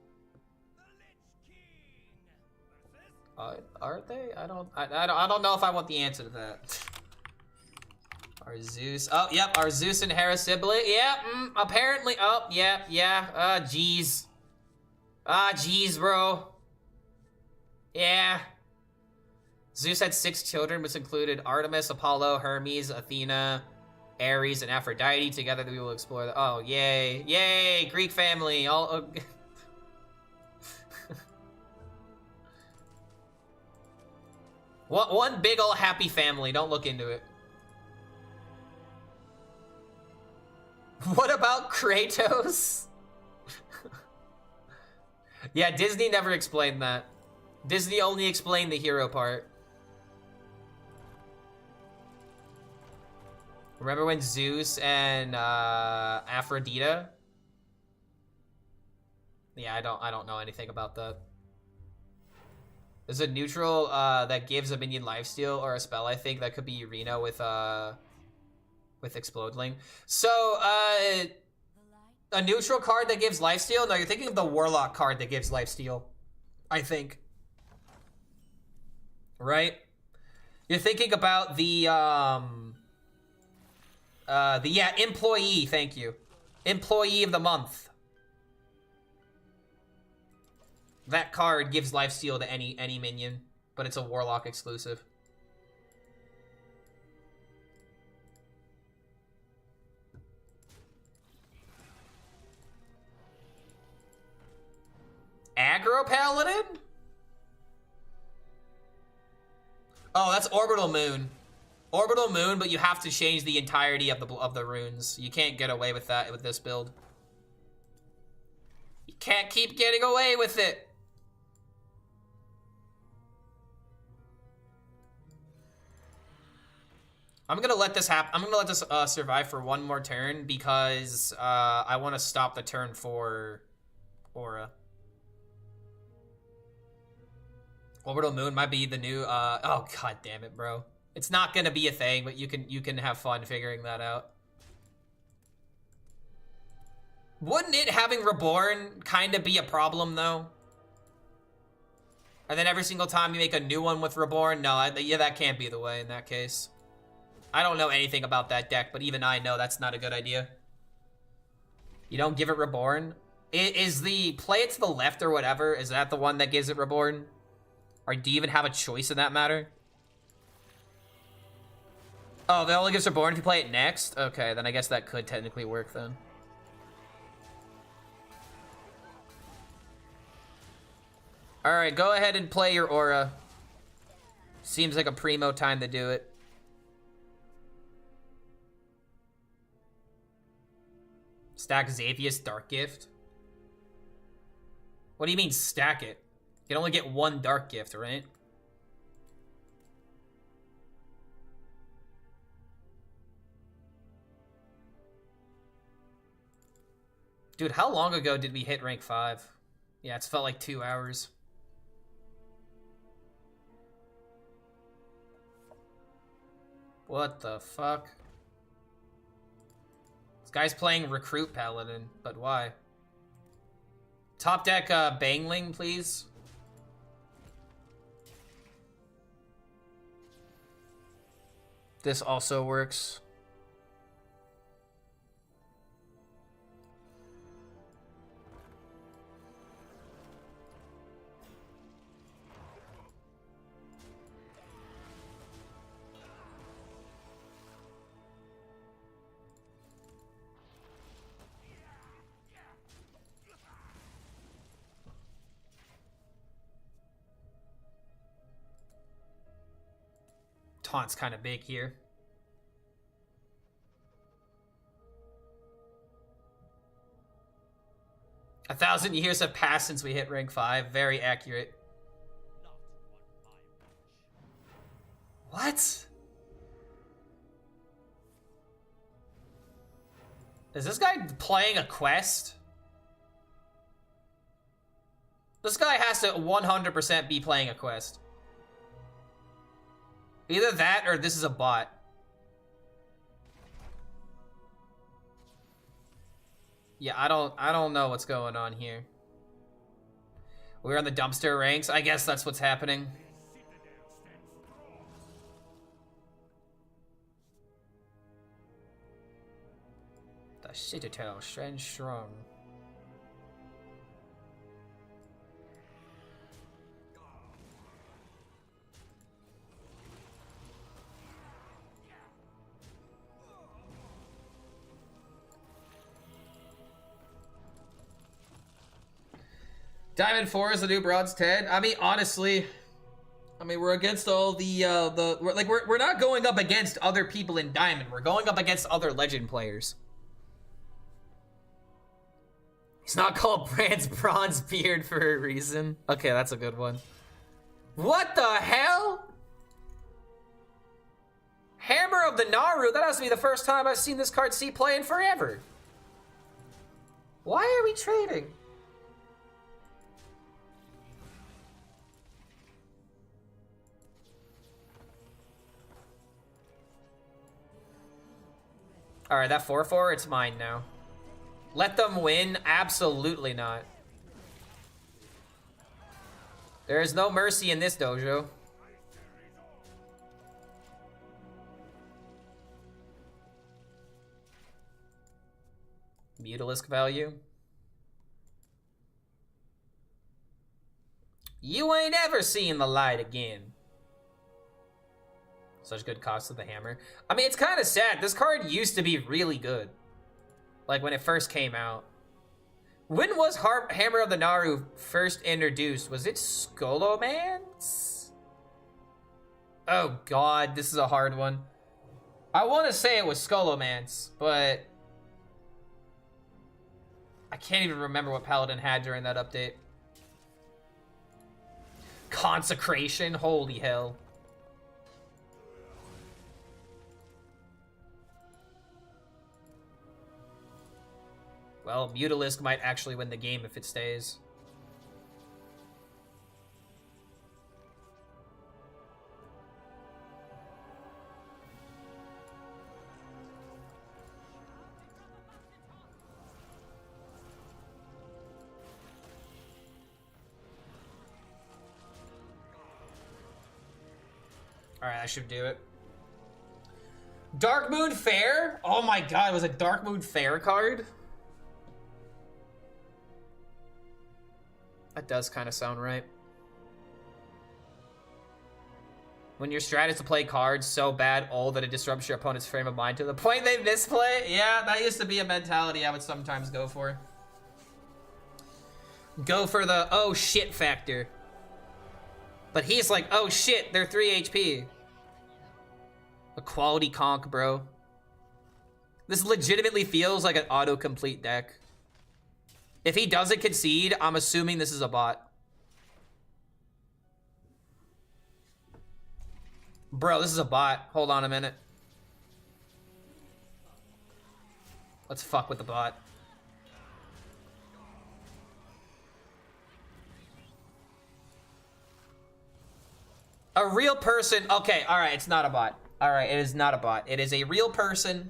Are they? I don't know if I want the answer to that. Are Zeus? Oh, yep. Are Zeus and Hera siblings? Yeah. Apparently. Oh, yeah. Yeah. Jeez. Jeez, bro. Yeah. Zeus had 6 children, which included Artemis, Apollo, Hermes, Athena, Ares, and Aphrodite. Together, we will explore the. Oh, yay! Yay! Greek family. All. One big ol' happy family. Don't look into it. What about Kratos? Yeah, Disney never explained that. Disney only explained the hero part. Remember when Zeus and Aphrodite? Yeah, I don't know anything about that. There's a neutral that gives a minion lifesteal or a spell, I think, that could be Reno with Explodling. So, a neutral card that gives lifesteal? No, you're thinking of the Warlock card that gives lifesteal, I think. Right? You're thinking about the employee, thank you. Employee of the month. That card gives lifesteal to any minion, but it's a Warlock exclusive. Aggro Paladin? Oh, that's Orbital Moon. Orbital Moon, but you have to change the entirety of the runes. You can't get away with that with this build. You can't keep getting away with it. I'm gonna let this happen. I'm gonna let this survive for one more turn because I want to stop the turn for Aura. Orbital Moon might be the new, oh god damn it, bro. It's not gonna be a thing, but you can have fun figuring that out. Wouldn't it having Reborn kind of be a problem, though? And then every single time you make a new one with Reborn? No, yeah, that can't be the way in that case. I don't know anything about that deck, but even I know that's not a good idea. You don't give it Reborn? Is the play it to the left or whatever, is that the one that gives it Reborn? Or do you even have a choice in that matter? Oh, it only gives Reborn if you play it next? Okay, then I guess that could technically work then. Alright, go ahead and play your Aura. Seems like a primo time to do it. Stack Xavius Dark Gift? What do you mean stack it? You can only get one Dark Gift, right? Dude, how long ago did we hit rank 5? Yeah, it's felt like 2 hours. What the fuck? Guy's playing Recruit Paladin, but why? Top deck Bangling, please. This also works. Taunt's kind of big here. A 1,000 years have passed since we hit rank 5. Very accurate. What? Is this guy playing a quest? This guy has to 100% be playing a quest. Either that or this is a bot. Yeah, I don't know what's going on here. We're on the dumpster ranks. I guess that's what's happening. The Citadel stands strong. Diamond 4 is the new Bronze 10. I mean, honestly, we're against all we're not going up against other people in Diamond. We're going up against other Legend players. He's not called Brand's Bronze Beard for a reason. Okay, that's a good one. What the hell? Hammer of the Naru. That has to be the first time I've seen this card see play in forever. Why are we trading? Alright, that 4/4, it's mine now. Let them win? Absolutely not. There is no mercy in this dojo. Mutalisk value. You ain't ever seen the light again. Such good cost of the hammer. I mean, it's kind of sad. This card used to be really good. Like, when it first came out. When was Hammer of the Naru first introduced? Was it Skolomance? Oh, God. This is a hard one. I want to say it was Skolomance, but I can't even remember what Paladin had during that update. Consecration? Holy hell. Well, Mutalisk might actually win the game if it stays. Alright, I should do it. Dark Moon Fair? Oh my god, it was a Dark Moon Fair card? That does kind of sound right. When your strat is to play cards so bad old that it disrupts your opponent's frame of mind to the point they misplay? Yeah, that used to be a mentality I would sometimes go for. Go for the oh shit factor. But he's like, oh shit, they're 3 HP. A quality conk, bro. This legitimately feels like an autocomplete deck. If he doesn't concede, I'm assuming this is a bot. Bro, this is a bot. Hold on a minute. Let's fuck with the bot. A real person. Okay, alright, it's not a bot. Alright, it is not a bot. It is a real person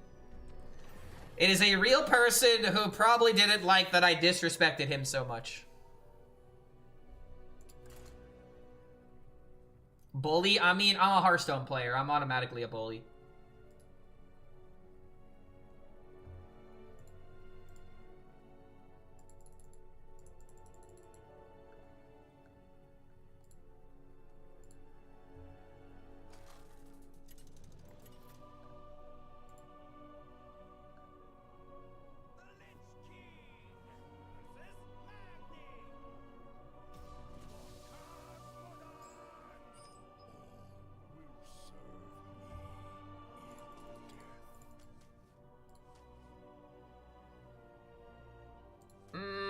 It is a real person who probably didn't like that I disrespected him so much. Bully? I mean, I'm a Hearthstone player. I'm automatically a bully.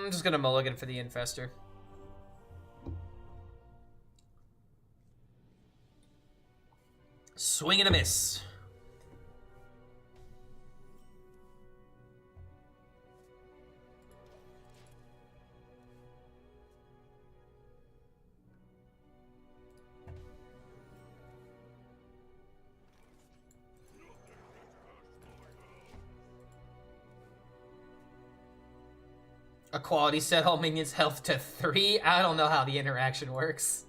I'm just gonna mulligan for the Infestor. Swing and a miss. Equality set all minions' health to 3? I don't know how the interaction works.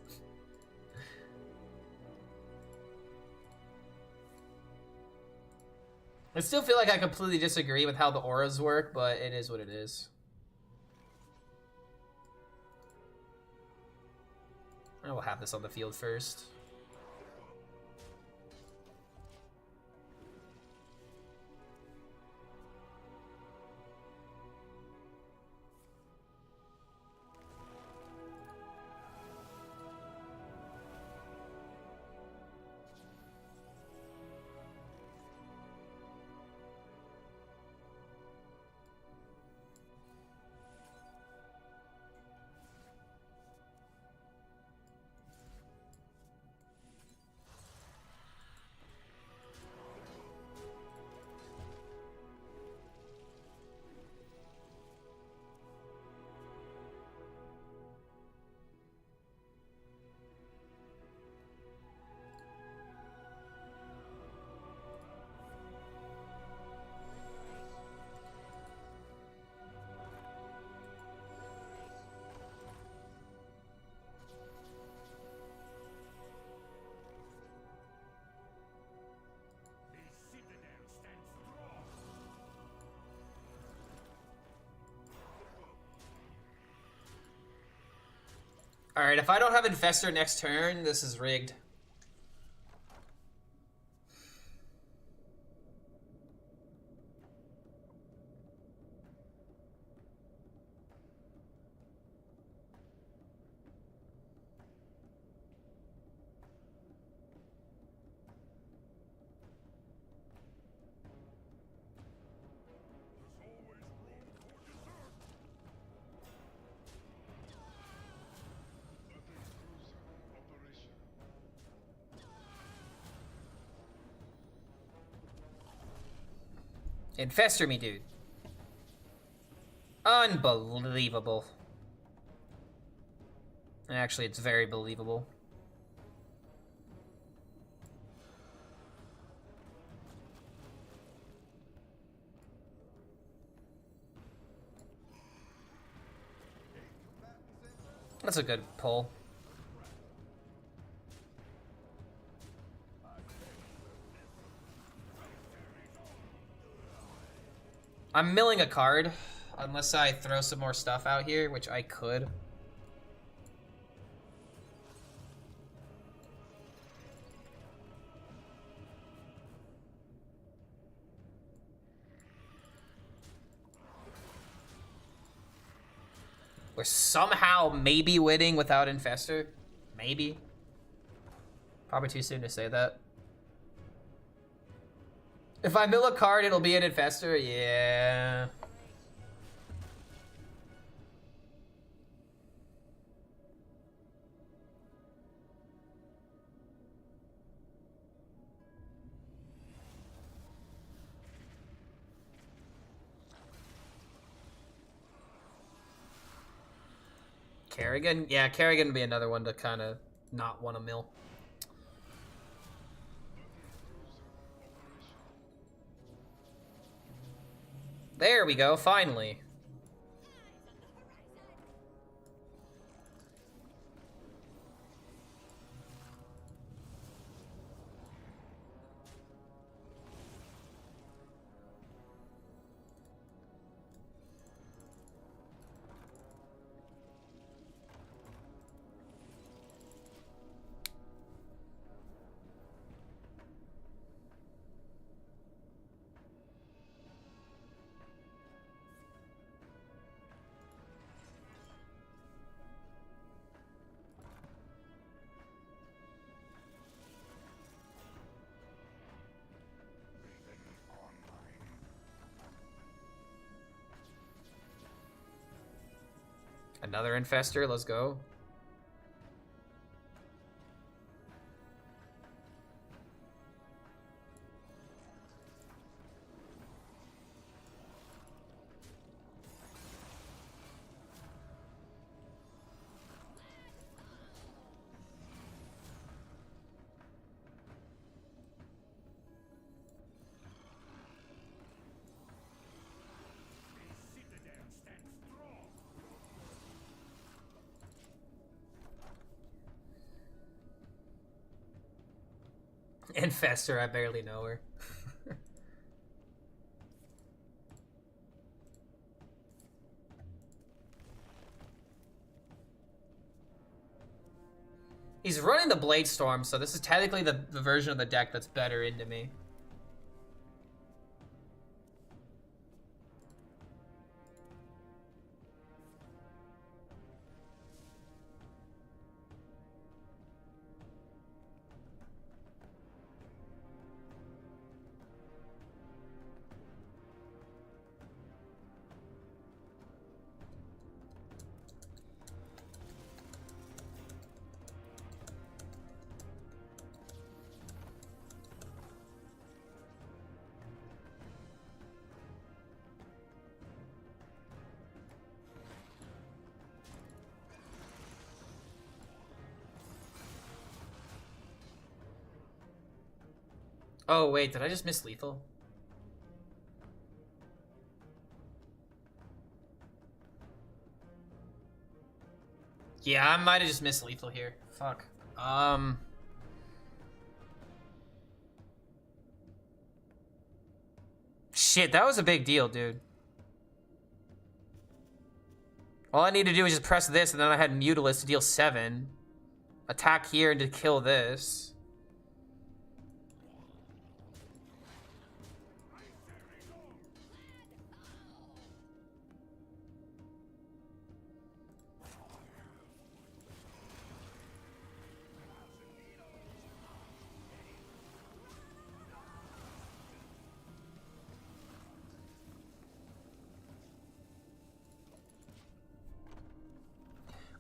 I still feel like I completely disagree with how the auras work, but it is what it is. I will have this on the field first. Alright, if I don't have Infestor next turn, this is rigged. Infestor me, dude. Unbelievable. Actually, it's very believable. That's a good pull. I'm milling a card, unless I throw some more stuff out here, which I could. We're somehow maybe winning without Infestor. Maybe. Probably too soon to say that. If I mill a card, it'll be an Infestor? Yeah. Kerrigan? Yeah, Kerrigan would be another one to kind of not want to mill. There we go, finally. Another infester, let's go. Infester, I barely know her. He's running the Blade Storm, so this is technically the version of the deck that's better into me. Oh wait, did I just miss lethal? Yeah, I might have just missed lethal here. Fuck. Shit, that was a big deal, dude. All I need to do is just press this, and then I had Mutalisk to deal 7. Attack here and to kill this.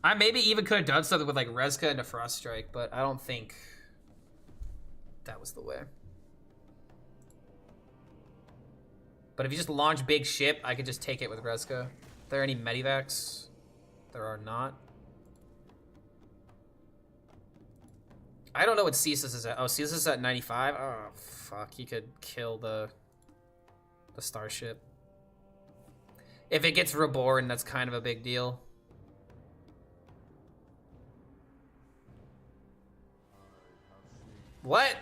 I maybe even could have done something with like Rezka and a Frost Strike, but I don't think that was the way. But if you just launch big ship, I could just take it with Rezka. Are there any Medivacs? There are not. I don't know what Ceaseless is at. Oh, Ceaseless is at 95? Oh, fuck. He could kill the Starship. If it gets reborn, that's kind of a big deal. What?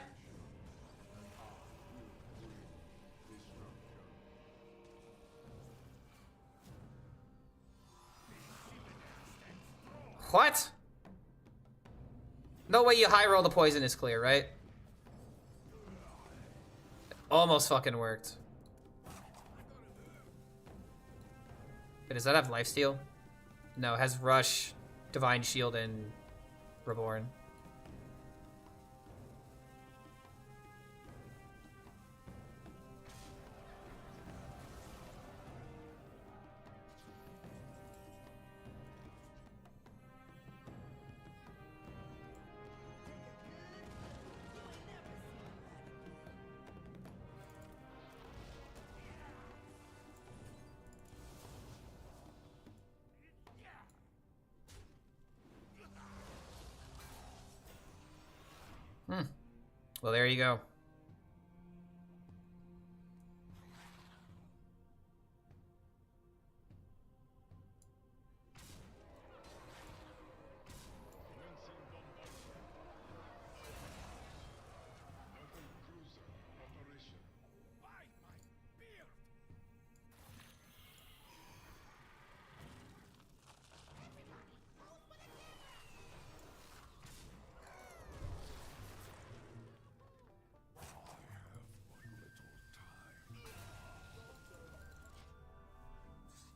What? No way you high roll the poison is clear, right? Almost fucking worked. But does that have lifesteal? No, it has Rush, Divine Shield, and Reborn. Well, there you go.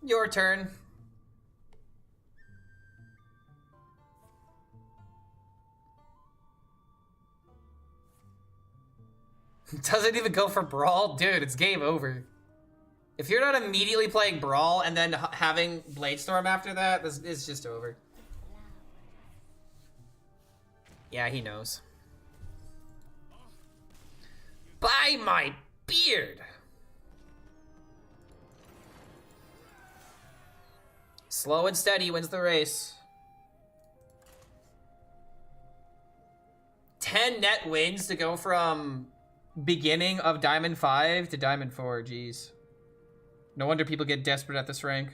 Your turn. Doesn't even go for Brawl? Dude, it's game over. If you're not immediately playing Brawl and then having Bladestorm after that, it's just over. Yeah, he knows. By my beard! Slow and steady wins the race. 10 net wins to go from beginning of Diamond 5 to Diamond 4, jeez. No wonder people get desperate at this rank.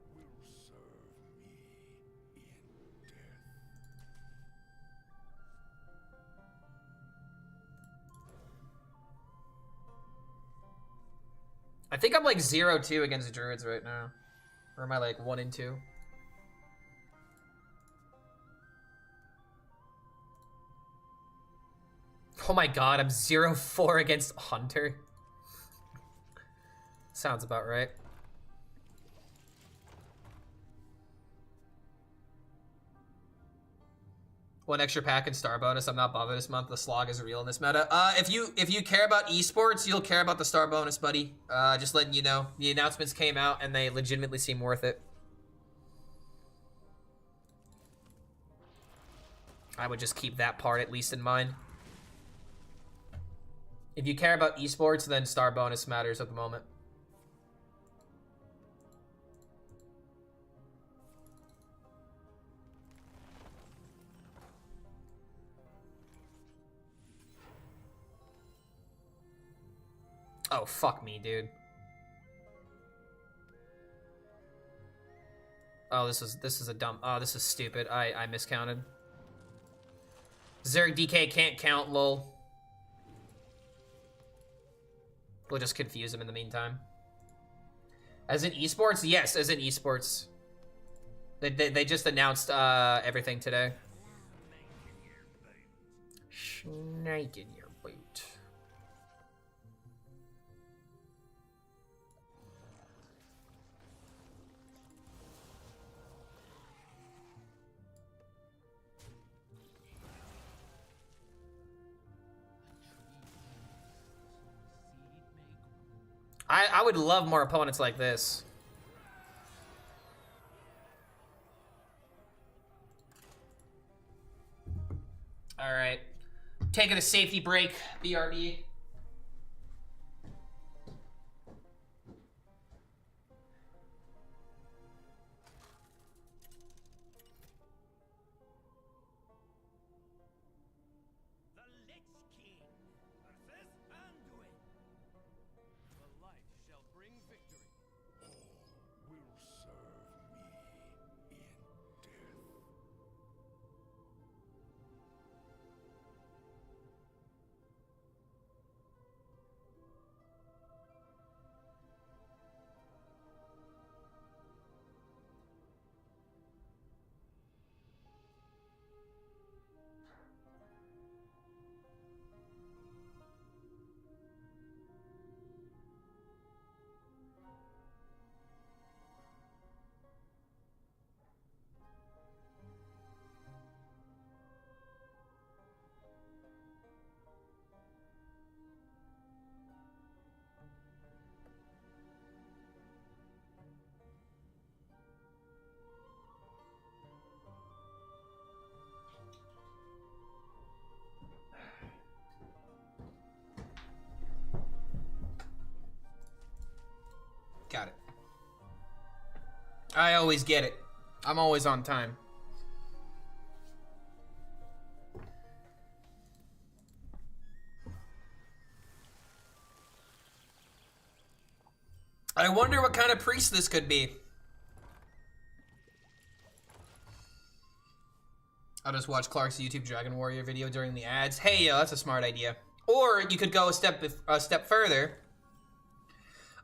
Will serve me in death. I think I'm like 0-2 against the Druids right now. Or am I like 1-2? Oh my god, I'm 0-4 against Hunter. Sounds about right. One extra pack and star bonus. I'm not bothered this month. The slog is real in this meta. If you care about esports, you'll care about the star bonus, buddy. Just letting you know. The announcements came out and they legitimately seem worth it. I would just keep that part at least in mind. If you care about esports, then star bonus matters at the moment. Oh, fuck me, dude. Oh, this is a dumb. Oh, this is stupid. I miscounted. Zerg DK can't count, lol. We'll just confuse him in the meantime. As in esports? Yes, as in esports. They just announced everything today. Snake in your boot. I would love more opponents like this. All right, taking a safety break, BRB. Will serve me in death. Got it. I always get it. I'm always on time. I wonder what kind of priest this could be. I'll just watch Clark's YouTube Dragon Warrior video during the ads. Hey, yo, that's a smart idea. Or you could go a step further.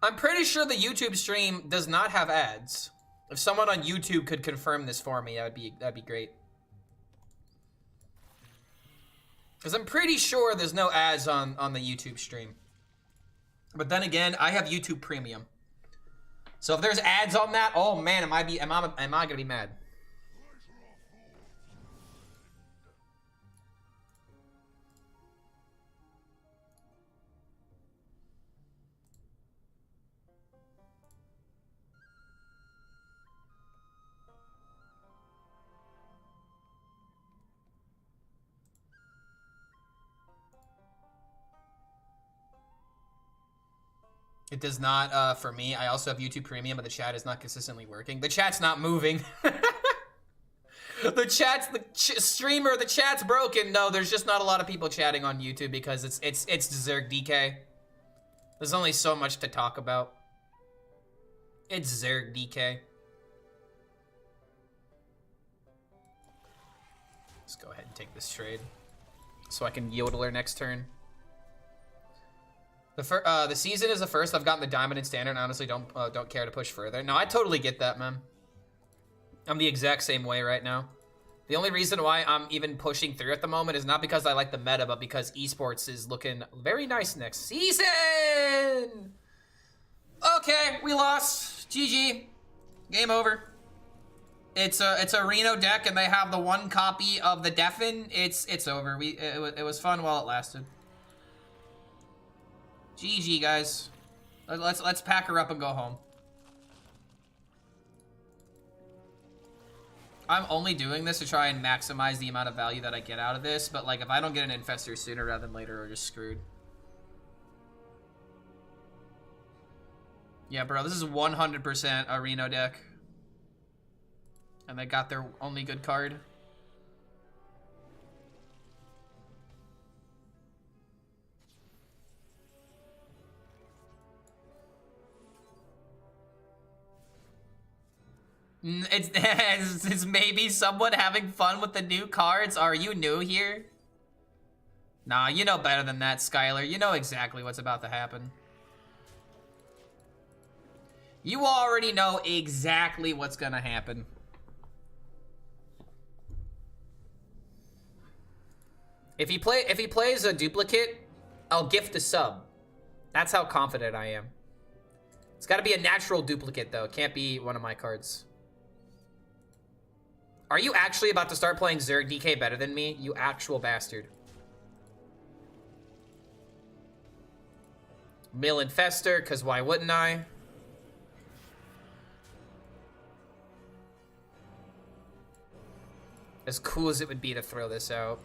I'm pretty sure the YouTube stream does not have ads. If someone on YouTube could confirm this for me, that'd be great. Because I'm pretty sure there's no ads on the YouTube stream. But then again, I have YouTube Premium. So if there's ads on that, oh man, am I gonna be mad? It does not, for me. I also have YouTube Premium, but the chat is not consistently working. The chat's not moving. The streamer, the chat's broken. No, there's just not a lot of people chatting on YouTube because it's Zerg DK. There's only so much to talk about. It's Zerg DK. Let's go ahead and take this trade so I can Yodeler next turn. The season is the first. I've gotten the diamond and standard and honestly don't care to push further. No, I totally get that, man. I'm the exact same way right now. The only reason why I'm even pushing through at the moment is not because I like the meta, but because esports is looking very nice next season. Okay, we lost. GG. Game over. It's a Reno deck and they have the one copy of the Deafen. It's over. It was fun while it lasted. GG, guys. Let's pack her up and go home. I'm only doing this to try and maximize the amount of value that I get out of this, but like if I don't get an Infestor sooner rather than later, we're just screwed. Yeah, bro, this is 100% a Reno deck. And they got their only good card. It's maybe someone having fun with the new cards. Are you new here? Nah, you know better than that, Skylar. You know exactly what's about to happen. You already know exactly what's gonna happen. If he plays a duplicate, I'll gift a sub. That's how confident I am. It's gotta be a natural duplicate though. It can't be one of my cards. Are you actually about to start playing Zerg DK better than me? You actual bastard. Mill Infestor, because why wouldn't I? As cool as it would be to throw this out.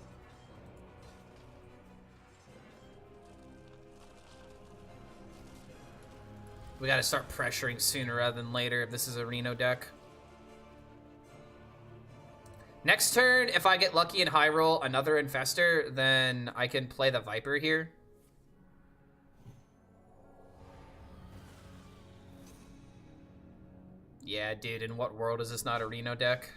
We gotta start pressuring sooner rather than later if this is a Reno deck. Next turn, if I get lucky and high roll another Infestor, then I can play the Viper here. Yeah, dude, in what world is this not a Reno deck?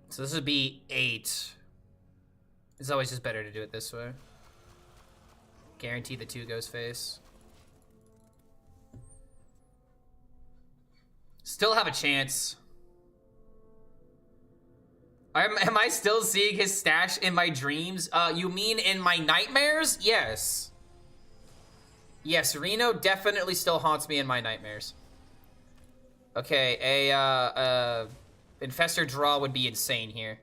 So this would be 8. It's always just better to do it this way. Guarantee the 2 goes face. Still have a chance. Am I still seeing his stash in my dreams? You mean in my nightmares? Yes. Yes, Reno definitely still haunts me in my nightmares. Okay, Infestor draw would be insane here.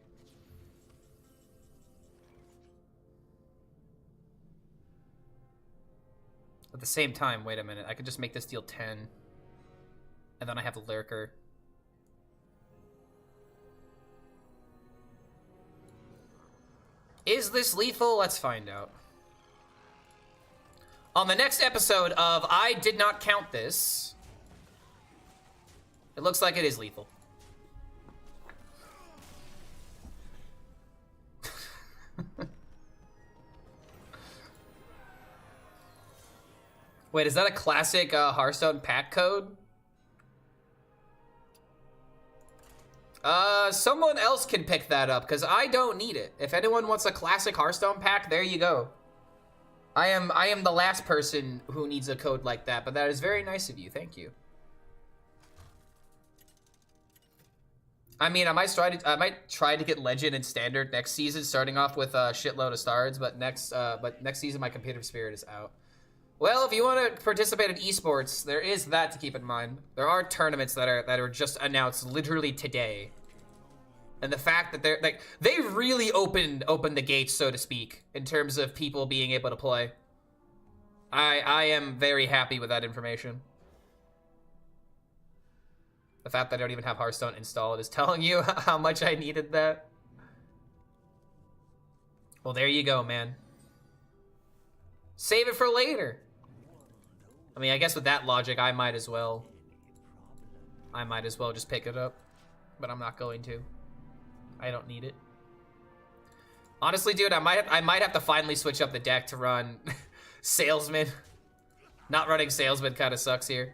At the same time, wait a minute. I could just make this deal 10. And then I have the Lurker. Is this lethal? Let's find out. On the next episode of I Did Not Count This, it looks like it is lethal. Wait, is that a classic Hearthstone pack code? Someone else can pick that up, because I don't need it. If anyone wants a classic Hearthstone pack, there you go. I am the last person who needs a code like that, but that is very nice of you. Thank you. I mean, I might try to get Legend and Standard next season, starting off with a shitload of stars, but next season my competitive spirit is out. Well, if you want to participate in esports, there is that to keep in mind. There are tournaments that are just announced literally today. And the fact that they really opened the gates, so to speak, in terms of people being able to play. I am very happy with that information. The fact that I don't even have Hearthstone installed is telling you how much I needed that. Well, there you go, man. Save it for later. I mean, I guess with that logic, I might as well just pick it up. But I'm not going to. I don't need it. Honestly, dude, I might have to finally switch up the deck to run Salesman. Not running Salesman kind of sucks here.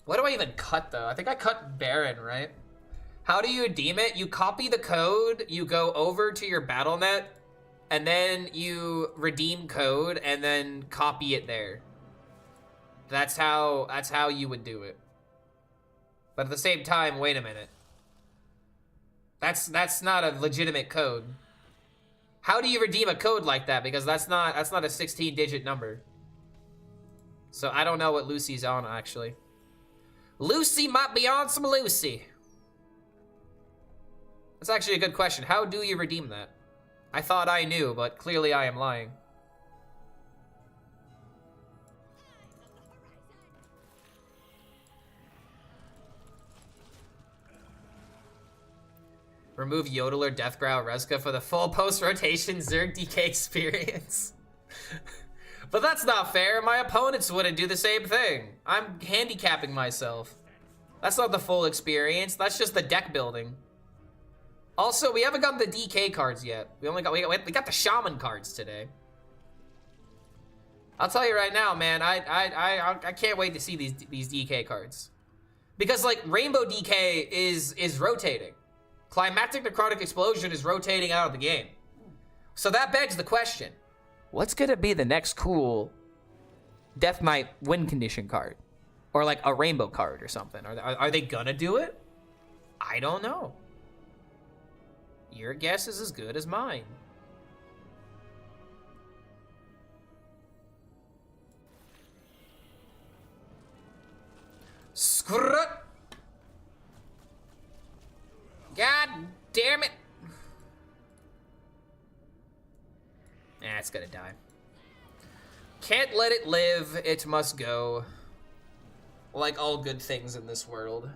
What do I even cut, though? I think I cut Baron, right? How do you redeem it? You copy the code, you go over to your BattleNet, and then you redeem code, and then copy it there. That's how you would do it. But at the same time, wait a minute. That's not a legitimate code. How do you redeem a code like that? Because that's not a 16-digit number. So I don't know what Lucy's on, actually. Lucy might be on some Lucy. That's actually a good question. How do you redeem that? I thought I knew, but clearly I am lying. Remove Yodeler, Deathgrowl, Reska for the full post-rotation Zerg DK experience. But that's not fair. My opponents wouldn't do the same thing. I'm handicapping myself. That's not the full experience. That's just the deck building. Also, we haven't gotten the DK cards yet. We got the Shaman cards today. I'll tell you right now, man. I can't wait to see these DK cards, because like Rainbow DK is rotating. Climactic Necrotic Explosion is rotating out of the game. So that begs the question, what's gonna be the next cool Death Knight win condition card? Or like a rainbow card or something? Are they gonna do it? I don't know. Your guess is as good as mine. Scrut! God damn it! It's gonna die. Can't let it live, it must go. Like all good things in this world.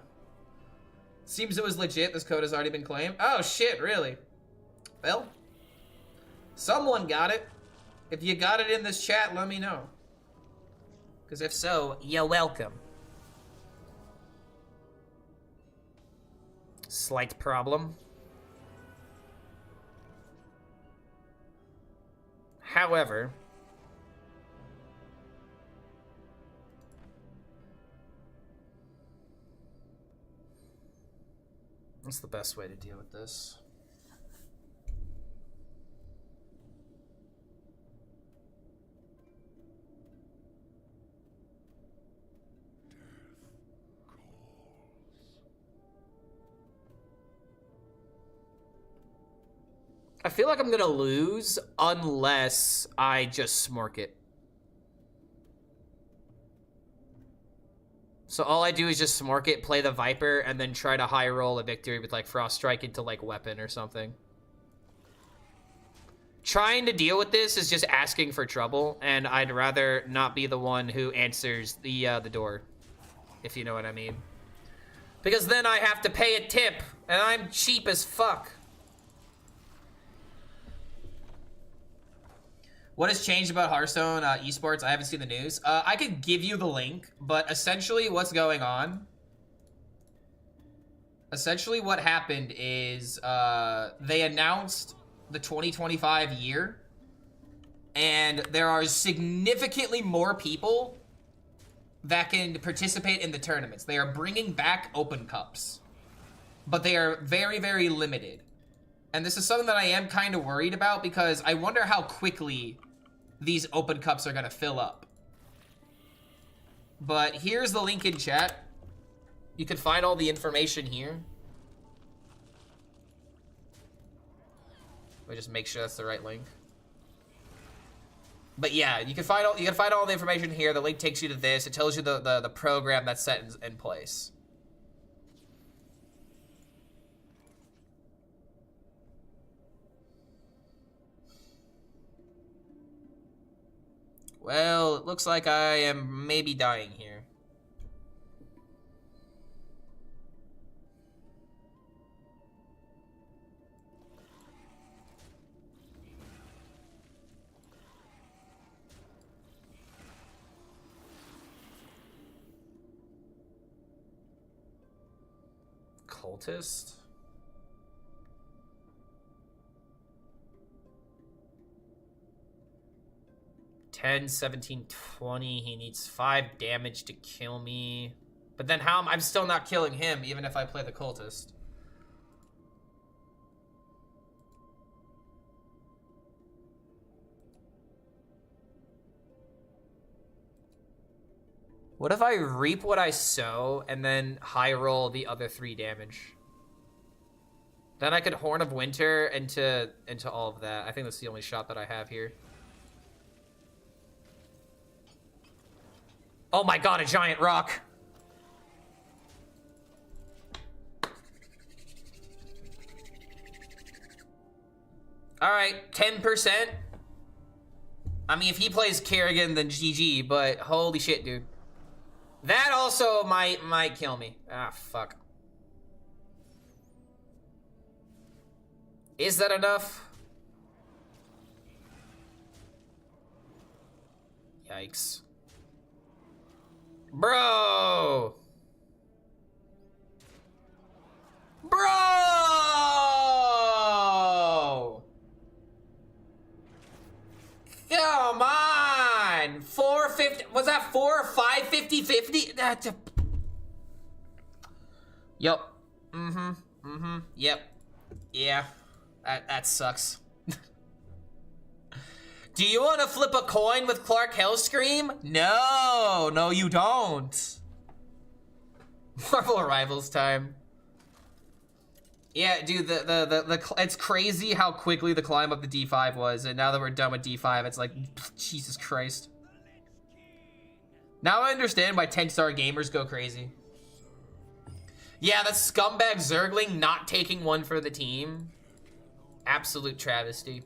Seems it was legit, this code has already been claimed. Oh shit, really? Well, someone got it. If you got it in this chat, let me know. Because if so, you're welcome. Slight problem. However, what's the best way to deal with this? I feel like I'm gonna lose unless I just smork it. So all I do is just smork it, play the Viper, and then try to high roll a victory with like Frost Strike into like weapon or something. Trying to deal with this is just asking for trouble, and I'd rather not be the one who answers the door, if you know what I mean. Because then I have to pay a tip, and I'm cheap as fuck. What has changed about Hearthstone esports? I haven't seen the news. I could give you the link, but essentially what's going on? Essentially what happened is they announced the 2025 year, And there are significantly more people that can participate in the tournaments. They are bringing back open cups, but they are very, very limited. And this is something that I am kind of worried about because I wonder how quickly these open cups are gonna fill up. But here's the link in chat. You can find all the information here. Let me just make sure that's the right link. But yeah, you can find all the information here. The link takes you to this. It tells you the program that's set in place. Well, it looks like I am maybe dying here. Cultist? $10, $17, $20. He needs 5 damage to kill me. But then how I'm still not killing him, even if I play the cultist. What if I reap what I sow and then high roll the other 3 damage? Then I could Horn of Winter into all of that. I think that's the only shot that I have here. Oh my god, a giant rock. Alright, 10%. I mean, if he plays Kerrigan, then GG, but holy shit, dude. That also might kill me. Ah, fuck. Is that enough? Yikes. Bro! Bro! Come on! 450, was that 4 or 5 50-50? That's a... Yup. Yep. Yeah. That sucks. Do you want to flip a coin with Clark HELLSCREAM? No, no you don't. Marvel Rivals time. Yeah, dude, it's crazy how quickly the climb up the D5 was, and now that we're done with D5, it's like, Jesus Christ. Now I understand why 10-star gamers go crazy. Yeah, that scumbag Zergling not taking one for the team. Absolute travesty.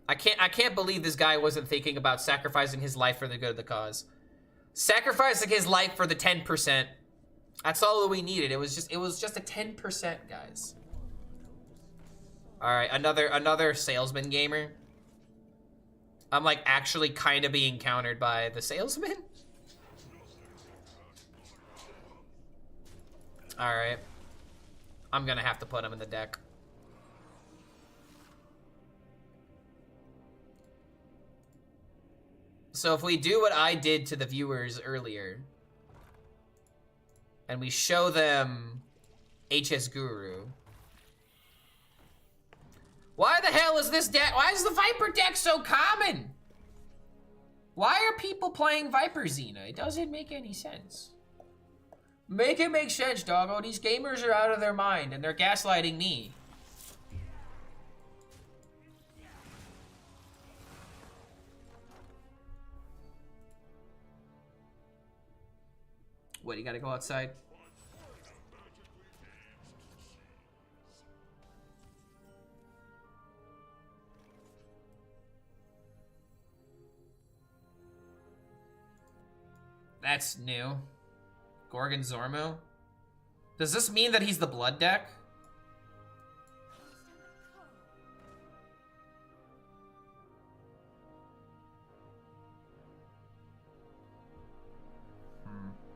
I can't believe this guy wasn't thinking about sacrificing his life for the good of the cause. Sacrificing his life for the 10%. That's all that we needed. It was just a 10%, guys. All right, another salesman gamer. I'm like actually kind of being countered by the salesman. All right. I'm gonna have to put him in the deck. So if we do what I did to the viewers earlier, and we show them HS Guru. Why the hell is this deck? Why is the Viper deck so common? Why are people playing Viper Xena? It doesn't make any sense. Make it make sense, doggo. These gamers are out of their mind and they're gaslighting me. What, you gotta go outside? That's new. Gorgon Zormo? Does this mean that he's the blood deck?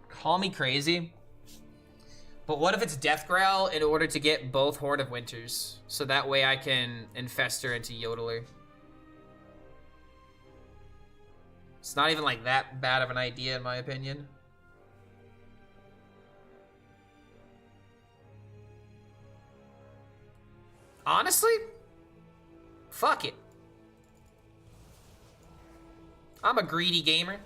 Call me crazy, but what if it's Death Growl in order to get both Horn of Winters? So that way I can infest her into Yodeler. It's not even like that bad of an idea in my opinion. Honestly, fuck it. I'm a greedy gamer.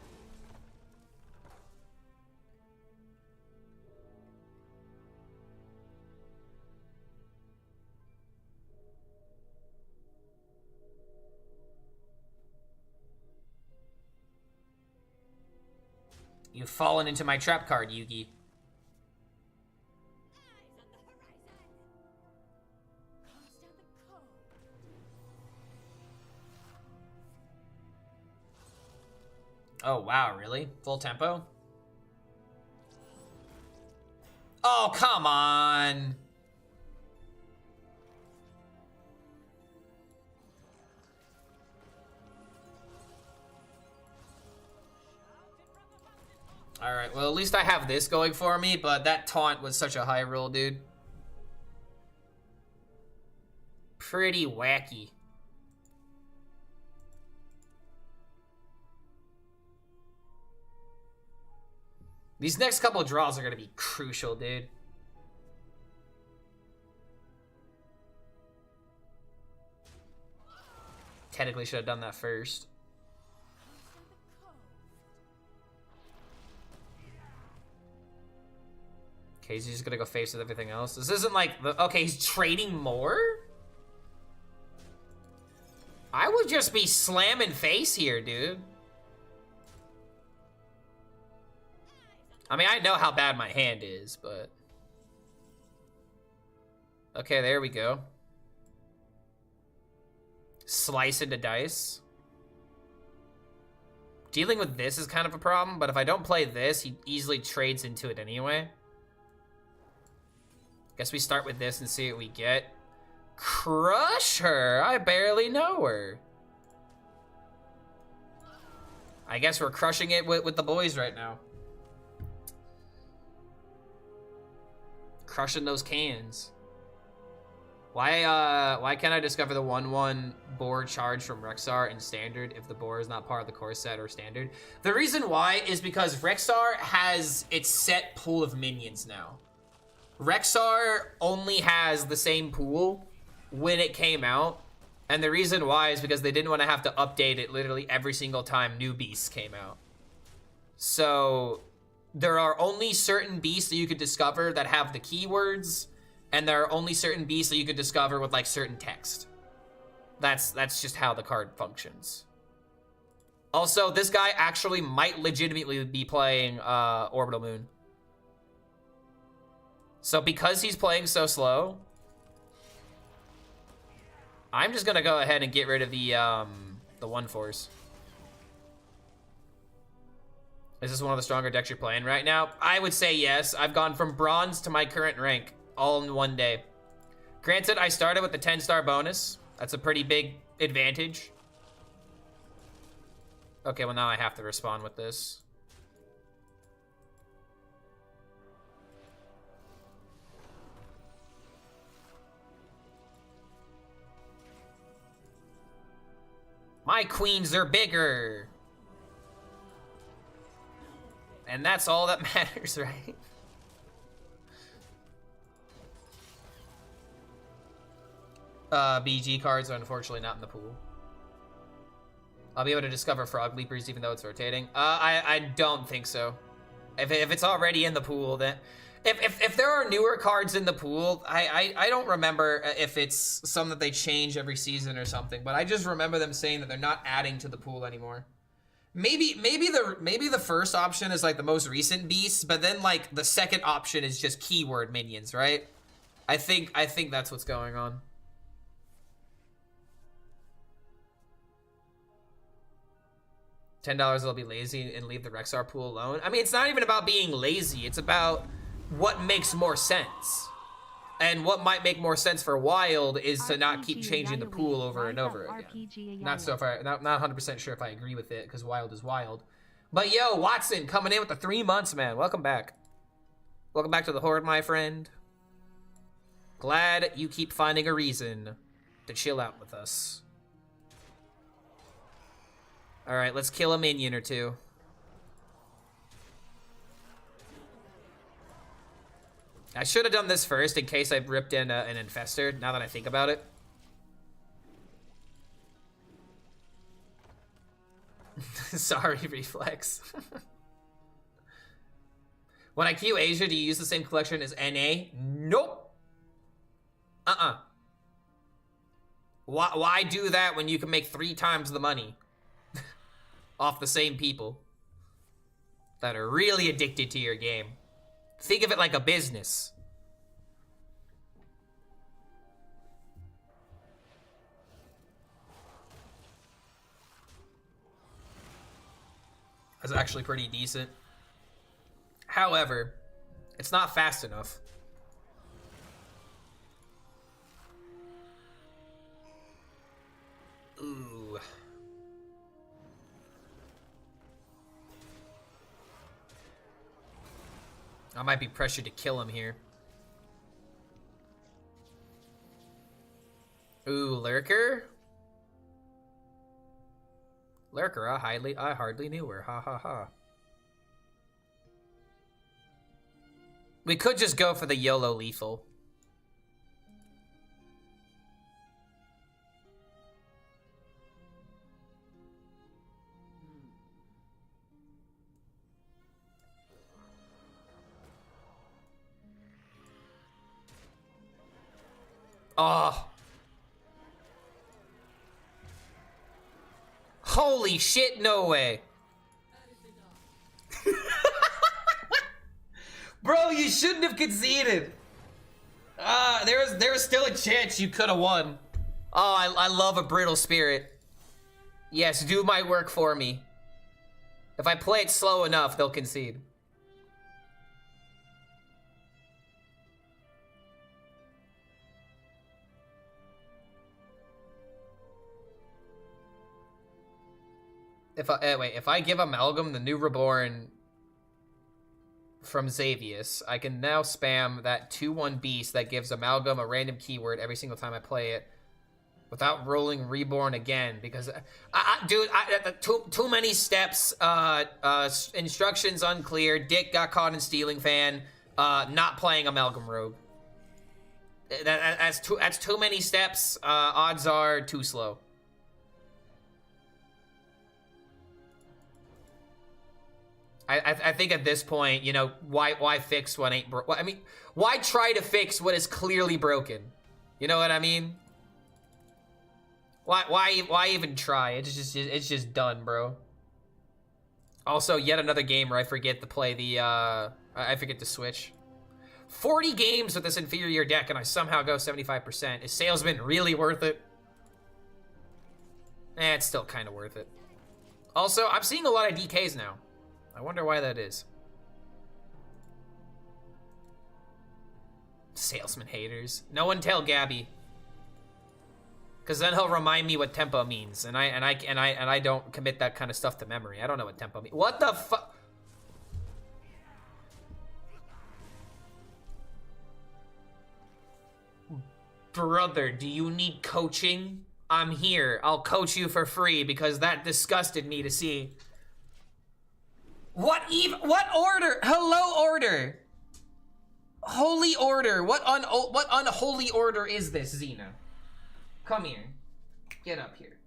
You've fallen into my trap card, Yugi. Oh, wow, really? Full tempo? Oh, come on. Alright, well, at least I have this going for me, but that taunt was such a high roll, dude. Pretty wacky. These next couple of draws are going to be crucial, dude. Technically should have done that first. Okay, he's just gonna go face with everything else. This isn't like the... Okay, he's trading more? I would just be slamming face here, dude. I mean, I know how bad my hand is, but... Okay, there we go. Slice into dice. Dealing with this is kind of a problem, but if I don't play this, he easily trades into it anyway. Guess we start with this and see what we get. Crush her! I barely know her. I guess we're crushing it with the boys right now. Crushing those cans. Why can't I discover the 1/1 boar charge from Rexxar in Standard if the boar is not part of the core set or Standard? The reason why is because Rexxar has its set pool of minions now. Rexxar only has the same pool when it came out, and the reason why is because they didn't want to have to update it literally every single time new beasts came out. So there are only certain beasts that you could discover that have the keywords, and there are only certain beasts that you could discover with like certain text. That's just how the card functions. Also, this guy actually might legitimately be playing Orbital Moon. So because he's playing so slow, I'm just gonna go ahead and get rid of the 1/4s. Is this one of the stronger decks you're playing right now? I would say yes. I've gone from bronze to my current rank all in one day. Granted, I started with the 10-star bonus. That's a pretty big advantage. Okay, well now I have to respond with this. My queens are bigger. And that's all that matters, right? BG cards are unfortunately not in the pool. I'll be able to discover Frog Leapers even though it's rotating. I don't think so. If it's already in the pool, then... If there are newer cards in the pool, I don't remember if it's some that they change every season or something, but I just remember them saying that they're not adding to the pool anymore. Maybe the first option is like the most recent beasts, but then like the second option is just keyword minions, right? I think that's what's going on. $10 they'll be lazy and leave the Rexxar pool alone. I mean, it's not even about being lazy. It's about what makes more sense. And what might make more sense for Wild is to not keep changing the pool over and over again. Not 100% sure if I agree with it, because Wild is Wild. But yo, Watson, coming in with the 3 months, man. Welcome back. Welcome back to the Horde, my friend. Glad you keep finding a reason to chill out with us. Alright, let's kill a minion or two. I should have done this first in case I ripped in an infestor, now that I think about it. Sorry, Reflex. When I queue Asia, do you use the same collection as NA? Nope. Why do that when you can make 3 times the money off the same people that are really addicted to your game? Think of it like a business. That's actually pretty decent. However, it's not fast enough. Ooh. I might be pressured to kill him here. Ooh, Lurker? Lurker, I hardly knew her. Ha ha ha. We could just go for the YOLO lethal. Oh. Holy shit, no way. Bro, you shouldn't have conceded. There was still a chance you could have won. Oh, I love a brittle spirit. Yes, do my work for me. If I play it slow enough, they'll concede. If I give Amalgam the new Reborn from Xavius, I can now spam that 2/1 beast that gives Amalgam a random keyword every single time I play it without rolling Reborn again, because dude, too many steps, instructions unclear, Dick got caught in stealing fan, not playing Amalgam Rogue. That's too many steps, odds are too slow. I think at this point, you know, why fix what ain't broke? I mean, why try to fix what is clearly broken? You know what I mean? Why even try? It's just done, bro. Also, yet another game where I forget to play the I forget to switch. 40 games with this inferior deck and I somehow go 75%. Is Salesman really worth it? It's still kind of worth it. Also, I'm seeing a lot of DKs now. I wonder why that is. Salesman haters. No one tell Gabby. Cause then he'll remind me what tempo means, and I don't commit that kind of stuff to memory. I don't know what tempo means. What the fuck? Brother, do you need coaching? I'm here. I'll coach you for free because that disgusted me to see. What order? Hello, order. Holy order. What unholy order is this, Xena? Come here. Get up here.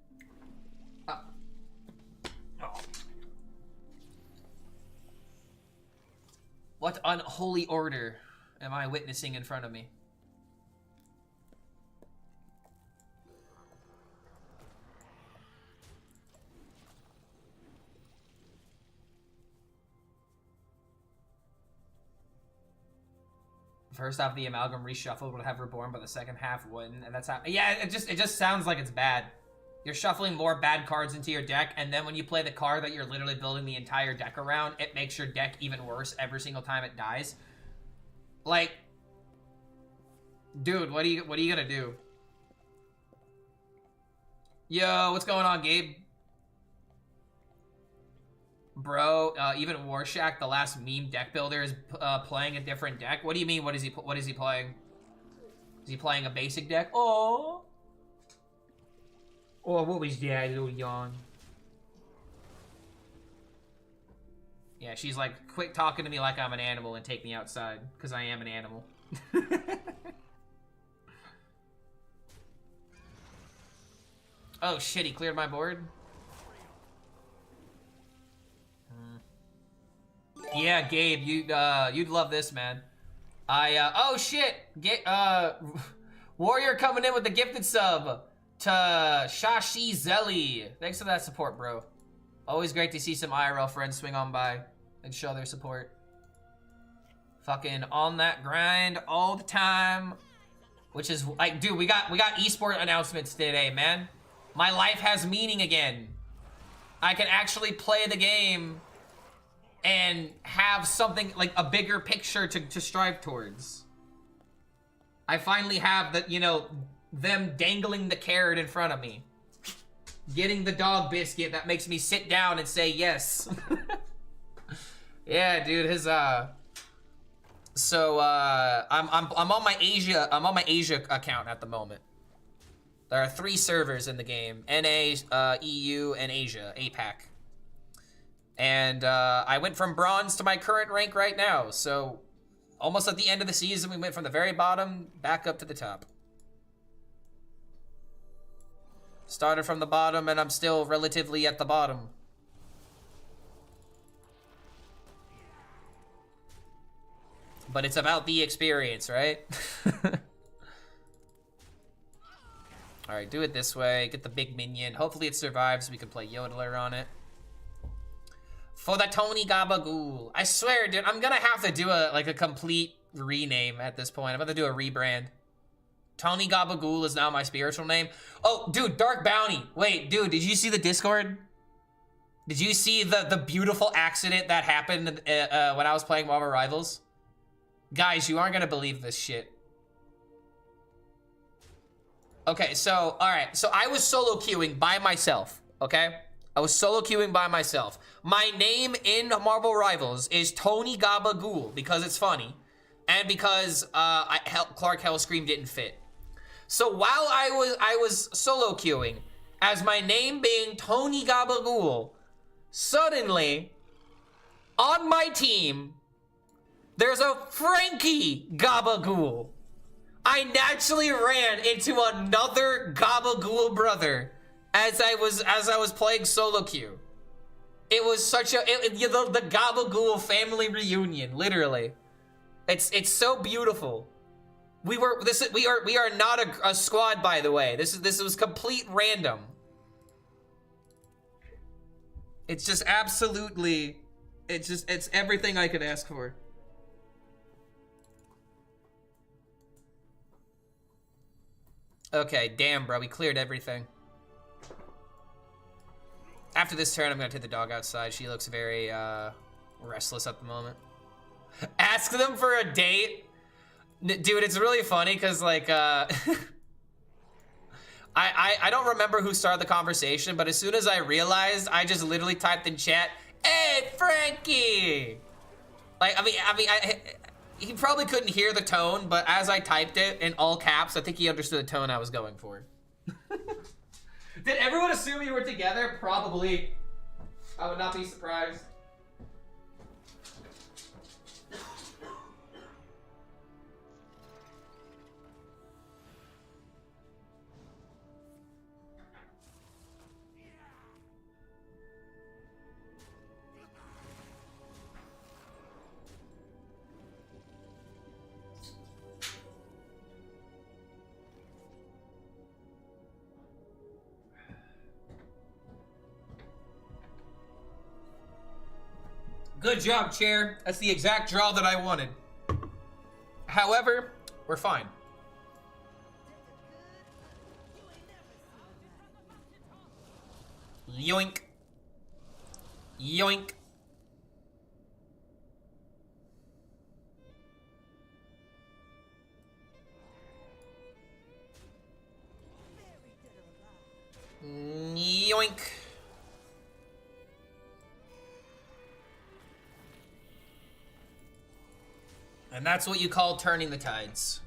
Up. Oh. What unholy order am I witnessing in front of me? First half of the Amalgam reshuffled would have Reborn, but the second half wouldn't, and that's how. Yeah, it just sounds like it's bad. You're shuffling more bad cards into your deck, and then when you play the card that you're literally building the entire deck around, it makes your deck even worse every single time it dies. Like, dude, what are you gonna do? Yo, what's going on, Gabe? Bro, even Warshak, the last meme deck builder, is playing a different deck. What do you mean? What is he playing? Is he playing a basic deck? Oh, what was that, little yawn? Yeah, she's like, quit talking to me like I'm an animal and take me outside, because I am an animal. Oh shit, he cleared my board? Yeah, Gabe, you'd love this, man. Oh shit! Warrior coming in with the gifted sub to Shashi Zelly. Thanks for that support, bro. Always great to see some IRL friends swing on by and show their support. Fucking on that grind all the time. Which is like, dude, we got esport announcements today, man. My life has meaning again. I can actually play the game and have something like a bigger picture to strive towards. I finally have the, you know, them dangling the carrot in front of me. Getting the dog biscuit that makes me sit down and say yes. Yeah, dude, his so I'm on my Asia account at the moment. There are 3 servers in the game: NA, EU, and Asia, APAC. And I went from bronze to my current rank right now. So almost at the end of the season, we went from the very bottom back up to the top. Started from the bottom, and I'm still relatively at the bottom. But it's about the experience, right? Alright, do it this way. Get the big minion. Hopefully it survives so we can play Yodeler on it. For the Tony Gabagool. I swear, dude, I'm gonna have to do a complete rename at this point. I'm gonna do a rebrand. Tony Gabagool is now my spiritual name. Oh, dude, Dark Bounty. Wait, dude, did you see the Discord? Did you see the beautiful accident that happened when I was playing Marvel Rivals? Guys, you aren't gonna believe this shit. Okay, so, alright, so I was solo queuing by myself, okay? I was solo queuing by myself. My name in Marvel Rivals is Tony Gabagool because it's funny, and because Clark HELLSCREAM didn't fit. So while I was solo queuing, as my name being Tony Gabagool, suddenly, on my team, there's a Frankie Gabagool. I naturally ran into another Gabagool brother as I was playing solo queue. It was such the Gabagool family reunion, literally. It's so beautiful. We are not a squad, by the way. This was complete random. It's just absolutely, it's everything I could ask for. Okay, damn, bro, we cleared everything. After this turn, I'm gonna take the dog outside. She looks very restless at the moment. Ask them for a date? Dude, it's really funny because like I don't remember who started the conversation, but as soon as I realized, I just literally typed in chat, "Hey, Frankie!" Like, I mean, he probably couldn't hear the tone, but as I typed it in all caps, I think he understood the tone I was going for. Did everyone assume you were together? Probably. I would not be surprised. Good job, chair. That's the exact draw that I wanted. However, we're fine. Yoink. Yoink. Yoink. And that's what you call turning the tides.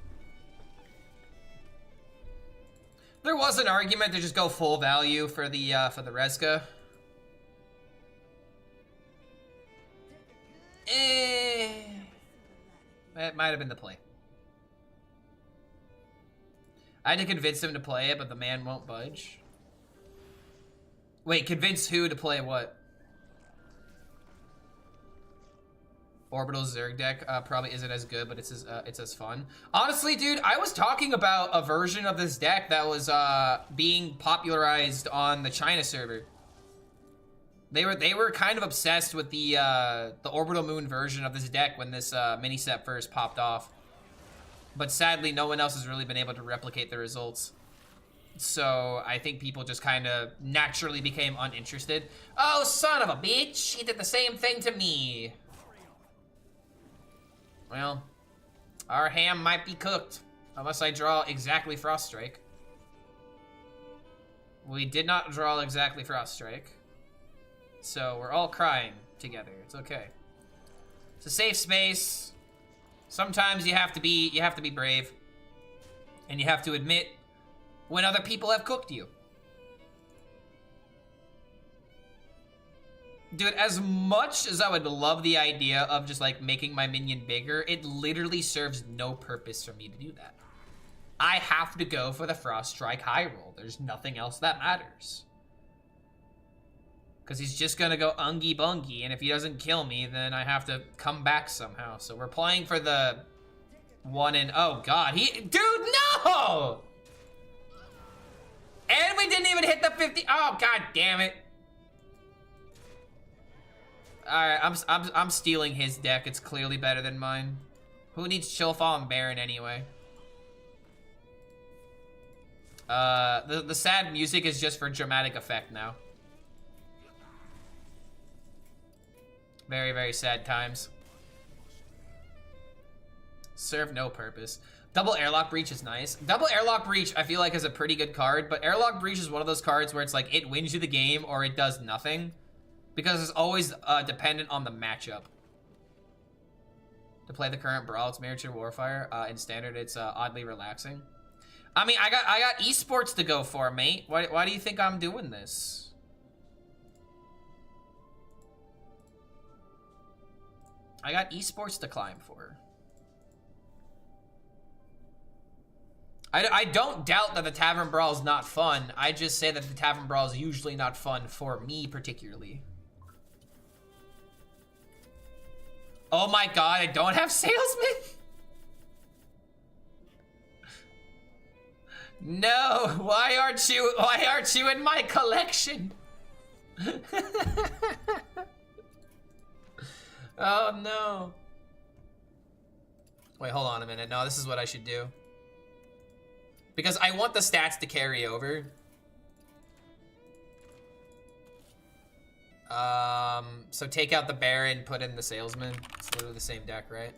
There was an argument to just go full value for the Rezka. It might have been the play. I had to convince him to play it, but the man won't budge. Wait, convince who to play what? Orbital Zerg deck probably isn't as good, but it's as fun. Honestly, dude, I was talking about a version of this deck that was being popularized on the China server. They were kind of obsessed with the Orbital Moon version of this deck when this mini set first popped off. But sadly, no one else has really been able to replicate the results. So I think people just kind of naturally became uninterested. Oh, son of a bitch! He did the same thing to me. Well, our ham might be cooked unless I draw exactly Frost Strike. We did not draw exactly Frost Strike, so we're all crying together. It's okay. It's a safe space. Sometimes you have to be brave, and you have to admit when other people have cooked you. Dude, as much as I would love the idea of just like making my minion bigger, it literally serves no purpose for me to do that. I have to go for the Frost Strike high roll. There's nothing else that matters. Because he's just going to go ungy bungy, and if he doesn't kill me, then I have to come back somehow. So we're playing for the one and... Oh, God. Dude, no! And we didn't even hit the 50... Oh, God damn it. Alright, I'm stealing his deck. It's clearly better than mine. Who needs Chillfall and Baron anyway? The sad music is just for dramatic effect now. Very, very sad times. Serve no purpose. Double Airlock Breach is nice. Double Airlock Breach, I feel like, is a pretty good card, but Airlock Breach is one of those cards where it's like, it wins you the game or it does nothing. Because it's always dependent on the matchup. To play the current Brawl, it's Miniature Warfire. In Standard, it's oddly relaxing. I mean, I got esports to go for, mate. Why do you think I'm doing this? I got esports to climb for. I don't doubt that the Tavern Brawl is not fun. I just say that the Tavern Brawl is usually not fun for me particularly. Oh my God, I don't have Salesman? No, why aren't you in my collection? Oh no. Wait, hold on a minute. No, this is what I should do. Because I want the stats to carry over. So take out the Baron, put in the Salesman. It's literally the same deck, right?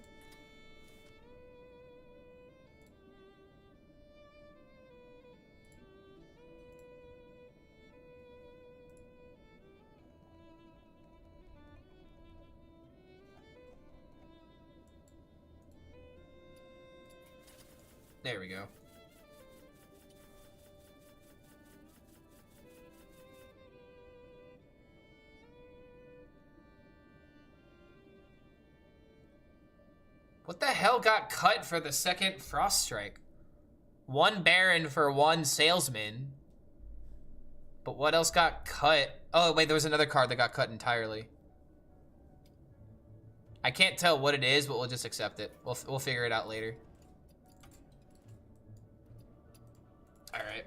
There we go. What the hell got cut for the second Frost Strike? One Baron for one Salesman. But what else got cut? Oh, wait, there was another card that got cut entirely. I can't tell what it is, but we'll just accept it. We'll figure it out later. All right.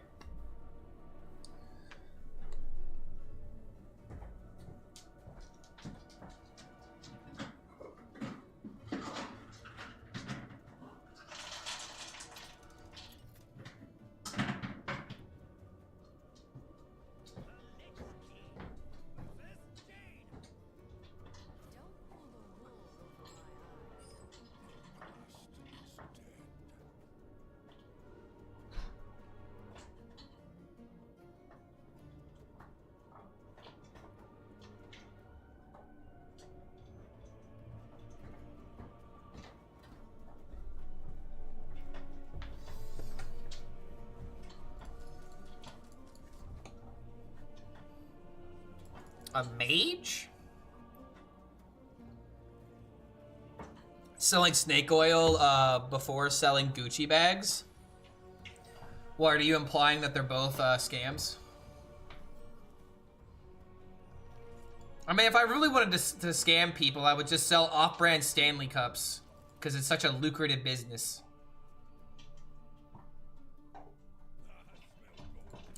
A mage? selling snake oil before selling Gucci bags? What, are you implying that they're both scams? I mean, if I really wanted to scam people, I would just sell off-brand Stanley cups, because it's such a lucrative business.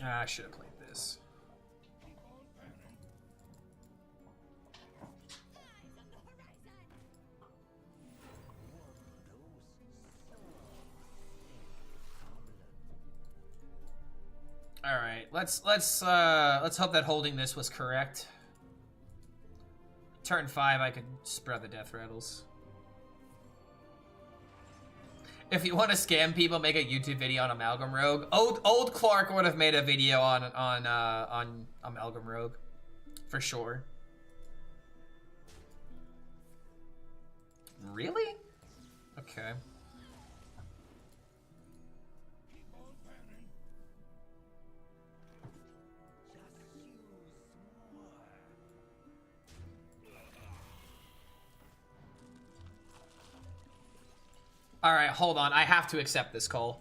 I should have played this. All right, let's hope that holding this was correct. Turn 5, I could spread the death rattles. If you want to scam people, make a YouTube video on Amalgam Rogue. Old Clark would have made a video on Amalgam Rogue, for sure. Really? Okay. All right, hold on. I have to accept this call.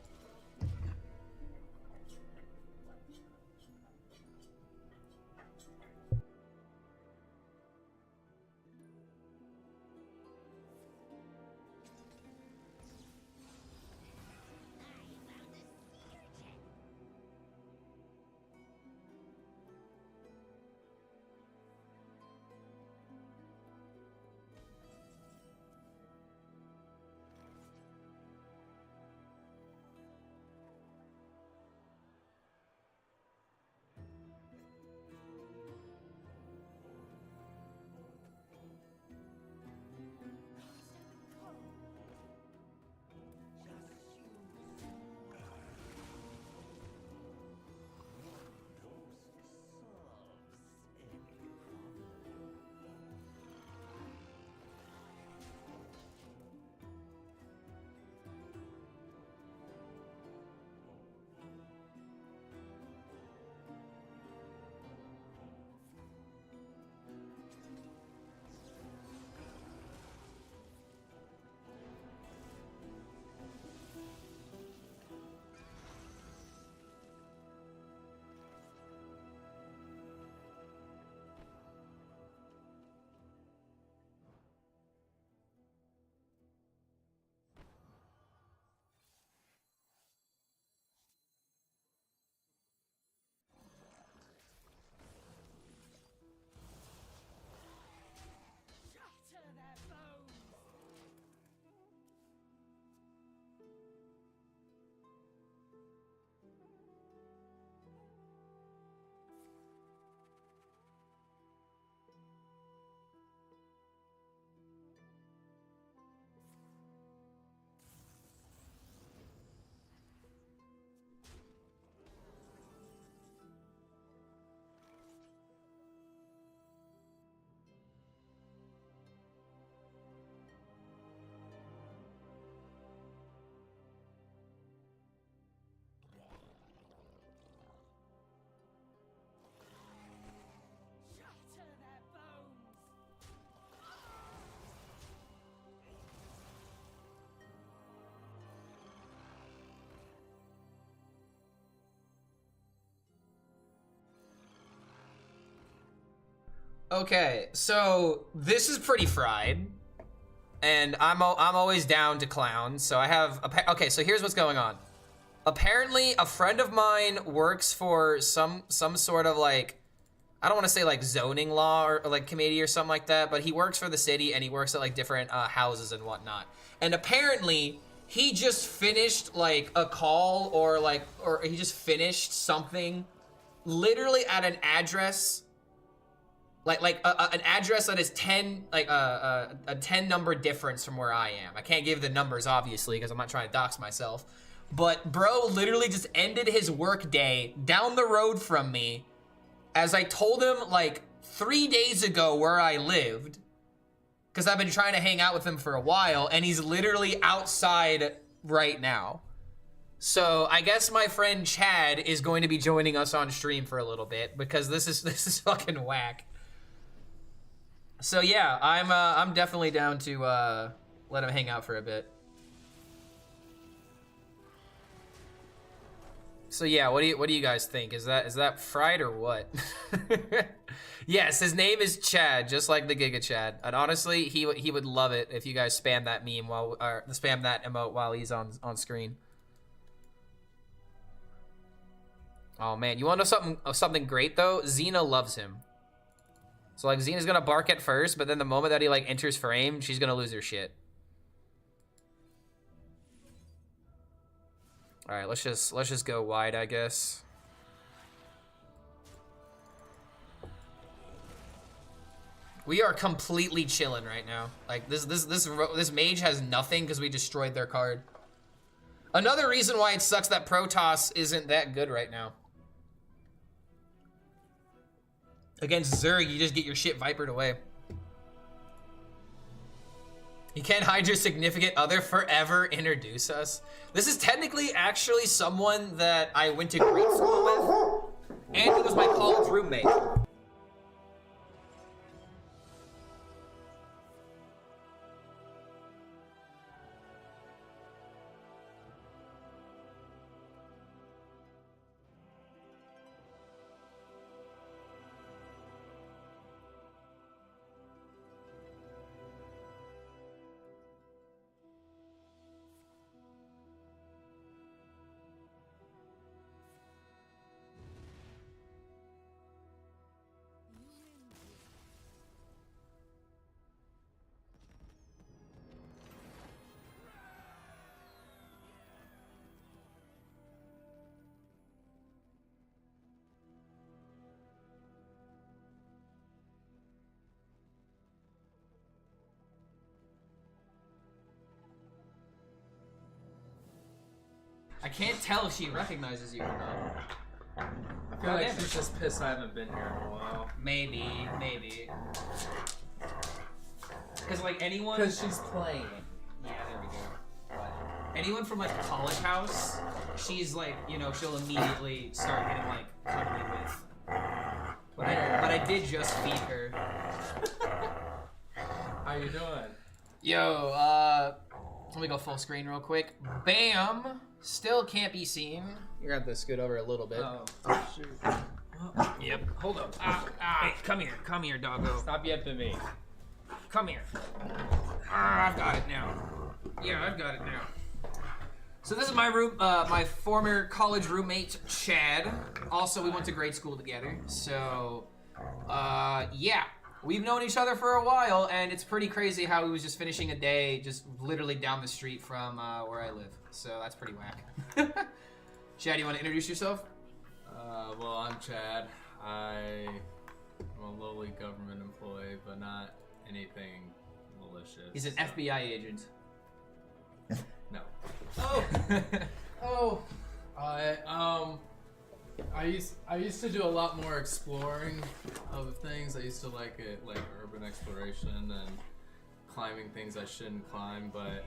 Okay, so this is pretty fried, and I'm always down to clown. So I have okay. So here's what's going on. Apparently, a friend of mine works for some sort of like, I don't want to say like zoning law or like committee or something like that, but he works for the city and he works at like different houses and whatnot. And apparently, he just finished like a call or he just finished something, literally at an address. An address that is 10, like a 10 number difference from where I am. I can't give the numbers, obviously, because I'm not trying to dox myself. But bro literally just ended his work day down the road from me, as I told him like 3 days ago where I lived, because I've been trying to hang out with him for a while, and he's literally outside right now. So I guess my friend Chad is going to be joining us on stream for a little bit, because this is fucking whack. So yeah, I'm definitely down to Let him hang out for a bit. So yeah, what do you guys think? Is that fried or what? Yes, his name is Chad, just like the Giga Chad. And honestly, he would love it if you guys spam that meme or spam that emote while he's on screen. Oh man, you want to know something great though? Xena loves him. So like Xena's gonna bark at first, but then the moment that he like enters frame, she's gonna lose her shit. All right, let's just go wide, I guess. We are completely chilling right now. Like this mage has nothing because we destroyed their card. Another reason why it sucks that Protoss isn't that good right now. Against Zerg, you just get your shit vipered away. You can't hide your significant other forever. Introduce us. This is technically actually someone that I went to grade school with, and he was my college roommate. I can't tell if she recognizes you or not. I feel like she's just pissed I haven't been here in a while. Maybe. Because like anyone... Because she's playing. Yeah, there we go. But anyone from like College House, she's like, you know, she'll immediately start getting like cuddly with. But I did just feed her. How you doing? Yo, let me go full screen real quick. Bam! Still can't be seen. You're gonna have to scoot over a little bit. Oh, shoot. Yep. Hold up. Hey, come here, doggo. Stop yapping me. Come here. I've got it now. Yeah, I've got it now. So this is my room, my former college roommate, Chad. Also, we went to grade school together. So, yeah. We've known each other for a while, and it's pretty crazy how he was just finishing a day just literally down the street from where I live. So that's pretty whack. Chad, you want to introduce yourself? Well, I'm Chad. I'm a lowly government employee, but not anything malicious. He's an FBI agent. No. Oh. I used to do a lot more exploring of things. I used to like it, like urban exploration and climbing things I shouldn't climb. But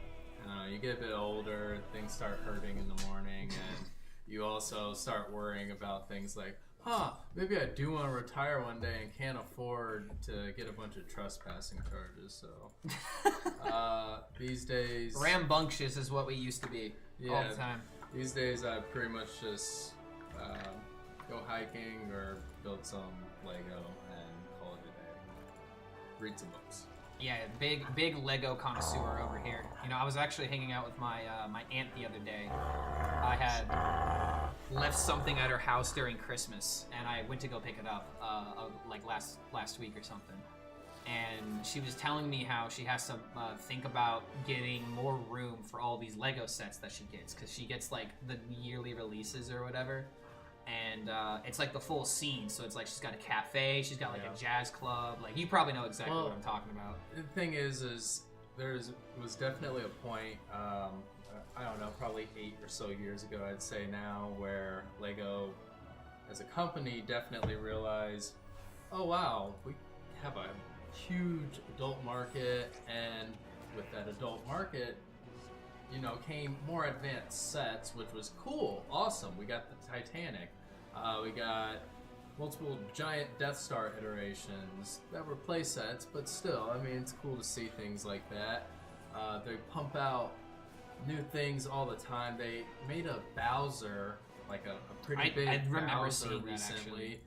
you get a bit older, things start hurting in the morning, and you also start worrying about things like, maybe I do want to retire one day and can't afford to get a bunch of trespassing charges. So these days, rambunctious is what we used to be all the time. These days, I pretty much just go hiking or build some Lego and call it a day. Read some books. Yeah, big Lego connoisseur over here. You know, I was actually hanging out with my my aunt the other day. I had left something at her house during Christmas, and I went to go pick it up like last week or something. And she was telling me how she has to think about getting more room for all these Lego sets that she gets, because she gets like the yearly releases or whatever. And it's like the full scene, so it's like she's got a cafe, she's got like a jazz club. Like, you probably know exactly what I'm talking about. The thing is was definitely a point, I don't know, probably 8 or so years ago, I'd say now, where Lego as a company definitely realized, oh wow, we have a huge adult market, and with that adult market, you know, came more advanced sets, which was cool, awesome. We got the Titanic, we got multiple giant Death Star iterations that were play sets, but still, I mean, it's cool to see things like that. They pump out new things all the time. They made a Bowser, like a pretty big I remember Bowser seeing that, recently,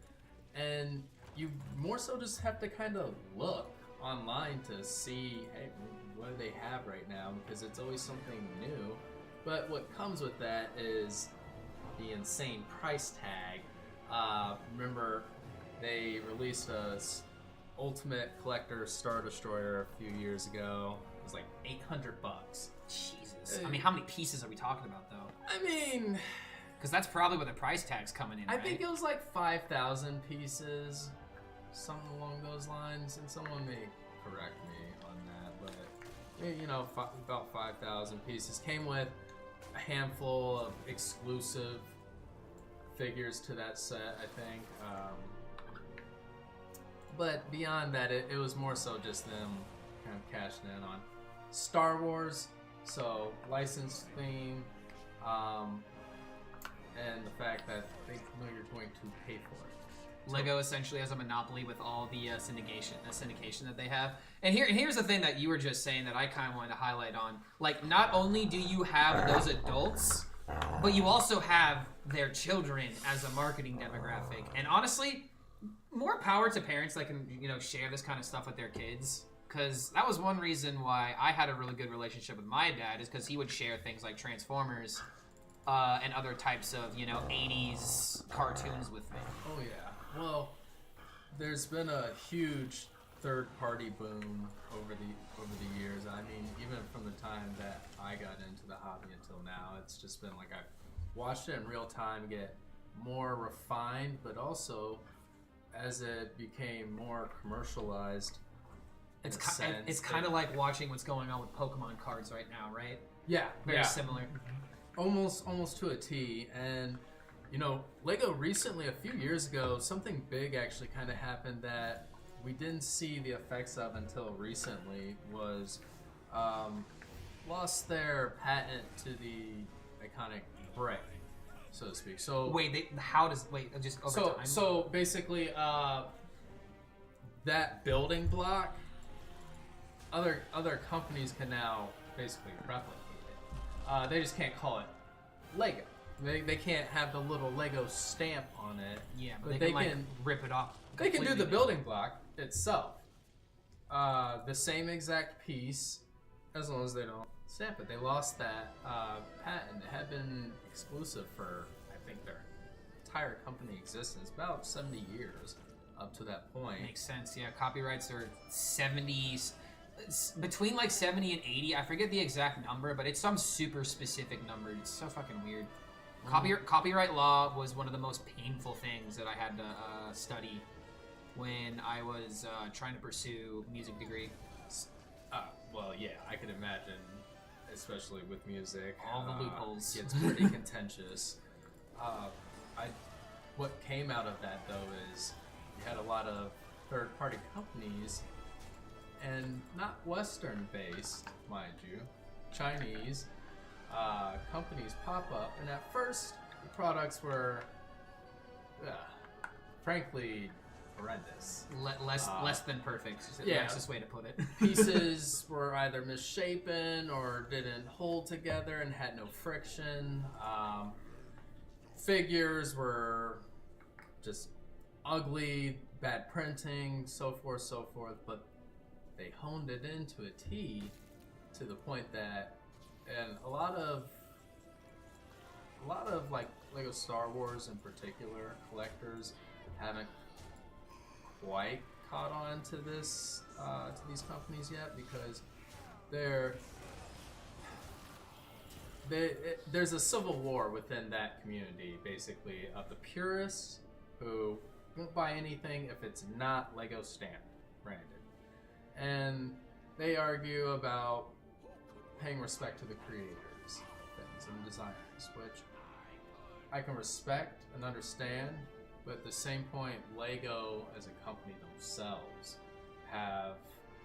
and you more so just have to kind of look online to see, hey, what do they have right now? Because it's always something new. But what comes with that is the insane price tag. Remember, they released a Ultimate Collector Star Destroyer a few years ago. It was like $800. Jesus. I mean, how many pieces are we talking about, though? I mean, Because that's probably where the price tag's coming in, I right? think it was like 5,000 pieces, something along those lines, and someone may correct me on that, but you know, about 5,000 pieces. Came with a handful of exclusive figures to that set, I think. But beyond that, it was more so just them kind of cashing in on Star Wars, so licensed theme, and the fact that they know you're going to pay for it. Lego essentially has a monopoly with all the syndication that they have. And here's the thing that you were just saying that I kind of wanted to highlight on. Like, not only do you have those adults, but you also have their children as a marketing demographic. And honestly, more power to parents that can, you know, share this kind of stuff with their kids. Because that was one reason why I had a really good relationship with my dad, is because he would share things like Transformers and other types of, you know, 80s cartoons with me. Oh yeah. Well, there's been a huge third-party boom over the years. I mean, even from the time that I got into the hobby until now, it's just been like I've watched it in real time get more refined, but also as it became more commercialized. It's kind of like watching what's going on with Pokemon cards right now, right? Yeah, Very similar. almost to a T. And you know, Lego recently, a few years ago, something big actually kind of happened that we didn't see the effects of until recently. Was lost their patent to the iconic brick, so to speak. So just over time? So basically, that building block, other companies can now basically replicate it. They just can't call it Lego. They can't have the little Lego stamp on it. Yeah, but they can rip it off. They can do the completely. building block itself. The same exact piece, as long as they don't stamp it. They lost that patent. It had been exclusive for, I think, their entire company existence, about 70 years up to that point. Makes sense, yeah. Copyrights are 70s, between like 70 and 80. I forget the exact number, but it's some super specific number. It's so fucking weird. Copyright law was one of the most painful things that I had to study when I was trying to pursue a music degree. Well, yeah, I can imagine, especially with music. All the loopholes. It's pretty contentious. What came out of that, though, is you had a lot of third-party companies, and not Western-based, mind you, Chinese companies pop up, and at first, the products were, frankly, horrendous. Less than perfect. Yeah. Nicest way to put it. Pieces were either misshapen or didn't hold together and had no friction. Figures were just ugly, bad printing, so forth, but they honed it into a T to the point that, and a lot of like Lego Star Wars in particular collectors haven't quite caught on to this to these companies yet, because there's a civil war within that community, basically, of the purists who won't buy anything if it's not Lego stamped, branded, and they argue about paying respect to the creators of things and designers, which I can respect and understand. But at the same point, Lego as a company themselves have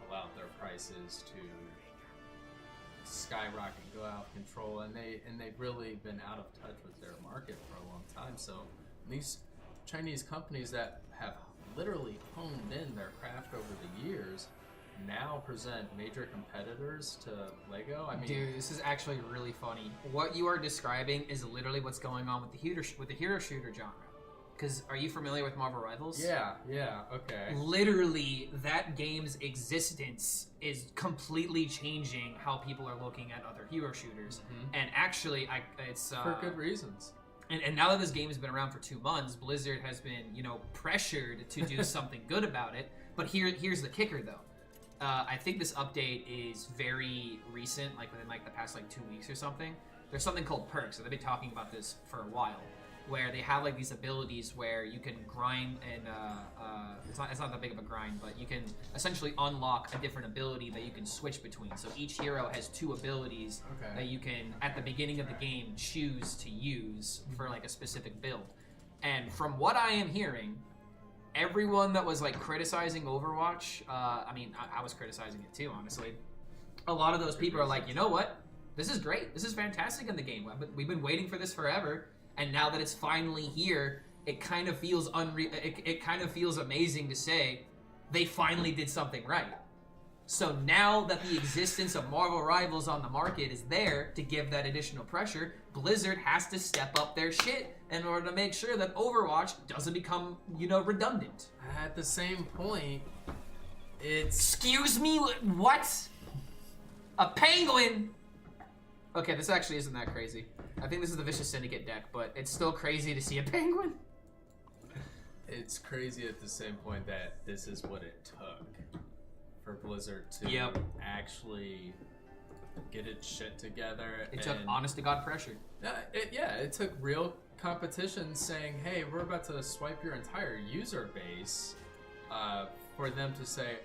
allowed their prices to skyrocket, go out of control, and they've really been out of touch with their market for a long time. So these Chinese companies that have literally honed in their craft over the years now present major competitors to Lego. I mean, Dude, this is actually really funny. What you are describing is literally what's going on with the hero shooter genre. Because are you familiar with Marvel Rivals? yeah, okay. Literally, that game's existence is completely changing how people are looking at other hero shooters. And actually, it's For good reasons. And now that this game has been around for 2 months, Blizzard has been, pressured to do something good about it. But here's the kicker, though. I think this update is very recent, like within the past 2 weeks or something. There's something called perks, so they've been talking about this for a while, where they have these abilities where you can grind and it's not that big of a grind, but you can essentially unlock a different ability that you can switch between. So each hero has 2 abilities that you can at the beginning of the game choose to use for a specific build. And from what I am hearing, everyone that was criticizing Overwatch, I was criticizing it too, honestly. A lot of those people are like, you know what? This is great. This is fantastic in the game. We've been waiting for this forever. And now that it's finally here, it kind of feels it kind of feels amazing to say they finally did something right. So now that the existence of Marvel Rivals on the market is there to give that additional pressure, Blizzard has to step up their shit in order to make sure that Overwatch doesn't become, redundant. At the same point, it's... Excuse me? What? A penguin? Okay, this actually isn't that crazy. I think this is the Vicious Syndicate deck, but it's still crazy to see a penguin. It's crazy at the same point that this is what it took for Blizzard to actually get its shit together. It took honest-to-God pressure. It took real competition saying, hey, we're about to swipe your entire user base for them to say,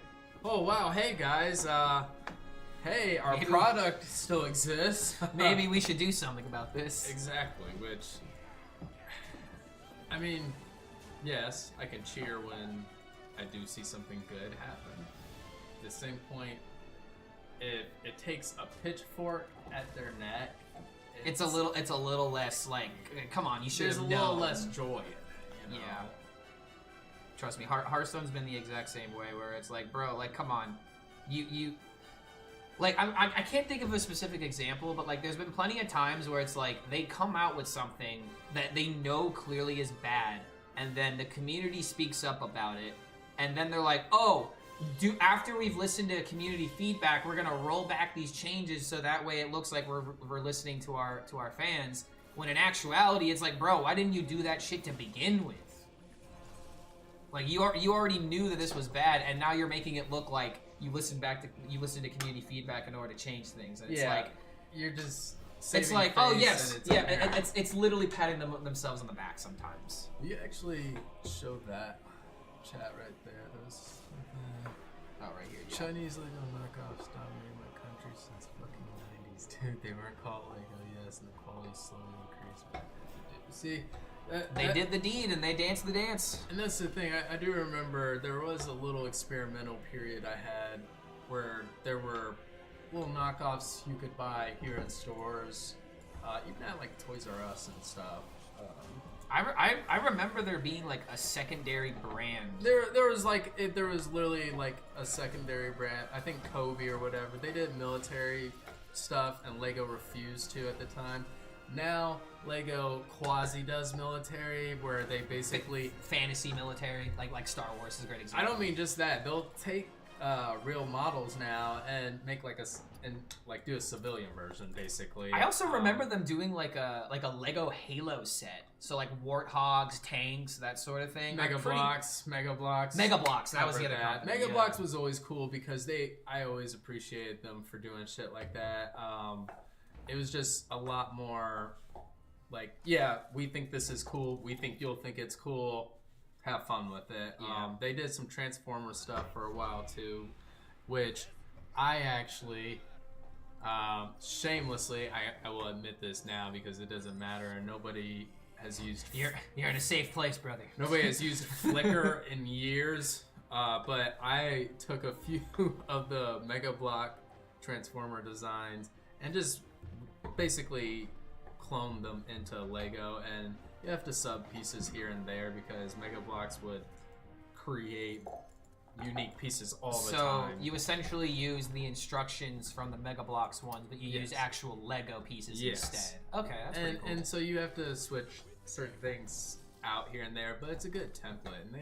oh, wow, hey, guys, hey, our product still exists. Maybe we should do something about this. Exactly, which, I mean, yes, I can cheer when I do see something good happen. At the same point, if it takes a pitchfork at their neck, it's a little less come on, you should have known. There's a little less joy in it, Yeah. Trust me, Hearthstone's been the exact same way, where it's bro, come on, you. I can't think of a specific example, but there's been plenty of times where it's they come out with something that they know clearly is bad, and then the community speaks up about it, and then they're like, oh, after we've listened to community feedback, we're gonna roll back these changes so that way it looks like we're listening to our fans. When in actuality, it's bro, why didn't you do that shit to begin with? You already knew that this was bad, and now you're making it look like you listened to community feedback in order to change things. And it's you're just it's oh yes, it's literally patting themselves on the back sometimes. You actually showed that chat right there. Those Right here. Chinese Lego knockoffs dominated my country since fucking 90s, dude. They weren't called Lego, yes, and the quality slowly increased. See, they did the deed and they danced the dance. And that's the thing. I do remember there was a little experimental period I had where there were little knockoffs you could buy here in stores, even at Toys R Us and stuff. I remember there being a secondary brand. There was there was literally a secondary brand. I think Kobe or whatever. They did military stuff, and Lego refused to at the time. Now Lego quasi does military, where they basically fantasy military, like Star Wars is a great example. I don't mean just that. They'll take real models now and make do a civilian version basically. I also remember them doing a Lego Halo set, so warthogs, tanks, that sort of thing. Mega Blocks. That was the other company. Mega Blocks was always cool because I always appreciated them for doing shit like that. It was just a lot more we think this is cool. We think you'll think it's cool. Have fun with it. Yeah. They did some Transformer stuff for a while too, which I actually, shamelessly, I will admit this now because it doesn't matter and nobody has used... You're in a safe place, brother. Nobody has used Flickr in years, but I took a few of the Mega Block Transformer designs and just basically cloned them into Lego, and you have to sub pieces here and there because Mega Blocks would create unique pieces all the So time. you essentially use the instructions from the Mega Bloks ones, but you use Yes. actual Lego pieces Yes. instead. Okay, that's pretty cool. And so you have to switch certain things out here and there, but it's a good template, and I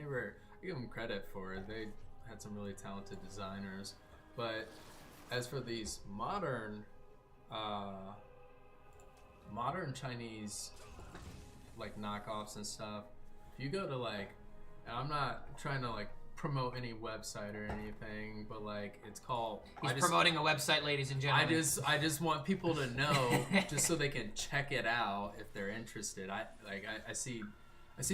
give them credit for it. They had some really talented designers. But as for these modern Chinese like knockoffs and stuff, if you go to like, and I'm not trying to like promote any website or anything, but like it's called. He's promoting a website, ladies and gentlemen. I just want people to know, just so they can check it out if they're interested. I see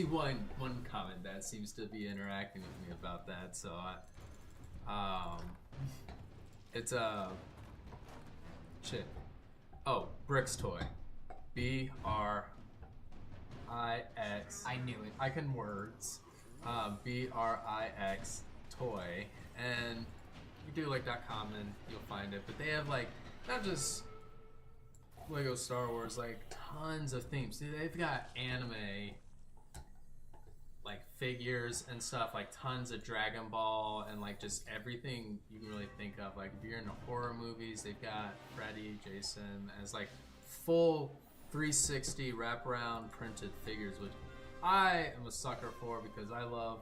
one comment that seems to be interacting with me about that. So it's a shit. Oh, Brix Toy, BRIX. I knew it. I can words. BRIX Toy, and you do like .com and you'll find it. But they have like not just Lego Star Wars, like tons of themes. Dude, they've got anime like figures and stuff, like tons of Dragon Ball and like just everything you can really think of. Like if you're into horror movies, they've got Freddy, Jason as like full 360 wraparound printed figures, which I am a sucker for because I love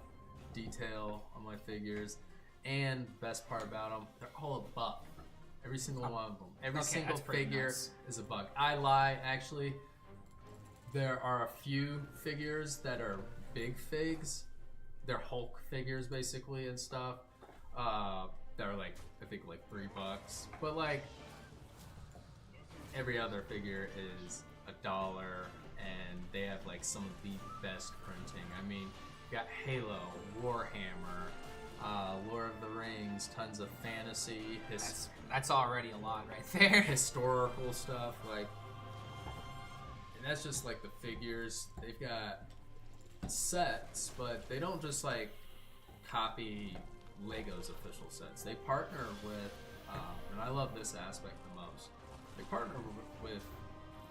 detail on my figures. And best part about them, they're all a buck. Every single one of them. Every single figure is a buck. I lie, actually. There are a few figures that are big figs. They're Hulk figures basically and stuff. That are like, I think like $3. But like, every other figure is $1, and they have like some of the best printing. I mean, you got Halo, Warhammer, Lord of the Rings, tons of fantasy. That's already a lot right there. Historical stuff, like, and that's just like the figures. They've got sets, but they don't just like copy Lego's official sets. They partner with, and I love this aspect the most. They partner with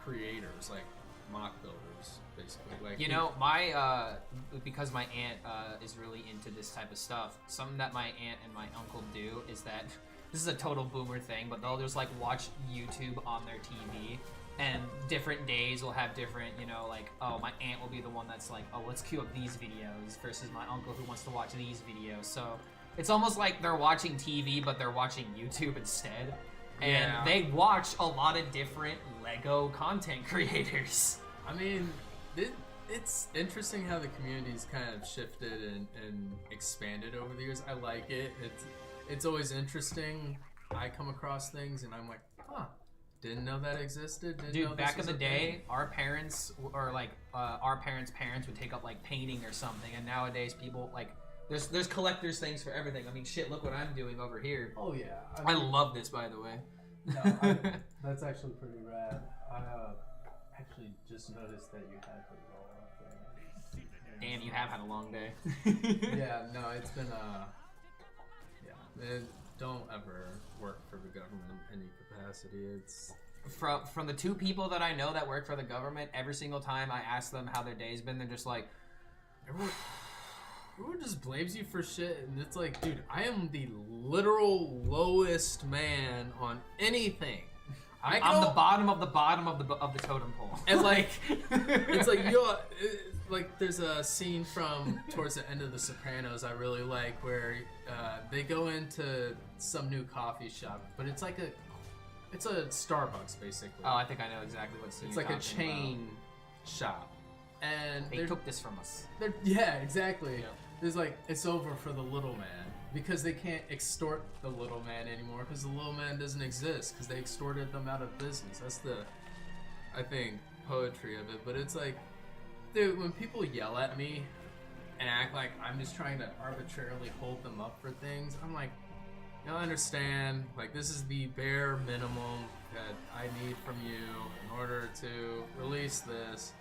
creators, like mock builders, basically. Like, You know, my because my aunt is really into this type of stuff. Something that my aunt and my uncle do is that this is a total boomer thing, but they'll just like watch YouTube on their TV, and different days will have different, you know, like, oh, my aunt will be the one that's like, oh, let's queue up these videos versus my uncle who wants to watch these videos. So it's almost like they're watching TV, but they're watching YouTube instead. And Yeah. they watch a lot of different Lego content creators. I mean, it's interesting how the community's kind of shifted and expanded over the years. I like it. It's always interesting. I come across things and I'm like, huh, didn't know that existed. Didn't know Dude, this back in was the a day, thing. our parents, or like our parents' parents would take up like painting or something, and nowadays people like there's collectors things for everything. I mean, shit, look what I'm doing over here. Oh yeah, I love this, by the way. That's actually pretty rad. I actually just noticed that you had the roll up there. Damn, you have had a long day. Yeah, no, it's been don't ever work for the government in any capacity. It's From the two people that I know that work for the government, every single time I ask them how their day's been, they're just like, everyone just blames you for shit, and it's like, dude, I am the literal lowest man on anything. I'm the bottom of the totem pole. And like, it's like, like there's a scene from towards the end of The Sopranos I really like where they go into some new coffee shop, but it's like it's a Starbucks basically. Oh, I think I know exactly what scene It's you're like a talking chain shop, and about. They took this from us. yeah, exactly. Yeah. There's like, it's over for the little man because they can't extort the little man anymore because the little man doesn't exist because they extorted them out of business. That's the, I think, poetry of it. But it's like, dude, when people yell at me and act like I'm just trying to arbitrarily hold them up for things, I'm like, you don't understand. Like, this is the bare minimum that I need from you in order to release this.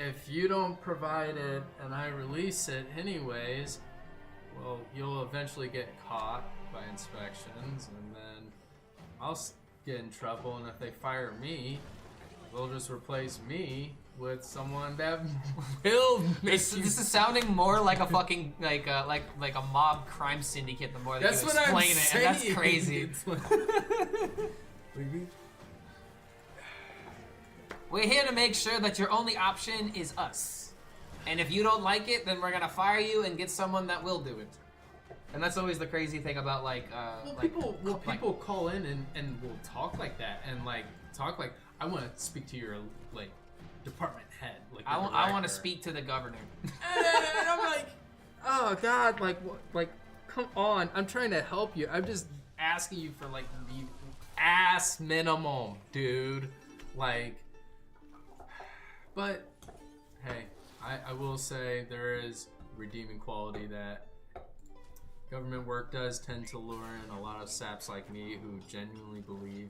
If you don't provide it and I release it anyways, well, you'll eventually get caught by inspections, and then I'll get in trouble, and if they fire me, they'll just replace me with someone that will This is sounding more like a fucking like a mob crime syndicate the more that That's you what I'm explain it, saying. and that's crazy. It's like- We're here to make sure that your only option is us. And if you don't like it, then we're gonna fire you and get someone that will do it. And that's always the crazy thing about people call in and will talk like that and like talk like I want to speak to your like department head. Like I want to director." speak to the governor. And I'm like, oh god, like what, like come on, I'm trying to help you. I'm just asking you for like the ass minimum, dude. Like, but hey, I will say there is redeeming quality that government work does tend to lure in a lot of saps like me who genuinely believe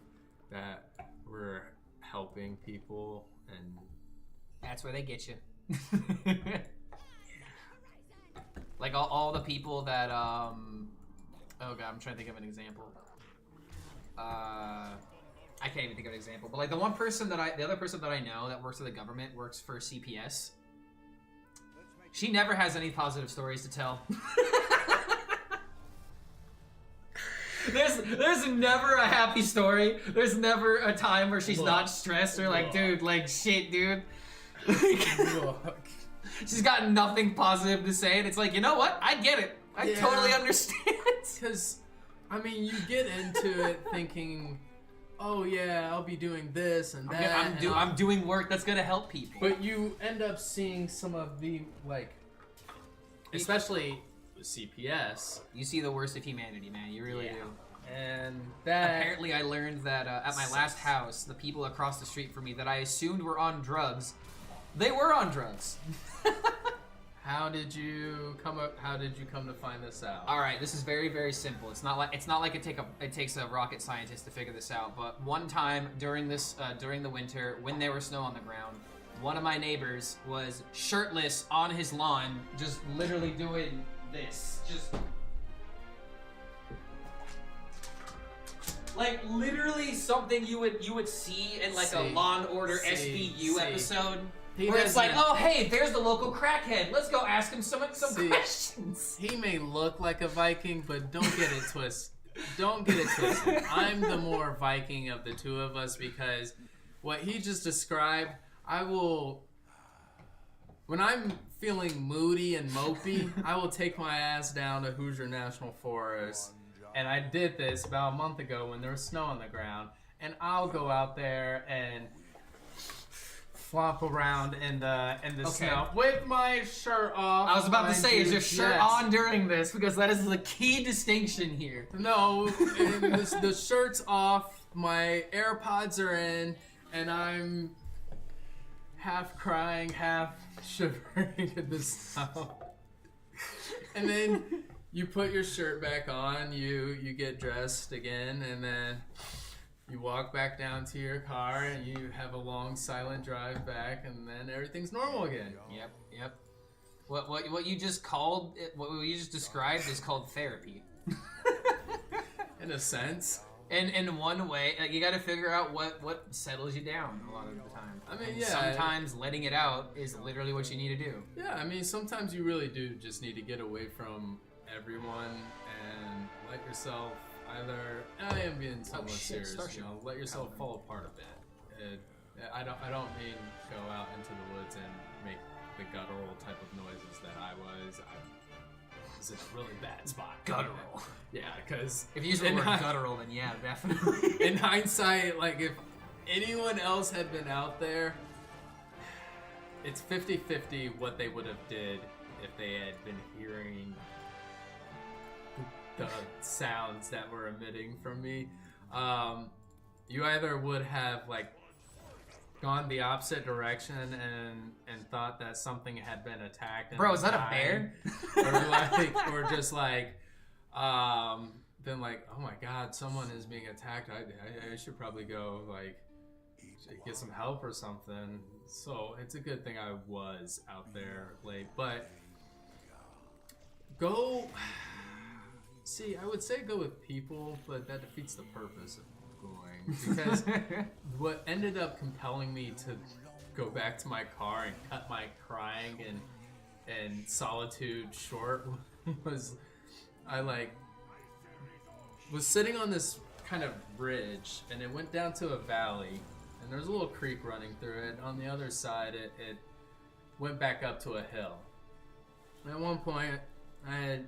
that we're helping people, and That's where they get you. Like all the people that oh god, I'm trying to think of an example. I can't even think of an example, but like the other person that I know that works for the government works for CPS. She never has any positive stories to tell. There's never a happy story. There's never a time where she's not stressed or like, dude, like shit, dude. She's got nothing positive to say, and it's like, you know what? I get it. I totally understand. because I mean, you get into it thinking, oh yeah, I'll be doing this and that. I'm doing work that's gonna help people. But you end up seeing some of the like, especially with CPS. You see the worst of humanity, man. You really do. And that Apparently, I learned that at my last house, the people across the street from me that I assumed were on drugs, they were on drugs. How did you come to find this out? All right, this is very, very simple. It's not like it takes a rocket scientist to figure this out. But one time during the winter, when there was snow on the ground, one of my neighbors was shirtless on his lawn, just literally doing this, just like literally something you would see in like a Law and Order SVU episode. Where it's like, oh hey, there's the local crackhead. Let's go ask him some questions. He may look like a Viking, but don't get it twisted. Don't get it twisted. I'm the more Viking of the two of us because what he just described, I will. When I'm feeling moody and mopey, I will take my ass down to Hoosier National Forest, and I did this about a month ago when there was snow on the ground, and I'll go out there and flop around in the snow with my shirt off. I was about to say, is your shirt on during this? Because that is the key distinction here. No, and the shirt's off, my AirPods are in, and I'm half crying, half shivering in the snow. And then you put your shirt back on, you get dressed again, and then you walk back down to your car and you have a long silent drive back, and then everything's normal again. Yep. What you just called what you just described is called therapy. In a sense. And in one way, like, you got to figure out what settles you down a lot of the time. I mean, And yeah. sometimes letting it out is literally what you need to do. Yeah, I mean, sometimes you really do just need to get away from everyone and let yourself either. I am being somewhat serious. You know, let yourself fall apart a bit. I don't mean go out into the woods and make the guttural type of noises that I was. I was in a really bad spot. Guttural. Yeah, because If you use the word guttural, then yeah, definitely. in hindsight, like if anyone else had been out there, it's 50-50 what they would have did if they had been hearing the sounds that were emitting from me. You either would have like gone the opposite direction and thought that something had been attacked. Bro, is that a bear? or just like been like, oh my god, someone is being attacked. I should probably go like get some help or something. So it's a good thing I was out there late, but go. See, I would say go with people, but that defeats the purpose of going harrowing because what ended up compelling me to go back to my car and cut my crying and solitude short was I was sitting on this kind of ridge and it went down to a valley and there's a little creek running through it. On the other side it went back up to a hill. And at one point I had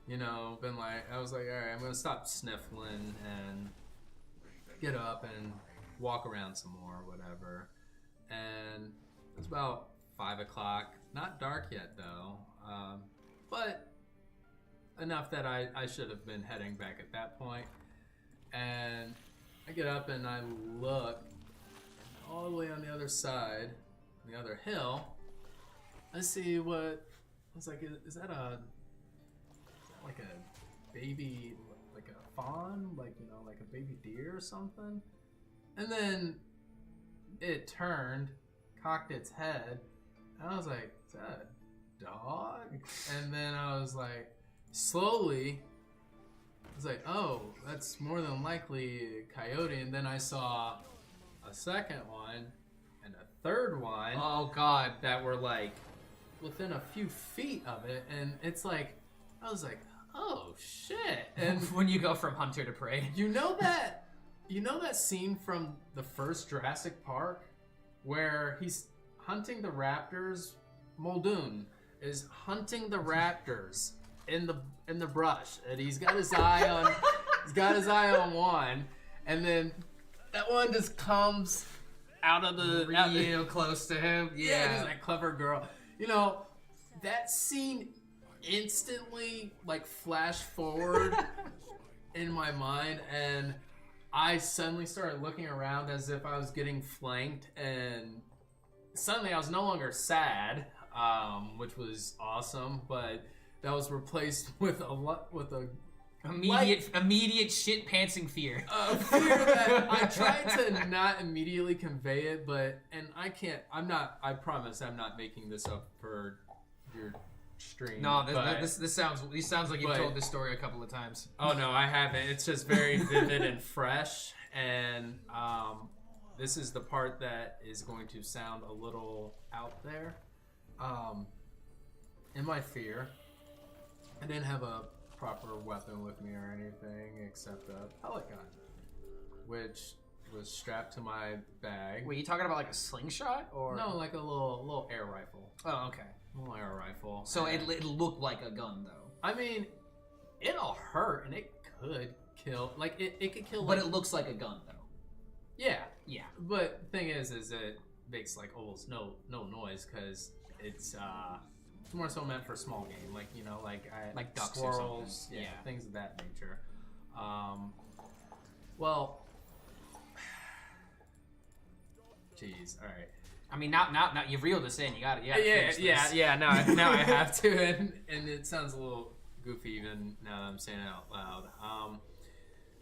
been like, I was like, all right, I'm gonna stop sniffling and get up and walk around some more, whatever. And it was about 5 o'clock, not dark yet though, but enough that I should have been heading back at that point. And I get up and I look all the way on the other side, the other hill. I see what I was like, is that like a baby, like a fawn, like a baby deer or something? And then it turned, cocked its head, and I was like, is that a dog? And then I was like, slowly, I was like, oh, that's more than likely a coyote. And then I saw a second one and a third one. Oh God, that were like within a few feet of it, and it's like, I was like, oh shit. And when you go from hunter to prey. you know that scene from the first Jurassic Park where he's hunting the raptors? Muldoon is hunting the raptors in the brush, and he's got his eye on one, and then that one just comes out of the Real close to him. yeah, he's like, clever girl. That scene instantly flashed forward in my mind, and I suddenly started looking around as if I was getting flanked, and suddenly I was no longer sad, which was awesome, but that was replaced with a immediate shit pantsing fear. fear that I tried to not immediately convey it, I promise I'm not making this up for your stream. No, this sounds like you've told this story a couple of times. Oh no, I haven't. It's just very vivid and fresh, and this is the part that is going to sound a little out there. In my fear, I didn't have a proper weapon with me or anything except a pellet gun, which was strapped to my bag. Wait, you talking about like a slingshot or No, like a little air rifle. Oh, okay. A little air rifle. So And- it looked like a gun though. I mean, it'll hurt and it could kill. Like it could kill. But like, it looks like a gun though. yeah. Yeah. But the thing is it makes like almost no noise because it's more so meant for small game, like ducks or squirrels, something. yeah, Yeah. things of that nature. Well, jeez, all right. I mean, now you've reeled us in. You got it. Yeah. Yeah. Now I have to, and it sounds a little goofy even now that I'm saying it out loud.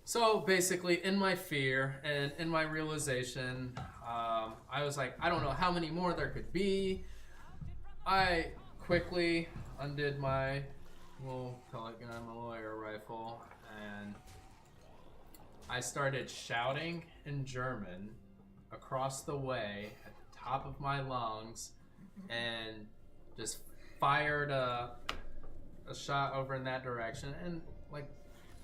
So basically, in my fear and in my realization, I was like, I don't know how many more there could be. I quickly undid my little pellet gun, my little air rifle, and I started shouting in German across the way at the top of my lungs, and just fired a shot over in that direction. And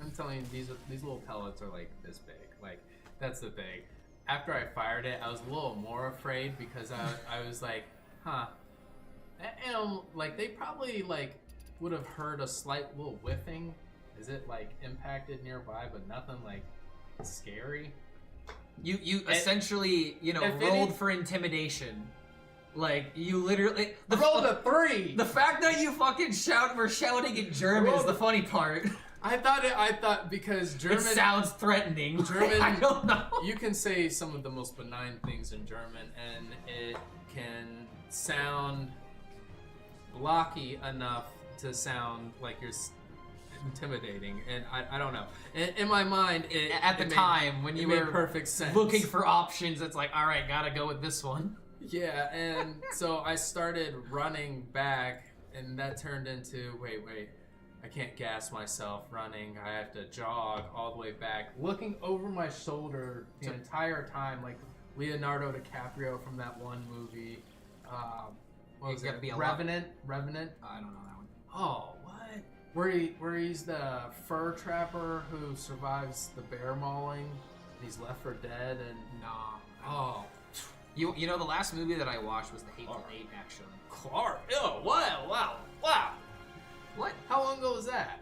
I'm telling you, these little pellets are like this big. Like, that's the thing. After I fired it, I was a little more afraid because I was like, huh. And they probably would have heard a slight little whiffing. Is it impacted nearby, but nothing scary? You essentially rolled for intimidation. You literally rolled a 3. The fact that you fucking were shouting in German is the funny part. I thought because German It sounds threatening. German, I don't know. You can say some of the most benign things in German, and it can sound blocky enough to sound like you're intimidating, and I don't know. In my mind, At the time when you were perfect sense. looking for options, it's like, all right, gotta go with this one. Yeah, and so I started running back, and that turned into wait. I can't gas myself running. I have to jog all the way back, looking over my shoulder the entire time, like Leonardo DiCaprio from that one movie. What was it? Revenant? Revenant? I don't know that one. Oh, what? Where he's the fur trapper who survives the bear mauling, and he's left for dead, and Nah. oh, You know the last movie that I watched was The Hateful Eight, actually. Clark. Oh, wow. What? How long ago was that?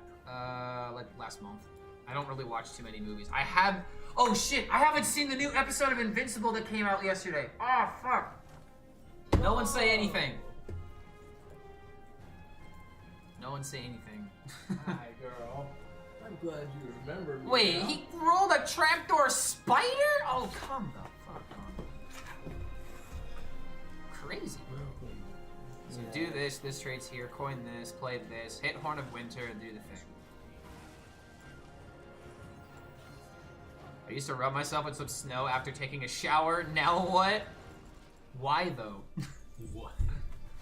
Like last month. I don't really watch too many movies. I have. Oh shit! I haven't seen the new episode of Invincible that came out yesterday. Oh fuck! No one say anything. No one say anything. Hi, girl. I'm glad you remembered me. Wait, now. he rolled a trapdoor spider? Oh, come the fuck on. Crazy. So do this trade's here, coin this, play this, hit Horn of Winter, and do the thing. I used to rub myself in some snow after taking a shower. Now what? Why though? What?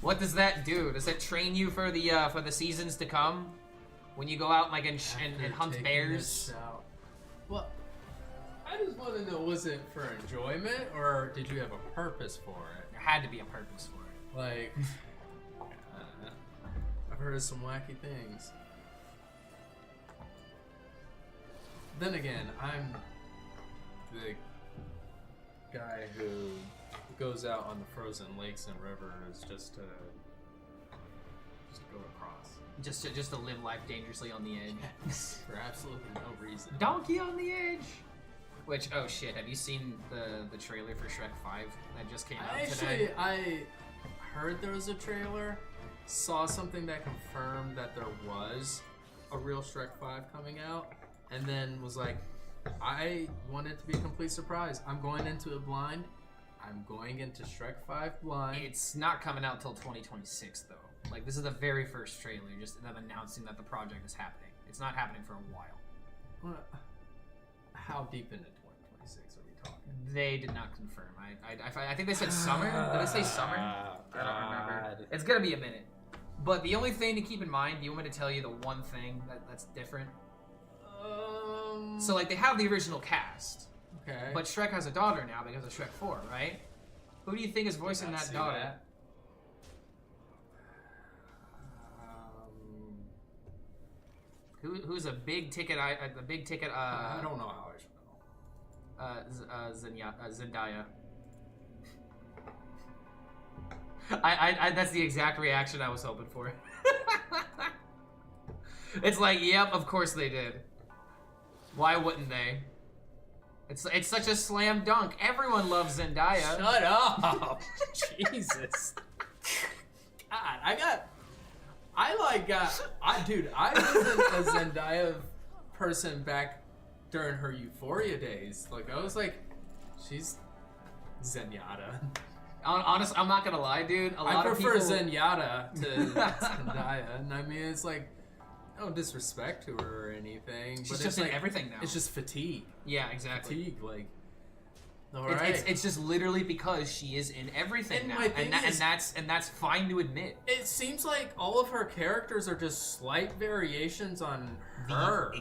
What does that do? Does that train you for the seasons to come? When you go out like and hunt Taking bears? this out. Well, I just want to know, was it for enjoyment or did you have a purpose for it? There had to be a purpose for it. Like, I've heard of some wacky things. Then again, I'm the guy who goes out on the frozen lakes and rivers just to go across. Just to live life dangerously on the edge. For absolutely no reason. Donkey on the edge. Which, oh shit, have you seen the trailer for Shrek 5 that just came out today? I heard there was a trailer, saw something that confirmed that there was a real Shrek 5 coming out, and then was like, I want it to be a complete surprise. I'm going into it blind. I'm going into Shrek 5 blind. It's not coming out till 2026 though. Like, this is the very first trailer, just them announcing that the project is happening. It's not happening for a while. What? How deep into 2026 are we talking? They did not confirm. I think they said summer. Did they say summer? I don't remember. It's gonna be a minute. But the only thing to keep in mind, do you want me to tell you the one thing that's different? So, like, they have the original cast. Okay. But Shrek has a daughter now because of Shrek 4, right? Who do you think is voicing that daughter? Who's a big ticket? I don't know how I should know. Zendaya. That's the exact reaction I was hoping for. It's like, yep, of course they did. Why wouldn't they? It's such a slam dunk. Everyone loves Zendaya. Shut up! Jesus. God, I wasn't a Zendaya person back during her Euphoria days. Like, I was like, she's Zenyatta. Honest, I'm not gonna lie, dude. I prefer Zenyatta to Zendaya, and I mean, it's like, no disrespect to her or anything. She's but just it's in like, everything now. It's just fatigue. Yeah, exactly. Fatigue, like. All right. It's just literally because she is in everything now, and that's fine to admit. It seems like all of her characters are just slight variations on her.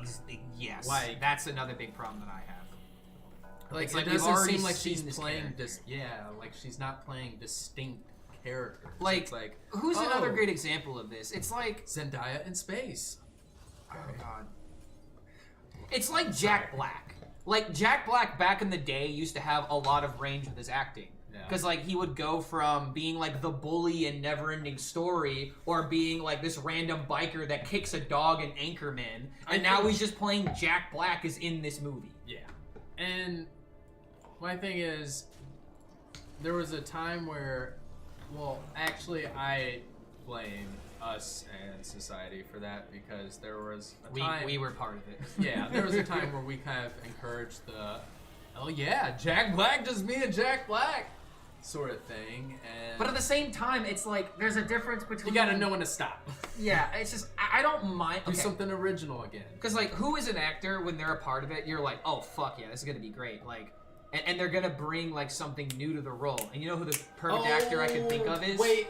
Yes, Like, that's another big problem that I have. Like, It's it like we've doesn't already seem like seen she's this playing character. like she's not playing distinct characters. Like, it's like, who's another oh, great example of this? It's like Zendaya in space. oh god, it's like Jack Black. Like, Jack Black back in the day used to have a lot of range with his acting. Yeah. Because, like, he would go from being, like, the bully in Neverending Story or being, like, this random biker that kicks a dog in Anchorman. And now he's just playing Jack Black as in this movie. Yeah. And my thing is, there was a time where, well, actually, I blame us and society for that because there was a time... We were part of it. Yeah, there was a time where we kind of encouraged the, oh yeah, Jack Black just being Jack Black sort of thing. And But at the same time, it's like, there's a difference between... you gotta know when to stop. Yeah, it's just, I don't mind... Do something original again. Because, like, who is an actor when they're a part of it? You're like, oh, fuck yeah, this is gonna be great. Like, and they're gonna bring, like, something new to the role. And you know who the perfect actor I can think of is? Wait.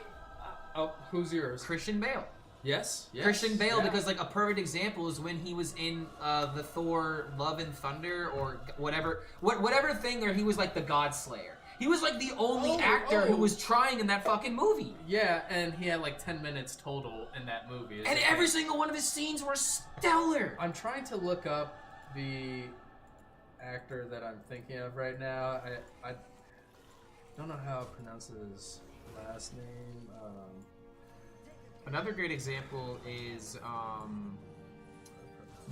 Oh, who's yours? Christian Bale. Yes. Christian Bale, yeah. because like a perfect example is when he was in the Thor Love and Thunder or whatever thing where he was like the God Slayer. He was like the only actor who was trying in that fucking movie. Yeah, and he had like 10 minutes total in that movie. And every single one of his scenes were stellar. I'm trying to look up the actor that I'm thinking of right now. I don't know how to pronounce his last name. Another great example is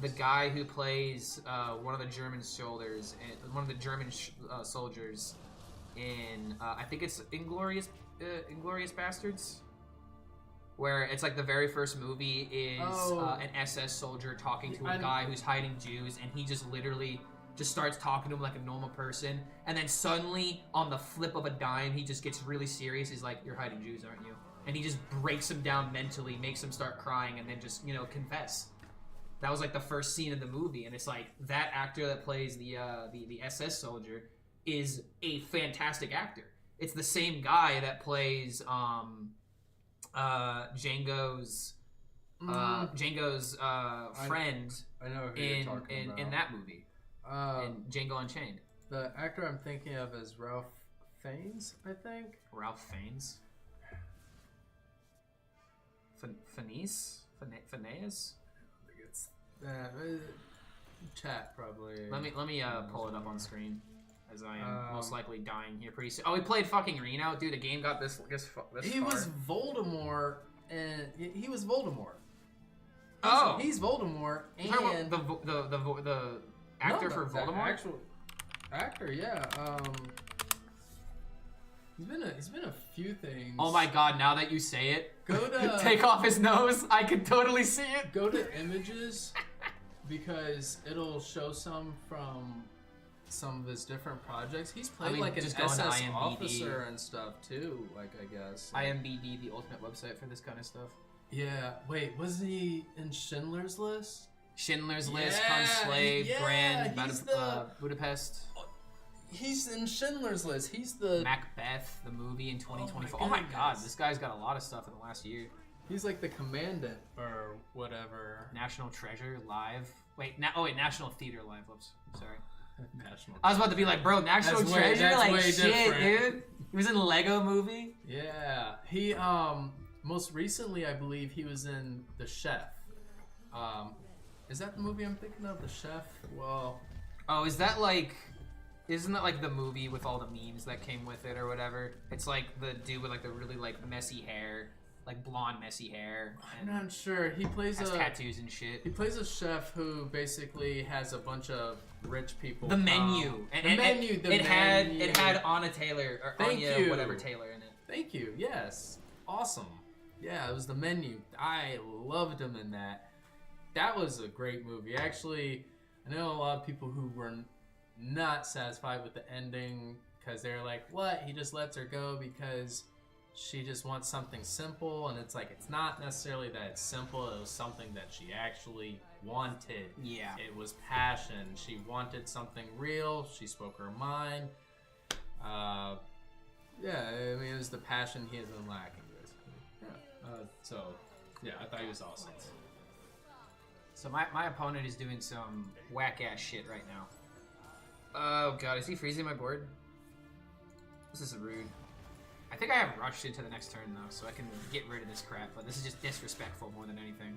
the guy who plays one of the German soldiers, soldiers in I think it's Inglorious Bastards, where it's like the very first movie is an SS soldier talking to a guy who's hiding Jews, and he just literally just starts talking to him like a normal person, and then suddenly on the flip of a dime he just gets really serious. He's like, "You're hiding Jews, aren't you?" And he just breaks him down mentally, makes him start crying, and then just, you know, confess. That was like the first scene of the movie, and it's like that actor that plays the SS soldier is a fantastic actor. It's the same guy that plays Django's friend I know who you're talking about. in that movie, in Django Unchained. The actor I'm thinking of is Ralph Fiennes, I think. Ralph Fiennes. Fiennes? I think it's chat probably. Let me pull it up on screen, as I am most likely dying here pretty soon. Oh, we played fucking Reno, dude. The game got this He far. was Voldemort, and he was Voldemort. He's Voldemort, and the actor for Voldemort. The actual actor, yeah. He's been a few things. Oh my god! Now that you say it, go to take off his nose. I could totally see it. Go to images, because it'll show some from some of his different projects. He's played like an just go into SS IMDb. officer and stuff too. Like, I guess IMDb, the ultimate website for this kind of stuff. Yeah. Wait, was he in Schindler's List? Schindler's List, Yeah, Conclave, yeah, Brand, he's Budapest. He's in Schindler's List. He's the Macbeth, the movie in 2024. Oh Oh my my god, goodness. this guy's got a lot of stuff in the last year. He's like the commandant or whatever. National Treasure Live. Wait, National Theater Live. Whoops, sorry. National. I was about to be like, bro, National That's way- Treasure, that's like way shit, different. dude. He was in Lego Movie. Yeah. He most recently, I believe he was in The Chef. Is that the movie I'm thinking of? The Chef? Well, Oh, isn't that like the movie with all the memes that came with it or whatever? It's like the dude with like the really like messy hair, like blonde messy hair. I'm not sure. He plays has a tattoos and shit. He plays a chef who basically has a bunch of rich people. The menu. The menu. It had Anna Taylor or Thank Anya you. whatever Taylor in it. Thank you. Yes. Awesome. Yeah, it was The Menu. I loved him in that. That was a great movie. Actually, I know a lot of people who were not satisfied with the ending because they're like, what? He just lets her go because she just wants something simple. And it's like, it's not necessarily that it's simple. It was something that she actually wanted. Yeah. It was passion. She wanted something real. She spoke her mind. Yeah, I mean, it was the passion he has been lacking, basically. Yeah. So, yeah, I thought he was awesome. So my opponent is doing some whack ass shit right now. Oh god, is he freezing my board? This is rude. I think I have rushed into the next turn though, so I can get rid of this crap, but this is just disrespectful more than anything.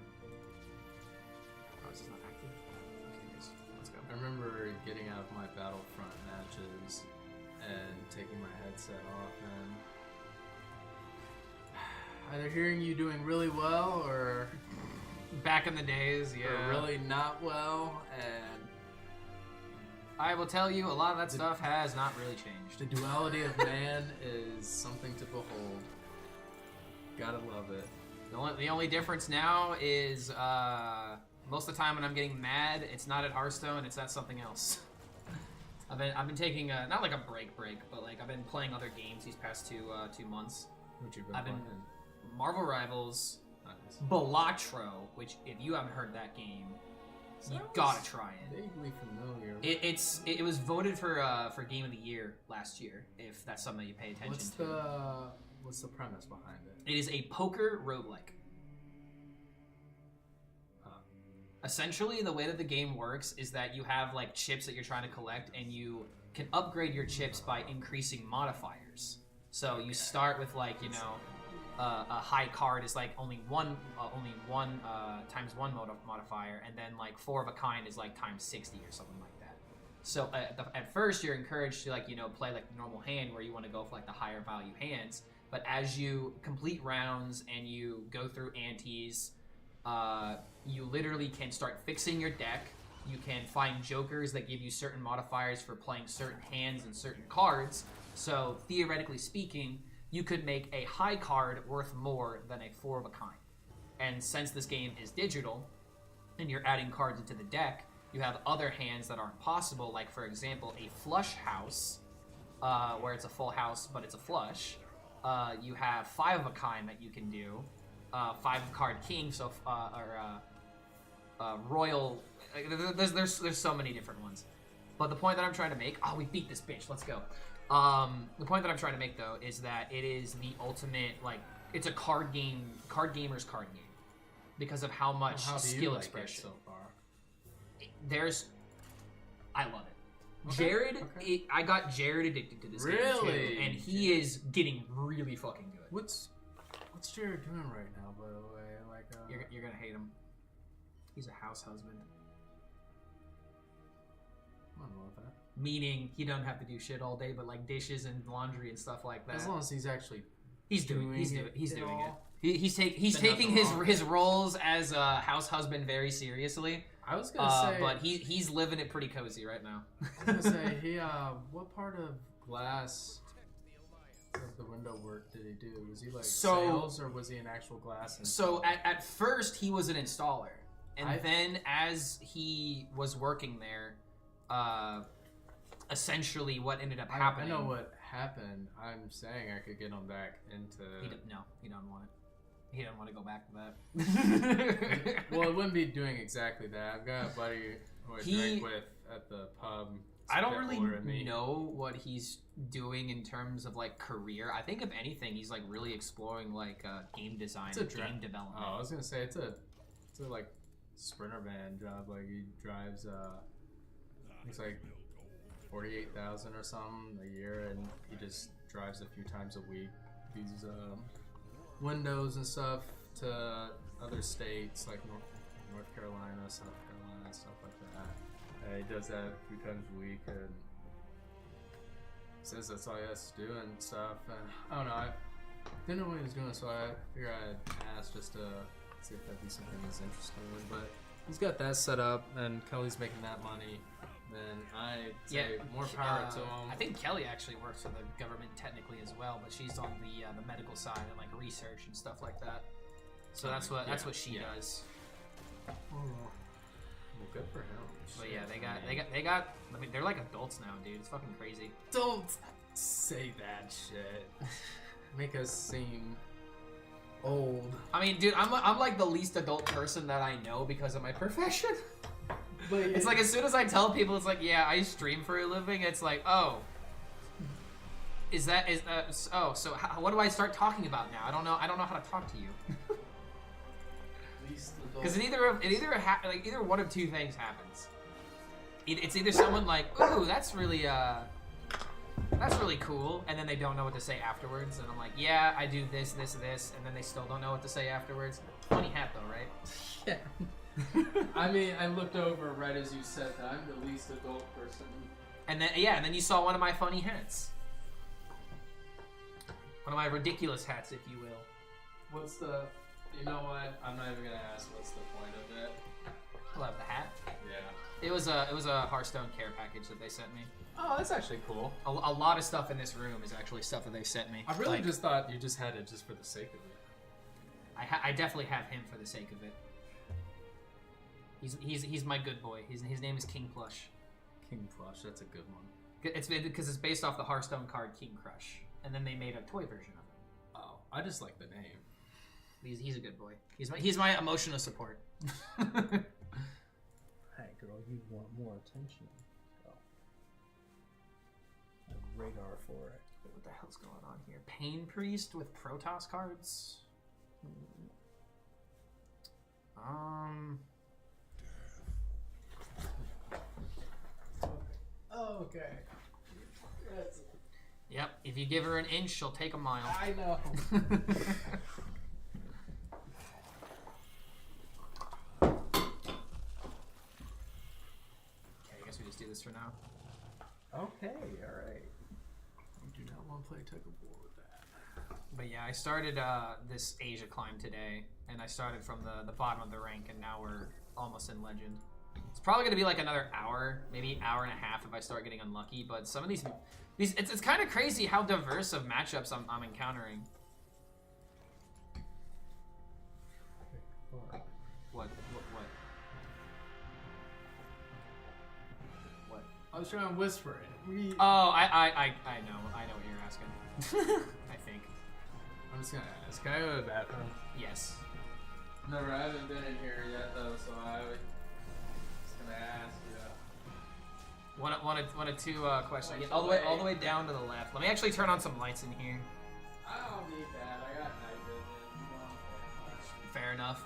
Oh, this is not active? Okay, guys, let's go. I remember getting out of my Battlefront matches and taking my headset off and either hearing you doing really well or Back in the days, yeah. really not well, and I will tell you, a lot of that stuff has not really changed. the duality of man is something to behold. Gotta love it. The only difference now is most of the time when I'm getting mad, it's not at Hearthstone, it's at something else. I've been taking not like a break, but like I've been playing other games these past 2 months. What you been I've been playing? Marvel Rivals, Nice. Balatro, which if you haven't heard that game, you gotta try it. Vaguely familiar. It was voted for Game of the Year last year. If that's something you pay attention to. What's the premise behind it? It is a poker roguelike. essentially the way that the game works is that you have like chips that you're trying to collect, and you can upgrade your chips by increasing modifiers. So you start with like, you know, a high card is like only one times one modifier, and then like 4 of a kind is like times 60 or something like that. So at first you're encouraged to like, you know, play like the normal hand where you want to go for like the higher value hands. But as you complete rounds and you go through antes, you literally can start fixing your deck. You can find jokers that give you certain modifiers for playing certain hands and certain cards. So theoretically speaking, you could make a high card worth more than a 4 of a kind. And since this game is digital and you're adding cards into the deck, you have other hands that aren't possible, like for example a flush house, where it's a full house but it's a flush. You have 5 of a kind that you can do, 5 card king, so royal. There's so many different ones. But the point that I'm trying to make, we beat this bitch. Let's go. The point that I'm trying to make though is that it is the ultimate, like, it's a card gamer's card game because of how much skill expression. So far? I love it. Okay. Jared, I got Jared addicted to this game too, and he is getting really fucking good. What's Jared doing right now, by the way? Like, you're gonna hate him. He's a house husband. I don't know about that. Meaning he doesn't have to do shit all day, but like dishes and laundry and stuff like that. As long as he's actually he's doing it. He's taking his roles as a house husband very seriously. I was gonna say, but he's living it pretty cozy right now. I was gonna say, what part of glass of the window work did he do? Was he like sales, or was he an actual glass installer? So at first he was an installer, and then as he was working there, essentially what ended up happening. I know what happened. I'm saying I could get him back into. He don't want it. He doesn't want to go back to that. Well, it wouldn't be doing exactly that. I've got a buddy who I drink with at the pub. I don't really know what he's doing in terms of like career. I think if anything, he's like really exploring like game design, game development. Oh, I was gonna say it's a like sprinter van job. Like he drives it's like 48,000 or something a year, and he just drives a few times a week. These windows and stuff to other states like North Carolina, South Carolina, stuff like that. He does that a few times a week and says that's all he has to do and stuff. And I don't know, I didn't know what he was doing, so I figured I'd ask just to see if that'd be something he's interested in. But he's got that set up, and Kelly's making that money. Then I say more power to him. I think Kelly actually works for the government technically as well, but she's on the medical side and like research and stuff like that. So that's what she does. Well, good for him. But yeah, they got. I mean, they're like adults now, dude. It's fucking crazy. Don't say that shit. Make us seem old. I mean, dude, I'm like the least adult person that I know because of my profession. But it's like as soon as I tell people, it's like, yeah, I stream for a living. It's like, oh, so what do I start talking about now? I don't know how to talk to you. Because either one of two things happens. It's either someone like, ooh, that's really cool, and then they don't know what to say afterwards, and I'm like, yeah, I do this, and then they still don't know what to say afterwards. Funny hat though, right? Yeah. I mean, I looked over right as you said that. I'm the least adult person. And then you saw one of my funny hats. One of my ridiculous hats, if you will. You know what? I'm not even gonna ask what's the point of it. Love the hat. Yeah. It was a Hearthstone care package that they sent me. Oh, that's actually cool. A lot of stuff in this room is actually stuff that they sent me. I really just thought you just had it just for the sake of it. I definitely have him for the sake of it. He's my good boy. His name is King Plush. King Plush, that's a good one. It's because it's based off the Hearthstone card King Crush, and then they made a toy version of it. Oh, I just like the name. He's a good boy. He's my emotional support. Hey girl, you want more attention? Oh. A radar for it. What the hell's going on here? Pain Priest with Protoss cards. Oh, okay. That's, Yep, if you give her an inch, she'll take a mile. I know. Okay, I guess we just do this for now. Okay, alright. You do not want to play tug of war with that. But yeah, I started this Asia climb today, and I started from the bottom of the rank, and now we're almost in Legend. It's probably gonna be like another hour, maybe hour and a half if I start getting unlucky. But some of these it's kind of crazy how diverse of matchups I'm encountering. What? I was trying to whisper it. Oh, I know what you're asking. I think. I'm just gonna ask. Can I go to the bathroom? Yes. I haven't been in here yet though, so I was just gonna ask you. One of two questions. Wait, All the way down to the left. Let me actually turn on some lights in here. I don't need that. I got night vision. Fair enough.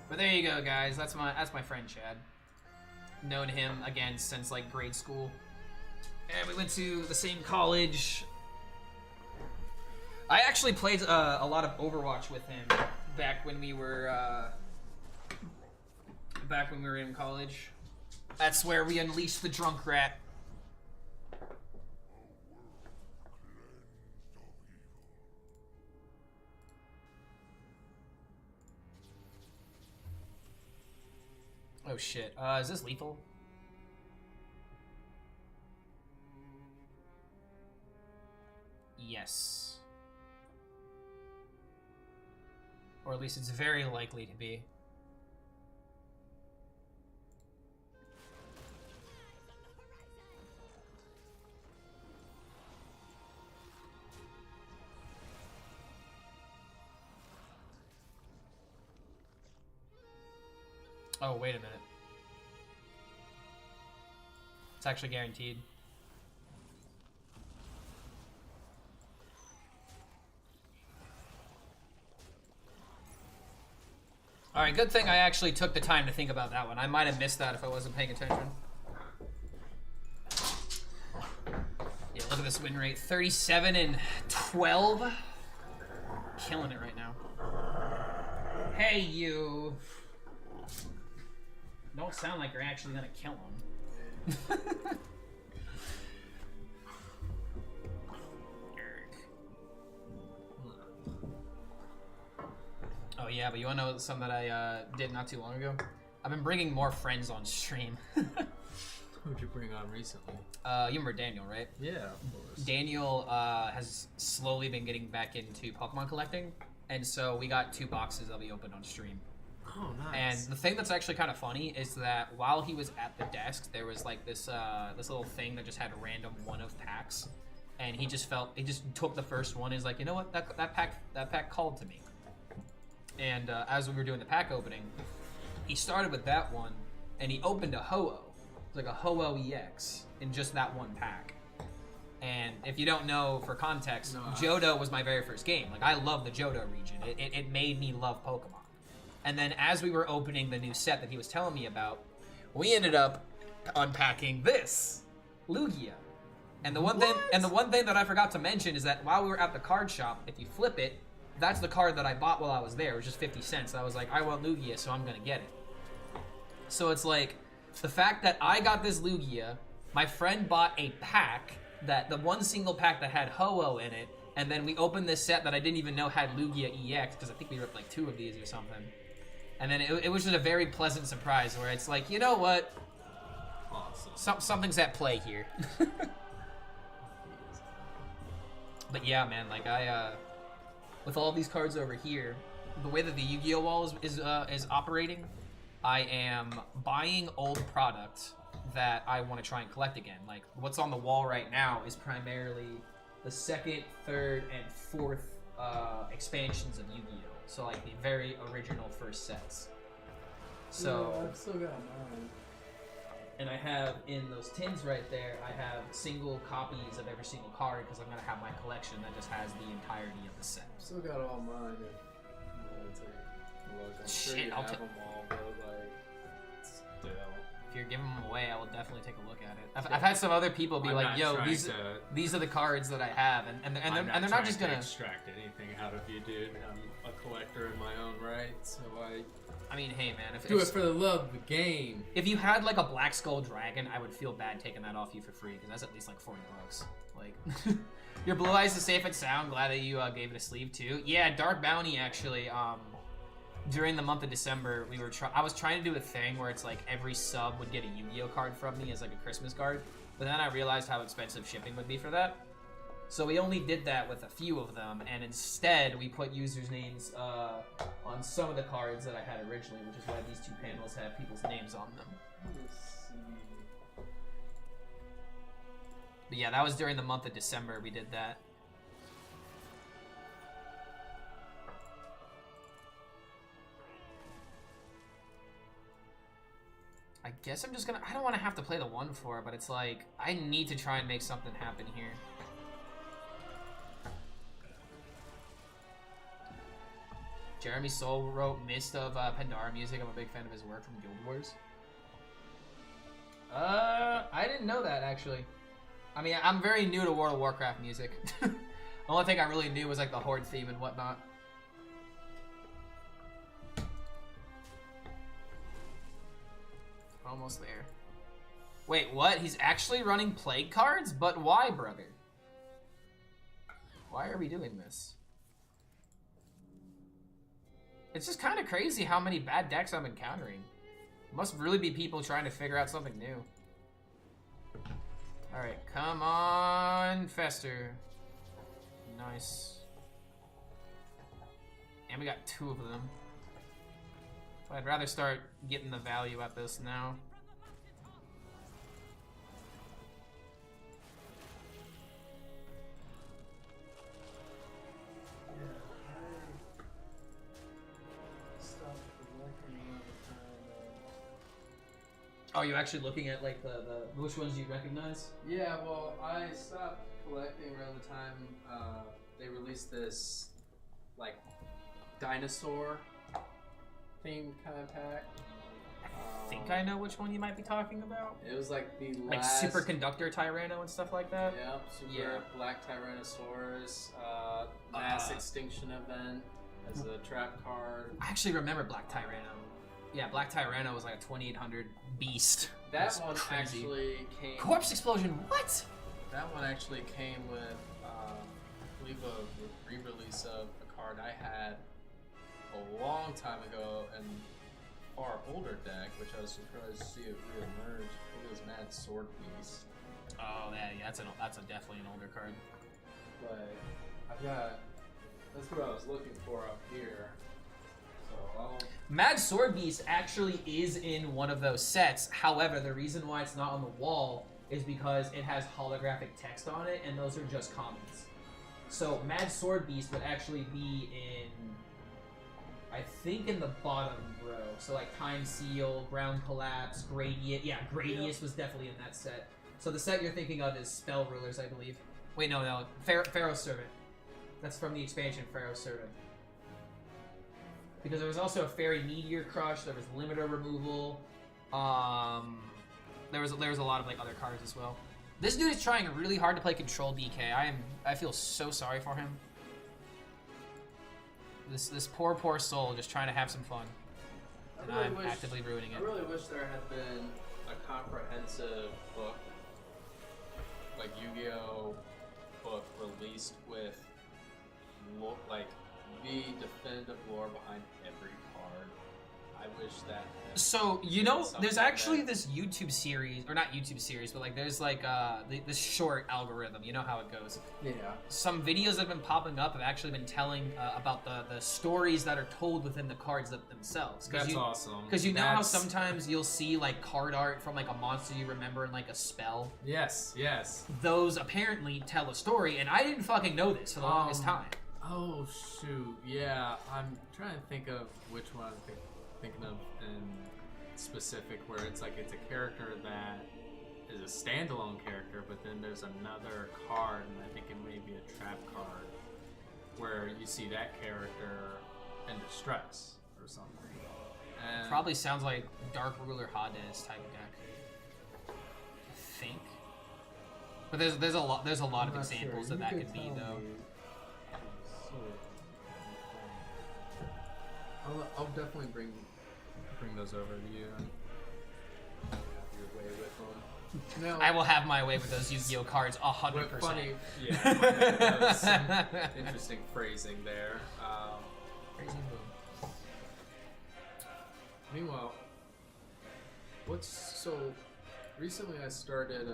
But there you go, guys. That's my friend Chad. Known him again since like grade school, and we went to the same college. I actually played a lot of Overwatch with him back when we were in college. That's where we unleashed the drunk rat. Oh shit. Is this lethal? Yes. Or at least it's very likely to be. Oh, wait a minute. It's actually guaranteed. Alright, good thing I actually took the time to think about that one. I might have missed that if I wasn't paying attention. Yeah, look at this win rate. 37 and 12. Killing it right now. Hey, you. Don't sound like you're actually gonna kill him. Oh yeah, but you wanna know something that I did not too long ago? I've been bringing more friends on stream. Who'd you bring on recently? You remember Daniel, right? Yeah, of course. Daniel has slowly been getting back into Pokemon collecting, and so we got 2 boxes that we opened on stream. Oh, nice. And the thing that's actually kind of funny is that while he was at the desk, there was like this this little thing that just had random one-of packs, and he just took the first one. He's like, you know what, that pack called to me. And as we were doing the pack opening, he started with that one, and he opened a Ho-Oh. It's like a Ho-Oh EX in just that one pack. And if you don't know, for context, Johto was my very first game. Like, I love the Johto region. It made me love Pokemon. And then as we were opening the new set that he was telling me about, we ended up unpacking this Lugia. And the one thing that I forgot to mention is that while we were at the card shop, if you flip it, that's the card that I bought while I was there. It was just 50 cents. I was like, I want Lugia, so I'm gonna get it. So it's like, the fact that I got this Lugia, my friend bought a pack, the one single pack that had Ho-Oh in it, and then we opened this set that I didn't even know had Lugia EX, because I think we ripped like 2 of these or something. And then it was just a very pleasant surprise where it's like, you know what? Awesome. Something's at play here. But yeah, man, like with all these cards over here, the way that the Yu-Gi-Oh wall is operating, I am buying old product that I want to try and collect again. Like, what's on the wall right now is primarily the 2nd, 3rd, and 4th expansions of Yu-Gi-Oh! So, like, the very original first sets. So, yeah, I've still got mine. And I have, in those tins right there, I have single copies of every single card because I'm going to have my collection that just has the entirety of the set. Still got all mine. If you want to take a look. I'm sure Shit, you I'll have them all, but like, still. If you're giving them away, I will definitely take a look at it. I've had some other people be I'm like, not "Yo, trying these are the cards that I have," and they're not just gonna extract anything out of you, dude. I'm a collector in my own right, so I mean, hey man, if do it for the love of the game. if you had like a Black Skull Dragon, I would feel bad taking that off you for free because that's at least like $40. Like, your Blue Eyes is safe and sound. Glad that you gave it a sleeve too. Yeah, Dark Bounty actually. During the month of December, I was trying to do a thing where it's like every sub would get a Yu-Gi-Oh card from me as like a Christmas card, but then I realized how expensive shipping would be for that. So we only did that with a few of them, and instead we put users' names on some of the cards that I had originally, which is why these two panels have people's names on them. But yeah, that was during the month of December we did that. I guess I'm just gonna, I don't want to have to play the 1/4, but it's like, I need to try and make something happen here. Jeremy Soule wrote Mist of Pandara music. I'm a big fan of his work from Guild Wars. I didn't know that, actually. I mean, I'm very new to World of Warcraft music. The only thing I really knew was like the Horde theme and whatnot. Almost there. Wait, what? He's actually running Plague cards? But why, brother? Why are we doing this? It's just kind of crazy how many bad decks I'm encountering. Must really be people trying to figure out something new. Alright, come on, Fester. Nice. And we got 2 of them. But I'd rather start getting the value at this now. Oh, you actually looking at like the which ones you recognize? Yeah, well, I stopped collecting around the time they released this like dinosaur themed kind of pack. I think I know which one you might be talking about. It was like the Like last Superconductor Tyranno and stuff like that. Yep, super black Tyrannosaurus, mass extinction event as a trap card. I actually remember Black Tyranno. Yeah, Black Tyranno was like a 2800 beast. That one crazy. actually came. Corpse Explosion. What? That one actually came with, I believe, a re-release of a card I had a long time ago and far older deck, which I was surprised to see it re-emerge. It was Mad Sword Beast. Oh, yeah, that's definitely an older card. But I've got. That's what I was looking for up here. So Mad Sword Beast actually is in one of those sets. However, the reason why it's not on the wall is because it has holographic text on it, and those are just commons. So Mad Sword Beast would actually be in, I think, in the bottom row. So like Time Seal, Ground Collapse, Gradius. Yeah, Gradius was definitely in that set. So the set you're thinking of is Spell Rulers, I believe. Wait, no, Pharaoh's Servant. That's from the expansion Pharaoh's Servant. Because there was also a Fairy Meteor Crush, there was Limiter Removal, there was a lot of like other cards as well. This dude is trying really hard to play Control DK. I feel so sorry for him. This poor soul just trying to have some fun. And I'm actively ruining it. I really wish there had been a comprehensive book, like Yu-Gi-Oh! Book released with like the definitive lore behind every card. I wish that. So you know, there's actually this YouTube series, or not YouTube series, but like there's like this short algorithm. You know how it goes. Yeah. Some videos that have been popping up have actually been telling about the stories that are told within the cards themselves. That's awesome. Because you know how sometimes you'll see like card art from like a monster you remember in like a spell. Yes. Yes. Those apparently tell a story, and I didn't fucking know this for the longest time. Oh shoot, yeah. I'm trying to think of which one I'm thinking of in specific, where it's like it's a character that is a standalone character, but then there's another card, and I think it may be a trap card, where you see that character in distress or something. And Probably sounds like Dark Ruler Hades type of deck. I think. But there's a lot of I'm not examples sure. that You could could be tell though. me I'll definitely bring those over to you and have your way with them. Now, I will have my way with those Yu-Gi-Oh cards 100%. But funny, yeah, that was some interesting phrasing there. Crazy move. Meanwhile, so recently I started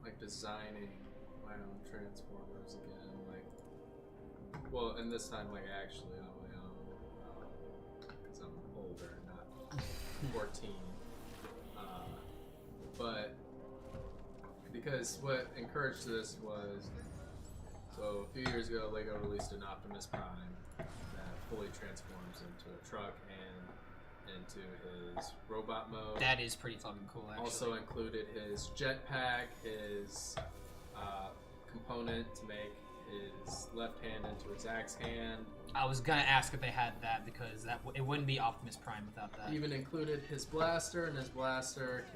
like designing my own Transformers again, like, well, and this time like actually on my own, because I'm older, not 14. But because what encouraged this was, so a few years ago, LEGO released an Optimus Prime that fully transforms into a truck and into his robot mode. That is pretty fucking cool, actually. Also included his jetpack, his component to make his left hand into his axe hand. I was gonna ask if they had that because it wouldn't be Optimus Prime without that. Even included his blaster, and his blaster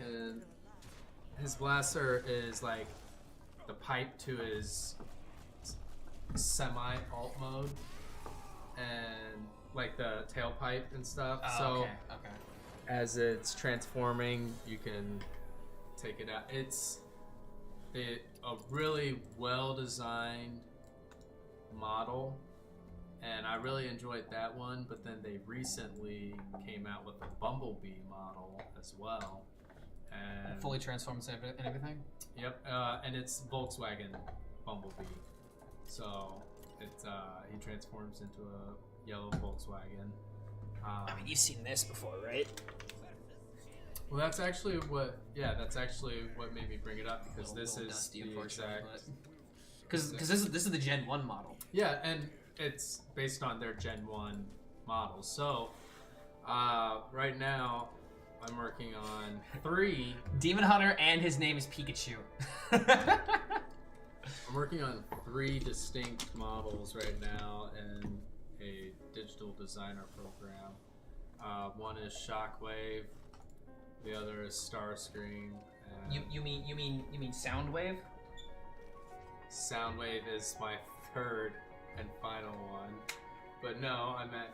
is like the pipe to his semi-alt mode, and like the tailpipe and stuff. Oh, so okay. as it's transforming, you can take it out. It's a really well-designed model, and I really enjoyed that one. But then they recently came out with a Bumblebee model as well. And Fully transforms and everything? Yep, and it's Volkswagen Bumblebee. So he transforms into a yellow Volkswagen. I mean, you've seen this before, right? Well, that's actually what made me bring it up, because this Little is dusty, the unfortunately, exact. Because this is the Gen 1 model. Yeah, and it's based on their Gen 1 model. So right now I'm working on 3. Demon Hunter and his name is Pikachu. I'm working on 3 distinct models right now in a digital designer program. One is Shockwave, the other is Starscream. And You mean Soundwave? Soundwave is my 3rd and final one, but no, I meant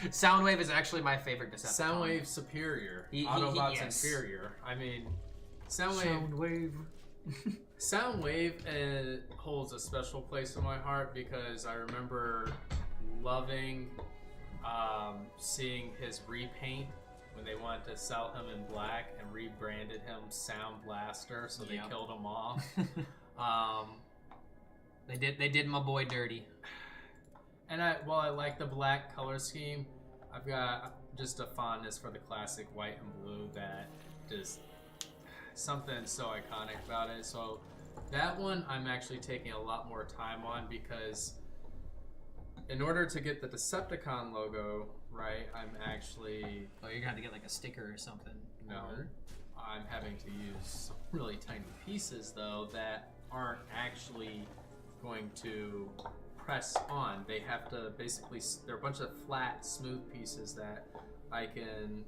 Soundwave is actually my favorite Decepticon. Soundwave superior, Autobots inferior. I mean, Soundwave holds a special place in my heart because I remember loving seeing his repaint when they wanted to sell him in black and rebranded him Sound Blaster, so they killed him off. They did my boy dirty. And while I like the black color scheme, I've got just a fondness for the classic white and blue that just something so iconic about it. So that one I'm actually taking a lot more time on, because in order to get the Decepticon logo right, I'm actually... Oh, you're gonna have to get like a sticker or something. No. I'm having to use some really tiny pieces, though, that aren't actually going to press on. They have to basically... They're a bunch of flat, smooth pieces that I can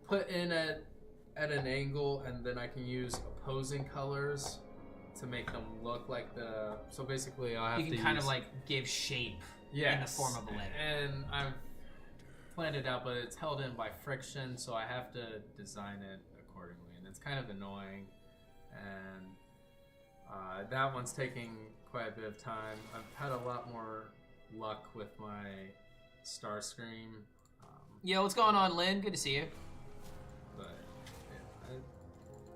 put in at an angle, and then I can use opposing colors to make them look like the... So basically I'll have to You can kind of like give shape in the form of a letter. And I've planned it out, but it's held in by friction, so I have to design it accordingly, and it's kind of annoying. And that one's taking quite a bit of time. I've had a lot more luck with my Starscream. Yo, what's going on, Lynn? Good to see you. But yeah,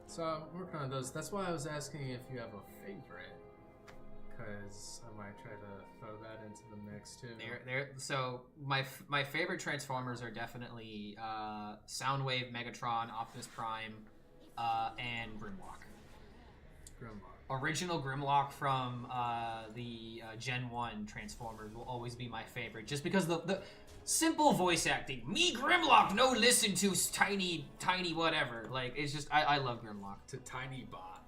so I'm working on those. That's why I was asking if you have a favorite, because I might try to throw that into the mix too. So my favorite Transformers are definitely Soundwave, Megatron, Optimus Prime, and Grimlock. Original Grimlock from the Gen 1 Transformers will always be my favorite, just because the simple voice acting. Me Grimlock, no listen to tiny whatever. Like, it's just I love Grimlock. To Tiny Bot,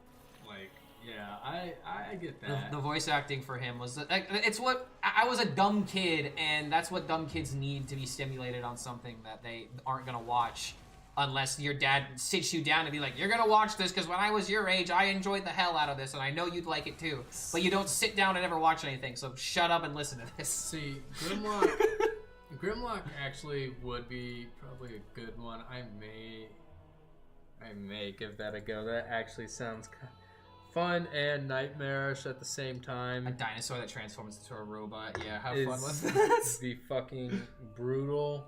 like Yeah, I get that. The voice acting for him was like, it's what I was a dumb kid, and that's what dumb kids need to be stimulated on something that they aren't gonna watch unless your dad sits you down and be like, you're gonna watch this because when I was your age, I enjoyed the hell out of this, and I know you'd like it too. But you don't sit down and ever watch anything, so shut up and listen to this. See, Grimlock actually would be probably a good one. I may give that a go. That actually sounds fun and nightmarish at the same time. A dinosaur that transforms into a robot. Yeah, how fun was It'd that? be fucking brutal.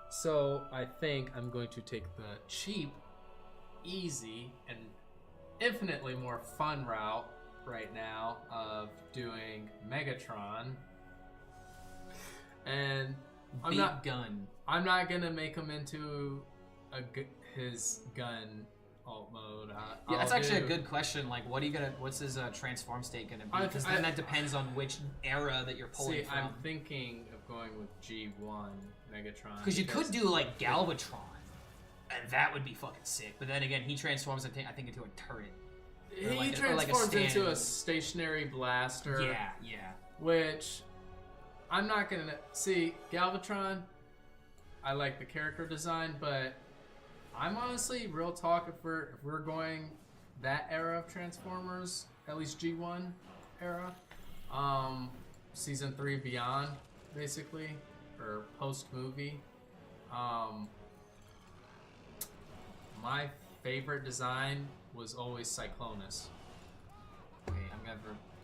So I think I'm going to take the cheap, easy, and infinitely more fun route right now of doing Megatron. And I'm not gonna make him into his gun alt mode. Yeah, that's actually a good question. Like, what's his transform state gonna be? Because then that depends on which era that you're pulling from. I'm thinking of going with G1 Megatron. Because you could do like Galvatron, and that would be fucking sick. But then again, he transforms, I think, into a turret. He transforms into a stationary blaster. Yeah. Which I'm not gonna see Galvatron. I like the character design, but I'm honestly, real talk, if we're going that era of Transformers, at least G1 era, season 3 beyond, basically, or post movie. My favorite design was always Cyclonus. Okay,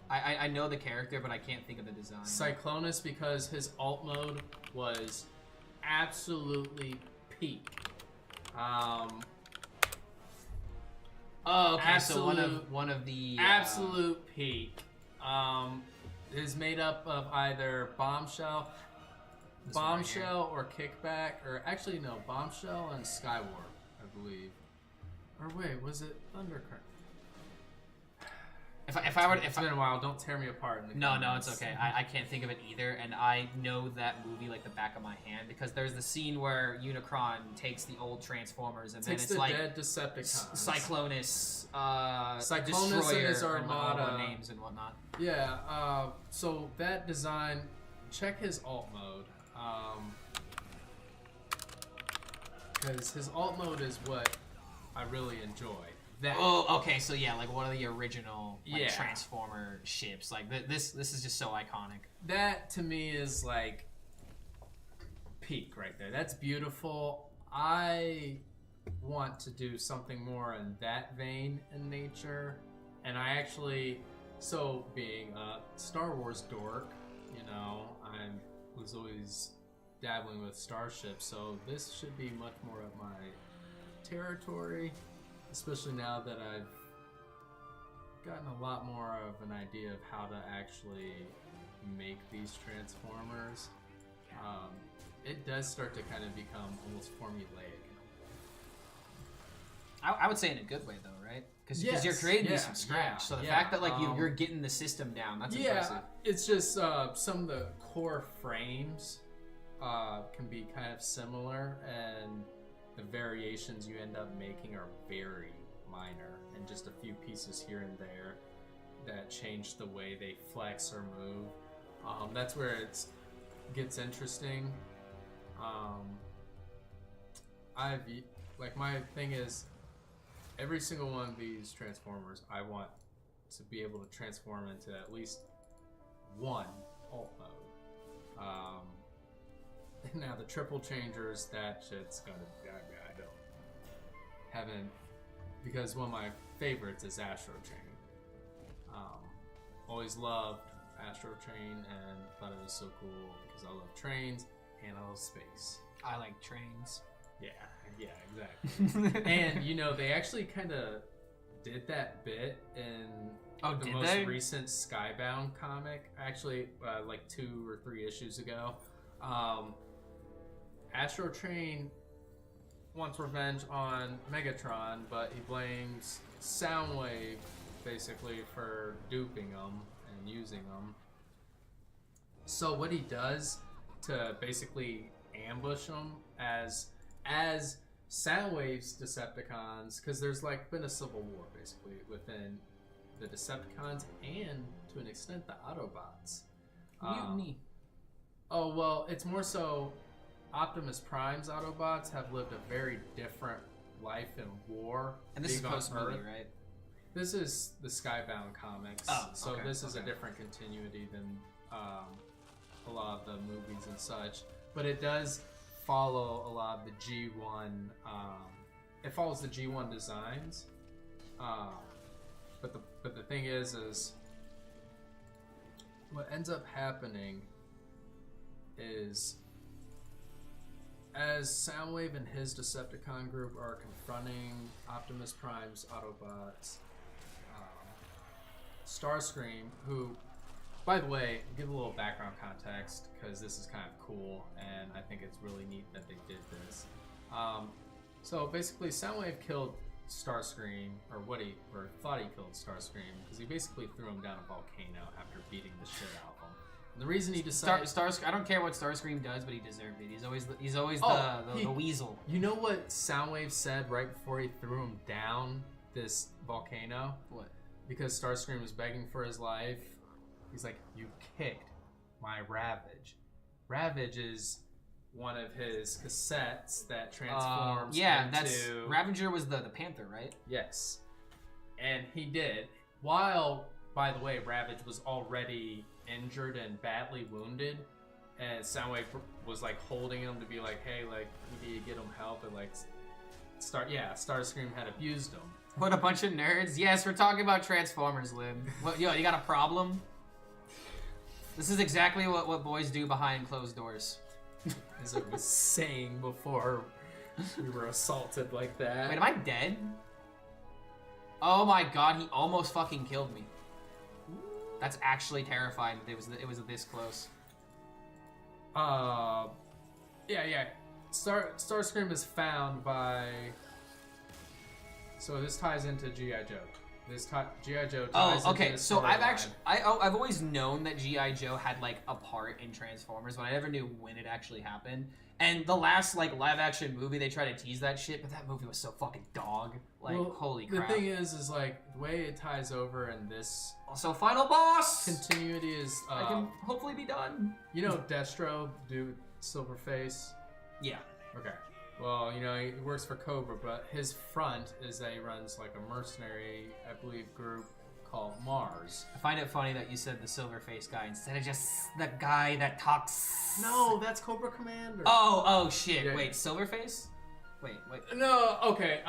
I know the character, but I can't think of the design. Cyclonus, because his alt mode was absolutely peak. Oh, okay. Absolute, so one of the absolute peak. Is made up of either Bombshell or Kickback, or actually no, Bombshell and Skywarp, I believe. Or wait, was it Thundercrack? It's been a while. Don't tear me apart. In the comments. It's okay. I can't think of it either, and I know that movie like the back of my hand because there's the scene where Unicron takes the old Transformers and takes then it's the like dead Decepticons. Cyclonus, Cyclonus and his Destroyer, and all Armada the names and whatnot. Yeah. So that design, check his alt mode. Because his alt mode is what I really enjoy. Oh, okay. So yeah, like one of the original Yeah. Transformer ships. Like this is just so iconic. That to me is like peak right there. That's beautiful. I want to do something more in that vein in nature, and I actually, so being a Star Wars dork, you know, I was always dabbling with starships, so this should be much more of my territory. Especially now that I've gotten a lot more of an idea of how to actually make these Transformers. It does start to kind of become almost formulaic. I would say in a good way though, right? Because Yes, you're creating these yeah, from scratch. So the yeah, fact that like you're getting the system down, that's impressive. It's just some of the core frames can be kind of similar, and the variations you end up making are very minor, and just a few pieces here and there that change the way they flex or move. That's where it gets interesting. My thing is, every single one of these Transformers, I want to be able to transform into at least one alt mode. Now the triple changers, that shit's gonna, haven't, because one of my favorites is Astro Chain. Always loved Astro Chain and thought it was so cool because I love trains and I love space. I like trains. Yeah, exactly. And you know, they actually kind of did that bit in the most recent Skybound comic, actually, like 2 or 3 issues ago. Astro Train wants revenge on Megatron, but he blames Soundwave basically for duping him and using him. So what he does to basically ambush him as Soundwave's Decepticons, because there's like been a civil war basically within the Decepticons and to an extent the Autobots. Mutiny. Oh well, it's more so Optimus Prime's Autobots have lived a very different life in war. And this is being on post-movie, Earth. right? This is the Skybound comics, Oh, so okay, this is a okay. different continuity than a lot of the movies and such. But it does follow a lot of the G1. It follows the G1 designs. But the thing is what ends up happening is as Soundwave and his Decepticon group are confronting Optimus Prime's Autobots, Starscream, who, by the way, give a little background context because this is kind of cool and I think it's really neat that they did this. So basically, Soundwave killed Starscream, or thought he killed Starscream, because he basically threw him down a volcano after beating the shit out of him. And the reason he decided I don't care what Starscream does, but he deserved it. He's always the weasel. You know what Soundwave said right before he threw him down this volcano? What? Because Starscream was begging for his life. He's like, "You kicked my Ravage." Ravage is one of his cassettes that transforms into... Ravager was the Panther, right? Yes. And he did. While, by the way, Ravage was already injured and badly wounded, and Soundwave was like holding him to be like, "Hey, like, you need to get him help," and like, Starscream had abused him. What a bunch of nerds. Yes, we're talking about Transformers, Lim. What, yo, you got a problem? This is exactly what boys do behind closed doors. As I was saying before we were assaulted like that. Wait, am I dead? Oh my god, he almost fucking killed me. That's actually terrifying that it was this close. Yeah. Starscream is found by... So this ties into G.I. Joe. G.I. Joe ties Oh, okay. into this So I've storyline. actually I've always known that G.I. Joe had like a part in Transformers, but I never knew when it actually happened. And the last like live action movie, they tried to tease that shit, but that movie was so fucking dog. Like, Well, holy crap. The thing is like the way it ties over in this Also, final boss. continuity is I can hopefully be done. you know Destro, dude, Silverface. Yeah. Okay. Well, you know, he works for Cobra, but his front is that he runs like a mercenary, I believe, group called Mars. I find it funny that you said the silver face guy instead of just the guy that talks. No, that's Cobra Commander. Oh shit. Yeah. Wait, Silverface? Wait. No, okay.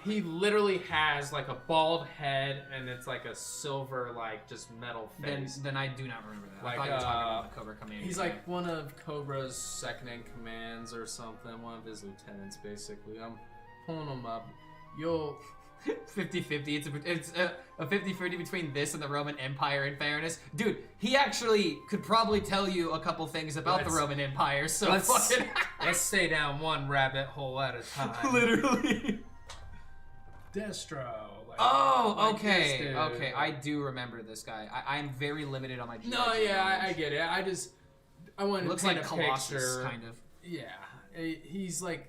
He literally has like a bald head and it's like a silver, like just metal face. Then I do not remember that. Like, I thought you were talking about the Cobra Commander. He's guy. like one of Cobra's second in commands or something. One of his lieutenants, basically. I'm pulling him up. You'll 50-50. It's a 50-50 between this and the Roman Empire, in fairness. Dude, he actually could probably tell you a couple things about the Roman Empire, so let's fucking... let's stay down one rabbit hole at a time. Literally. Destro. Like, Oh, like okay. this dude. Okay, I do remember this guy. I'm very limited on my G.I. No, Joe yeah, I knowledge. get it. I wanted He looks to paint like a Colossus, picture. kind of. Yeah, he's like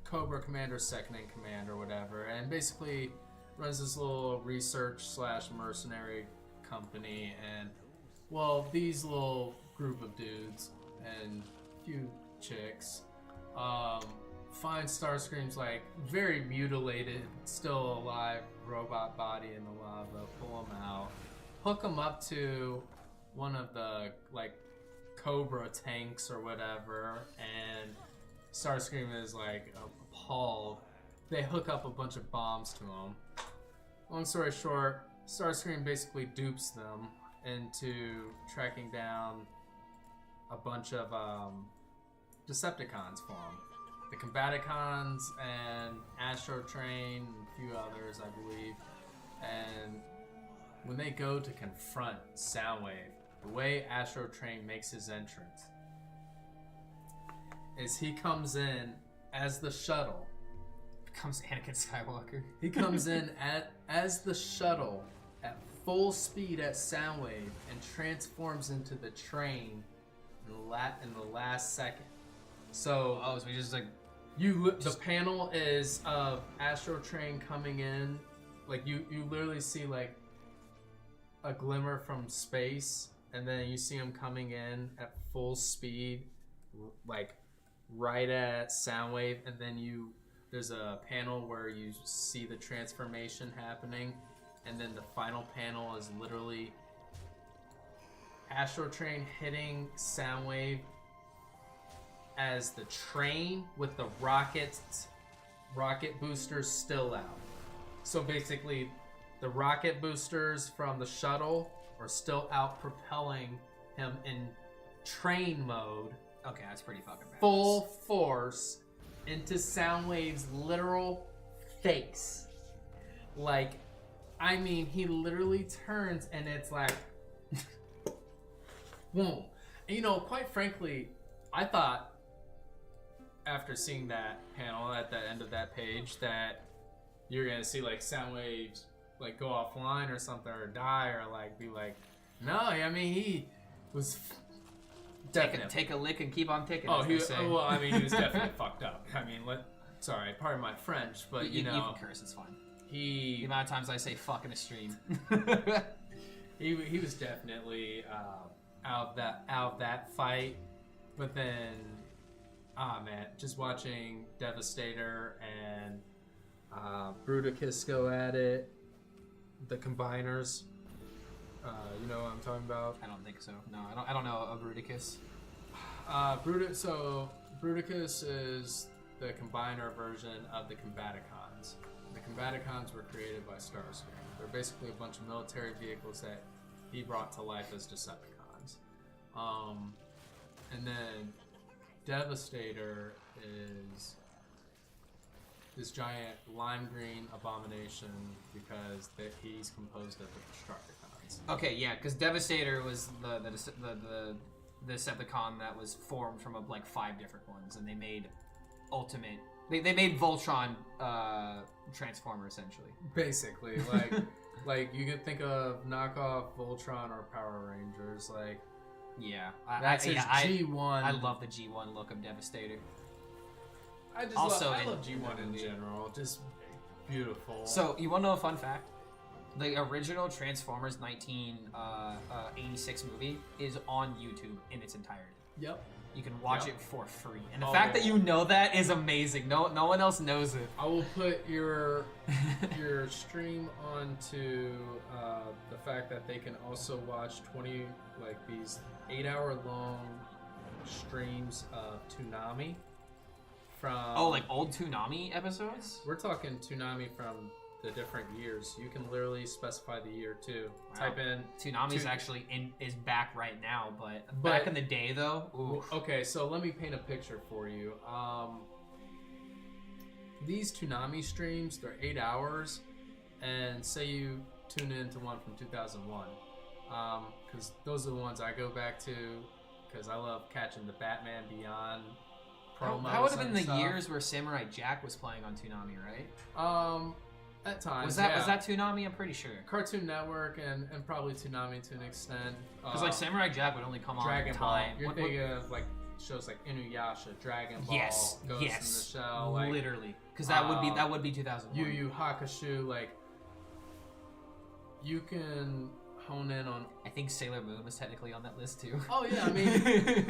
Cobra Commander's second in command or whatever, and basically runs this little research / mercenary company. And well, these little group of dudes and a few chicks find Starscream's like very mutilated, still alive robot body in the lava, pull him out, hook him up to one of the like Cobra tanks or whatever, and Starscream is like appalled. They hook up a bunch of bombs to him. Long story short, Starscream basically dupes them into tracking down a bunch of Decepticons for him. The Combaticons and Astro Train and a few others, I believe. And when they go to confront Soundwave, the way Astro Train makes his entrance is he comes in as the shuttle. Becomes Anakin Skywalker. He comes in as the shuttle at full speed at Soundwave and transforms into the train in the last second. So So we just like... the panel is of Astro Train coming in. Like you literally see like a glimmer from space, and then you see him coming in at full speed, like right at Soundwave, and then there's a panel where you see the transformation happening, and then the final panel is literally Astro Train hitting Soundwave as the train with the rocket boosters still out. So basically, the rocket boosters from the shuttle are still out propelling him in train mode. Okay, that's pretty fucking bad. Full force into Soundwave's literal face. Like, I mean, he literally turns and it's like, boom. And, you know, quite frankly, I thought after seeing that panel at the end of that page that you're gonna see like Soundwaves like go offline or something or die or like be like, no, I mean he was definitely take a lick and keep on ticking. Oh, as he they say. well, I mean he was definitely fucked up. I mean, sorry, pardon my French, but you know, you can curse, it's fine. The he amount of times I say fuck in a stream. he was definitely out of that fight. But then, man, just watching Devastator and Bruticus go at it, the combiners. You know what I'm talking about? I don't think so. No, I don't know a Bruticus. Bruticus is the combiner version of the Combaticons. The Combaticons were created by Starscream. They're basically a bunch of military vehicles that he brought to life as Decepticons. And then Devastator is this giant lime green abomination because he's composed of the Destructicons. Okay, yeah, because Devastator was the Decepticon that was formed from like 5 different ones, and they made Ultimate. They made Voltron Transformer essentially. Basically, like you could think of knockoff Voltron or Power Rangers, like. Yeah, That's his G1. I love the G1 look of Devastator. I just Also love in G1 in general. Just beautiful. So, you want to know a fun fact? The original Transformers 1986 movie is on YouTube in its entirety. Yep. You can watch it for free. And the Oh, fact that you know that is amazing. No one else knows it. I will put your stream onto the fact that they can also watch 20 these 8-hour long streams of Toonami from. Oh, like old Toonami episodes? We're talking Toonami from the different years. You can literally specify the year too. Wow. Type in Toonami's actually is back right now, but back in the day though. Oof. Okay, so let me paint a picture for you. These Toonami streams, they're 8 hours, and say you tune into one from 2001, because those are the ones I go back to, because I love catching the Batman Beyond promos. That would have been and the stuff. years where Samurai Jack was playing on Toonami, right? At times. Was that Toonami? I'm pretty sure. Cartoon Network and probably Toonami to an extent. Because like Samurai Jack would only come on Dragon time. Ball. You're thinking of like shows like Inuyasha, Dragon Ball, Yes, Ghost yes, in the Shell, like literally. Because that would be 2001. Yu Yu Hakusho. Like you can hone in on. I think Sailor Moon was technically on that list too. Oh yeah, I mean,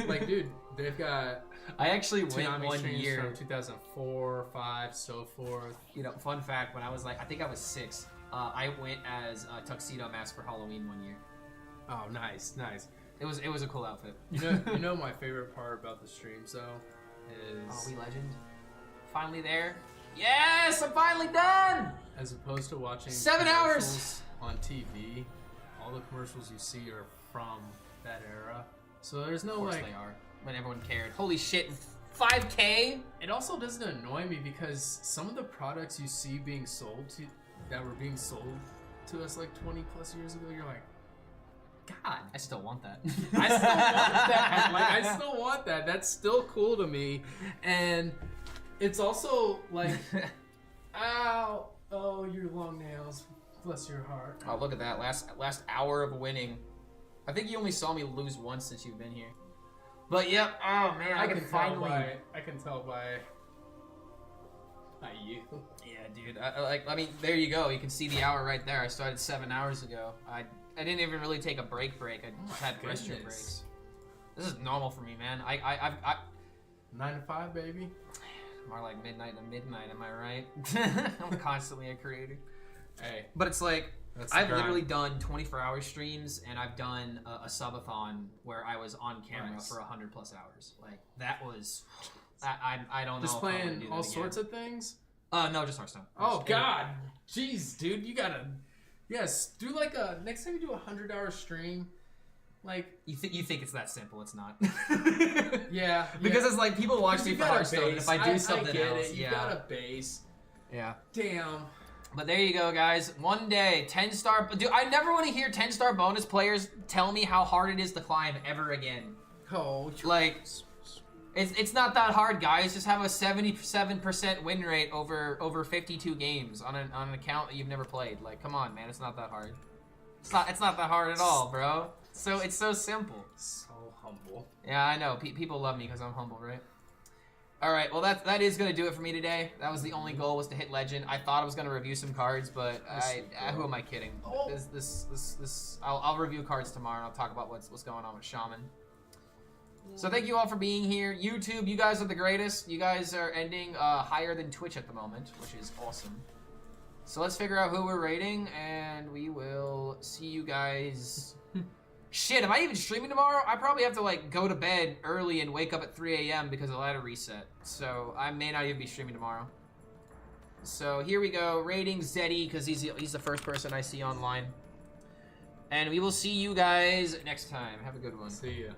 like dude, they've got. I actually went Toonami one streams year. from 2004, 5, so forth. You know, fun fact: when I was I think I was 6. I went as a Tuxedo Mask for Halloween one year. Oh, nice. It was a cool outfit. You know my favorite part about the streams though is Are we legend? Finally there. Yes, I'm finally done. as opposed to watching 7 commercials on TV, all the commercials you see are from that era. So there's no Of course like. they are. When everyone cared. Holy shit, 5K? It also doesn't annoy me because some of the products you see being sold that were being sold to us like 20 plus years ago, you're like, God, I still want that. I still want that. Like, I still want that. That's still cool to me. And it's also like, ow, oh, your long nails, bless your heart. Oh, look at that. Last hour of winning. I think you only saw me lose once since you've been here. But yep, oh man, I can finally. I can tell by you. Yeah, dude. I mean, there you go. You can see the hour right there. I started 7 hours ago. I didn't even really take a break. I just had restroom Goodness. breaks. This is normal for me, man. I 9 to 5, baby. more like midnight to midnight. Am I right? I'm constantly a creator. Hey, But it's like that's the I've grind. literally done 24-hour streams, and I've done a subathon where I was on camera Nice. for 100+ hours. Like that was, I don't know. Just if I would playing do that all again. sorts of things. No, just Hearthstone. Oh Just- God, jeez, dude, you gotta. Yes, do like a next time you do a 100-hour stream, like You think it's that simple? It's not. yeah, Because it's like people watch me you for got a Hearthstone. And base. if I do I something get else, it. You yeah, got a base. yeah. Damn. But there you go, guys. One day, 10-star. Dude, I never want to hear 10-star bonus players tell me how hard it is to climb ever again. Oh, Like, it's not that hard, guys. Just have a 77% win rate over 52 games on an account that you've never played. Like, come on, man. It's not that hard. It's not that hard at all, bro. So it's so simple. so humble. Yeah, I know. People love me because I'm humble, right? All right. Well, that is gonna do it for me today. That was the only goal, was to hit legend. I thought I was gonna review some cards, but who am I kidding? Oh. I'll review cards tomorrow, and I'll talk about what's going on with Shaman. So thank you all for being here. YouTube, you guys are the greatest. You guys are ending higher than Twitch at the moment, which is awesome. So let's figure out who we're rating, and we will see you guys. Shit, am I even streaming tomorrow? I probably have to like go to bed early and wake up at 3 a.m. because of ladder reset. So I may not even be streaming tomorrow. So here we go, rating Zeddy, because he's the first person I see online. And we will see you guys next time. Have a good one. See ya.